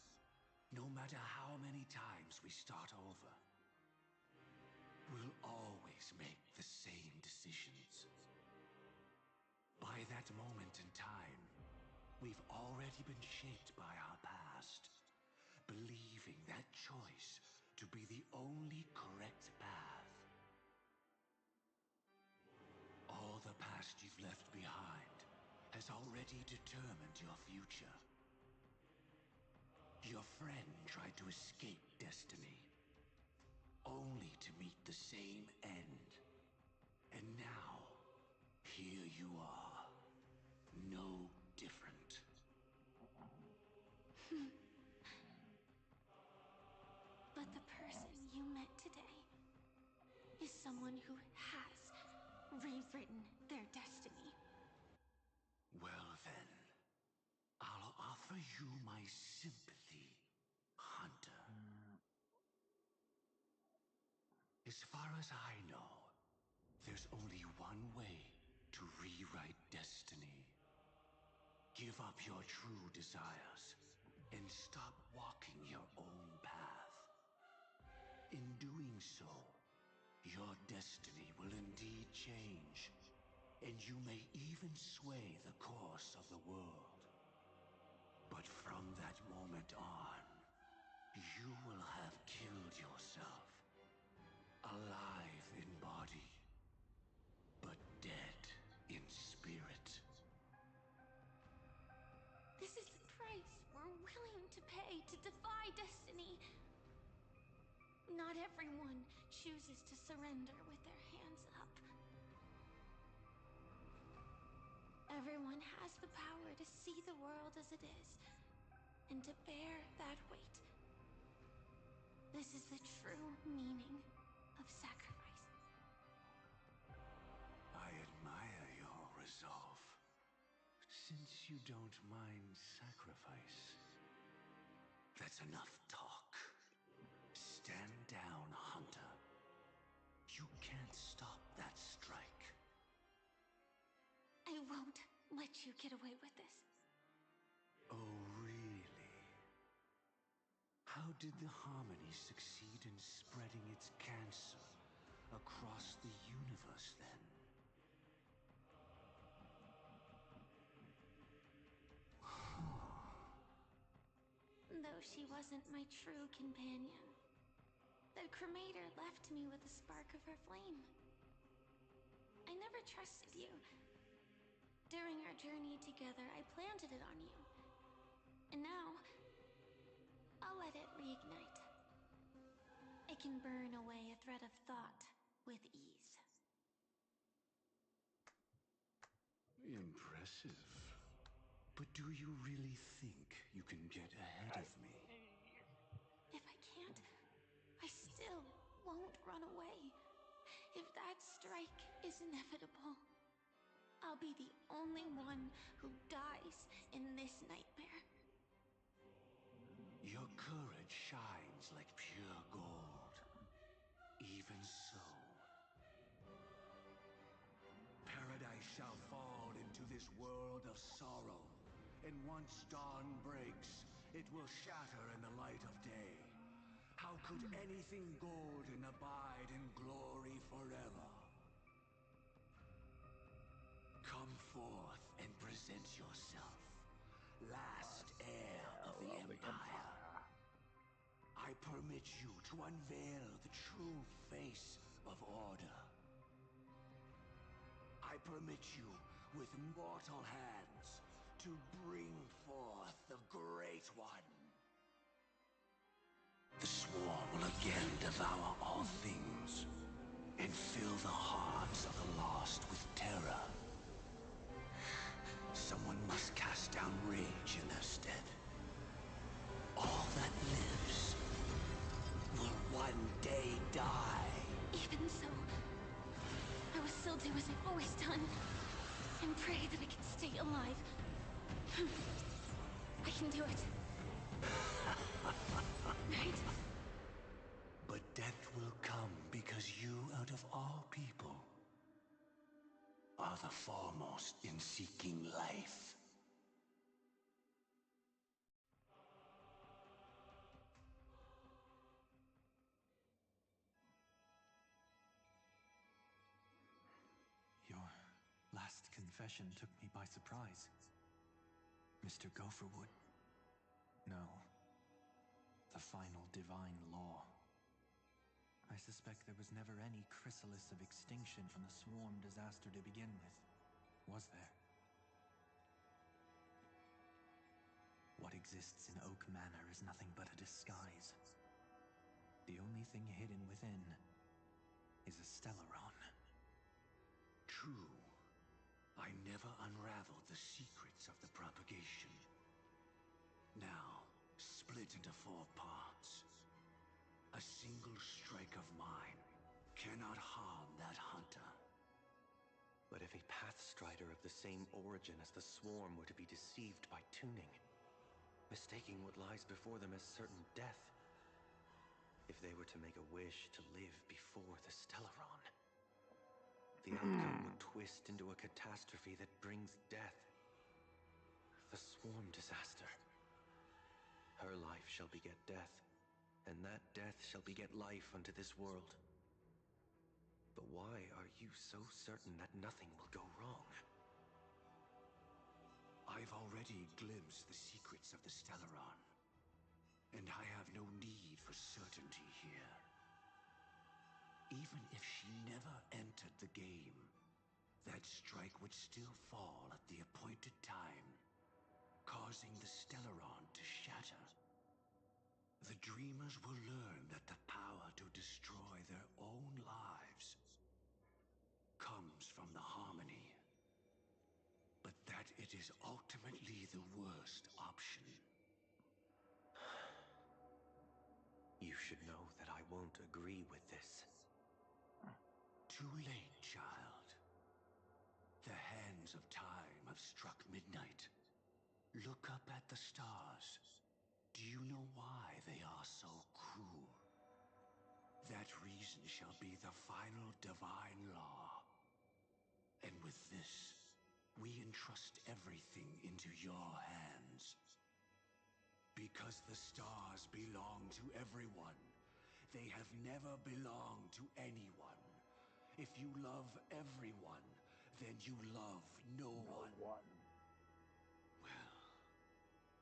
no matter how many times we start over, we'll always make the same decisions. By that moment in time, we've already been shaped by our past, believing that choice to be the only correct path. All the past you've left behind has already determined your future. Your friend tried to escape destiny, only to meet the same end. And now, here you are, no different. But the person you met today is someone who has rewritten their destiny. Well then, I'll offer you my sympathy, Hunter. As far as I know, there's only one way to rewrite destiny. Give up your true desires and stop walking your own path. In doing so, your destiny will indeed change, and you may even sway the course of the world. But from that moment on, you will have killed yourself, alive in body, but dead in spirit. This is the price we're willing to pay to defy destiny. Not everyone chooses to surrender with their hands up. Everyone has the power to see the world as it is, and to bear that weight. This is the true meaning of sacrifice. I admire your resolve. Since you don't mind sacrifice, that's enough talk. Stand down, Hunter. You can't stop that strike. I won't let you get away with this. Oh, really? How did the Harmony succeed in spreading its cancer across the universe, then? Though she wasn't my true companion, the cremator left me with a spark of her flame. I never trusted you. During our journey together, I planted it on you. And now, I'll let it reignite. It can burn away a thread of thought with ease. Impressive. But do you really think you can get ahead of me? If I can't, I still won't run away. If that strike is inevitable, I'll be the only one who dies in this nightmare. Your courage shines like pure gold. Even so, paradise shall fall into this world of sorrow, and once dawn breaks, it will shatter in the light of day. How could anything golden abide in glory forever? Come forth and present yourself, last heir of the Empire. I permit you to unveil the true face of order. I permit you, with mortal hands, to bring forth the Great One. The swarm will again devour all things, and fill the hearts of the lost with terror. Someone must cast down rage in their stead. All that lives will one day die. Even so, I will still do as I've always done. and pray that I can stay alive. I can do it. Right? But death will come because you, out of all people, are the foremost in seeking life. Your last confession took me by surprise. Mr. Gopherwood. No. The final divine law. I suspect there was never any chrysalis of extinction from the swarm disaster to begin with, was there? What exists in Oak Manor is nothing but a disguise. The only thing hidden within is a Stellaron. True. I never unraveled the secrets of the propagation. Now, split into 4 parts. A single strike of mine cannot harm that hunter. But if a Pathstrider of the same origin as the Swarm were to be deceived by tuning, mistaking what lies before them as certain death, if they were to make a wish to live before the Stellaron, the outcome would twist into a catastrophe that brings death. The Swarm disaster. Her life shall beget death, and that death shall beget life unto this world. But why are you so certain that nothing will go wrong? I've already glimpsed the secrets of the Stellaron, and I have no need for certainty here. Even if she never entered the game, that strike would still fall at the appointed time, causing the Stellaron to shatter. The Dreamers will learn that the power to destroy their own lives comes from the harmony, but that it is ultimately the worst option. You should know that I won't agree with this. Too late, child. The hands of time have struck midnight. Look up at the stars. Do you know why they are so cruel? That reason shall be the final divine law. And with this, we entrust everything into your hands. Because the stars belong to everyone, they have never belonged to anyone. If you love everyone, then you love no one. Well,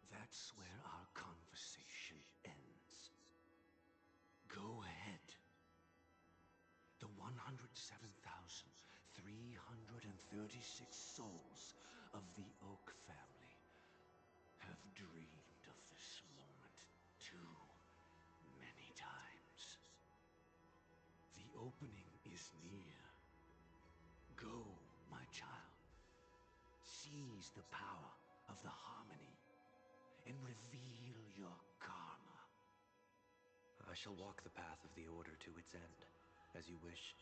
that's where our conversation ends. Go ahead. The 107,336 souls of the Oak family have dreamed of this moment too many times. The opening is near. Go, my child. Seize the power of the harmony and reveal your karma. I shall walk the path of the Order to its end, as you wish.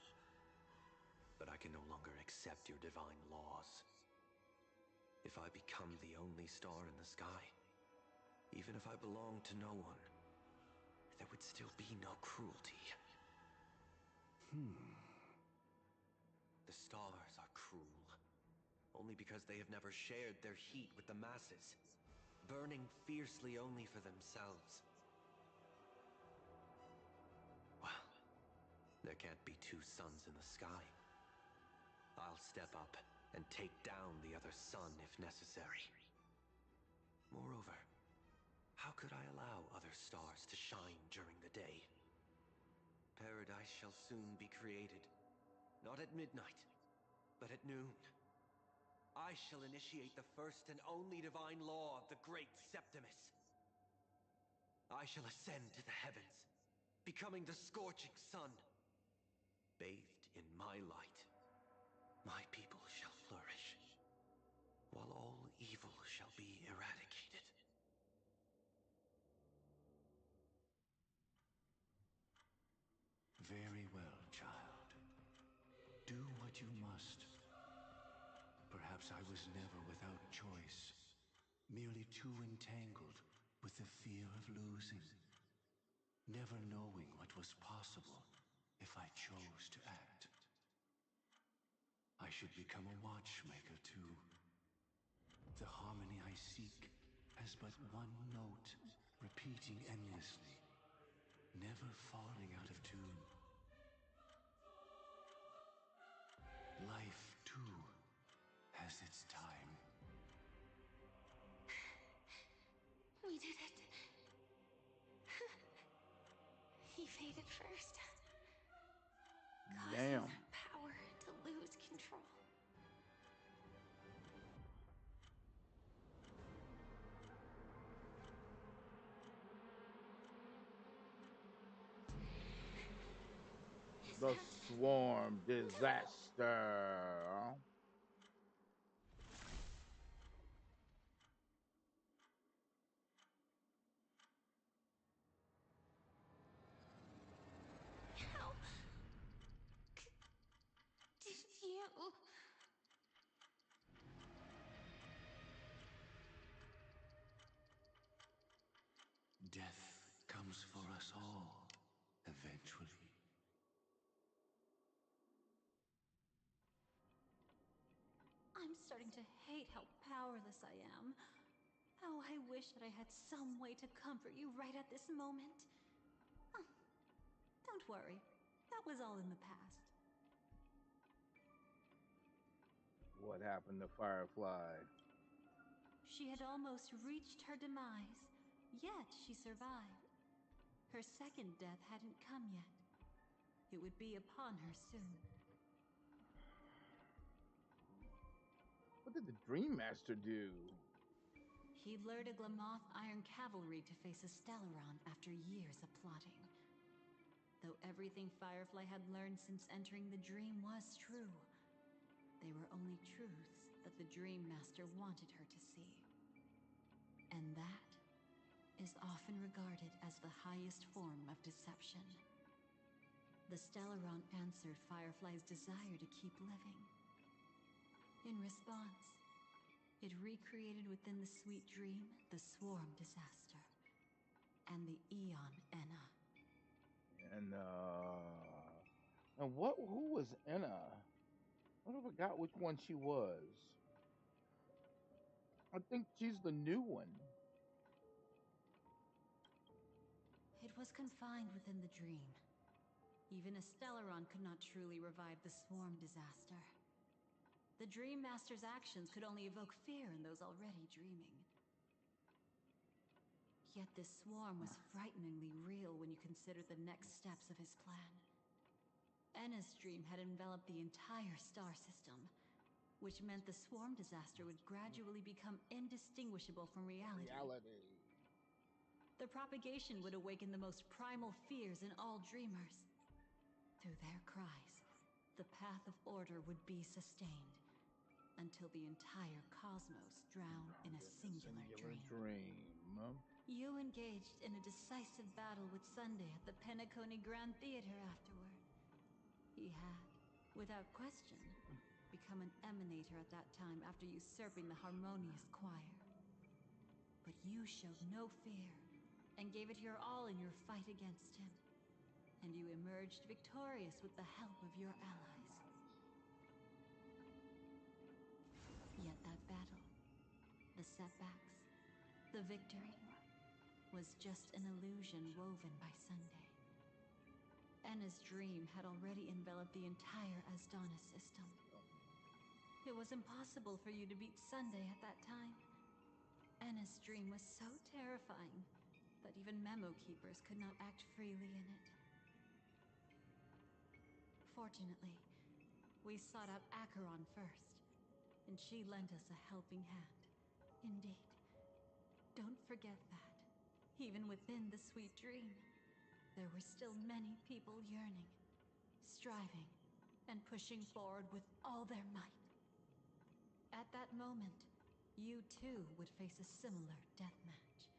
But I can no longer accept your divine laws. If I become the only star in the sky, even if I belong to no one, there would still be no cruelty. The stars are cruel, only because they have never shared their heat with the masses, burning fiercely only for themselves. Well, there can't be 2 suns in the sky. I'll step up and take down the other sun if necessary. Moreover, how could I allow other stars to shine during the day? Paradise shall soon be created, not at midnight, but at noon. I shall initiate the first and only divine law of the great Septimus. I shall ascend to the heavens, becoming the scorching sun. Bathed in my light, my people shall flourish, while all evil shall be eradicated. Very well, child. Do what you must. Perhaps I was never without choice, merely too entangled with the fear of losing, never knowing what was possible if I chose to act. I should become a watchmaker too. The harmony I seek has but one note, repeating endlessly, never falling out of tune. Life, too, has its time. We did it. He faded first, causing Damn. our power to lose control. Is The that... swarm disaster. How did you... Death comes for us all, eventually. I'm starting to hate how powerless I am. Oh, I wish that I had some way to comfort you right at this moment. Oh, don't worry. That was all in the past. What happened to Firefly? She had almost reached her demise, yet she survived. Her second death hadn't come yet. It would be upon her soon. What did the Dream Master do? He lured a Glamoth Iron Cavalry to face a Stellaron after years of plotting. Though everything Firefly had learned since entering the dream was true, they were only truths that the Dream Master wanted her to see. And that is often regarded as the highest form of deception. The Stellaron answered Firefly's desire to keep living. In response, it recreated within the sweet dream the swarm disaster and the Eon Enna. And who was Enna? I forgot which one she was. I think she's the new one. It was confined within the dream. Even a Stellaron could not truly revive the swarm disaster. The Dream Master's actions could only evoke fear in those already dreaming. Yet this swarm was frighteningly real when you consider the next steps of his plan. Enna's dream had enveloped the entire star system, which meant the swarm disaster would gradually become indistinguishable from reality. The propagation would awaken the most primal fears in all dreamers. Through their cries, the path of order would be sustained, until the entire cosmos drowned in a singular dream. You engaged in a decisive battle with Sunday at the Penacony Grand Theater afterward. He had, without question, become an emanator at that time after usurping the harmonious choir. But you showed no fear, and gave it your all in your fight against him. And you emerged victorious with the help of your allies. Yet that battle, the setbacks, the victory, was just an illusion woven by Sunday. Enna's dream had already enveloped the entire Asdana system. It was impossible for you to beat Sunday at that time. Enna's dream was so terrifying that even Memo Keepers could not act freely in it. Fortunately, we sought out Acheron first, and she lent us a helping hand. Indeed. Don't forget that, even within the sweet dream, there were still many people yearning, striving, and pushing forward with all their might. At that moment, you too would face a similar deathmatch.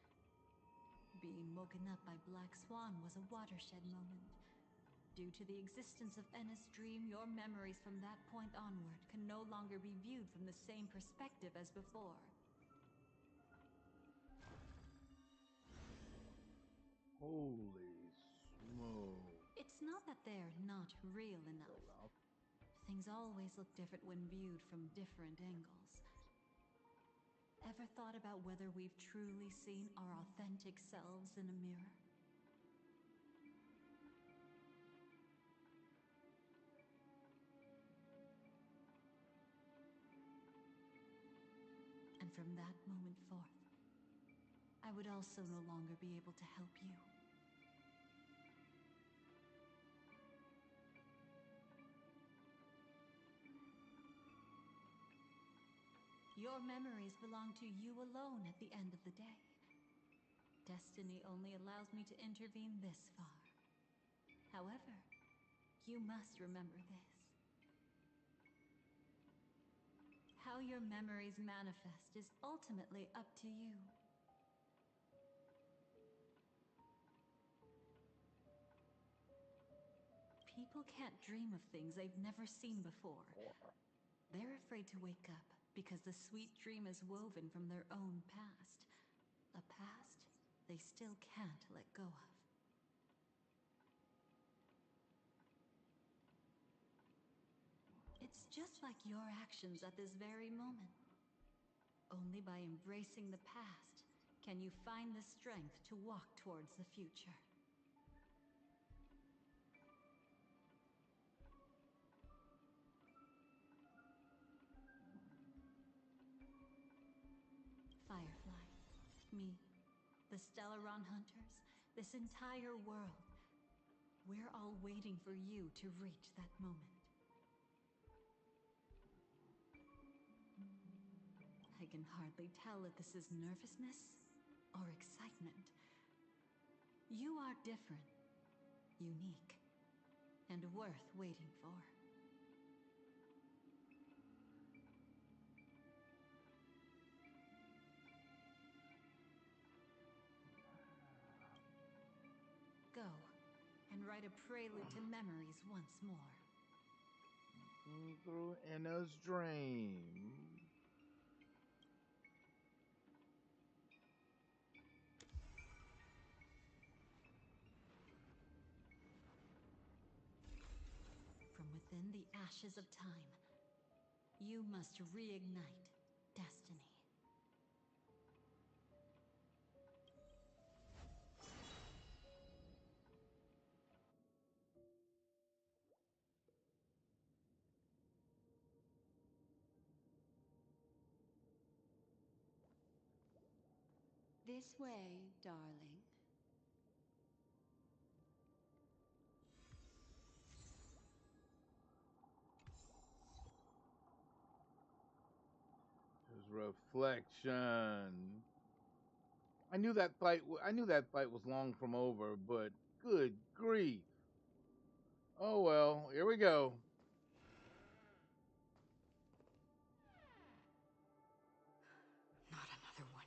Being woken up by Black Swan was a watershed moment, Due to the existence of Enna's dream, your memories from that point onward can no longer be viewed from the same perspective as before. Holy smoke. It's not that they're not real enough. Things always look different when viewed from different angles. Ever thought about whether we've truly seen our authentic selves in a mirror? And from that moment forth, I would also no longer be able to help you. Your memories belong to you alone at the end of the day. Destiny only allows me to intervene this far. However, you must remember this. How your memories manifest is ultimately up to you. People can't dream of things they've never seen before. They're afraid to wake up because the sweet dream is woven from their own past. A past they still can't let go of. It's just like your actions at this very moment. Only by embracing the past can you find the strength to walk towards the future. Firefly, me, the Stellaron Hunters, this entire world. We're all waiting for you to reach that moment. I can hardly tell if this is nervousness or excitement. You are different, unique, and worth waiting for. Go, and write a prelude to memories once more. Through Anna's dream. From within the ashes of time, you must reignite destiny. This way, darling. His reflection. I knew that fight. I knew that fight was long from over, but good grief! Oh well, here we go. Not another one.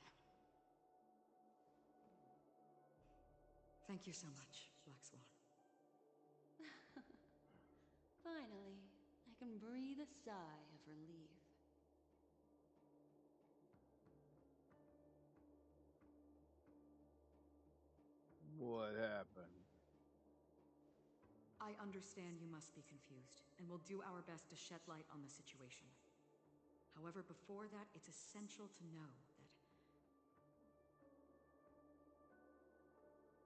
Thank you so much, Black Swan. Finally, I can breathe a sigh of relief. What happened? I understand you must be confused, and we'll do our best to shed light on the situation. However, before that, it's essential to know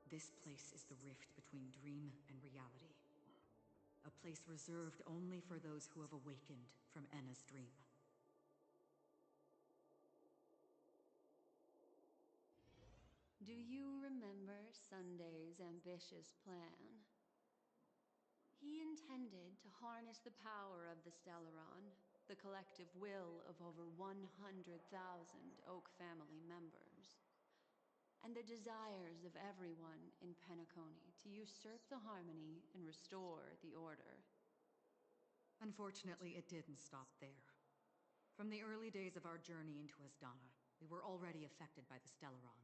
that this place is the rift between dream and reality. A place reserved only for those who have awakened from Enna's dream. Do you remember Sunday's ambitious plan? He intended to harness the power of the Stellaron, the collective will of over 100,000 Oak family members, and the desires of everyone in Penacony to usurp the harmony and restore the order. Unfortunately, it didn't stop there. From the early days of our journey into Asdana, we were already affected by the Stellaron.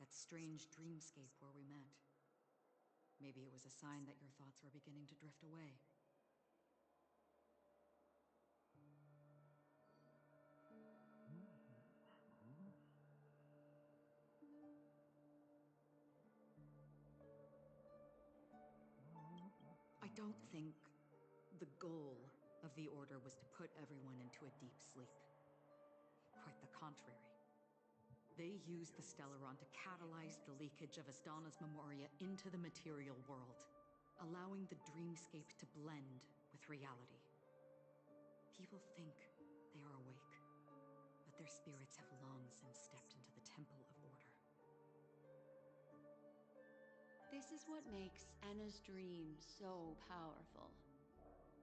That strange dreamscape where we met. Maybe it was a sign that your thoughts were beginning to drift away. I don't think the goal of the Order was to put everyone into a deep sleep. Quite the contrary. They used the Stellaron to catalyze the leakage of Asdana's Memoria into the material world, allowing the dreamscape to blend with reality. People think they are awake, but their spirits have long since stepped into the Temple of Order. This is what makes Anna's dream so powerful.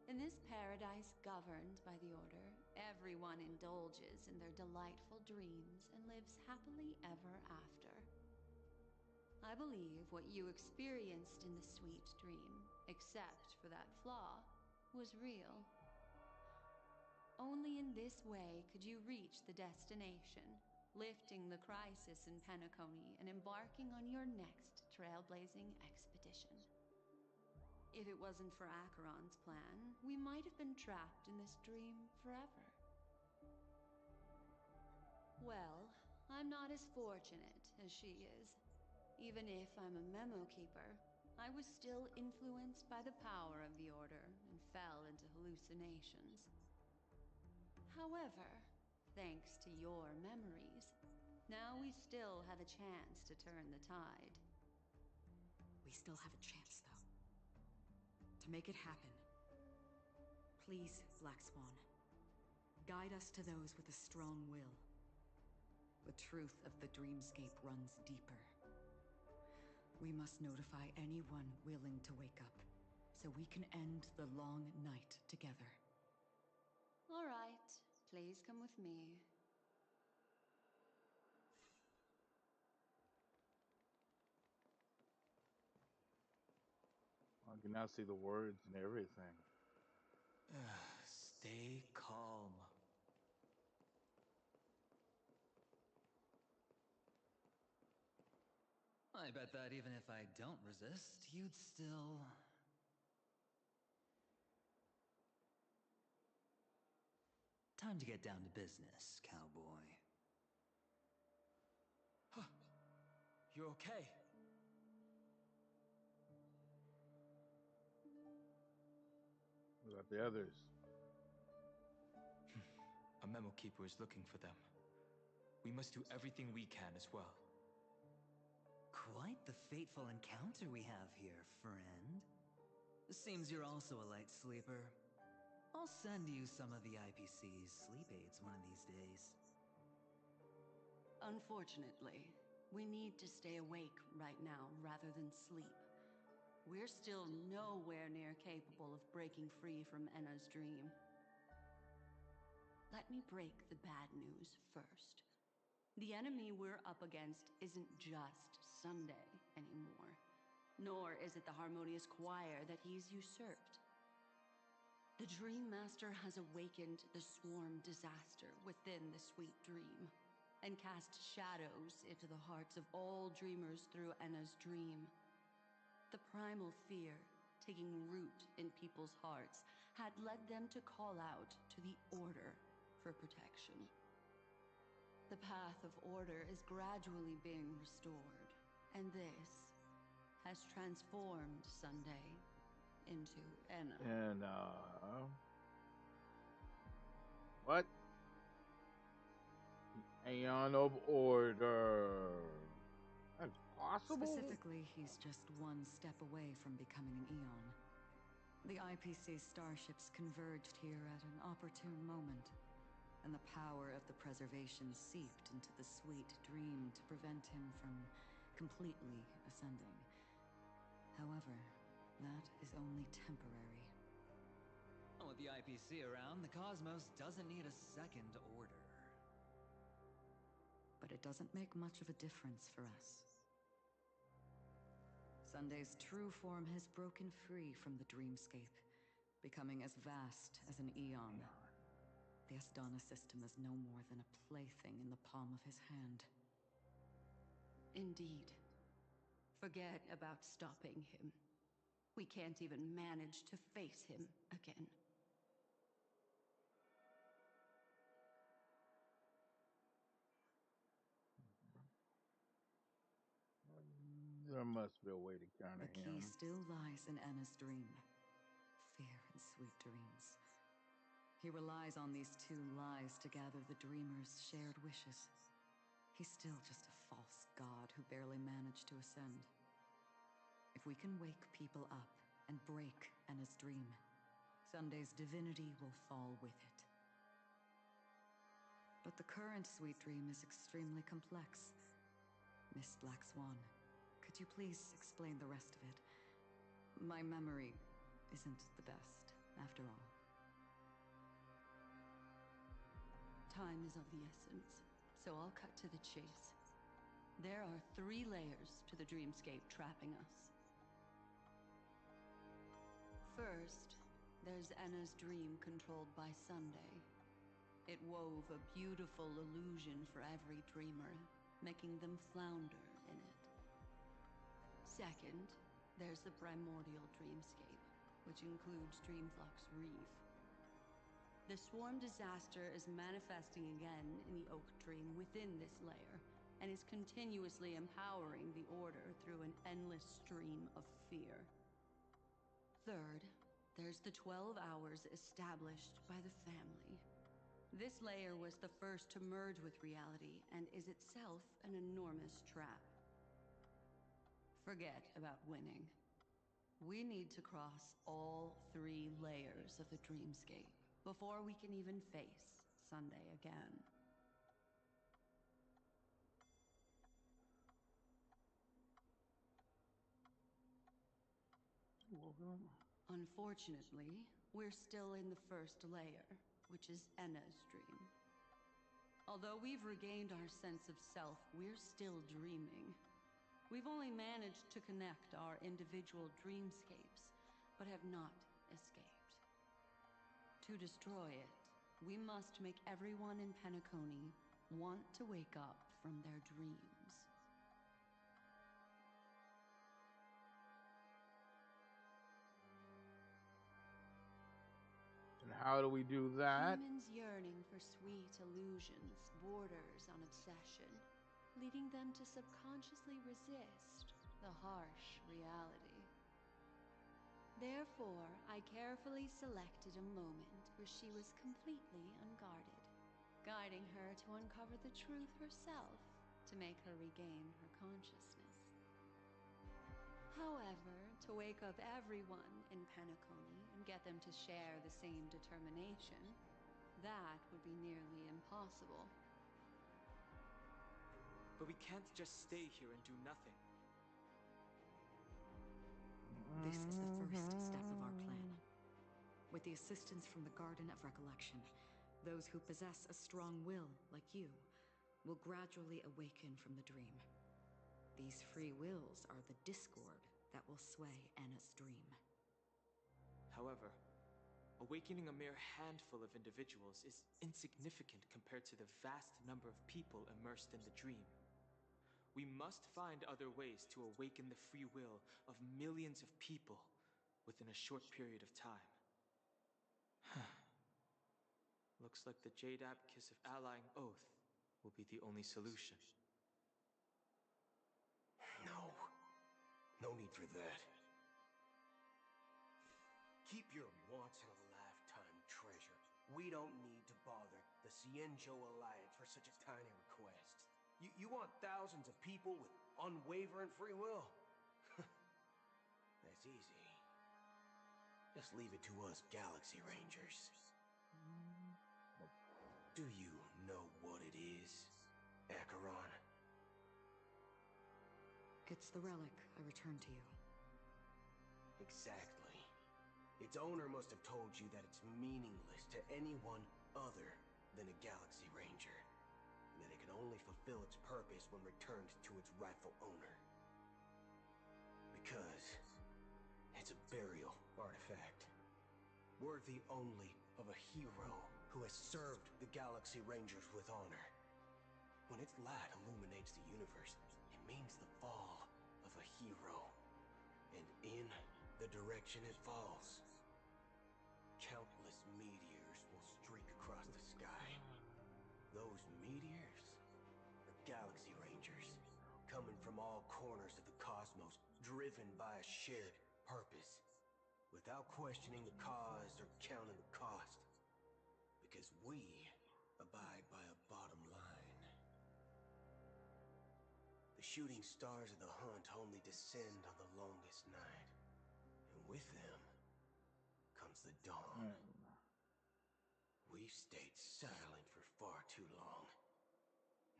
In this paradise governed by the Order, everyone indulges in their delightful dreams and lives happily ever after. I believe what you experienced in the sweet dream, except for that flaw, was real. Only in this way could you reach the destination, lifting the crisis in Penacony and embarking on your next trailblazing expedition. If it wasn't for Acheron's plan, we might have been trapped in this dream forever. Well, I'm not as fortunate as she is. Even if I'm a memo keeper, I was still influenced by the power of the Order and fell into hallucinations. However, thanks to your memories, now we still have a chance to turn the tide. We still have a chance, though. To make it happen, please, Black Swan, guide us to those with a strong will. The truth of the dreamscape runs deeper. We must notify anyone willing to wake up, so we can end the long night together. All right, please come with me. I can now see the words and everything. Stay calm. I bet that even if I don't resist, you'd still... Time to get down to business, cowboy. You okay? What about the others? A memo keeper is looking for them. We must do everything we can as well. Quite the fateful encounter we have here, friend. Seems you're also a light sleeper. I'll send you some of the IPC's sleep aids one of these days. Unfortunately, we need to stay awake right now rather than sleep. We're still nowhere near capable of breaking free from Enna's dream. Let me break the bad news first. The enemy we're up against isn't just Sunday anymore, nor is it the harmonious choir that he's usurped. The Dream Master has awakened the swarm disaster within the sweet dream, and cast shadows into the hearts of all dreamers through Enna's dream. The primal fear taking root in people's hearts had led them to call out to the Order for protection. The path of order is gradually being restored, and this has transformed Sunday into Enna. And, what? Aeon of Order. That's possible? Specifically, he's just one step away from becoming an Eon. The IPC starships converged here at an opportune moment, and the power of the preservation seeped into the sweet dream to prevent him from completely ascending. However, that is only temporary. With the IPC around, the cosmos doesn't need a second order. But it doesn't make much of a difference for us. Sunday's true form has broken free from the dreamscape, becoming as vast as an Eon. The Asdana system is no more than a plaything in the palm of his hand. Indeed. Forget about stopping him. We can't even manage to face him again. There must be a way to counter The key him. still lies in Anna's dream. Fear and sweet dreams. He relies on these two lies to gather the dreamers' shared wishes. He's still just a false god who barely managed to ascend. If we can wake people up and break Anna's dream, Sunday's divinity will fall with it. But the current sweet dream is extremely complex. Miss Black Swan, could you please explain the rest of it? My memory isn't the best, after all. Time is of the essence, so I'll cut to the chase. There are 3 layers to the dreamscape trapping us. First, there's Anna's dream controlled by Sunday. It wove a beautiful illusion for every dreamer, making them flounder in it. Second, there's the primordial dreamscape, which includes Dreamflux Reef. The swarm disaster is manifesting again in the Oak Dream within this layer, and is continuously empowering the Order through an endless stream of fear. Third, there's the 12 hours established by the family. This layer was the first to merge with reality and is itself an enormous trap. Forget about winning. We need to cross all 3 layers of the dreamscape before we can even face Sunday again. Unfortunately, we're still in the first layer, which is Enna's dream. Although we've regained our sense of self, we're still dreaming. We've only managed to connect our individual dreamscapes, but have not escaped. To destroy it, we must make everyone in Penacony want to wake up from their dreams. And how do we do that? Humans yearning for sweet illusions borders on obsession, leading them to subconsciously resist the harsh reality. Therefore, I carefully selected a moment where she was completely unguarded, guiding her to uncover the truth herself to make her regain her consciousness. However, to wake up everyone in Penacony and get them to share the same determination, that would be nearly impossible. But we can't just stay here and do nothing. This is the first step of our plan. With the assistance from the Garden of Recollection, those who possess a strong will, like you, will gradually awaken from the dream. These free wills are the discord that will sway Anna's dream. However, awakening a mere handful of individuals is insignificant compared to the vast number of people immersed in the dream. We must find other ways to awaken the free will of millions of people within a short period of time. Looks like the Jade Abacus of Allying Oath will be the only solution. No need for that. Keep your once-in-a-lifetime treasure. We don't need to bother the Cienjo Alliance for such a tiny request. You want thousands of people with unwavering free will? That's easy. Just leave it to us Galaxy Rangers. Do you know what it is, Acheron? It's the relic I returned to you. Exactly. Its owner must have told you that it's meaningless to anyone other than a Galaxy Ranger, and that it can only fulfill its purpose when returned to its rightful owner. Because it's a burial artifact, worthy only of a hero who has served the Galaxy Rangers with honor. When its light illuminates the universe, it means the fall of a hero. And in the direction it falls. Countless meteors will streak across the sky. Those meteors are galaxy rangers, coming from all corners of the cosmos, driven by a shared purpose, without questioning the cause or counting the cost. Because we abide by a bottom line. The shooting stars of the hunt only descend on the longest night. And with them comes the dawn. We've stayed silent for far too long.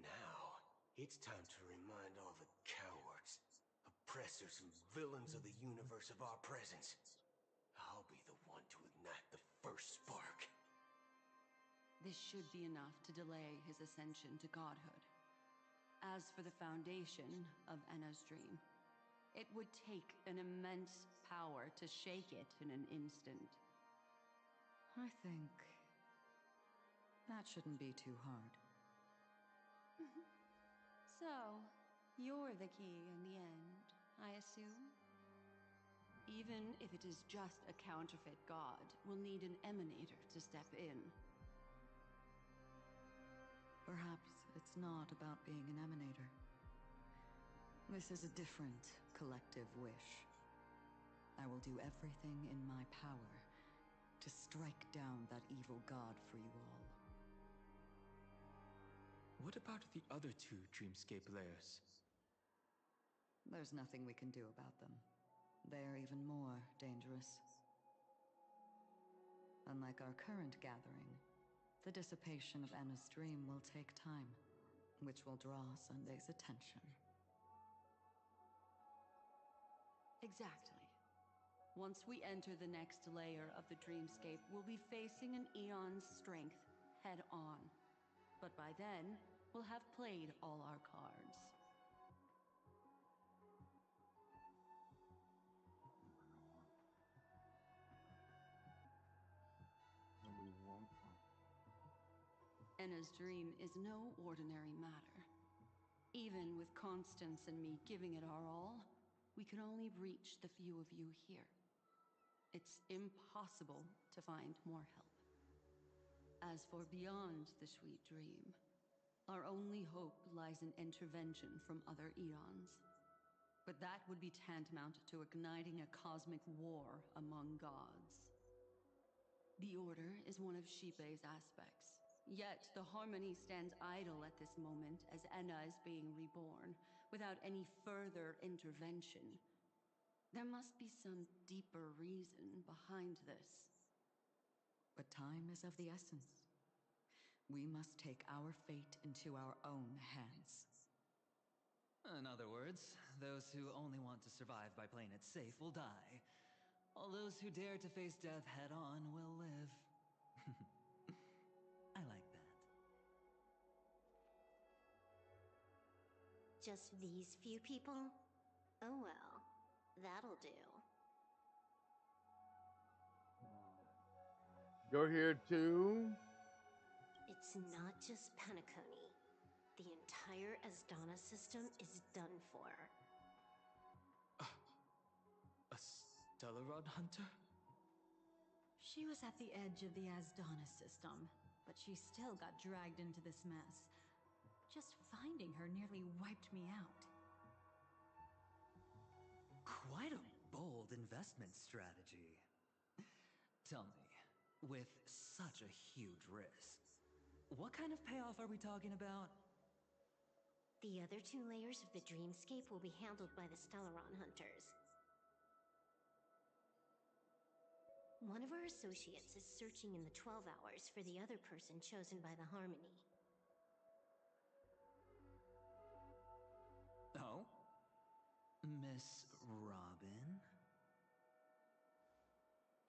Now, it's time to remind all the cowards, oppressors, and villains of the universe of our presence. I'll be the one to ignite the first spark. This should be enough to delay his ascension to godhood. As for the foundation of Enna's dream, it would take an immense power to shake it in an instant. I think that shouldn't be too hard. So, you're the key in the end, I assume? Even if it is just a counterfeit god, we'll need an emanator to step in. Perhaps it's not about being an emanator. This is a different collective wish. I will do everything in my power to strike down that evil god for you all. What about the other two dreamscape layers? There's nothing we can do about them. They're even more dangerous. Unlike our current gathering, the dissipation of Anna's dream will take time, which will draw Sunday's attention. Exactly. Once we enter the next layer of the dreamscape, we'll be facing an eon's strength head on. But by then, we'll have played all our cards. Enna's dream is no ordinary matter. Even with Constance and me giving it our all, we can only reach the few of you here. It's impossible to find more help. As for beyond the sweet dream, our only hope lies in intervention from other eons. But that would be tantamount to igniting a cosmic war among gods. The Order is one of Xipe's aspects. Yet the Harmony stands idle at this moment as Enna is being reborn, without any further intervention. There must be some deeper reason behind this. But time is of the essence. We must take our fate into our own hands. In other words, those who only want to survive by playing it safe will die, while those who dare to face death head-on will live. I like that. Just these few people? Oh well, that'll do. You're here too? It's not just Penacony. The entire Asdana system is done for. A Stellarod hunter? She was at the edge of the Asdana system, but she still got dragged into this mess. Just finding her nearly wiped me out. Quite a bold investment strategy. Tell me, with such a huge risk, what kind of payoff are we talking about? The other two layers of the dreamscape will be handled by the Stellaron hunters. One of our associates is searching in the 12 hours for the other person chosen by the Harmony. Oh? Miss Robin?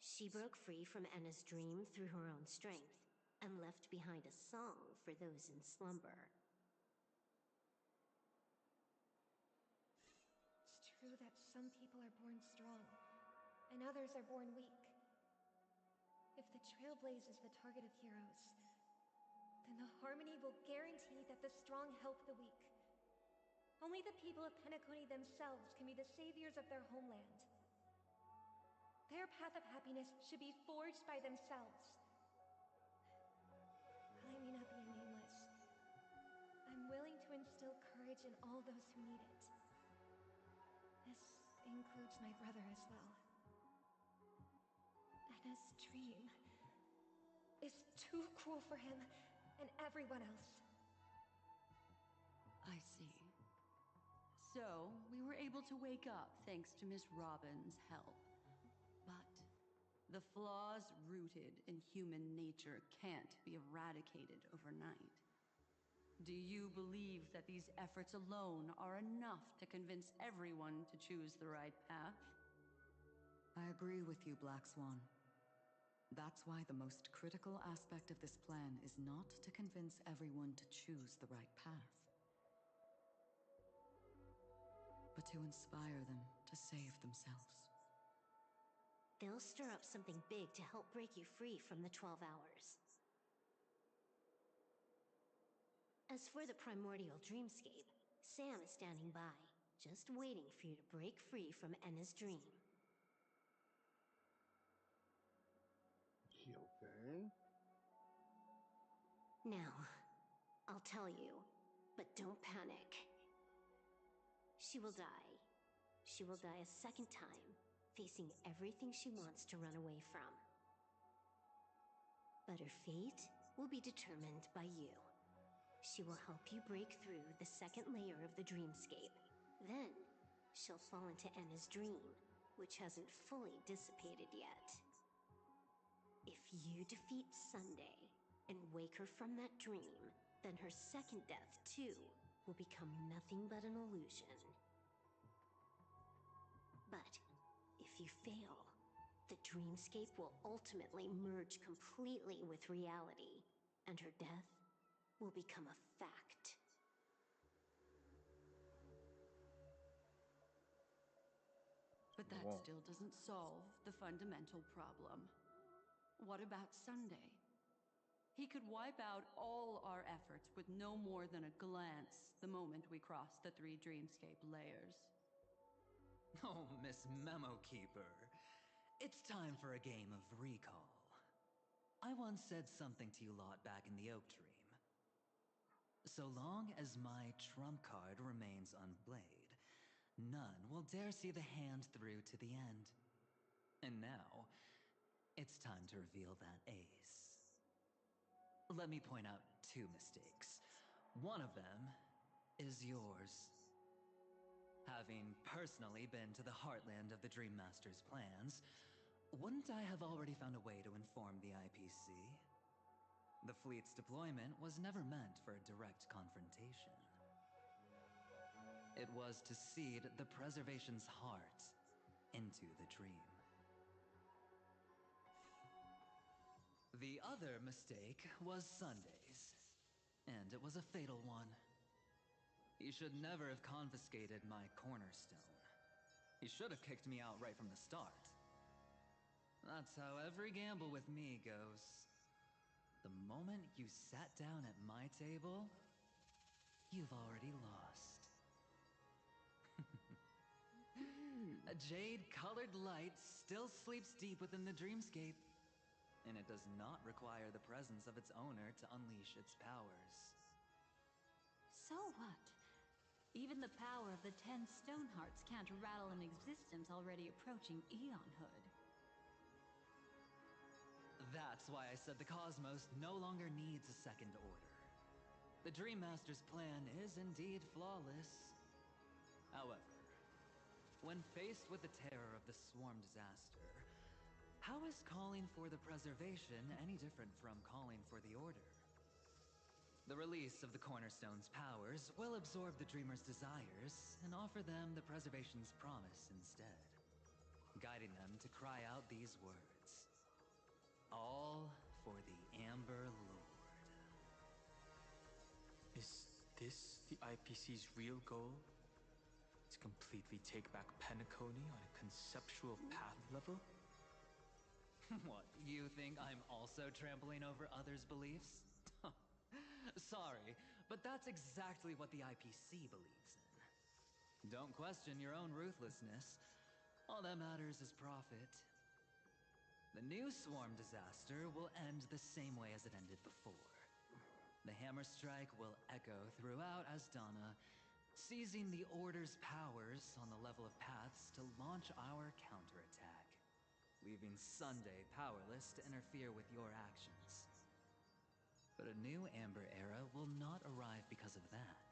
She broke free from Enna's dream through her own strength, and left behind a song for those in slumber. It's true that some people are born strong, and others are born weak. If the Trailblaze is the target of heroes, then the Harmony will guarantee that the strong help the weak. Only the people of Penacony themselves can be the saviors of their homeland. Their path of happiness should be forged by themselves. While I may not be a nameless, I'm willing to instill courage in all those who need it. This includes my brother as well. Anna's dream is too cruel for him and everyone else. I see. So, we were able to wake up thanks to Miss Robin's help. But the flaws rooted in human nature can't be eradicated overnight. Do you believe that these efforts alone are enough to convince everyone to choose the right path? I agree with you, Black Swan. That's why the most critical aspect of this plan is not to convince everyone to choose the right path, but to inspire them to save themselves. They'll stir up something big to help break you free from the 12 hours. As for the primordial dreamscape, Sam is standing by, just waiting for you to break free from Enna's dream. Okay. Now, I'll tell you, but don't panic. She will die. She will die a second time, facing everything she wants to run away from. But her fate will be determined by you. She will help you break through the second layer of the dreamscape. Then, she'll fall into Enna's dream, which hasn't fully dissipated yet. If you defeat Sunday and wake her from that dream, then her second death, too, will become nothing but an illusion. But if you fail, the dreamscape will ultimately merge completely with reality, and her death will become a fact. But that Whoa. still doesn't solve the fundamental problem. What about Sunday? He could wipe out all our efforts with no more than a glance the moment we cross the 3 dreamscape layers. Oh, Miss Memo Keeper. It's time for a game of recall. I once said something to you lot back in the Oak Dream. So long as my trump card remains unplayed, none will dare see the hand through to the end. And now, it's time to reveal that ace. Let me point out 2 mistakes. One of them is yours. Having personally been to the heartland of the Dream Master's plans, wouldn't I have already found a way to inform the IPC? The fleet's deployment was never meant for a direct confrontation. It was to seed the preservation's heart into the dream. The other mistake was Sundays, and it was a fatal one. He should never have confiscated my cornerstone. He should have kicked me out right from the start. That's how every gamble with me goes. The moment you sat down at my table, you've already lost. A jade-colored light still sleeps deep within the dreamscape, and it does not require the presence of its owner to unleash its powers. So what? Even the power of the 10 Stonehearts can't rattle an existence already approaching eonhood. That's why I said the cosmos no longer needs a second order. The Dream Master's plan is indeed flawless. However, when faced with the terror of the swarm disaster, how is calling for the preservation any different from calling for the order? The release of the Cornerstone's powers will absorb the Dreamer's desires and offer them the preservation's promise instead, guiding them to cry out these words. All for the Amber Lord. Is this the IPC's real goal? To completely take back Penacony on a conceptual path level? What, you think I'm also trampling over others' beliefs? Sorry, but that's exactly what the IPC believes in. Don't question your own ruthlessness. All that matters is profit. The new swarm disaster will end the same way as it ended before. The hammer strike will echo throughout Asdana, seizing the Order's powers on the level of paths to launch our counterattack, leaving Sunday powerless to interfere with your actions. But a new Amber Era will not arrive because of that.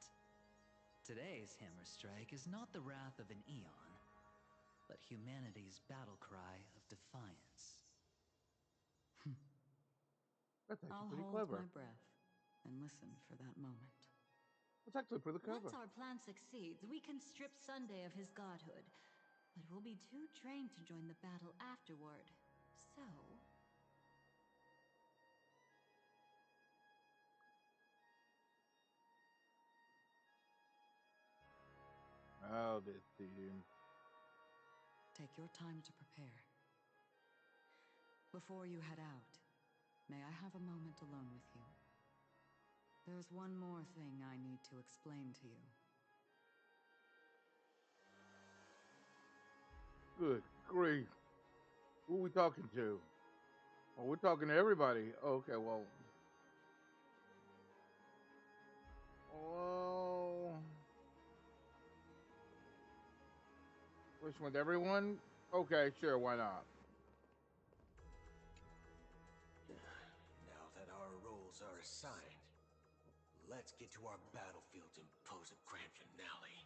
Today's hammer strike is not the wrath of an eon, but humanity's battle cry of defiance. That's actually I'll pretty hold clever. my breath and listen for that moment. That's actually pretty clever. Once our plan succeeds, we can strip Sunday of his godhood. But we'll be too drained to join the battle afterward. So... Oh, this dude. Take your time to prepare. Before you head out, may I have a moment alone with you? There's one more thing I need to explain to you. Good grief. Who are we talking to? Oh, we're talking to everybody. Okay, well. Oh. Which one? Everyone? Okay, sure, why not? Now that our roles are assigned, let's get to our battlefields and pose a grand finale.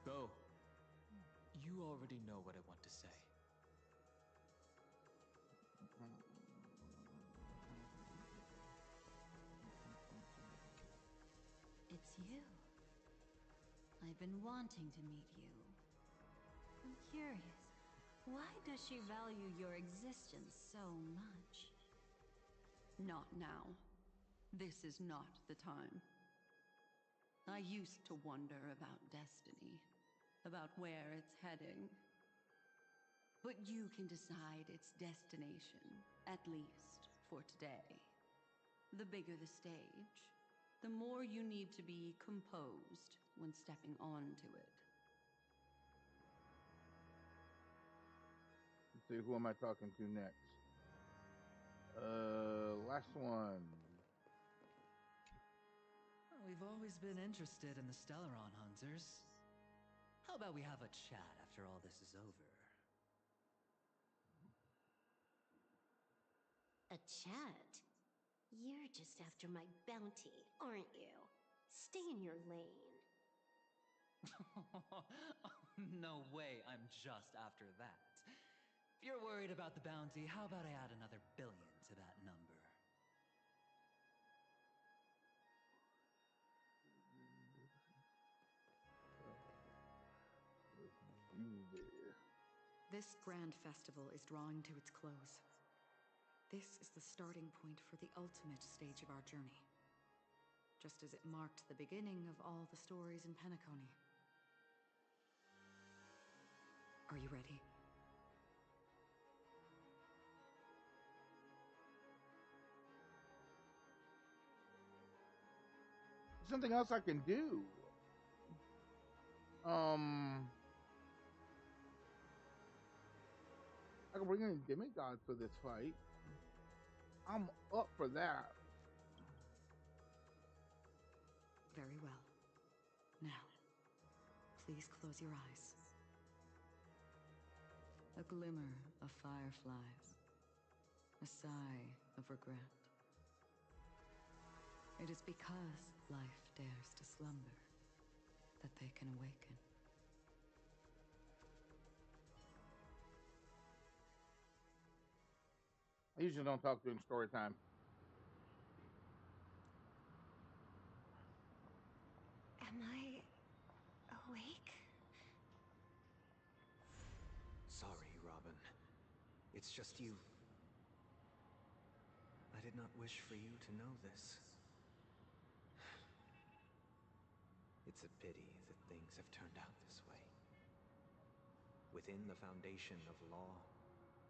Go. You already know what I want to say. It's you. I've been wanting to meet you. I'm curious, why does she value your existence so much? Not now. This is not the time. I used to wonder about destiny, about where it's heading. But you can decide its destination, at least for today. The bigger the stage, the more you need to be composed when stepping onto it. Let's see, who am I talking to next? Last one. We've always been interested in the Stellaron Hunters. How about we have a chat after all this is over? A chat? You're just after my bounty, aren't you? Stay in your lane. No way, I'm just after that. If you're worried about the bounty, how about I add another billion to that number? This grand festival is drawing to its close. This is the starting point for the ultimate stage of our journey. Just as it marked the beginning of all the stories in Penacony. Are you ready? Something else I can do. I can bring in demigods for this fight. I'm up for that. Very well. Now, please close your eyes. A glimmer of fireflies. A sigh of regret. It is because life dares to slumber that they can awaken. I usually don't talk during story time. Am I awake? Sorry, Robin. It's just you. I did not wish for you to know this. It's a pity that things have turned out this way. Within the foundation of law,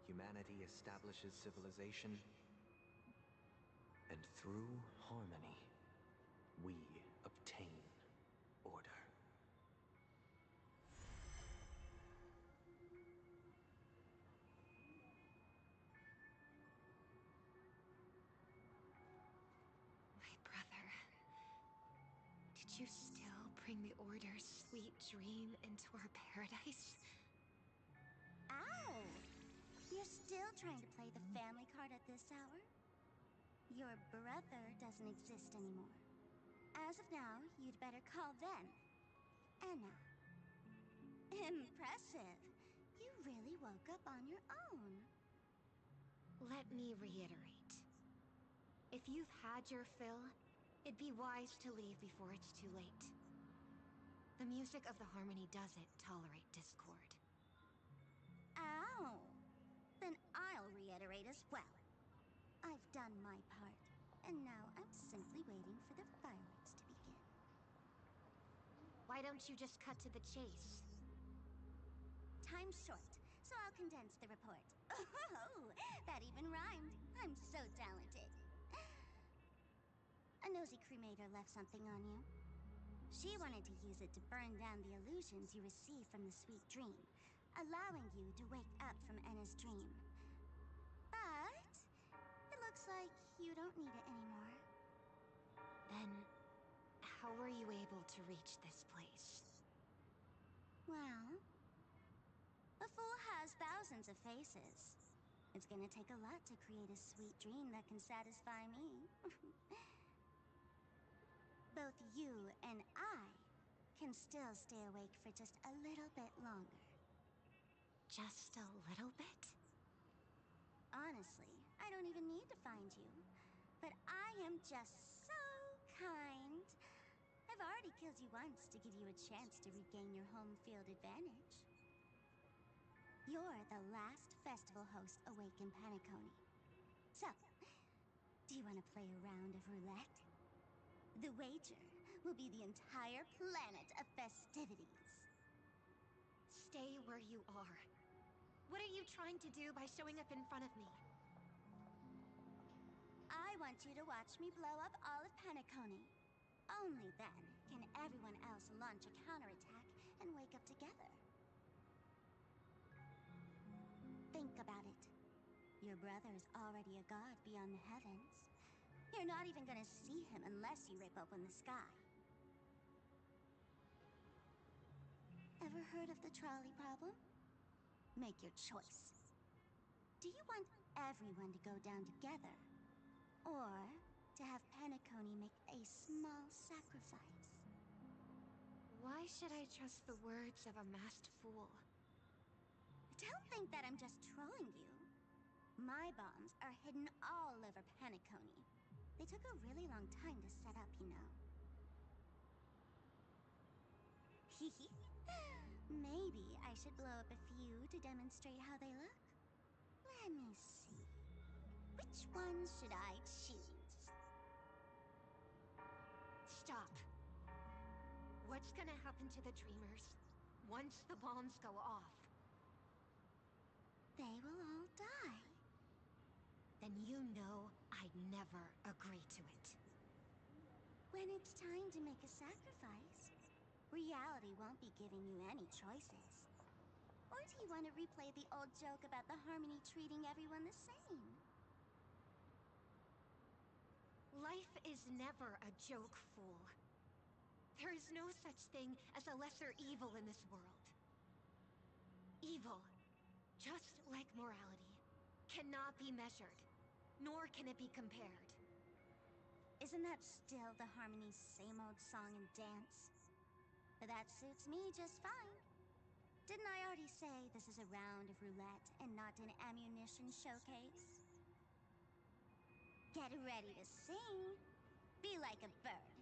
humanity establishes civilization, and through harmony, we obtain order. bring the Order's sweet dream into our paradise? Ow! You're still trying to play the family card at this hour? Your brother doesn't exist anymore. As of now, you'd better call them Anna. Impressive. You really woke up on your own. Let me reiterate. If you've had your fill, it'd be wise to leave before it's too late. The music of the Harmony doesn't tolerate discord. Ow! Then I'll reiterate as well. I've done my part, and now I'm simply waiting for the fireworks to begin. Why don't you just cut to the chase? Time's short, so I'll condense the report. Oh, that even rhymed. I'm so talented. A nosy cremator left something on you. She wanted to use it to burn down the illusions you received from the sweet dream, allowing you to wake up from Enna's dream. But it looks like you don't need it anymore. Then, how were you able to reach this place? Well, a fool has thousands of faces. It's gonna take a lot to create a sweet dream that can satisfy me. Both you and I can still stay awake for just a little bit longer. Just a little bit? Honestly, I don't even need to find you. But I am just so kind. I've already killed you once to give you a chance to regain your home field advantage. You're the last festival host awake in Penacony. So, do you want to play a round of roulette? The wager will be the entire planet of festivities. Stay where you are. What are you trying to do by showing up in front of me? I want you to watch me blow up all of Penacony. Only then can everyone else launch a counterattack and wake up together. Think about it. Your brother is already a god beyond the heavens. You're not even gonna see him unless you rip open the sky. Ever heard of the trolley problem? Make your choice. Do you want everyone to go down together? Or to have Penacony make a small sacrifice? Why should I trust the words of a masked fool? Don't think that I'm just trolling you. My bombs are hidden all over Penacony. They took a really long time to set up, you know. Maybe I should blow up a few to demonstrate how they look. Let me see. Which one should I choose? Stop. What's gonna happen to the Dreamers once the bombs go off? They will all die. Then you know I'd never agree to it. When it's time to make a sacrifice, reality won't be giving you any choices. Or do you want to replay the old joke about the Harmony treating everyone the same? Life is never a joke, fool. There is no such thing as a lesser evil in this world. Evil, just like morality, cannot be measured, nor can it be compared. Isn't that still the Harmony's same old song and dance? But that suits me just fine. Didn't I already say this is a round of roulette and not an ammunition showcase? Get ready to sing. Be like a bird.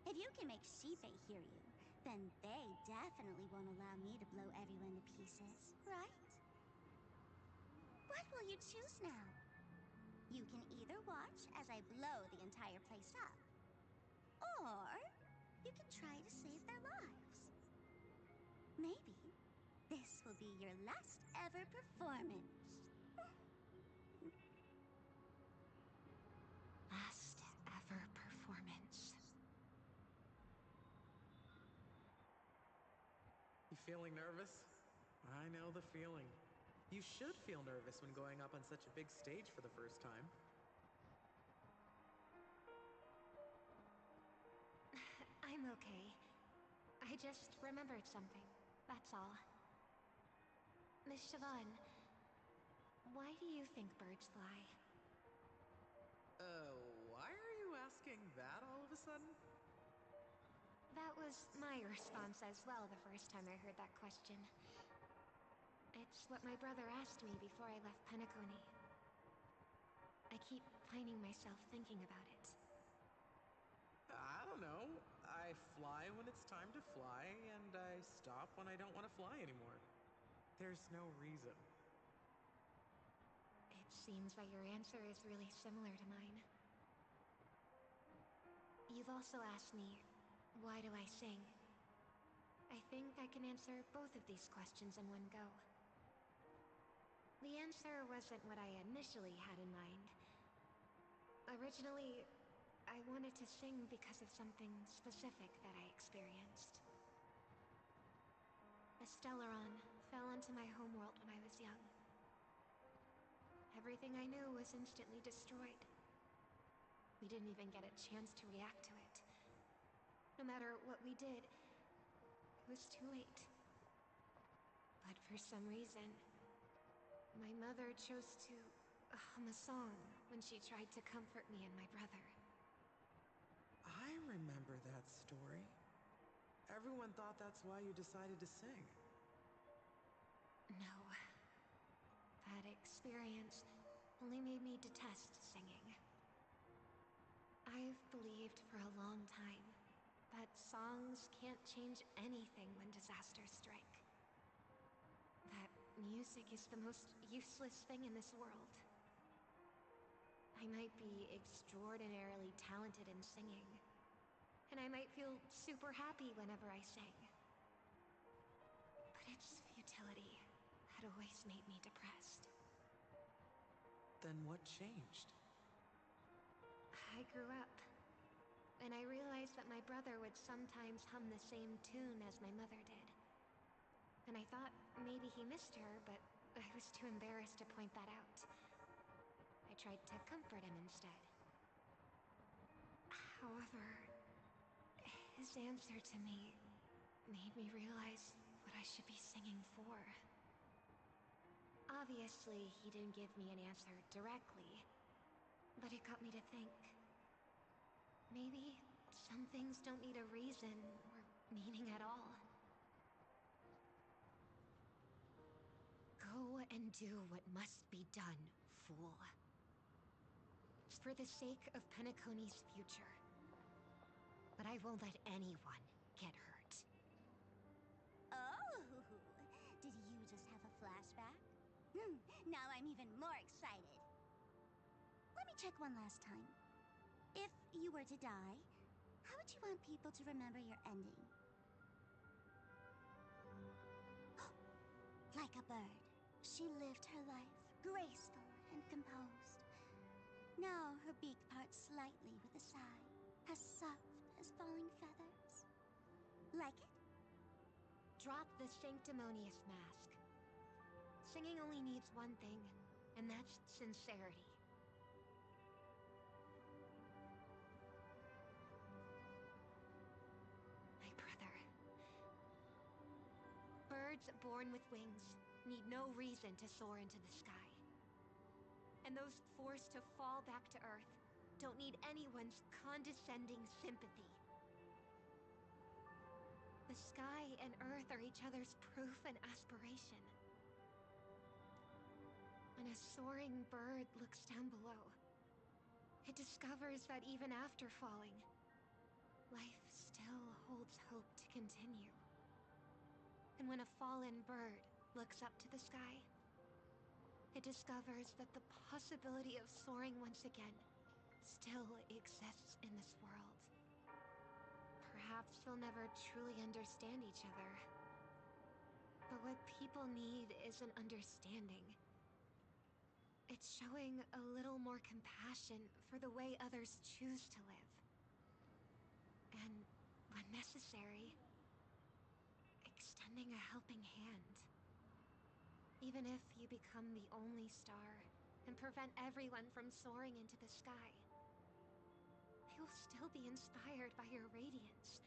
If you can make Sheepei hear you, then they definitely won't allow me to blow everyone to pieces, right? What will you choose now? You can either watch as I blow the entire place up, or you can try to save their lives. Maybe this will be your last ever performance. Last ever performance. You feeling nervous? I know the feeling. You should feel nervous when going up on such a big stage for the first time. I'm okay. I just remembered something. That's all. Miss Siobhan, why do you think birds fly? Why are you asking that all of a sudden? That was my response as well the first time I heard that question. It's what my brother asked me before I left Penacony. I keep finding myself thinking about it. I don't know. I fly when it's time to fly, and I stop when I don't want to fly anymore. There's no reason. It seems that your answer is really similar to mine. You've also asked me, why do I sing? I think I can answer both of these questions in one go. The answer wasn't what I initially had in mind. Originally, I wanted to sing because of something specific that I experienced. A Stellaron fell into my homeworld when I was young. Everything I knew was instantly destroyed. We didn't even get a chance to react to it. No matter what we did, it was too late. But for some reason, my mother chose to hum a song when she tried to comfort me and my brother. I remember that story. Everyone thought that's why you decided to sing. No. That experience only made me detest singing. I've believed for a long time that songs can't change anything when disasters strike. That music is the most useless thing in this world. I might be extraordinarily talented in singing, and I might feel super happy whenever I sing. But its futility had always made me depressed. Then what changed? I grew up, and I realized that my brother would sometimes hum the same tune as my mother did. And I thought maybe he missed her, but I was too embarrassed to point that out. I tried to comfort him instead. However, his answer to me made me realize what I should be singing for. Obviously, he didn't give me an answer directly, but it got me to think. Maybe some things don't need a reason or meaning at all. Go and do what must be done, fool. It's for the sake of Penacony's future. But I won't let anyone get hurt. Oh, did you just have a flashback? Now I'm even more excited. Let me check one last time. If you were to die, how would you want people to remember your ending? Like a bird, she lived her life, graceful and composed. Now her beak parts slightly with a sigh, as soft as falling feathers. Like it? Drop the sanctimonious mask. Singing only needs one thing, and that's sincerity. My brother. Birds born with wings need no reason to soar into the sky. And those forced to fall back to Earth don't need anyone's condescending sympathy. The sky and Earth are each other's proof and aspiration. When a soaring bird looks down below, it discovers that even after falling, life still holds hope to continue. And when a fallen bird looks up to the sky, it discovers that the possibility of soaring once again still exists in this world. Perhaps they'll never truly understand each other. But what people need isn't understanding. It's showing a little more compassion for the way others choose to live. And, when necessary, extending a helping hand. Even if you become the only star and prevent everyone from soaring into the sky, they will still be inspired by your radiance,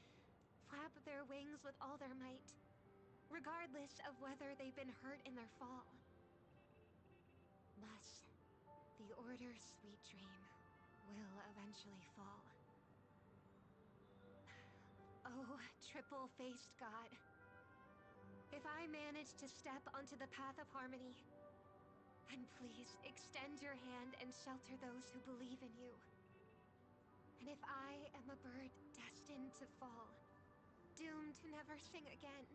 flap their wings with all their might, regardless of whether they've been hurt in their fall. Thus, the Order's sweet dream will eventually fall. Oh, triple-faced God. If I manage to step onto the path of harmony, then please extend your hand and shelter those who believe in you. And if I am a bird destined to fall, doomed to never sing again,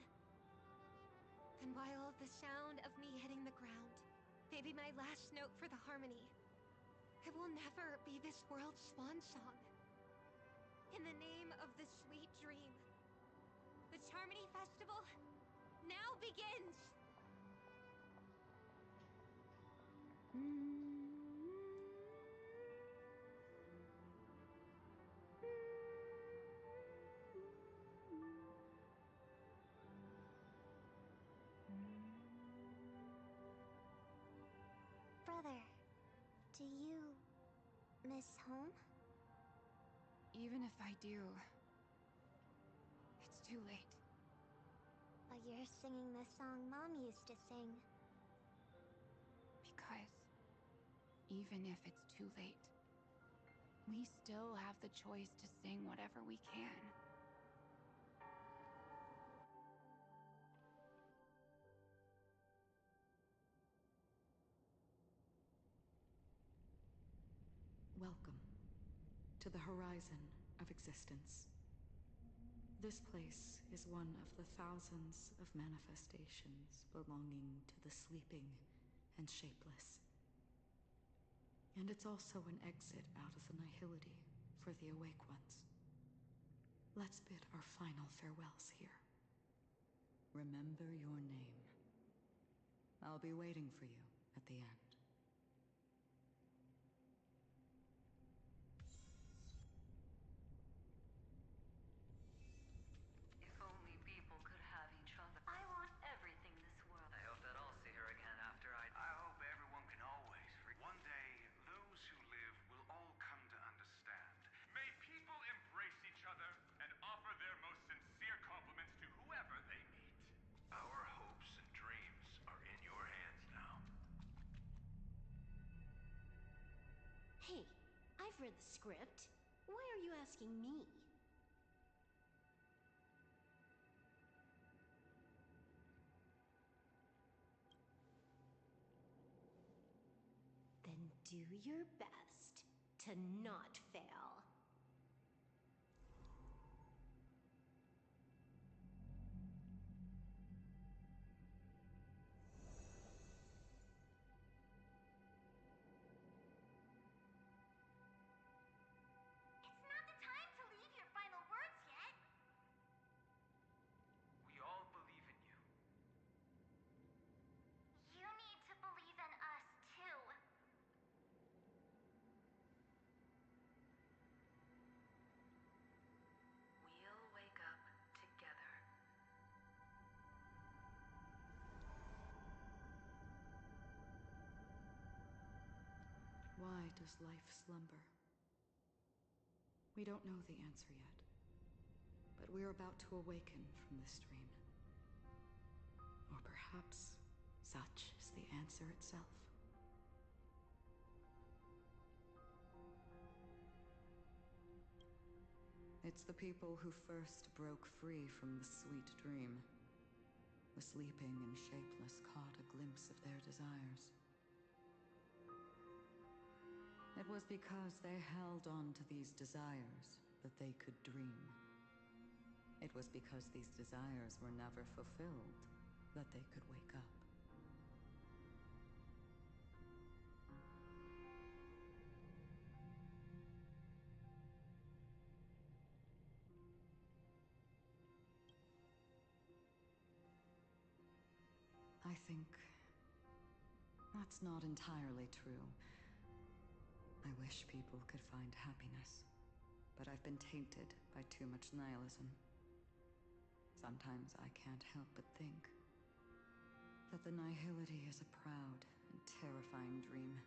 then while the sound of me hitting the ground may be my last note for the harmony, it will never be this world's swan song. In the name of the sweet dream, the Charmony Festival now begins! Brother, do you miss home? Even if I do, it's too late. But you're singing the song Mom used to sing. Because even if it's too late, we still have the choice to sing whatever we can. Welcome to the horizon of existence. This place is one of the thousands of manifestations belonging to the sleeping and shapeless. And it's also an exit out of the nihility for the awake ones. Let's bid our final farewells here. Remember your name. I'll be waiting for you at the end. If only people could have each other. I want everything this world. I hope that I'll see her again after I hope everyone can always one day, those who live will all come to understand. May people embrace each other and offer their most sincere compliments to whoever they meet. Our hopes and dreams are in your hands now. Hey, I've read the script. Why are you asking me? Then do your best to not fail. It's not the time to leave your final words yet. We all believe in you. You need to believe in us, too. We'll wake up together. Why does life slumber? We don't know the answer yet, but we're about to awaken from this dream. Or perhaps such is the answer itself. It's the people who first broke free from the sweet dream. The sleeping and shapeless caught a glimpse of their desires. It was because they held on to these desires that they could dream. It was because these desires were never fulfilled that they could wake up. I think that's not entirely true. I wish people could find happiness, but I've been tainted by too much nihilism. Sometimes I can't help but think that the nihility is a proud and terrifying dream.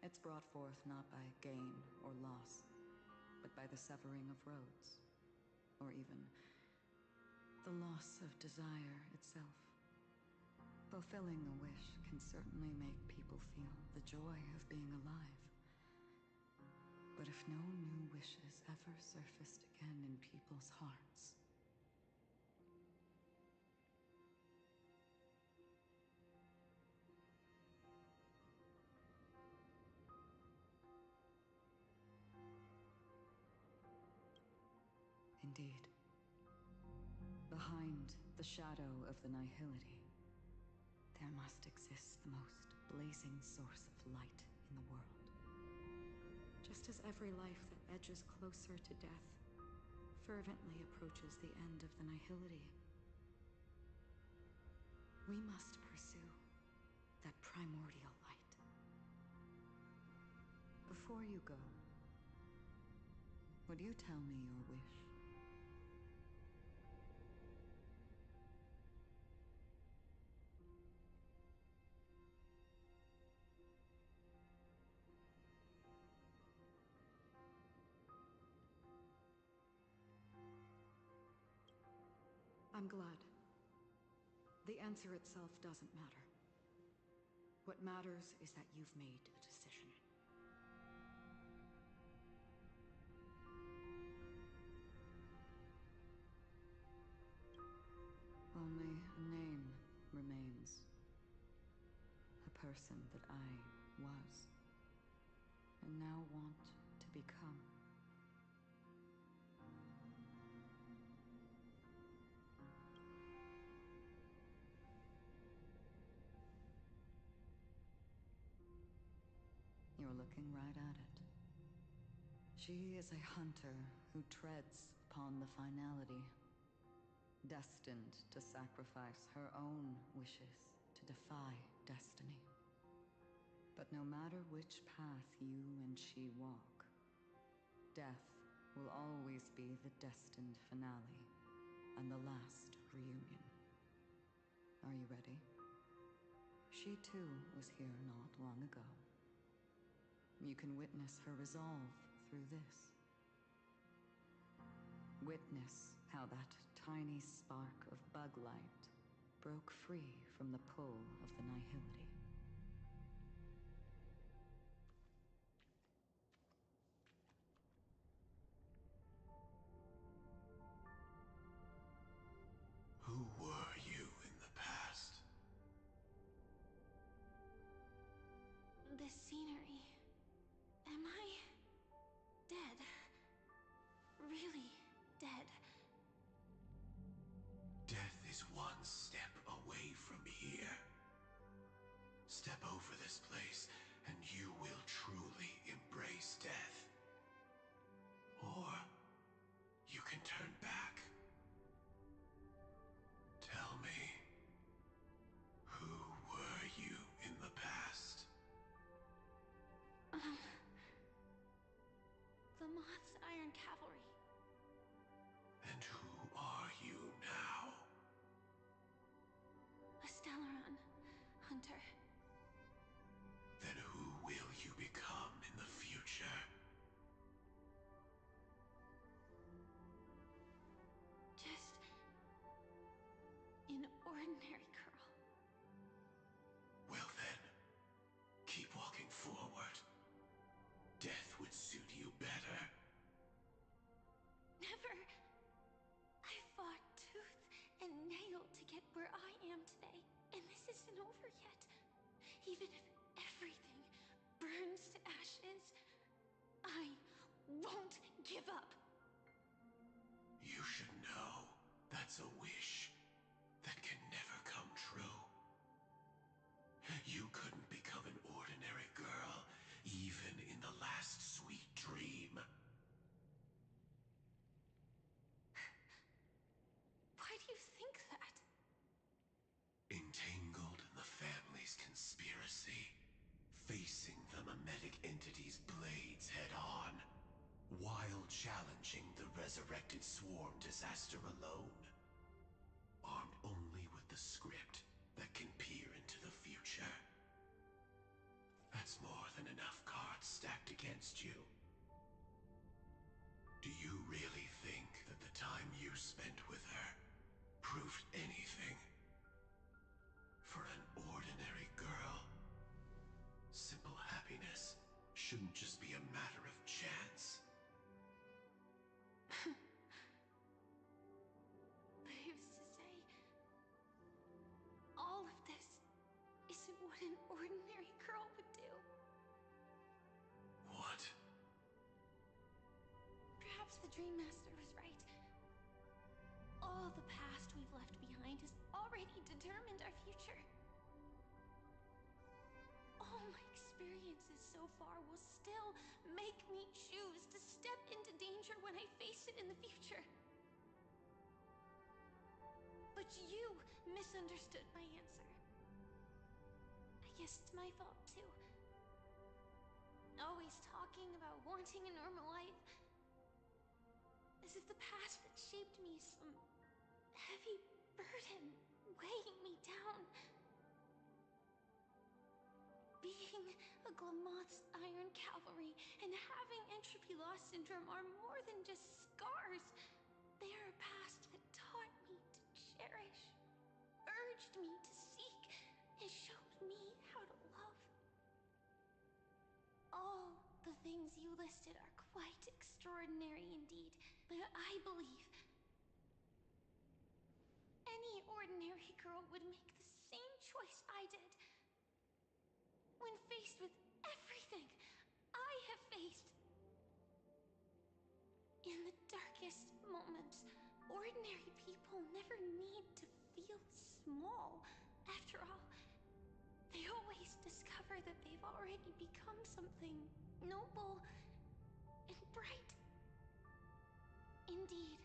It's brought forth not by gain or loss, but by the severing of roads. or even the loss of desire itself. Fulfilling a wish can certainly make people feel the joy of being alive. But if no new wishes ever surfaced again in people's hearts, indeed, behind the shadow of the nihility, there must exist the most blazing source of light in the world. Just as every life that edges closer to death fervently approaches the end of the nihility, we must pursue that primordial light. Before you go, would you tell me your wish? I'm glad. The answer itself doesn't matter. What matters is that you've made a decision. Only a name remains. A person that I was, and now want to become. You're looking right at it. She is a hunter who treads upon the finality, destined to sacrifice her own wishes to defy destiny. But no matter which path you and she walk, death will always be the destined finale and the last reunion. Are you ready? She too was here not long ago. You can witness her resolve through this. Witness how that tiny spark of bug light broke free from the pull of the nihility. Who were you in the past? This scenery. Am I dead? Really dead? Death is one step away from here. Step over this place, and you will truly embrace death. Or you can turn back. Tell me, who were you in the past? The Moth's Iron Cavalry. And who are you now? A Stellaron hunter. Then who will you become in the future? Just an ordinary girl. Well then, keep walking forward. Death would suit you better. Never. I fought tooth and nail to get where I am today, and this isn't over yet. Even if everything burns to ashes, I won't give up. You should know that's a wish that can never come true. You couldn't become an ordinary girl, even in the last sweet dream. Why do you think that? Entangled in the family's conspiracy, facing the mimetic entity's blades head-on, while challenging the resurrected swarm disaster alone. Armed only with the script that can peer into the future. That's more than enough cards stacked against you. Do you really think that the time years spent with her proved anything. For an ordinary girl, simple happiness shouldn't just be a matter of chance. But who's to say all of this isn't what an ordinary girl would do? What? Perhaps the Dream Master was right. All the past we've left behind has already determined our future. All my experiences so far will still make me choose to step into danger when I face it in the future. But you misunderstood my answer. I guess it's my fault too. Always talking about wanting a normal life. As if the past that shaped me is some heavy burden weighing me down. Being a Glamoth's Iron Cavalry and having entropy loss syndrome are more than just scars. They are a past that taught me to cherish, urged me to seek, and showed me how to love. All the things you listed are quite extraordinary indeed, but I believe any ordinary girl would make the same choice I did. When faced with everything I have faced. In the darkest moments, ordinary people never need to feel small. After all, they always discover that they've already become something noble and bright. Indeed,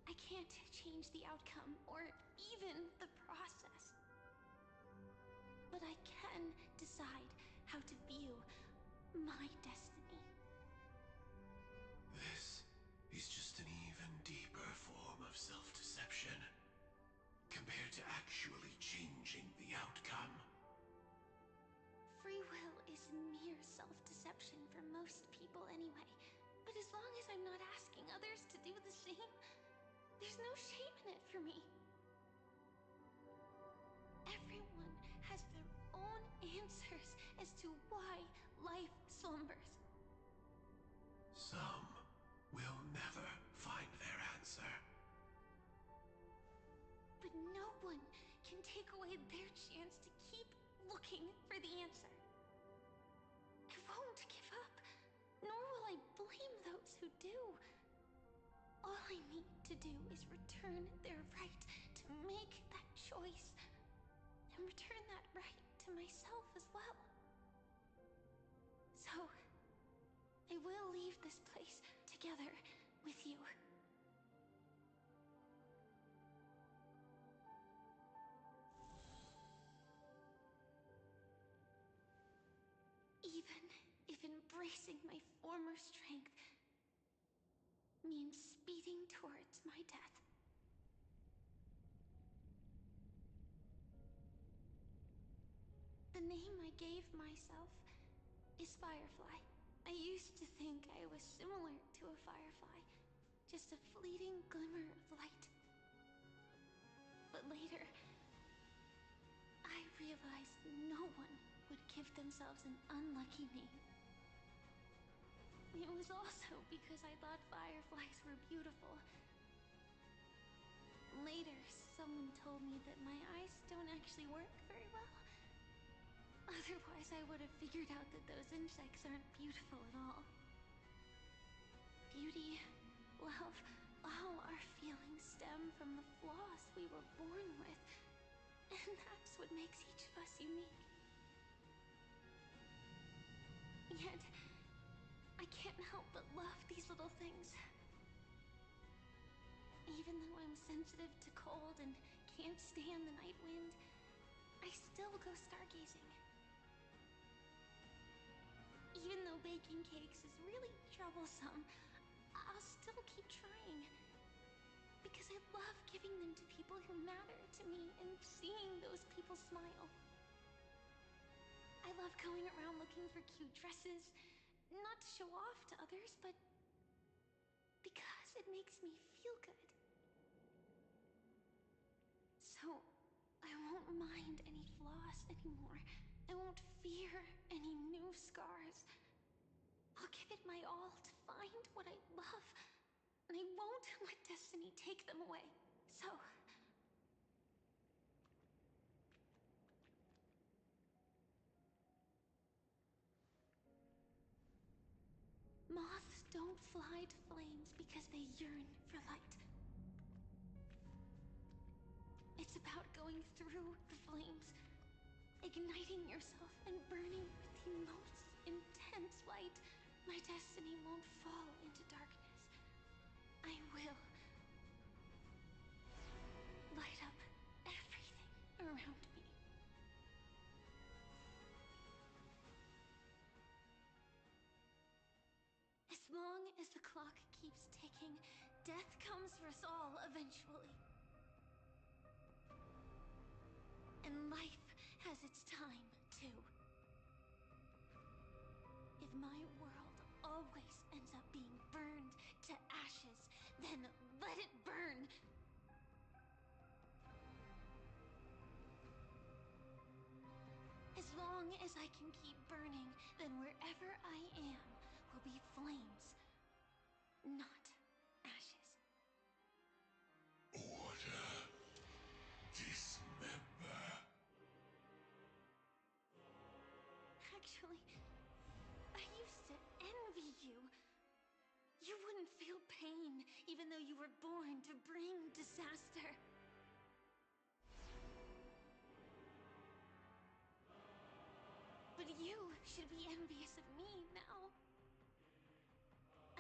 I can't change the outcome or even the process. But I can decide how to view my destiny. This is just an even deeper form of self-deception compared to actually changing the outcome. Free will is mere self-deception for most people anyway. But as long as I'm not asking others to do the same, there's no shame in it for me. Everyone has their own answers as to why life slumbers. Some will never find their answer. But no one can take away their chance to keep looking for the answer. I won't give up, nor will I blame those who do. All I need to do is return their right to make that choice, and return that right to myself as well. So, I will leave this place together with you. Even if embracing my former strength means speeding towards my death. The name I gave myself is Firefly. I used to think I was similar to a firefly, just a fleeting glimmer of light. But later, I realized no one would give themselves an unlucky name. It was also because I thought fireflies were beautiful. Later, someone told me that my eyes don't actually work very well. Otherwise, I would have figured out that those insects aren't beautiful at all. Beauty, love, all our feelings stem from the flaws we were born with. And that's what makes each of us unique. Yet, I can't help but love these little things. Even though I'm sensitive to cold and can't stand the night wind, I still go stargazing. Even though baking cakes is really troublesome, I'll still keep trying. Because I love giving them to people who matter to me and seeing those people smile. I love going around looking for cute dresses, not to show off to others, but because it makes me feel good. So, I won't mind any flaws anymore. I won't fear any new scars. I'll give it my all to find what I love, and I won't let destiny take them away. So... Moths don't fly to flames because they yearn for light. It's about going through the flames, igniting yourself and burning with the most intense light. My destiny won't fall into darkness. I will light up everything around me. As long as the clock keeps ticking, death comes for us all eventually. And life has its time, too. If my world always ends up being burned to ashes, then let it burn! As long as I can keep burning, then wherever I am will be flames, not ashes. Order. Dismember. Actually, I used to envy you. You wouldn't feel pain, even though you were born to bring disaster. But you should be envious of me now.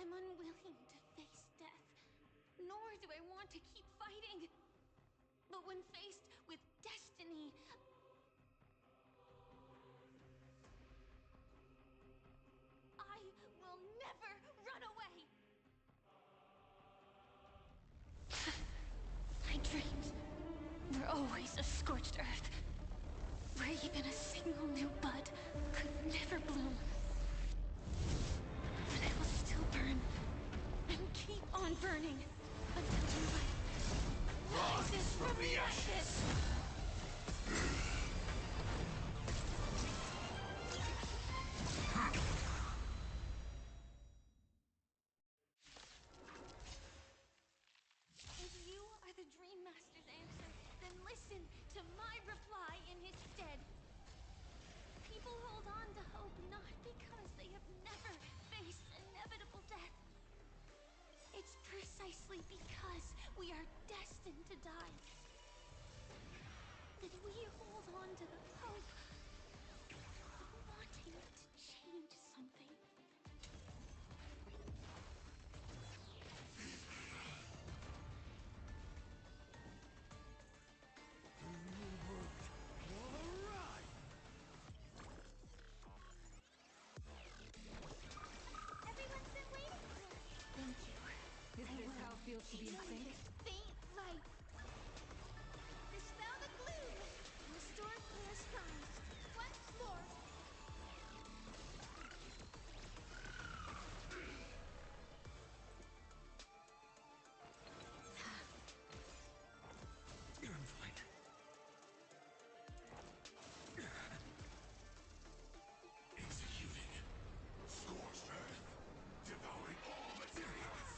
I'm unwilling to face death, nor do I want to keep fighting. But when faced with destiny, I will never run away! My dreams were always a scorched earth, where even a single new bud could never bloom. But I will still burn, and keep on burning, until new life rises from the ashes! If you are the Dream Master's answer, then listen to my reply in his stead. People hold on to hope not because they have never faced inevitable death. It's precisely because we are destined to die that we hold on to the hope of wanting to change something. Everyone's been waiting for us. Thank you. Is this how it feels to be in sync? Faint light. Dispel the gloom. Restore clear skies. Once more. I'm fine. Executing. Scorched earth. Devouring all materials.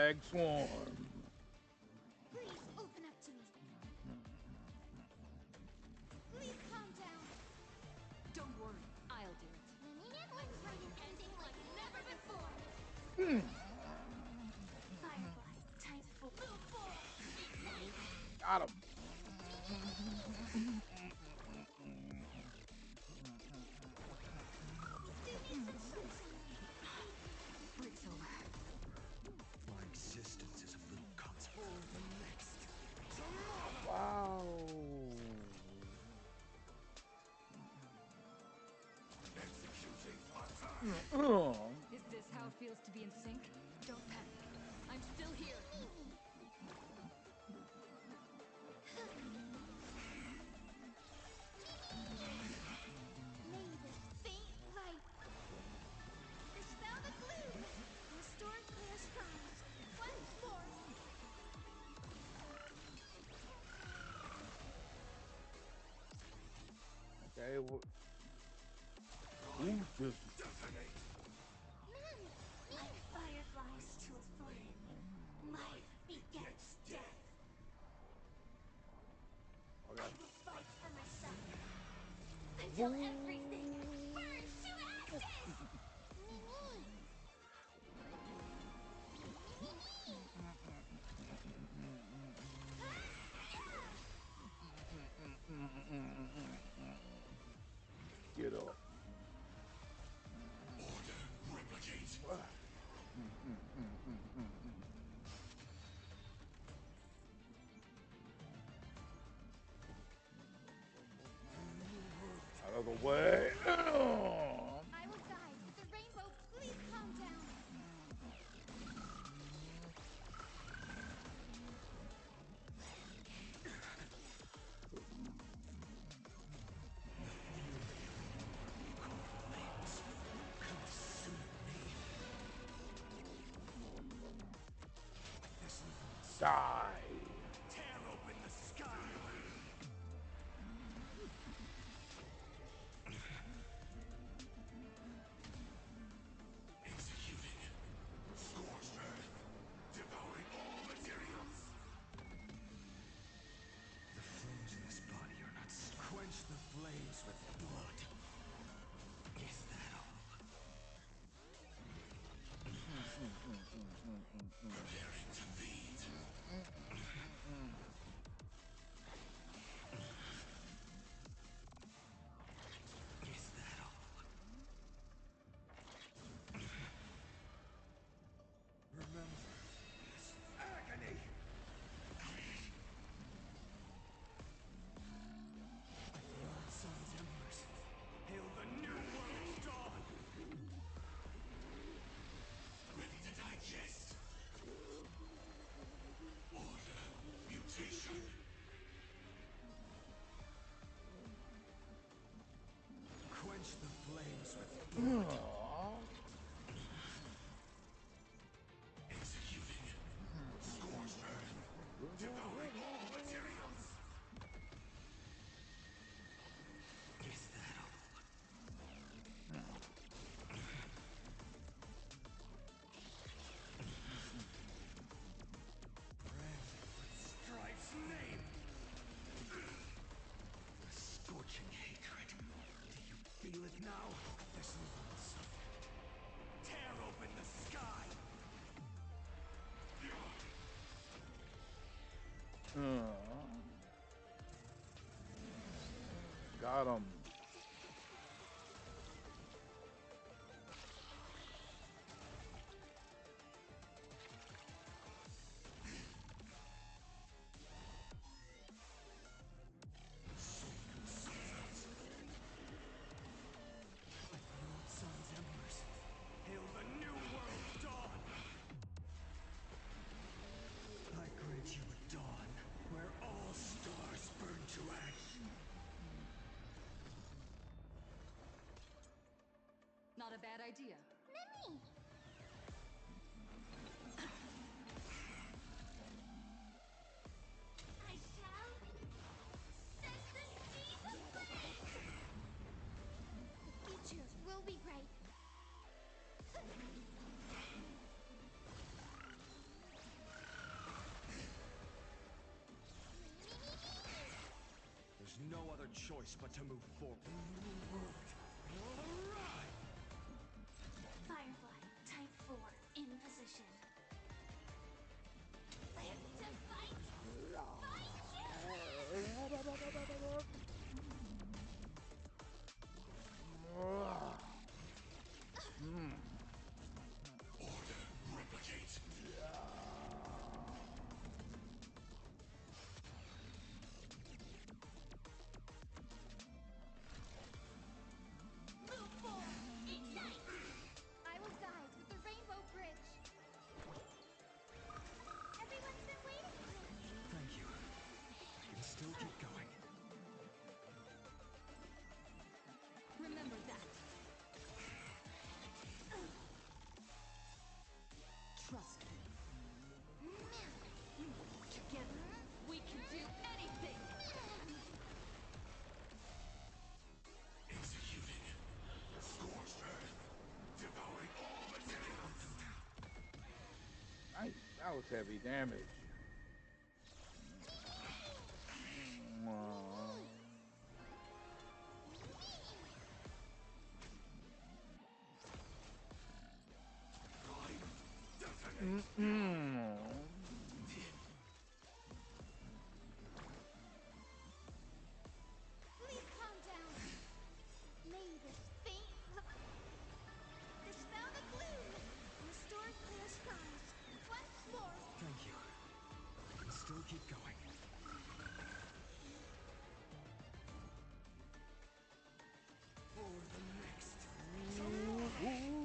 Hashtag swarm. Please open up to me. Please calm down. Don't worry, I'll do it. Let's write an ending like never before. Firefly, time for move forward. Got him. Still need some sunshine. Breaks over. My existence is of little consequence. Next. Wow. Executing Is this how it feels to be in sync? Don't panic. I'm still here. May the faint light dispel the gloom. Restore clear skies. Once more. Okay. Who's this? Like fireflies to a flame, life begets death. I Okay. will fight for myself until everything burns to ashes. Get up. replicate. Out of the way. I will guide with the rainbow. Please calm down. Die. Tear open the sky. Executing. Scorched earth. Devouring all materials. The flames in this body are not. Quench the flames with blood. Is that all? Preparing to feed. Is that all? Remember this agony. Lord Sun's embers. Hail the new world's dawn. Ready to digest. Order. Mutation. Quench the flames with blood. Executing. Scorched earth. Devouring all materials. Is that all? Branded with Strife's name. A scorching hatred. Do you feel it now? This will suffer. Tear open the sky. Got him. Lord Sun's embers. Hail the new world's dawn. I grant you a dawn where all stars burn to ash. Not a bad idea. Mimi! I shall set the seas ablaze! The future will be bright. no other choice but to move forward. Firefly, type 4, in position. Live to fight! Replicate. Move forward! Ignite! I will guide with the Rainbow Bridge. Everyone's been waiting for this. Thank you. I can still keep going. Remember that. Trust me. Together, we can do anything! Executing. Scorched Earth. Devouring all materials. Nice. That was heavy damage. Please calm down. May this faint... Dispel the gloom. Restore clear skies. Once more. Thank you. I can still keep going. For the next. I'm fine.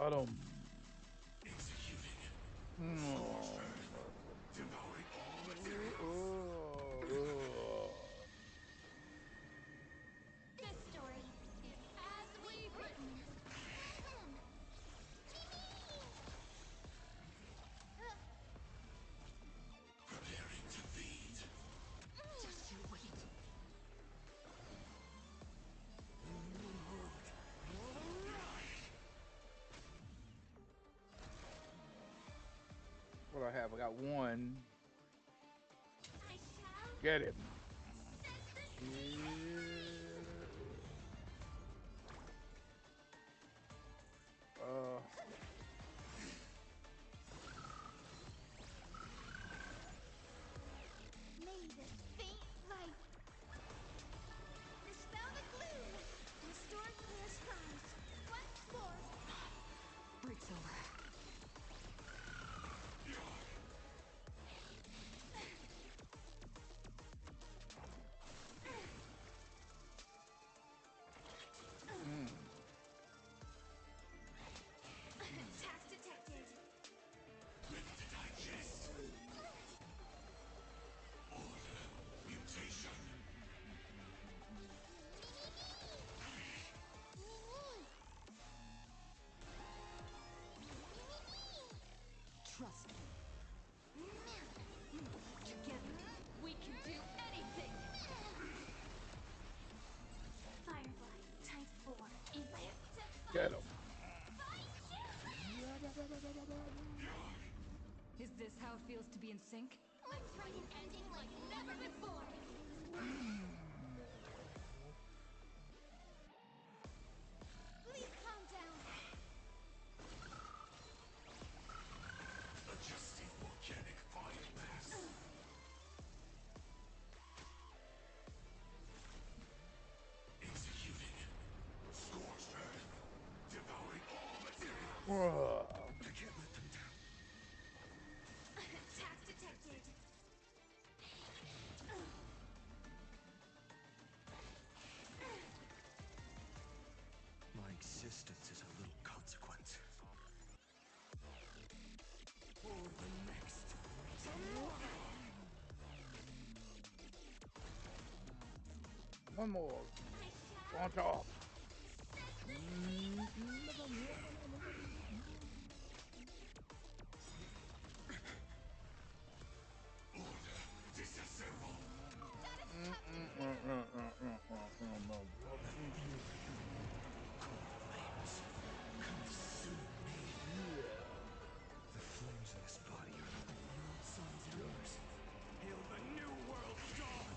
I don't. Executing. No. Devouring all materials. This story is as we've written. Preparing to feed. Just you wait. What I have? I got one. I shall Get him. set the May the faint light dispel the gloom. Restore clear skies. Once more. Breaks over. Attack detected. Ready to digest. Order. Mutation. Trust me. Together, we can do anything! Firefly, type 4. Equip to Get fight. him. Is this how it feels to be in sync? Let's write an ending like never before. Please calm down. Adjusting organic biomass. Executing. Scorched earth. Devouring all materials. I can't let them down. Attack detected. My existence is a little consequence. For the next. One more. Launch off. Order. Disassemble. Flames. Consume me. The flames in this body are the world sun's embers. Hail the new world's dawn!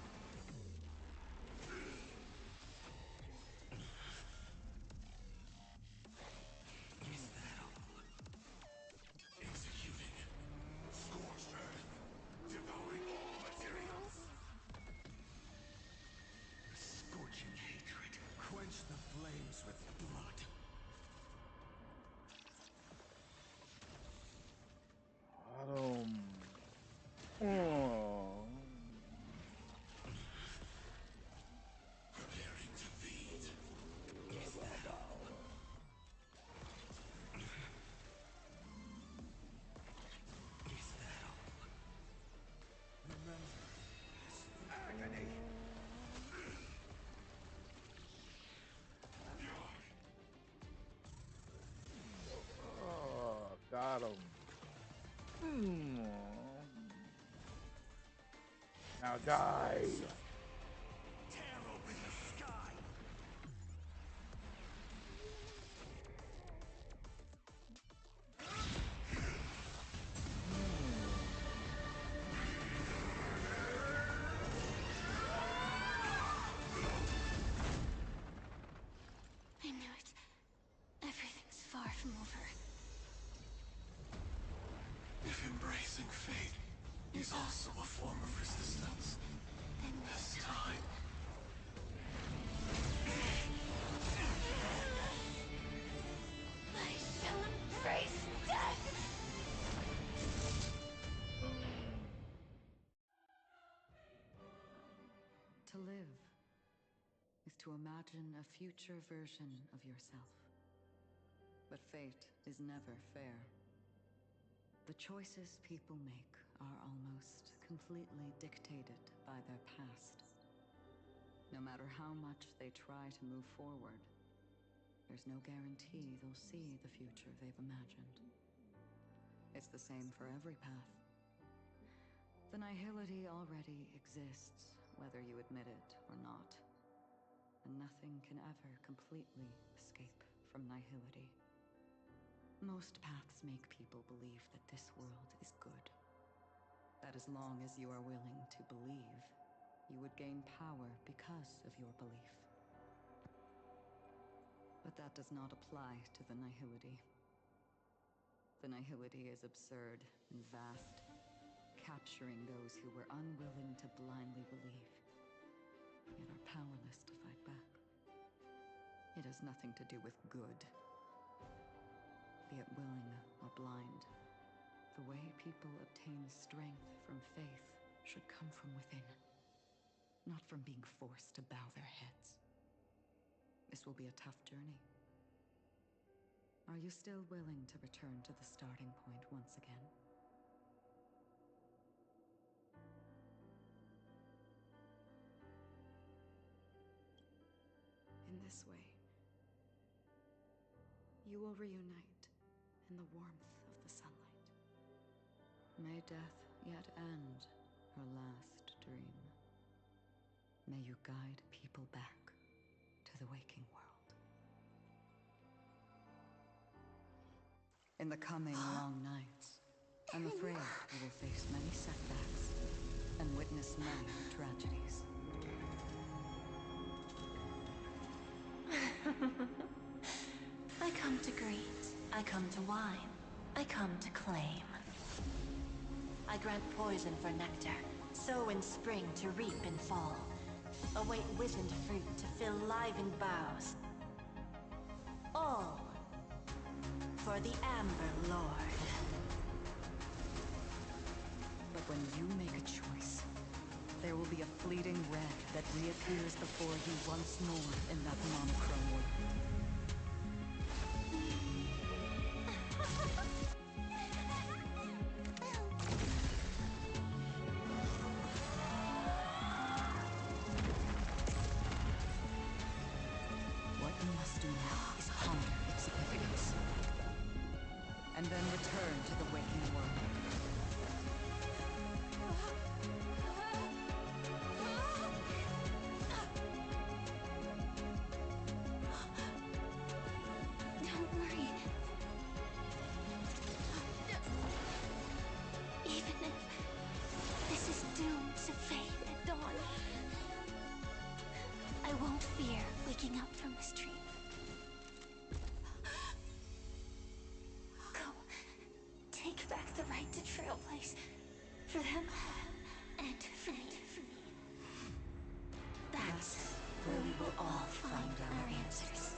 Is that all? Executing. Scorched earth. Devouring all materials. The scorching hatred. Quench the flames with blood. Preparing to feed. Is that all? Is that all? Remember this agony. Got him. Now die. Tear open the sky. I knew it. Everything's far from over. If embracing fate is also a form of resistance, Then this time. I shall embrace death! To live is to imagine a future version of yourself. But fate is never fair. The choices people make are almost completely dictated by their past. No matter how much they try to move forward, there's no guarantee they'll see the future they've imagined. It's the same for every path. The nihility already exists, whether you admit it or not. And nothing can ever completely escape from nihility. Most paths make people believe that this world is good. That as long as you are willing to believe, you would gain power because of your belief. But that does not apply to the nihility. The nihility is absurd and vast, capturing those who were unwilling to blindly believe, yet are powerless to fight back. It has nothing to do with good. Be it willing or blind, the way people obtain strength from faith should come from within, not from being forced to bow their heads. This will be a tough journey. Are you still willing to return to the starting point once again? In this way, you will reunite in the warmth of the sunlight. May death yet end her last dream. May you guide people back to the waking world. In the coming long nights, I'm afraid you will face many setbacks and witness many tragedies. I come to greet. I come to wine. I come to claim. I grant poison for nectar, sow in spring to reap in fall. Await wizened fruit to fill livened boughs. All for the Amber Lord. But when you make a choice, there will be a fleeting red that reappears before you once more in that monochrome world. What you must do now is ponder its significance, and then return to the waking world. Don't worry. Even if this is doomed to fade at dawn, I won't fear waking up from this dream. Go. Take back the right to trailblaze. For them, and for me. That's where we will all find our answers.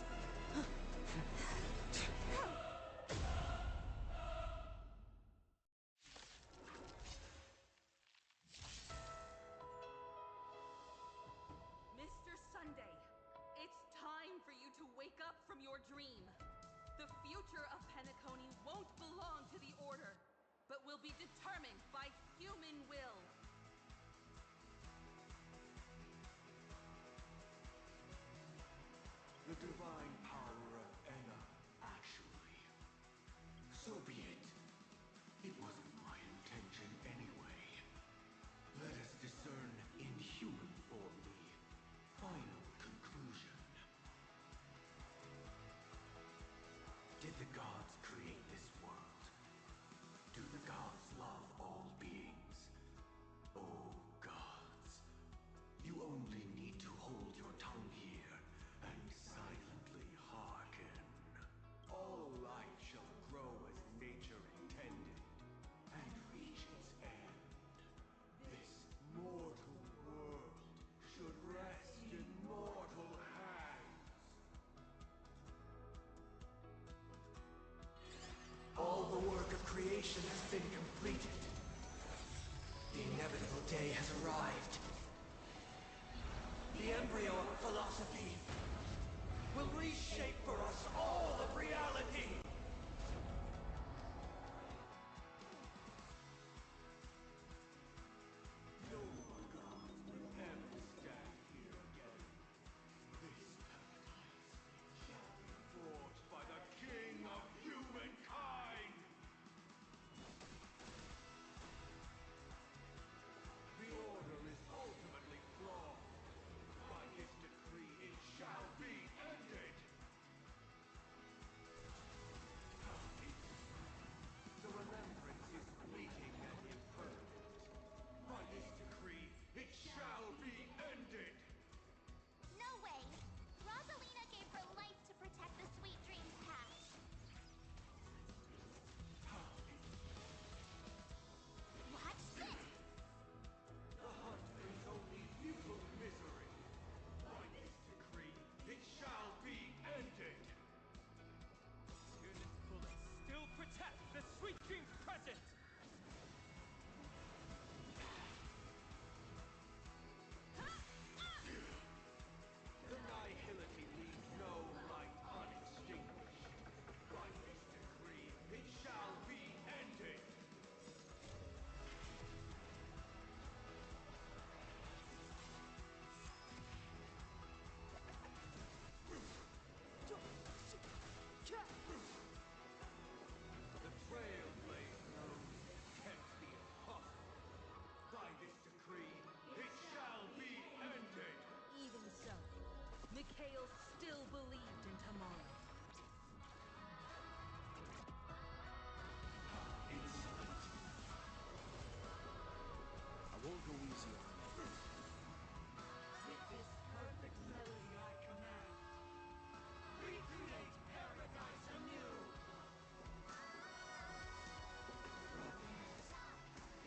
Mr. Sunday, it's time for you to wake up from your dream. The future of Penacony won't belong to the Order, but will be determined by human will. The divine power of Enna, actually. So be it. It wasn't my intention anyway. Let us discern in human form the final conclusion. Did the gods create this world? Do the gods love all beings? Oh, gods. You only need to hold your tongue here and silently hearken. All life shall grow as nature intended and reach its end. This mortal world should rest in mortal hands. All the work of creation has been completed. The inevitable day has arrived. The embryo of philosophy will reshape for us all of reality. No more gods will ever stand here again. This paradise shall be forged by the king of humankind. The order is ultimately flawed. By his decree, it shall be ended. The remembrance is fleeting and impermanent. By his decree, it shall be ended. No way! Rosalina gave her life to protect the Sweet Dreams path. Watch this! The hunt brings only futile misery. By this decree, it shall be ended. Tyrannous bullets still protect the Sweet Dreams present! The nihility leaves no light unextinguished. By this decree, it shall be ended. The Trailblaze knows it can't be impossible. By this decree, it shall be ended. Even so, Mikhail still believed in tomorrow. Insolent. I won't go easy on you. With this perfect melody I command, recreate paradise anew.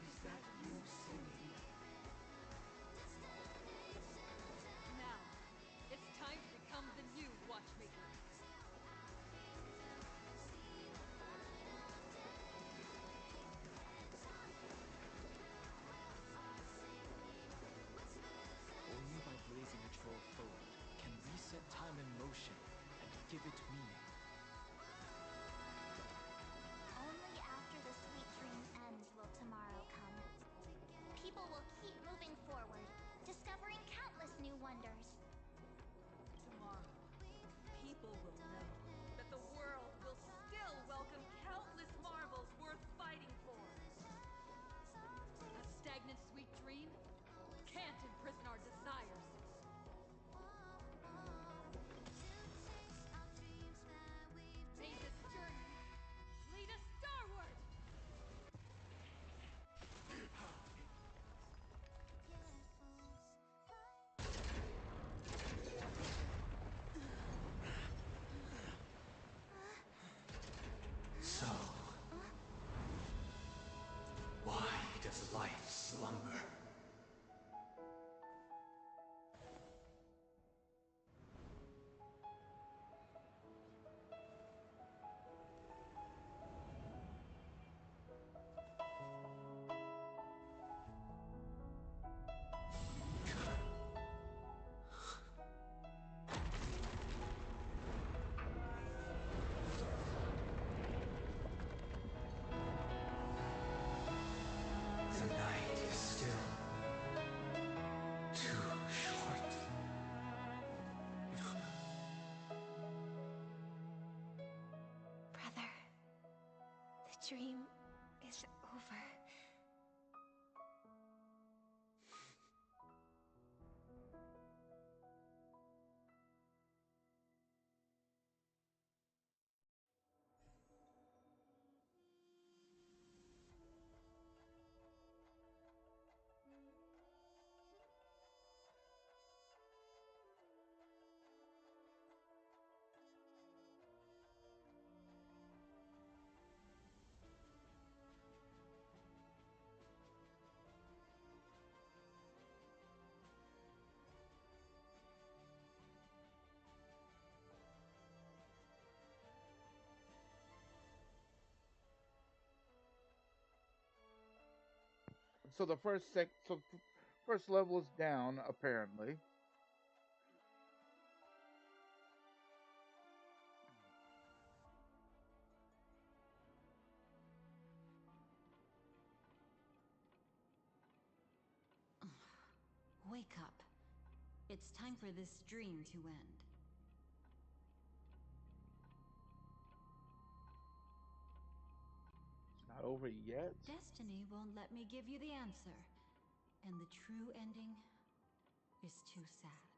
Is that you singing? Now, it's time to become the new Watchmaker. Only by blazing a trail forward can reset time and motion and give it meaning. Only after the Sweet Dream ends will tomorrow come. People will keep moving forward, discovering countless new wonders. Tomorrow, people will know that the world will still welcome countless marvels worth fighting for. A stagnant Sweet Dream can't imprison our desires. May this journey lead us starward! So, why does life slumber? The night is still too short. Brother, the dream is over. So the first level is down apparently. Wake up. It's time for this dream to end. It's not over yet? Destiny won't let me give you the answer. And the true ending is too sad.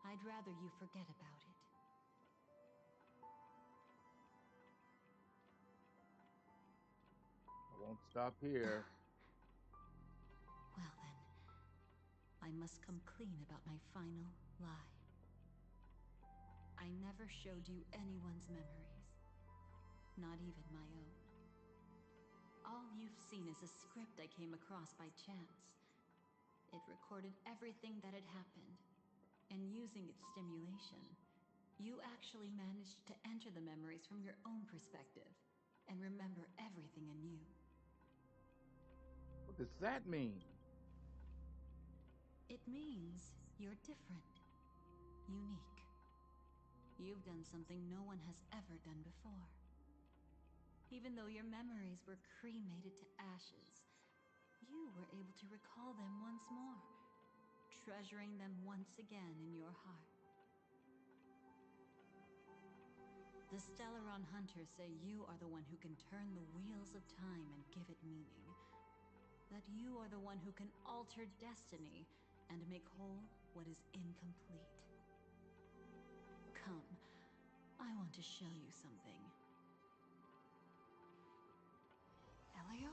I'd rather you forget about it. I won't stop here. Well then, I must come clean about my final lie. I never showed you anyone's memories. Not even my own. All you've seen is a script I came across by chance. It recorded everything that had happened, and using its stimulation, you actually managed to enter the memories from your own perspective and remember everything anew. What does that mean? It means you're different, unique. You've done something no one has ever done before. Even though your memories were cremated to ashes, you were able to recall them once more, treasuring them once again in your heart. The Stellaron Hunters say you are the one who can turn the wheels of time and give it meaning. That you are the one who can alter destiny and make whole what is incomplete. Come, I want to show you something. Elio?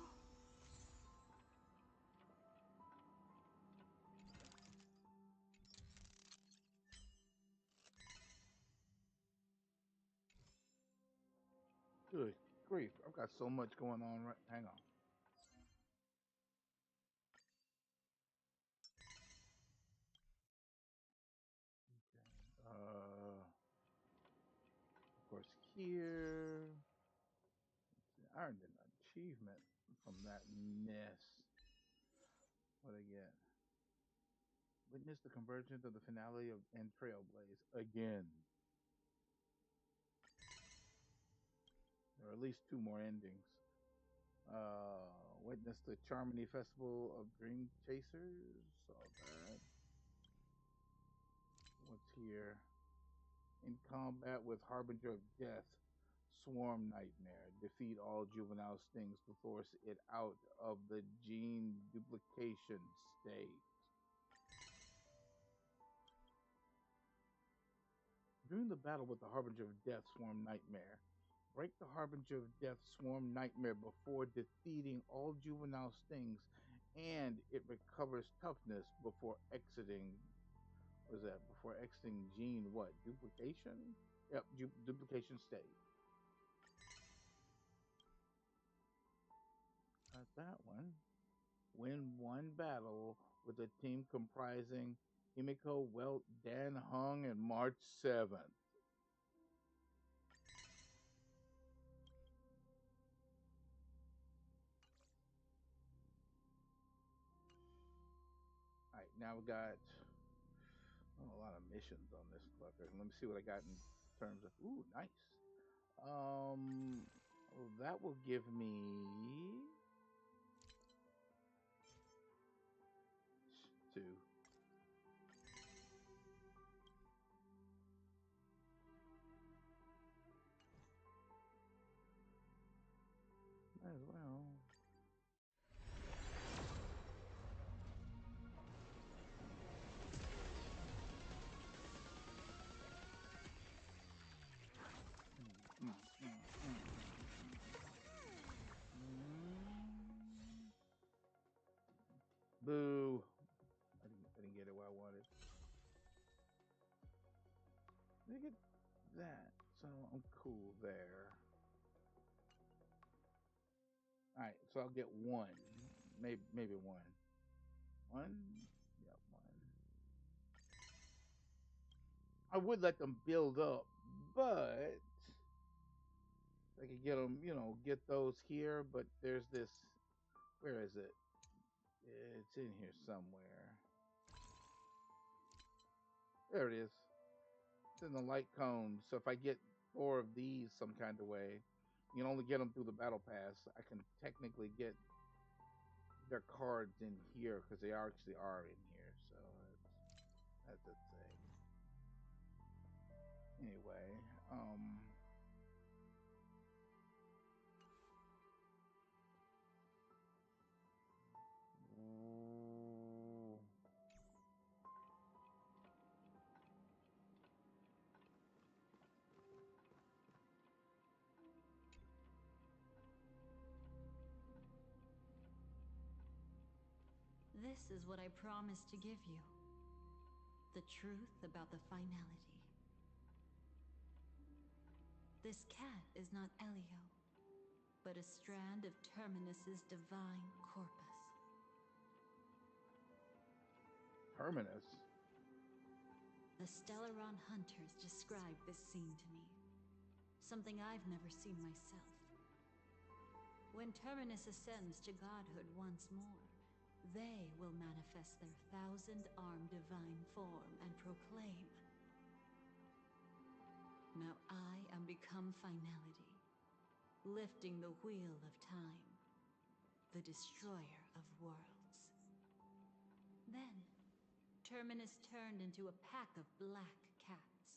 Good grief. I've got so much going on right. Hang on. Of course, here. I earned an achievement from that mess. What I get? Witness the convergence of the finale of and Trailblaze again. There are at least two more endings. Witness the Charmony Festival of Dream Chasers. Saw that. What's here? In combat with Harbinger of Death, Swarm Nightmare. Defeat all juvenile stings to force it out of the gene duplication state. During the battle with the Harbinger of Death, Swarm Nightmare, break the Harbinger of Death, Swarm Nightmare before defeating all juvenile stings, and it recovers toughness before exiting. What is that? Before exiting gene what? Duplication? Yep, duplication state. Got that one. Win one battle with a team comprising Himiko, Welt, Dan Hung, and March 7th. All right, now we got a lot of missions on this fucker. Let me see what I got in terms of. Ooh, nice. Well, that will give me two. Might as well. Boo. I didn't get it what I wanted. Let me get that. So I'm cool there. Alright, so I'll get one. Maybe one. One? Yeah, one. I would let them build up, but I could get them, get those here, but there's this. Where is it? It's in here somewhere. There it is. It's in the light cone. So if I get 4 of these some kind of way, you can only get them through the battle pass. I can technically get their cards in here because they actually are in here. That's a thing. Anyway, um, ooh, This is what I promised to give you. The truth about the finality. This cat is not Elio, but a strand of Terminus's divine corpus. Terminus. The Stellaron hunters described this scene to me. Something I've never seen myself. When Terminus ascends to godhood once more, they will manifest their 1,000-armed divine form and proclaim, "Now I am become finality, lifting the wheel of time, the destroyer of worlds." Then, Terminus turned into a pack of black cats,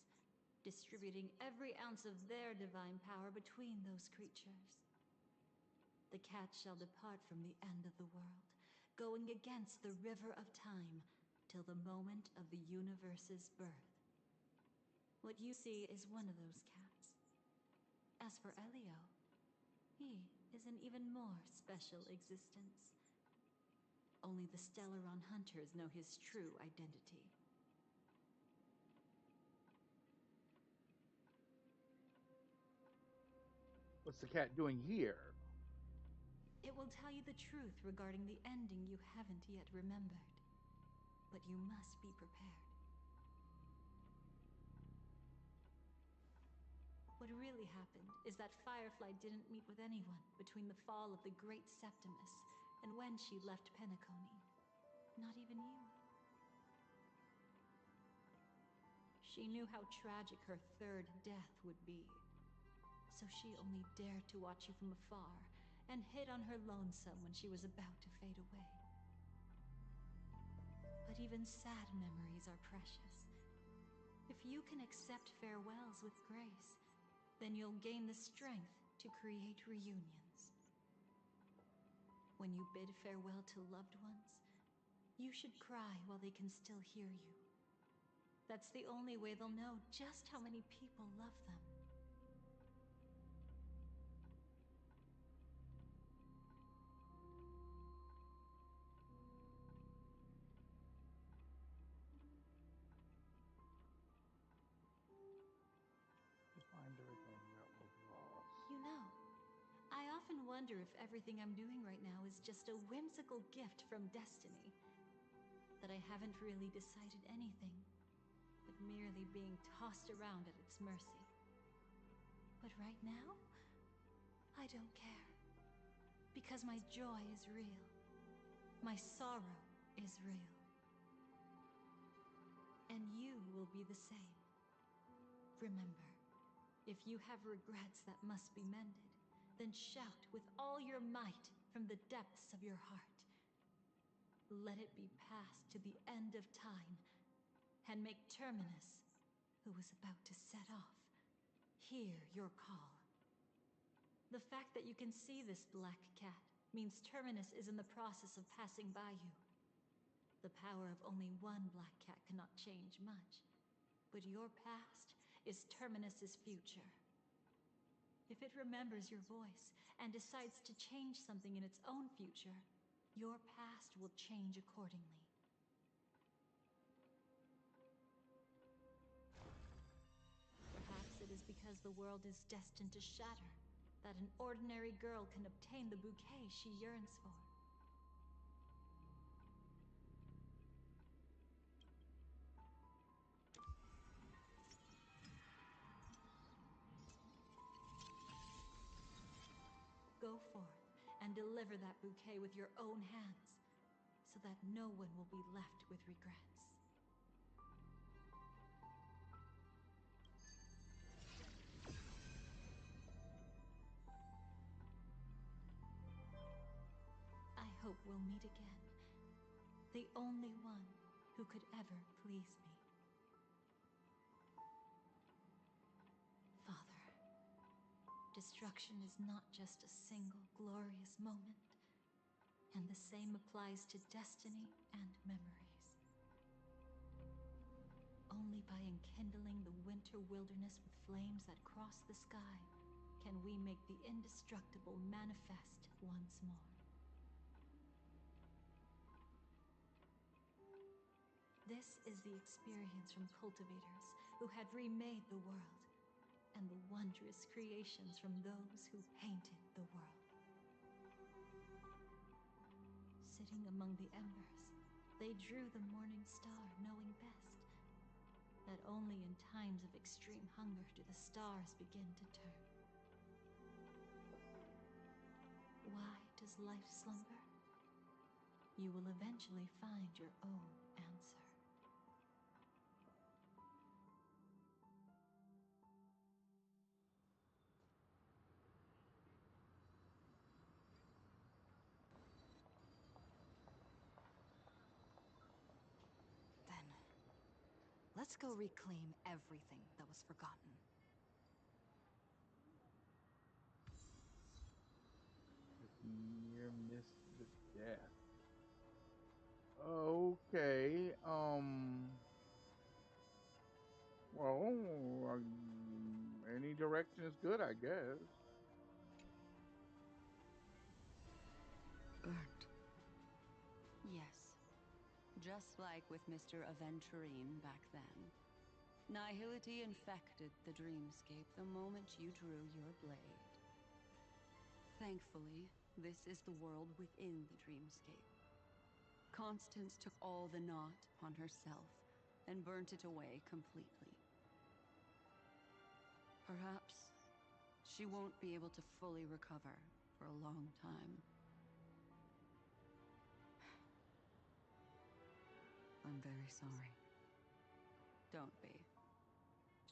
distributing every ounce of their divine power between those creatures. The cats shall depart from the end of the world, going against the river of time till the moment of the universe's birth. What you see is one of those cats. As for Elio, he is an even more special existence. Only the Stellaron hunters know his true identity. What's the cat doing here? It will tell you the truth regarding the ending you haven't yet remembered. But you must be prepared. What really happened is that Firefly didn't meet with anyone between the fall of the Great Septimus and when she left Penacony. Not even you. She knew how tragic her third death would be. So she only dared to watch you from afar and hid on her lonesome when she was about to fade away. But even sad memories are precious. If you can accept farewells with grace, then you'll gain the strength to create reunions. When you bid farewell to loved ones, you should cry while they can still hear you. That's the only way they'll know just how many people love them. To find everything that was lost. You know, I often wonder if everything I'm doing right now is just a whimsical gift from destiny. That I haven't really decided anything, but merely being tossed around at its mercy. But right now, I don't care. Because my joy is real. My sorrow is real. And you will be the same. Remember, if you have regrets that must be mended, then shout with all your might from the depths of your heart. Let it be passed to the end of time, and make Terminus, who is about to set off, hear your call. The fact that you can see this black cat means Terminus is in the process of passing by you. The power of only one black cat cannot change much, but your past is Terminus's future. If it remembers your voice and decides to change something in its own future, your past will change accordingly. Perhaps it is because the world is destined to shatter that an ordinary girl can obtain the bouquet she yearns for. Go forth and deliver that bouquet with your own hands, so that no one will be left with regrets. I hope we'll meet again. The only one who could ever please me. Destruction is not just a single glorious moment, and the same applies to destiny and memories. Only by enkindling the winter wilderness with flames that cross the sky can we make the indestructible manifest once more. This is the experience from cultivators who had remade the world, and the wondrous creations from those who painted the world. Sitting among the embers, they drew the morning star, knowing best that only in times of extreme hunger do the stars begin to turn. Why does life slumber? You will eventually find your own answer. Then, let's go reclaim everything that was forgotten. Near missed the death. Okay. Well, any direction is good, I guess. Burnt. Yes. Just like with Mr. Aventurine back then. Nihility infected the dreamscape the moment you drew your blade. Thankfully, this is the world within the dreamscape. Constance took all the knot upon herself and burnt it away completely. Perhaps she won't be able to fully recover for a long time. I'm very sorry. Don't be.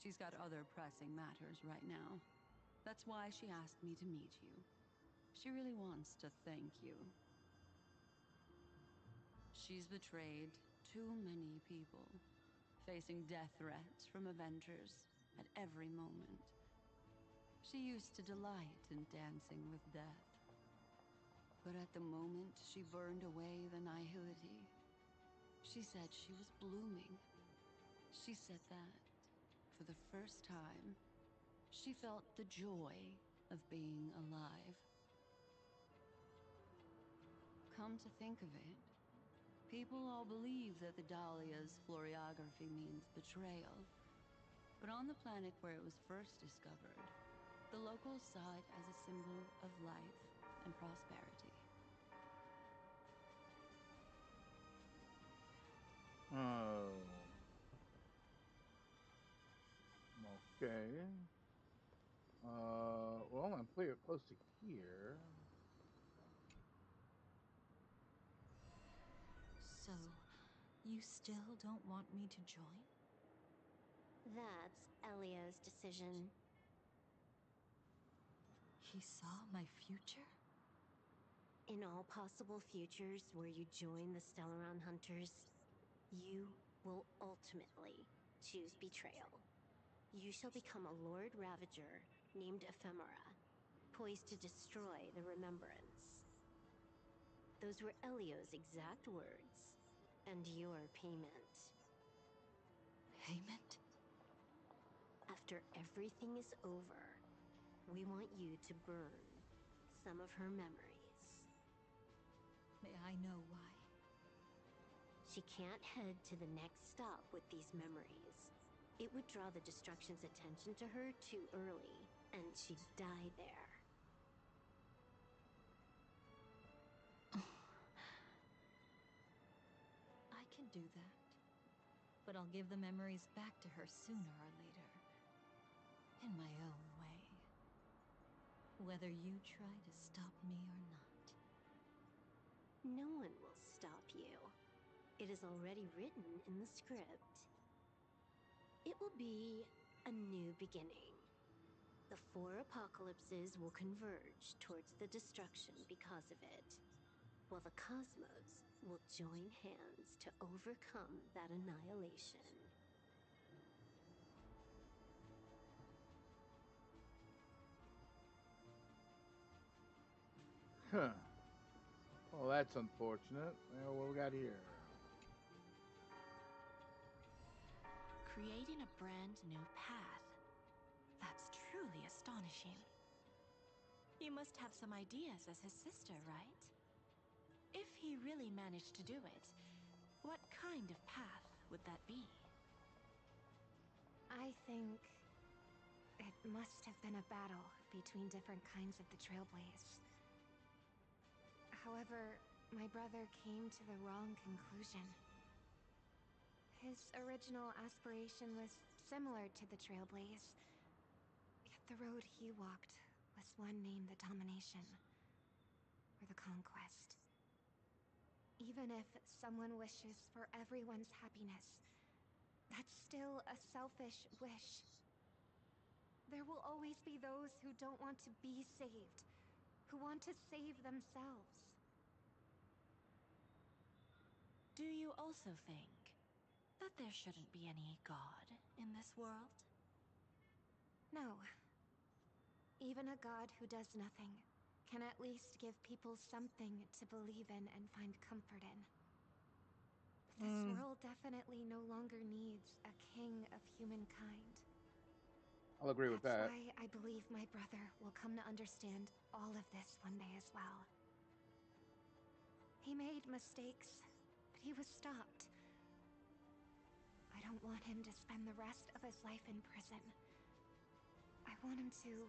She's got other pressing matters right now. That's why she asked me to meet you. She really wants to thank you. She's betrayed too many people, facing death threats from Avengers at every moment. She used to delight in dancing with death. But at the moment she burned away the nihility, she said she was blooming. She said that, for the first time, she felt the joy of being alive. Come to think of it, people all believe that the Dahlia's floriography means betrayal. But on the planet where it was first discovered, the locals saw it as a symbol of life and prosperity. Oh. Okay. Well, I'm clear close to here. So, you still don't want me to join? That's Elio's decision. He saw my future? In all possible futures where you join the Stellaron Hunters, you will ultimately choose betrayal. You shall become a Lord Ravager named Ephemera, poised to destroy the Remembrance. Those were Elio's exact words, and your payment. Payment? After everything is over, we want you to burn some of her memories. May I know why? She can't head to the next stop with these memories. It would draw the Destruction's attention to her too early, and she'd die there. I can do that. But I'll give the memories back to her sooner or later. In my own way. Whether you try to stop me or not. No one will stop you. It is already written in the script. It will be a new beginning. The 4 apocalypses will converge towards the destruction because of it, while the cosmos will join hands to overcome that annihilation. Huh. Well, that's unfortunate. Well, what we got here? Creating a brand new path. That's truly astonishing. You must have some ideas as his sister, right? If he really managed to do it, what kind of path would that be? I think it must have been a battle between different kinds of the Trailblaze. However, my brother came to the wrong conclusion. His original aspiration was similar to the Trailblaze, yet the road he walked was one named the Domination, or the Conquest. Even if someone wishes for everyone's happiness, that's still a selfish wish. There will always be those who don't want to be saved, who want to save themselves. Do you also think that there shouldn't be any God in this world? No. Even a god who does nothing can at least give people something to believe in and find comfort in. This world definitely no longer needs a king of humankind. I'll agree with That's that. why I believe my brother will come to understand all of this one day as well. He made mistakes, but he was stopped. I don't want him to spend the rest of his life in prison. I want him to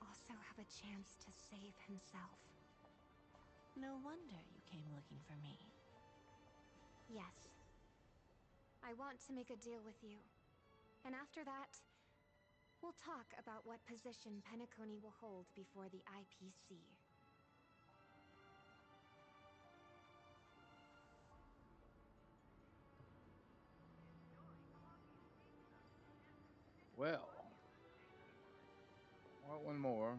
also have a chance to save himself. No wonder you came looking for me. Yes. I want to make a deal with you. And after that, we'll talk about what position Penacony will hold before the IPC. Well, one more.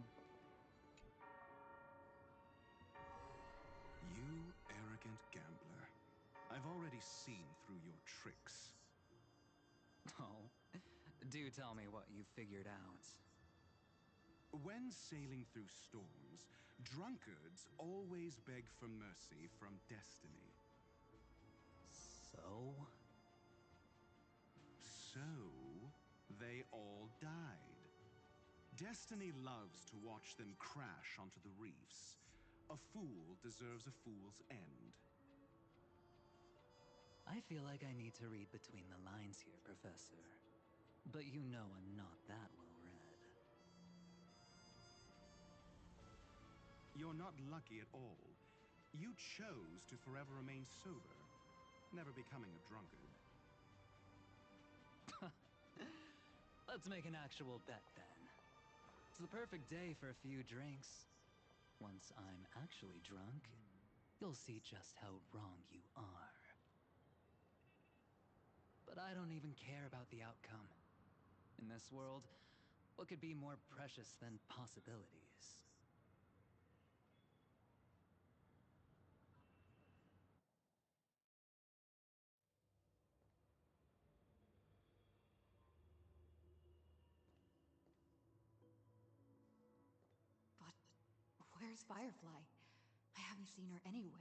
You arrogant gambler. I've already seen through your tricks. Oh, do tell me what you figured out. When sailing through storms, drunkards always beg for mercy from destiny. So? So, they all died. Destiny loves to watch them crash onto the reefs. A fool deserves a fool's end. I feel like I need to read between the lines here, Professor. But you know I'm not that well read. You're not lucky at all. You chose to forever remain sober, never becoming a drunkard. Let's make an actual bet then. It's the perfect day for a few drinks. Once I'm actually drunk, you'll see just how wrong you are. But I don't even care about the outcome. In this world, what could be more precious than possibilities? But where's Firefly? I haven't seen her anywhere.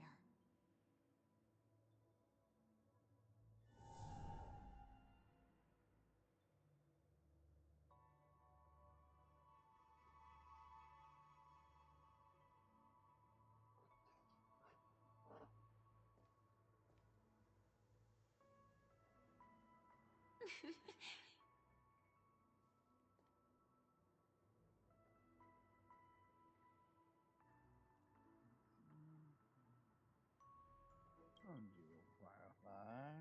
Oh, you Firefly.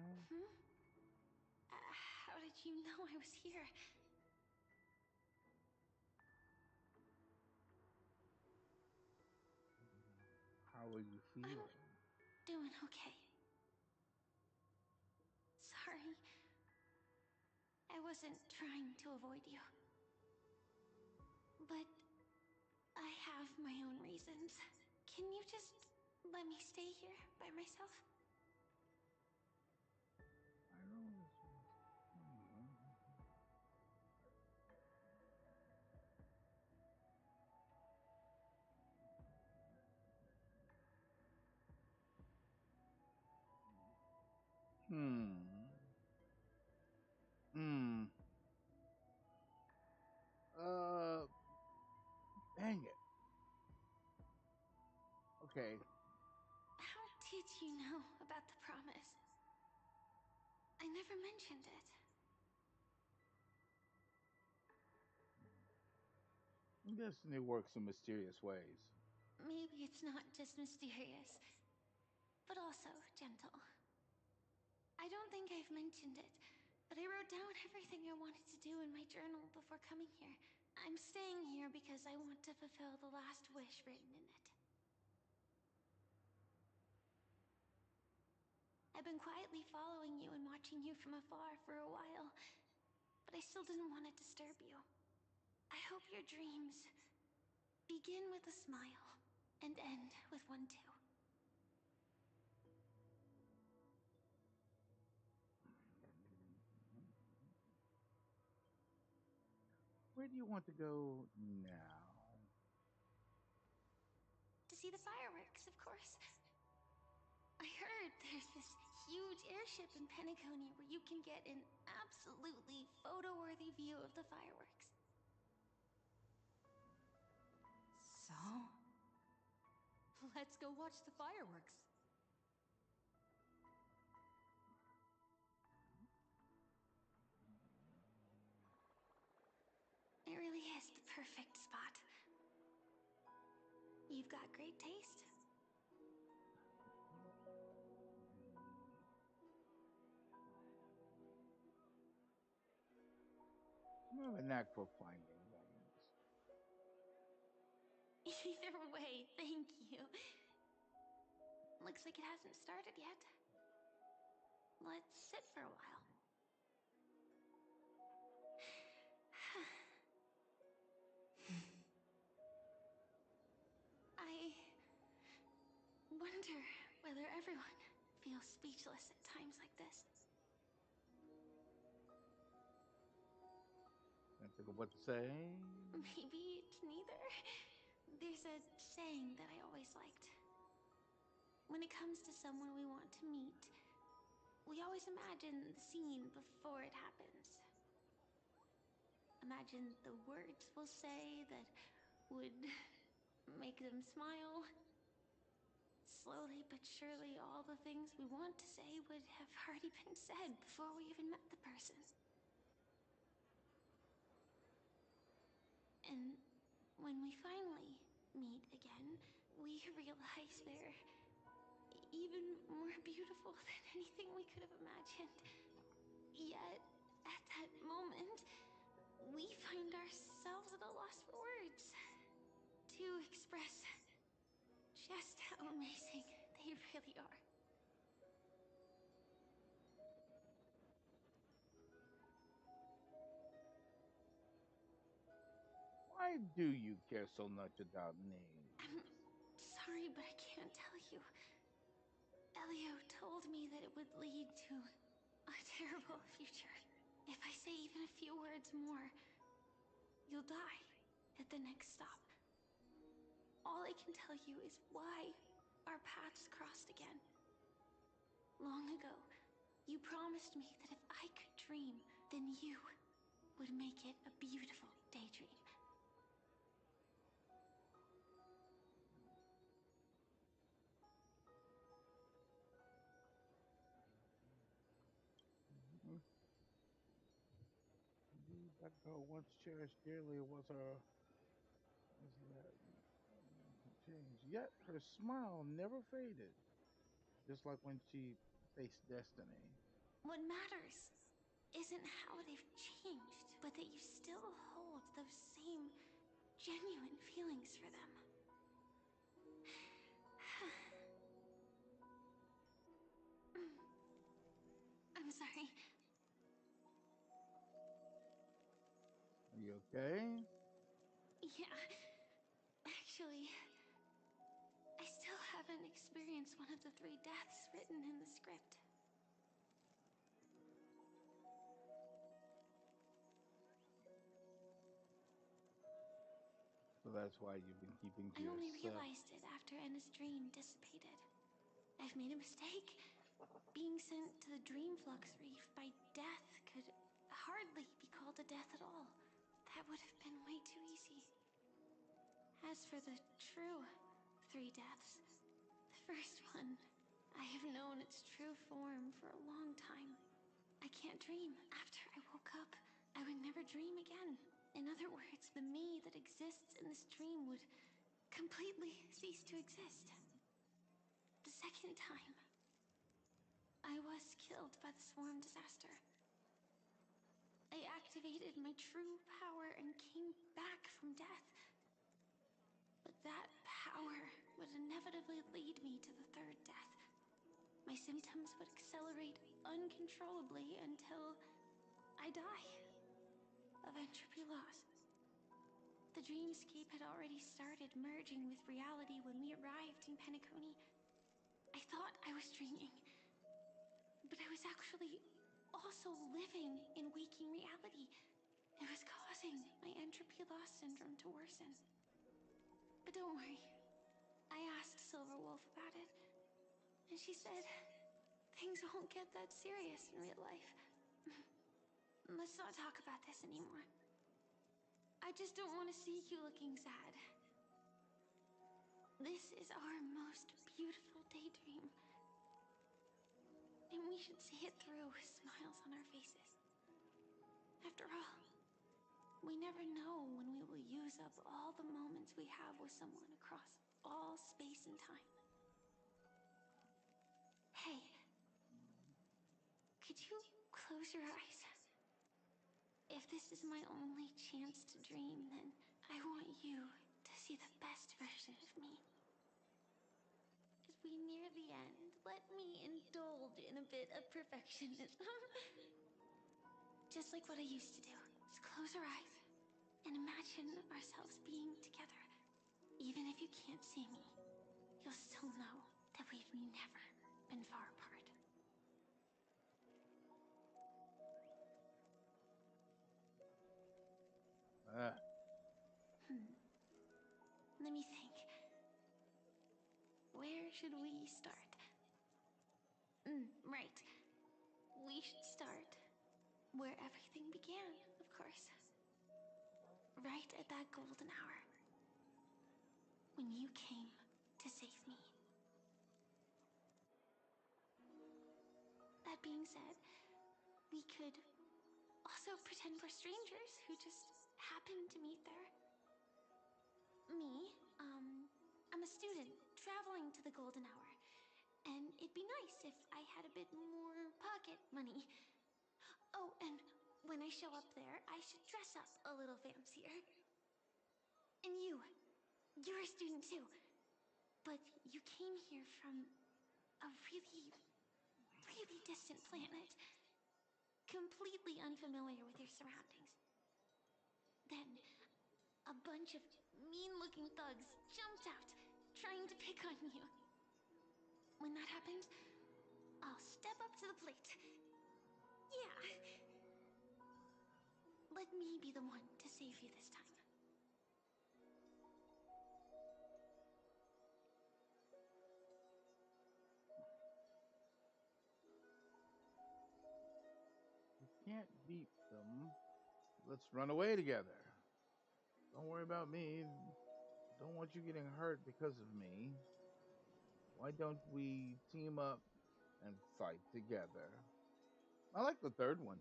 How did you know I was here? How are you feeling? Doing okay. Sorry. I wasn't trying to avoid you. But I have my own reasons. Can you just let me stay here by myself? I don't. Hmm. Hmm. Uh. Dang it. Okay. How did you know about the promise? I never mentioned it. Destiny works in mysterious ways. Maybe it's not just mysterious, but also gentle. I don't think I've mentioned it, but I wrote down everything I wanted to do in my journal before coming here. I'm staying here because I want to fulfill the last wish written in it. I've been quietly following you and watching you from afar for a while, but I still didn't want to disturb you. I hope your dreams begin with a smile and end with one too. Where do you want to go now? To see the fireworks, of course. I heard there's this huge airship in Penacony where you can get an absolutely photo-worthy view of the fireworks. So? Let's go watch the fireworks. It really is the perfect spot. You've got great taste. I have a knack for finding things. Either way, thank you. Looks like it hasn't started yet. Let's sit for a while. I wonder whether everyone feels speechless at times like this. Can't think of what to say. Maybe it's neither. There's a saying that I always liked. When it comes to someone we want to meet, we always imagine the scene before it happens. Imagine the words we'll say that would make them smile. Slowly but surely, all the things we want to say would have already been said before we even met the person. And when we finally meet again, we realize they're even more beautiful than anything we could have imagined. Yet, at that moment, we find ourselves at a loss for words to express just how amazing they really are. Why do you care so much about names? I'm sorry, but I can't tell you. Elio told me that it would lead to a terrible future. If I say even a few words more, you'll die at the next stop. All I can tell you is why our paths crossed again. Long ago, you promised me that if I could dream, then you would make it a beautiful daydream. Mhm. Indeed, that girl once cherished dearly was that changed. Yet her smile never faded, just like when she faced destiny. What matters isn't how they've changed, but that you still hold those same genuine feelings for them. I'm sorry. Are you okay? Yeah, actually, I still haven't experienced one of the 3 deaths written in the script. So that's why you've been keeping to I only yourself. realized it after Anna's dream dissipated. I've made a mistake. Being sent to the Dreamflux Reef by death could hardly be called a death at all. That would have been way too easy. As for the true 3 deaths, the first one, I have known its true form for a long time. I can't dream. After I woke up, I would never dream again. In other words, the me that exists in this dream would completely cease to exist. The second time, I was killed by the swarm disaster. I activated my true power and came back from death. But that power would inevitably lead me to the third death. My symptoms would accelerate uncontrollably until I die of entropy loss. The dreamscape had already started merging with reality when we arrived in Penacony. I thought I was dreaming, but I was actually also living in waking reality. It was causing my entropy loss syndrome to worsen. But don't worry, I asked Silverwolf about it, and she said things won't get that serious in real life. Let's not talk about this anymore. I just don't want to see you looking sad. This is our most beautiful daydream, and we should see it through with smiles on our faces. After all, we never know when we will use up all the moments we have with someone across all space and time. Hey, could you close your eyes? If this is my only chance to dream, then I want you to see the best version of me. As we near the end, let me indulge in a bit of perfectionism. Just like what I used to do. Just close our eyes and imagine ourselves being together. Even if you can't see me, you'll still know that we've never been far apart. Let me think. Where should we start? Right. We should start where everything began, of course. Right at that golden hour. When you came to save me. That being said, we could also pretend we're strangers who just happened to meet there. Me, I'm a student traveling to the golden hour. And it'd be nice if I had a bit more pocket money. Oh, and when I show up there, I should dress up a little fancier. And you're a student too. But you came here from a really, really distant planet. Completely unfamiliar with your surroundings. Then, a bunch of mean-looking thugs jumped out, trying to pick on you. When that happened, I'll step up to the plate. Yeah. Let me be the one to save you this time. You can't beat them. Let's run away together. Don't worry about me. Don't want you getting hurt because of me. Why don't we team up and fight together? I like the third one.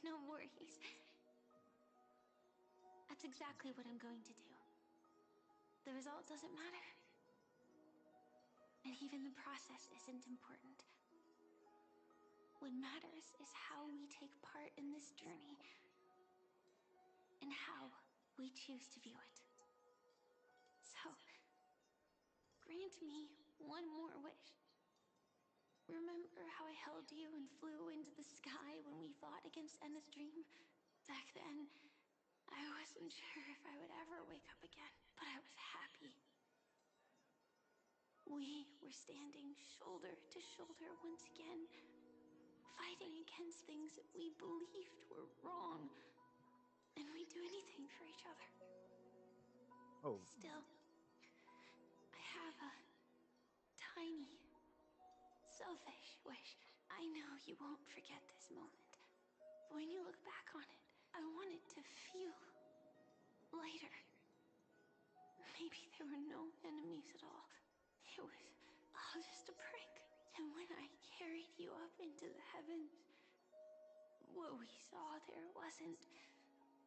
No worries. That's exactly what I'm going to do. The result doesn't matter. And even the process isn't important. What matters is how we take part in this journey. And how we choose to view it. So, grant me one more wish. Remember how I held you and flew into the sky when we fought against Enna's dream? Back then, I wasn't sure if I would ever wake up again, but I was happy. We were standing shoulder to shoulder once again, fighting against things that we believed were wrong, and we'd do anything for each other. Oh. Still, I have a tiny, selfish wish. I know you won't forget this moment. But when you look back on it, I want it to feel lighter. Maybe there were no enemies at all. It was all just a prank. And when I carried you up into the heavens, what we saw there wasn't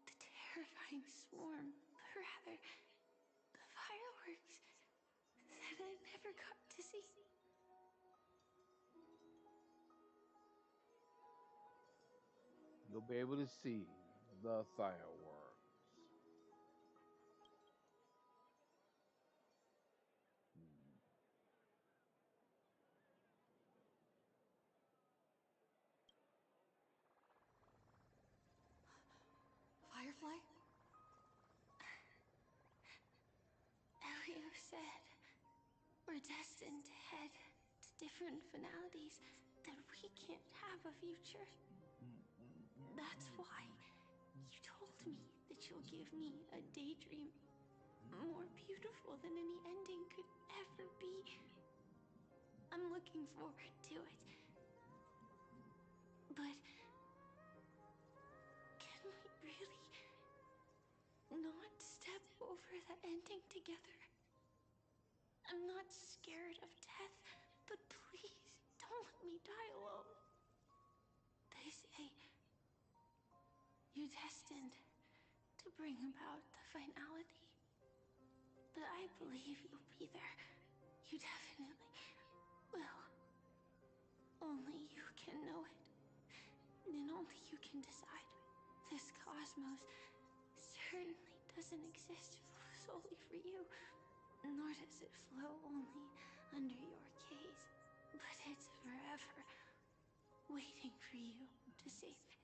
the terrifying swarm, but rather the fireworks that I never got to see. You'll be able to see the fireworks. Firefly? Elio said we're destined to head to different finalities, that we can't have a future. That's why you told me that you'll give me a daydream more beautiful than any ending could ever be. I'm looking forward to it. But can we really not step over the ending together? I'm not scared of death, but please don't let me die alone. They say you're destined to bring about the finality. But I believe you'll be there. You definitely will. Only you can know it. And only you can decide. This cosmos certainly doesn't exist solely for you. Nor does it flow only under your gaze. But it's forever waiting for you to save it.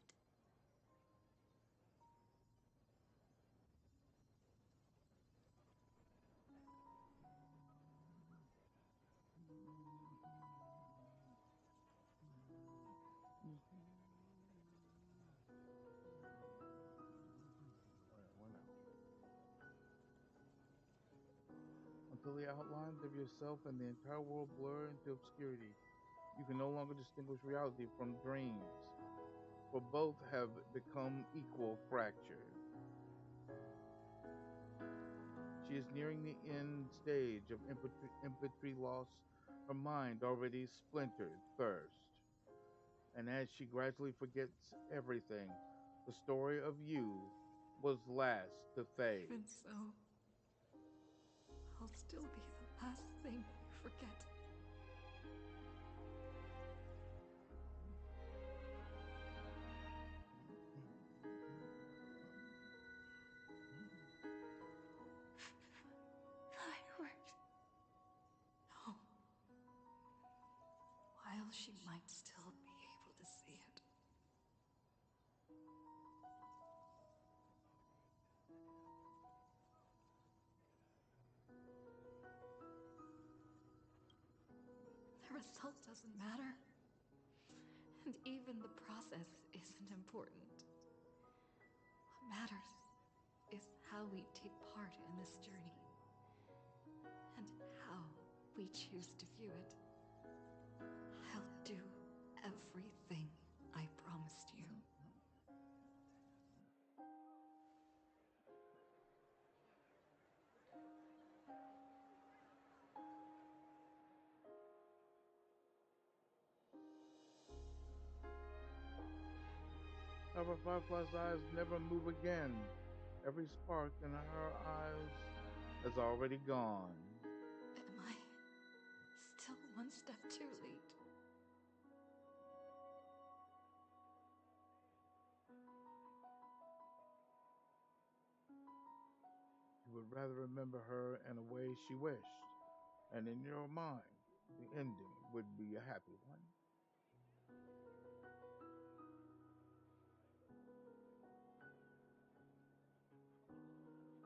Where now? Until the outlines of yourself and the entire world blur into obscurity, you can no longer distinguish reality from dreams, for both have become equal fractured. She is nearing the end stage of empathy loss, her mind already splintered first. And as she gradually forgets everything, the story of you was last to fade. Even so, I'll still be the last thing you forget. Fireworks. No. While she might still be able to see it. The result doesn't matter. And even the process isn't important. What matters is how we take part in this journey. And how we choose to view it. I'll do everything I promised you. However, Firefly's eyes never move again. Every spark in her eyes has already gone. Am I still one step too late? You would rather remember her in a way she wished, and in your mind, the ending would be a happy one.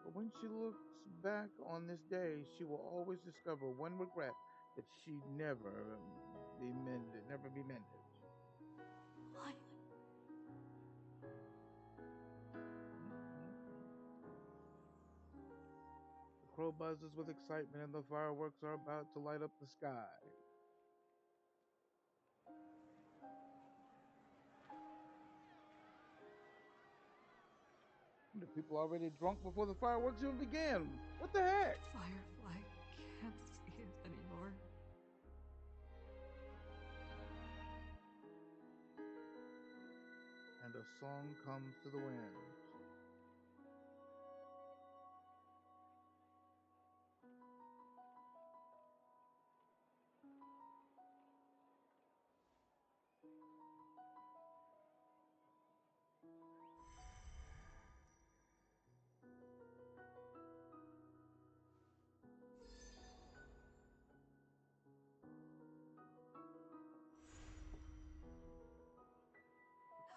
But when she looks back on this day, she will always discover one regret that she never be mended. Why? The crow buzzes with excitement and the fireworks are about to light up the sky. The people already drunk before the fireworks even began. What the heck? Firefly can't see it anymore. And a song comes to the wind.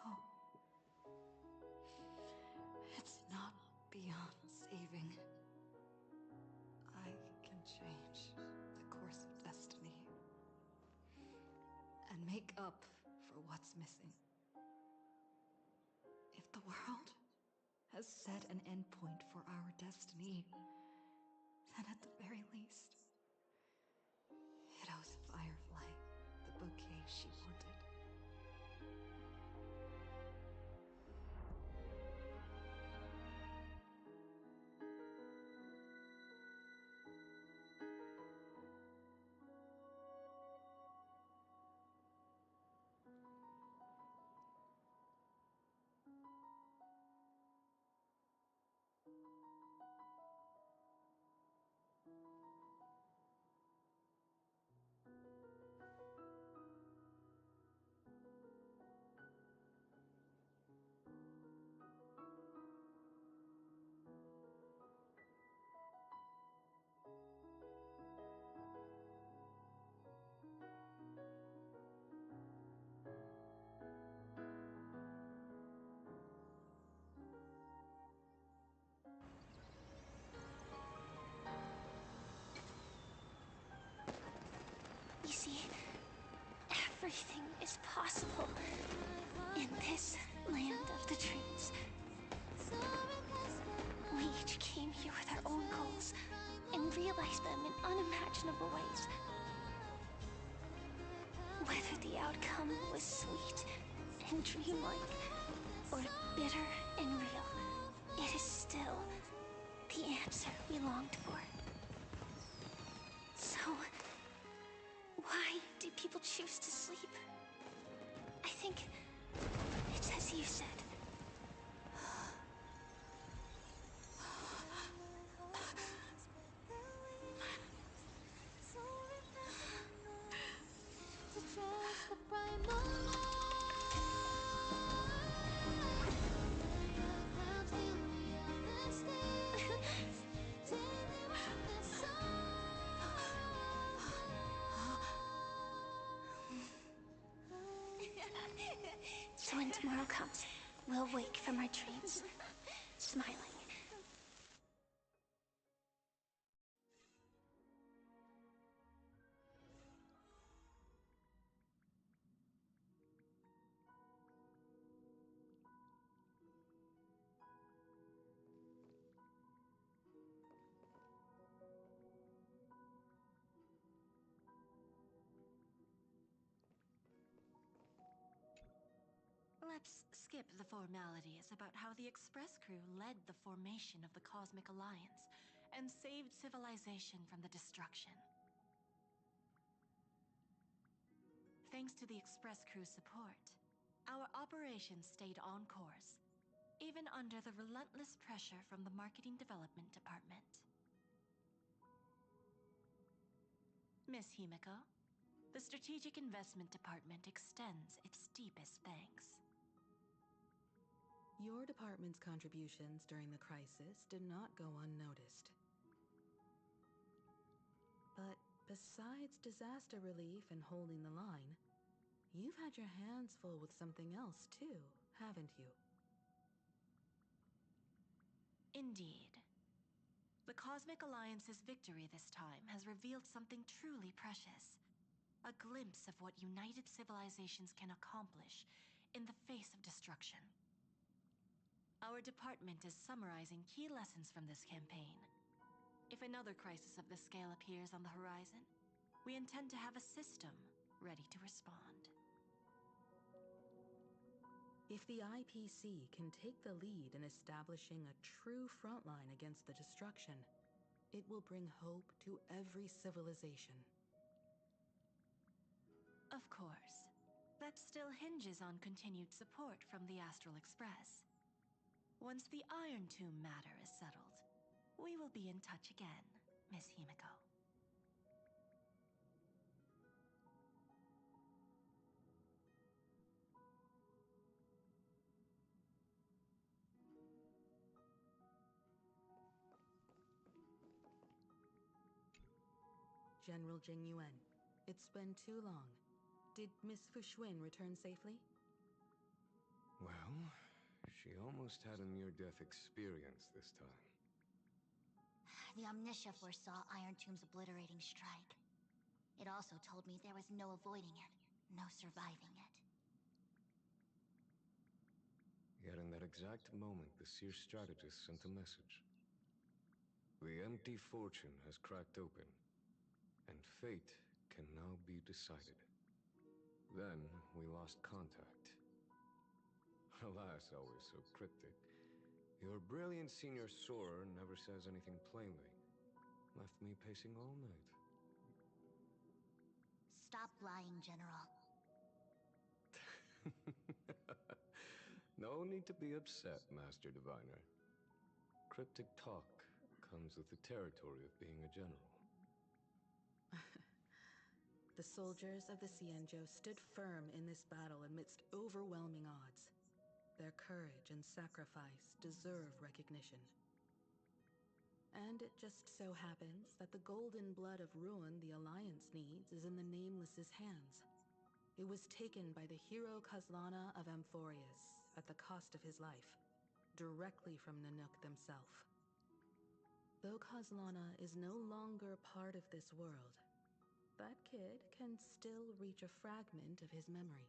No. It's not beyond saving. I can change the course of destiny and make up for what's missing. If the world has set an endpoint for our destiny, then at the very least, it owes Firefly the bouquet she wanted. You see, everything is possible in this land of the dreams. We each came here with our own goals and realized them in unimaginable ways. Whether the outcome was sweet and dreamlike, or bitter and real, it is still the answer we longed for. So, why do people choose to sleep? I think it's as you said. So when tomorrow comes, we'll wake from our dreams, smiling. Let's skip the formalities about how the Express crew led the formation of the Cosmic Alliance and saved civilization from the destruction. Thanks to the Express crew's support, our operations stayed on course, even under the relentless pressure from the Marketing Development Department. Miss Himiko, the Strategic Investment Department extends its deepest thanks. Your department's contributions during the crisis did not go unnoticed. But besides disaster relief and holding the line, you've had your hands full with something else too, haven't you? Indeed. The Cosmic Alliance's victory this time has revealed something truly precious. A glimpse of what united civilizations can accomplish in the face of destruction. Our department is summarizing key lessons from this campaign, If another crisis of this scale appears on the horizon, we intend to have a system ready to respond. If the IPC can take the lead in establishing a true frontline against the destruction, it will bring hope to every civilization. Of course. That still hinges on continued support from the Astral Express. Once the Iron Tomb matter is settled, we will be in touch again, Miss Himiko. General Jing Yuan, it's been too long. Did Miss Fuxuan return safely? Well, she almost had a near-death experience this time. The Omniscia foresaw Iron Tomb's obliterating strike. It also told me there was no avoiding it, no surviving it. Yet in that exact moment, the Seer strategist sent a message. The empty fortune has cracked open, and fate can now be decided. Then we lost contact. Alas, always so cryptic. Your brilliant senior soarer never says anything plainly. Left me pacing all night. Stop lying, General. No need to be upset, Master Diviner. Cryptic talk comes with the territory of being a general. The soldiers of the Xianzhou stood firm in this battle amidst overwhelming odds. Their courage and sacrifice deserve recognition. And it just so happens that the golden blood of ruin the Alliance needs is in the Nameless's hands. It was taken by the hero Kazlana of Amphorius at the cost of his life, directly from Nanook themselves. Though Kazlana is no longer part of this world, that kid can still reach a fragment of his memory.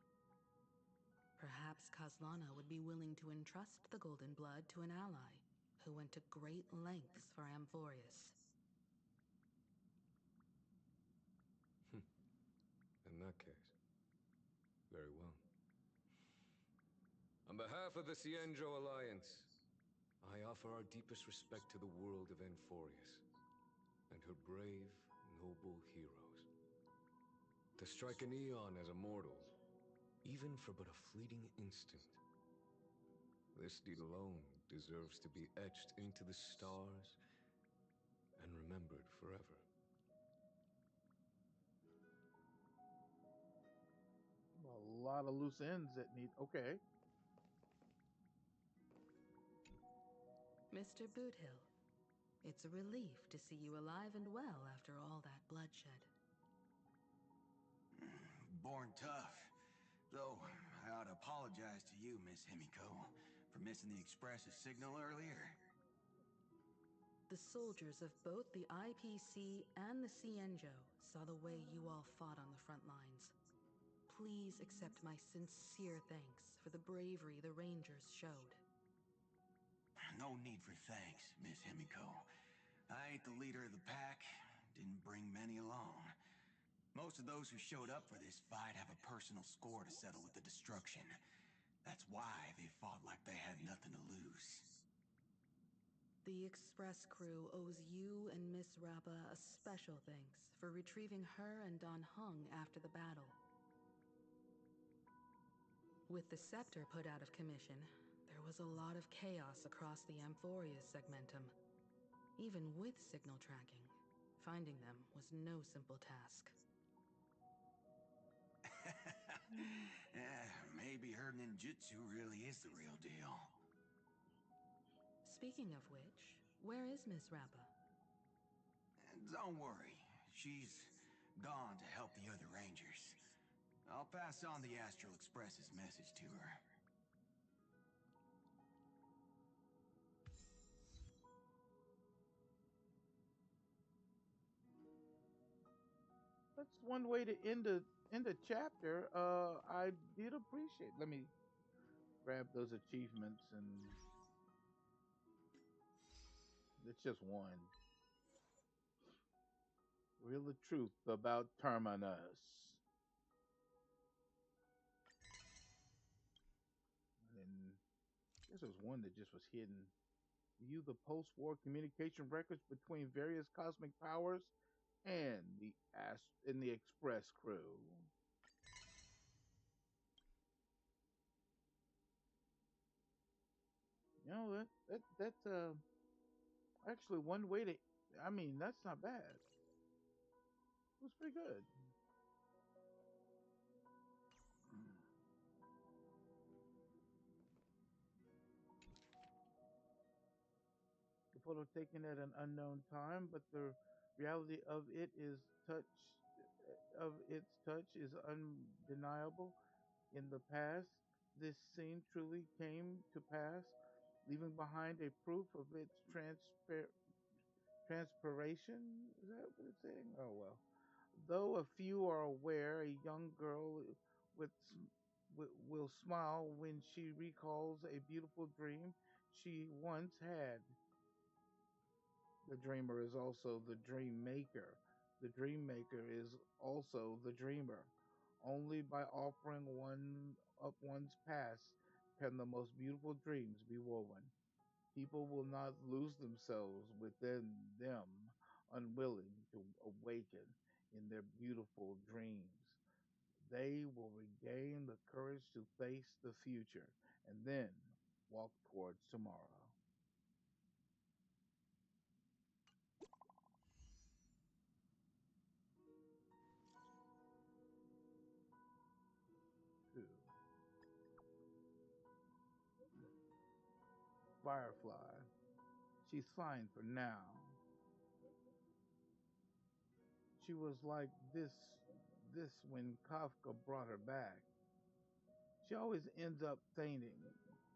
Perhaps Kazlana would be willing to entrust the golden blood to an ally who went to great lengths for Amphorius. In that case, very well. On behalf of the Xianzhou Alliance, I offer our deepest respect to the world of Amphorius and her brave, noble heroes. To strike an eon as a mortal, even for but a fleeting instant, this deed alone deserves to be etched into the stars and remembered forever. A lot of loose ends that need. Okay. Mr. Boothill, it's a relief to see you alive and well after all that bloodshed. Born tough. Though, I ought to apologize to you, Miss Himiko, for missing the Express's signal earlier. The soldiers of both the IPC and the Xianzhou saw the way you all fought on the front lines. Please accept my sincere thanks for the bravery the Rangers showed. No need for thanks, Miss Himiko. I ain't the leader of the pack, didn't bring many along. Most of those who showed up for this fight have a personal score to settle with the destruction. That's why they fought like they had nothing to lose. The Express crew owes you and Miss Rappa a special thanks for retrieving her and Don Hung after the battle. With the scepter put out of commission, there was a lot of chaos across the Amphorius segmentum. Even with signal tracking, finding them was no simple task. Yeah, maybe her ninjutsu really is the real deal. Speaking of which, where is Miss Rappa? Don't worry, she's gone to help the other Rangers. I'll pass on the Astral Express's message to her. That's one way to end a chapter. I did appreciate. Let me grab those achievements, and it's just one. Reveal the truth about Terminus. And then I guess there's one that just was hidden. View the post-war communication records between various cosmic powers and the Express crew. You know that's actually one way to. I mean, that's not bad. It was pretty good. The photo taken at an unknown time, but the reality of its touch is undeniable. In the past, this scene truly came to pass, leaving behind a proof of its transpiration. Is that what it's saying? Oh well. Though a few are aware, a young girl with, will smile when she recalls a beautiful dream she once had. The dreamer is also the dream maker. The dream maker is also the dreamer. Only by offering one up one's past can the most beautiful dreams be woven. People will not lose themselves within them, unwilling to awaken in their beautiful dreams. They will regain the courage to face the future and then walk towards tomorrow. Two. Firefly. She's fine for now. She was like this when Kafka brought her back. She always ends up fainting.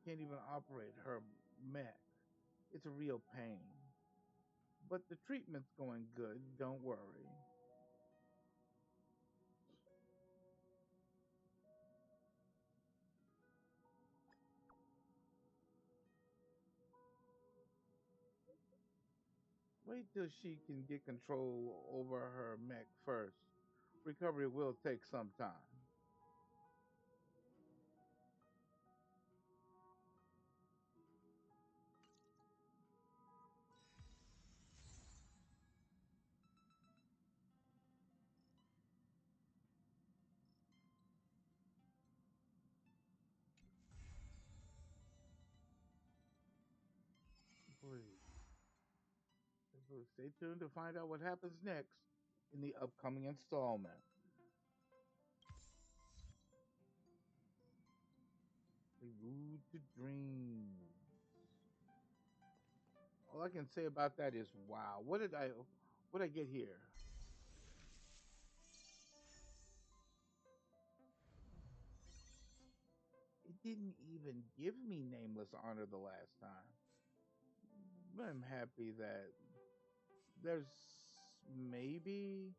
Can't even operate her mech. It's a real pain. But the treatment's going good, don't worry. Wait till she can get control over her mech first. Recovery will take some time. Please. So stay tuned to find out what happens next in the upcoming installment. A Route to Dreams. All I can say about that is wow. What did I get here? It didn't even give me nameless honor the last time. But I'm happy that there's maybe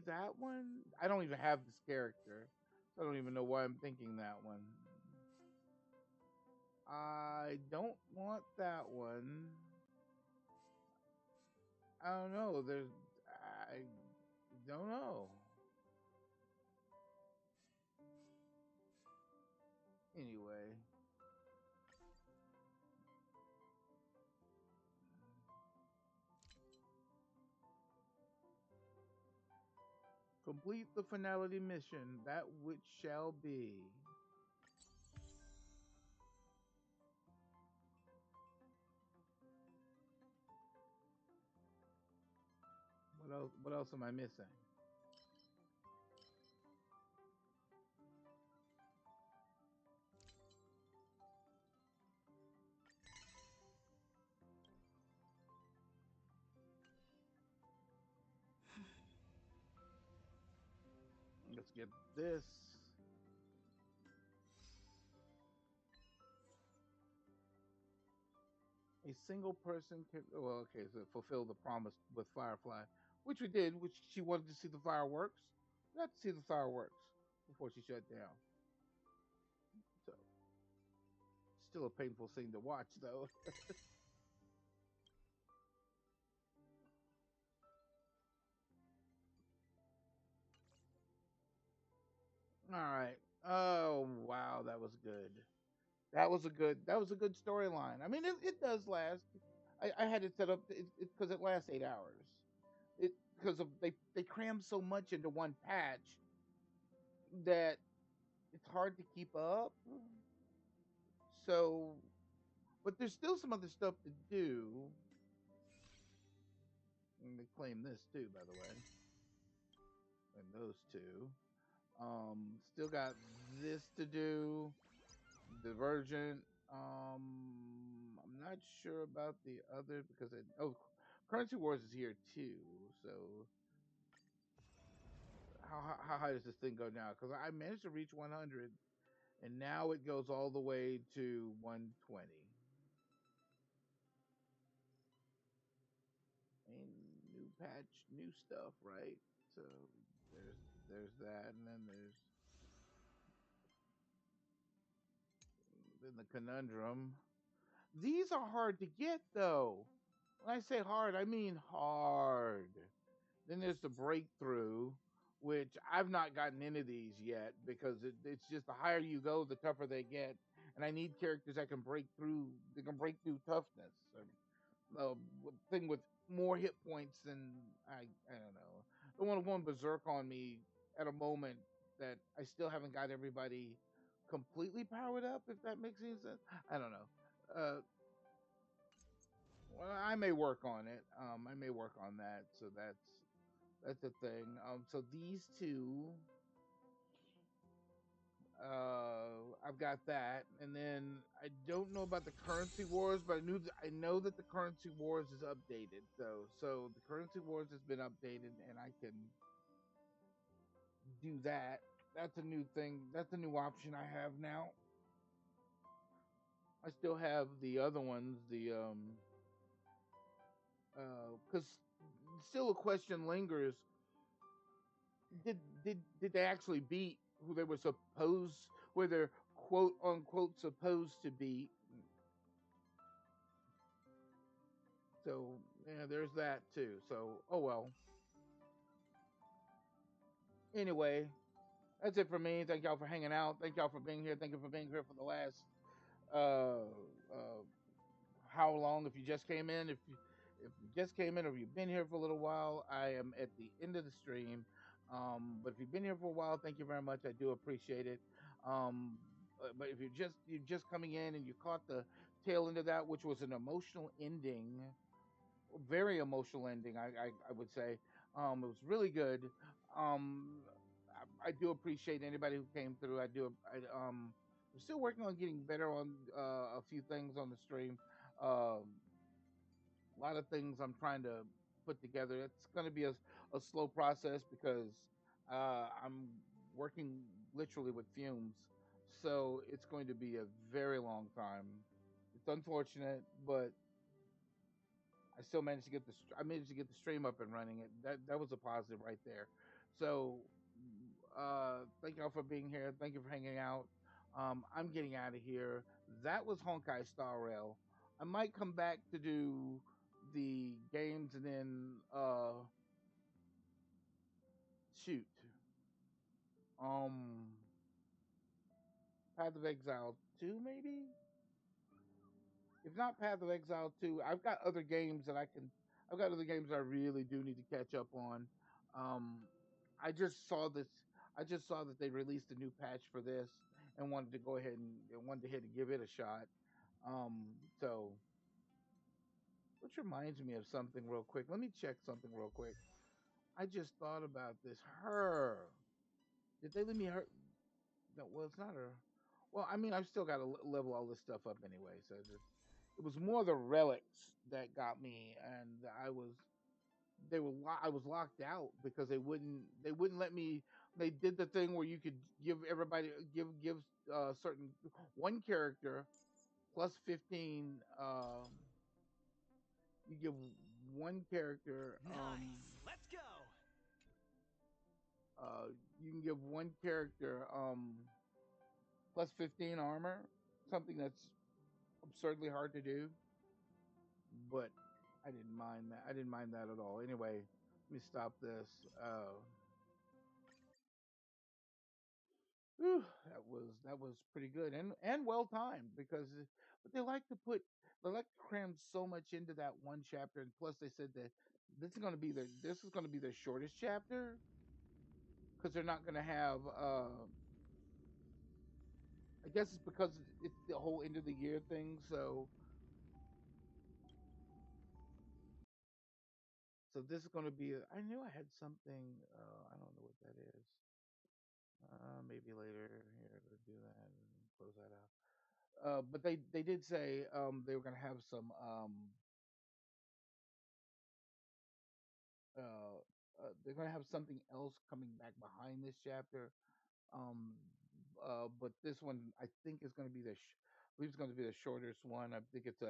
that one. I don't even have this character. So I don't even know why I'm thinking that one. I don't want that one. I don't know. I don't know. Anyway, complete the finality mission, that which shall be. What else am I missing? Let's get this. A single person can, well, okay, so fulfill the promise with Firefly, which we did, which she wanted to see the fireworks. We got to see the fireworks before she shut down. So, still a painful thing to watch, though. was good. That was a good storyline. I mean, it does last. I had it set up because it lasts 8 hours. It because of they cram so much into one patch that it's hard to keep up. So, but there's still some other stuff to do. And they claim this too, by the way, and those two. Still got this to do. Divergent. I'm not sure about the other because Currency Wars is here too. So how high does this thing go now? Because I managed to reach 100, and now it goes all the way to 120. And new patch, new stuff, right? So there's that, and then the conundrum. These are hard to get though. When I say hard, I mean hard. Then there's the breakthrough, which I've not gotten into these yet because it's just the higher you go, the tougher they get, and I need characters that can break through. They can break through toughness. Thing with more hit points than I don't know. The one going berserk on me at a moment that I still haven't got everybody completely powered up. If that makes any sense, I don't know. Uh, well, I may work on it. I may work on that. So that's the thing. So these two, I've got that, and then I don't know about the currency wars, but I know that the currency wars is updated though. So the currency wars has been updated, and I can do that. That's a new thing. That's a new option I have now. I still have the other ones, the because still a question lingers: did they actually beat who they were supposed, where they're quote unquote supposed to beat? So yeah, there's that too. So oh well. Anyway, that's it for me. Thank y'all for hanging out. Thank y'all for being here. Thank you for being here for the last uh uh how long, if you just came in, if you just came in or you've been here for a little while. I am at the end of the stream. But if you've been here for a while, thank you very much. I do appreciate it. But if you're just coming in and you caught the tail end of that, which was an emotional ending, very emotional ending, I would say. It was really good. Um, I do appreciate anybody who came through. I'm still working on getting better on a few things on the stream. Um, a lot of things I'm trying to put together. It's going to be a slow process because I'm working literally with fumes, so it's going to be a very long time. It's unfortunate, but I managed to get the stream up and running. That was a positive right there. So thank y'all for being here. Thank you for hanging out. I'm getting out of here. That was Honkai Star Rail. I might come back to do the games and then shoot. Um Path of Exile 2 maybe? If not Path of Exile 2, I've got other games I really do need to catch up on. Um I just saw this I just saw that they released a new patch for this and wanted to head and give it a shot. So which reminds me of something real quick. Let me check something real quick. I just thought about this. Her. Did they let me her? No, well, it's not her. Well, I mean, I've still got to level all this stuff up anyway. So it was more the relics that got me, and I was locked out because they wouldn't let me. They did the thing where you could give everybody give certain one character plus 15. You give one character Nice. Let's go. you can give one character plus 15 armor, something that's absurdly hard to do, but I didn't mind that. I didn't mind that at all. Anyway, let me stop this. Whew, that was pretty good and well timed because but they like to cram so much into that one chapter, and plus they said that this is going to be their shortest chapter because they're not going to have I guess it's because it's the whole end of the year thing. So this is going to be. I knew I had something. I don't know what that is. Maybe later here to do that and close that out. But they did say they were going to have some uh, they're going to have something else coming back behind this chapter. Um, but this one I think is going to be I believe it's going to be the shortest one. I think it's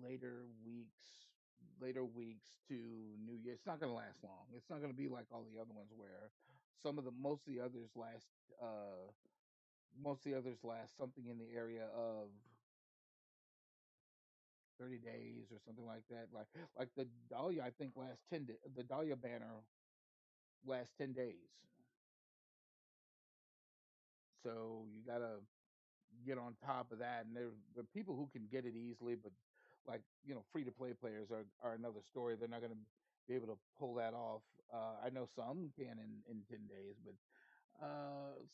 later weeks later weeks to New Year. It's not going to last long. It's not going to be like all the other ones where most of the others last most of the others last something in the area of 30 days or something like that. Like the Dahlia I think lasts the Dahlia banner lasts 10 days. So you got to get on top of that, and there are people who can get it easily, but like free to play players are another story. They're not going to be able to pull that off. I know some can in 10 days, but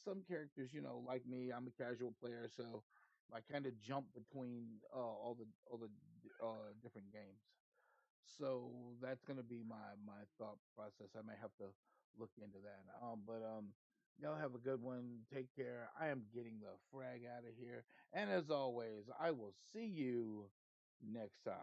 some characters, like me, I'm a casual player, so I kind of jump between all the different games. So that's going to be my thought process. I may have to look into that. But y'all have a good one. Take care. I am getting the frag out of here, and as always, I will see you next time.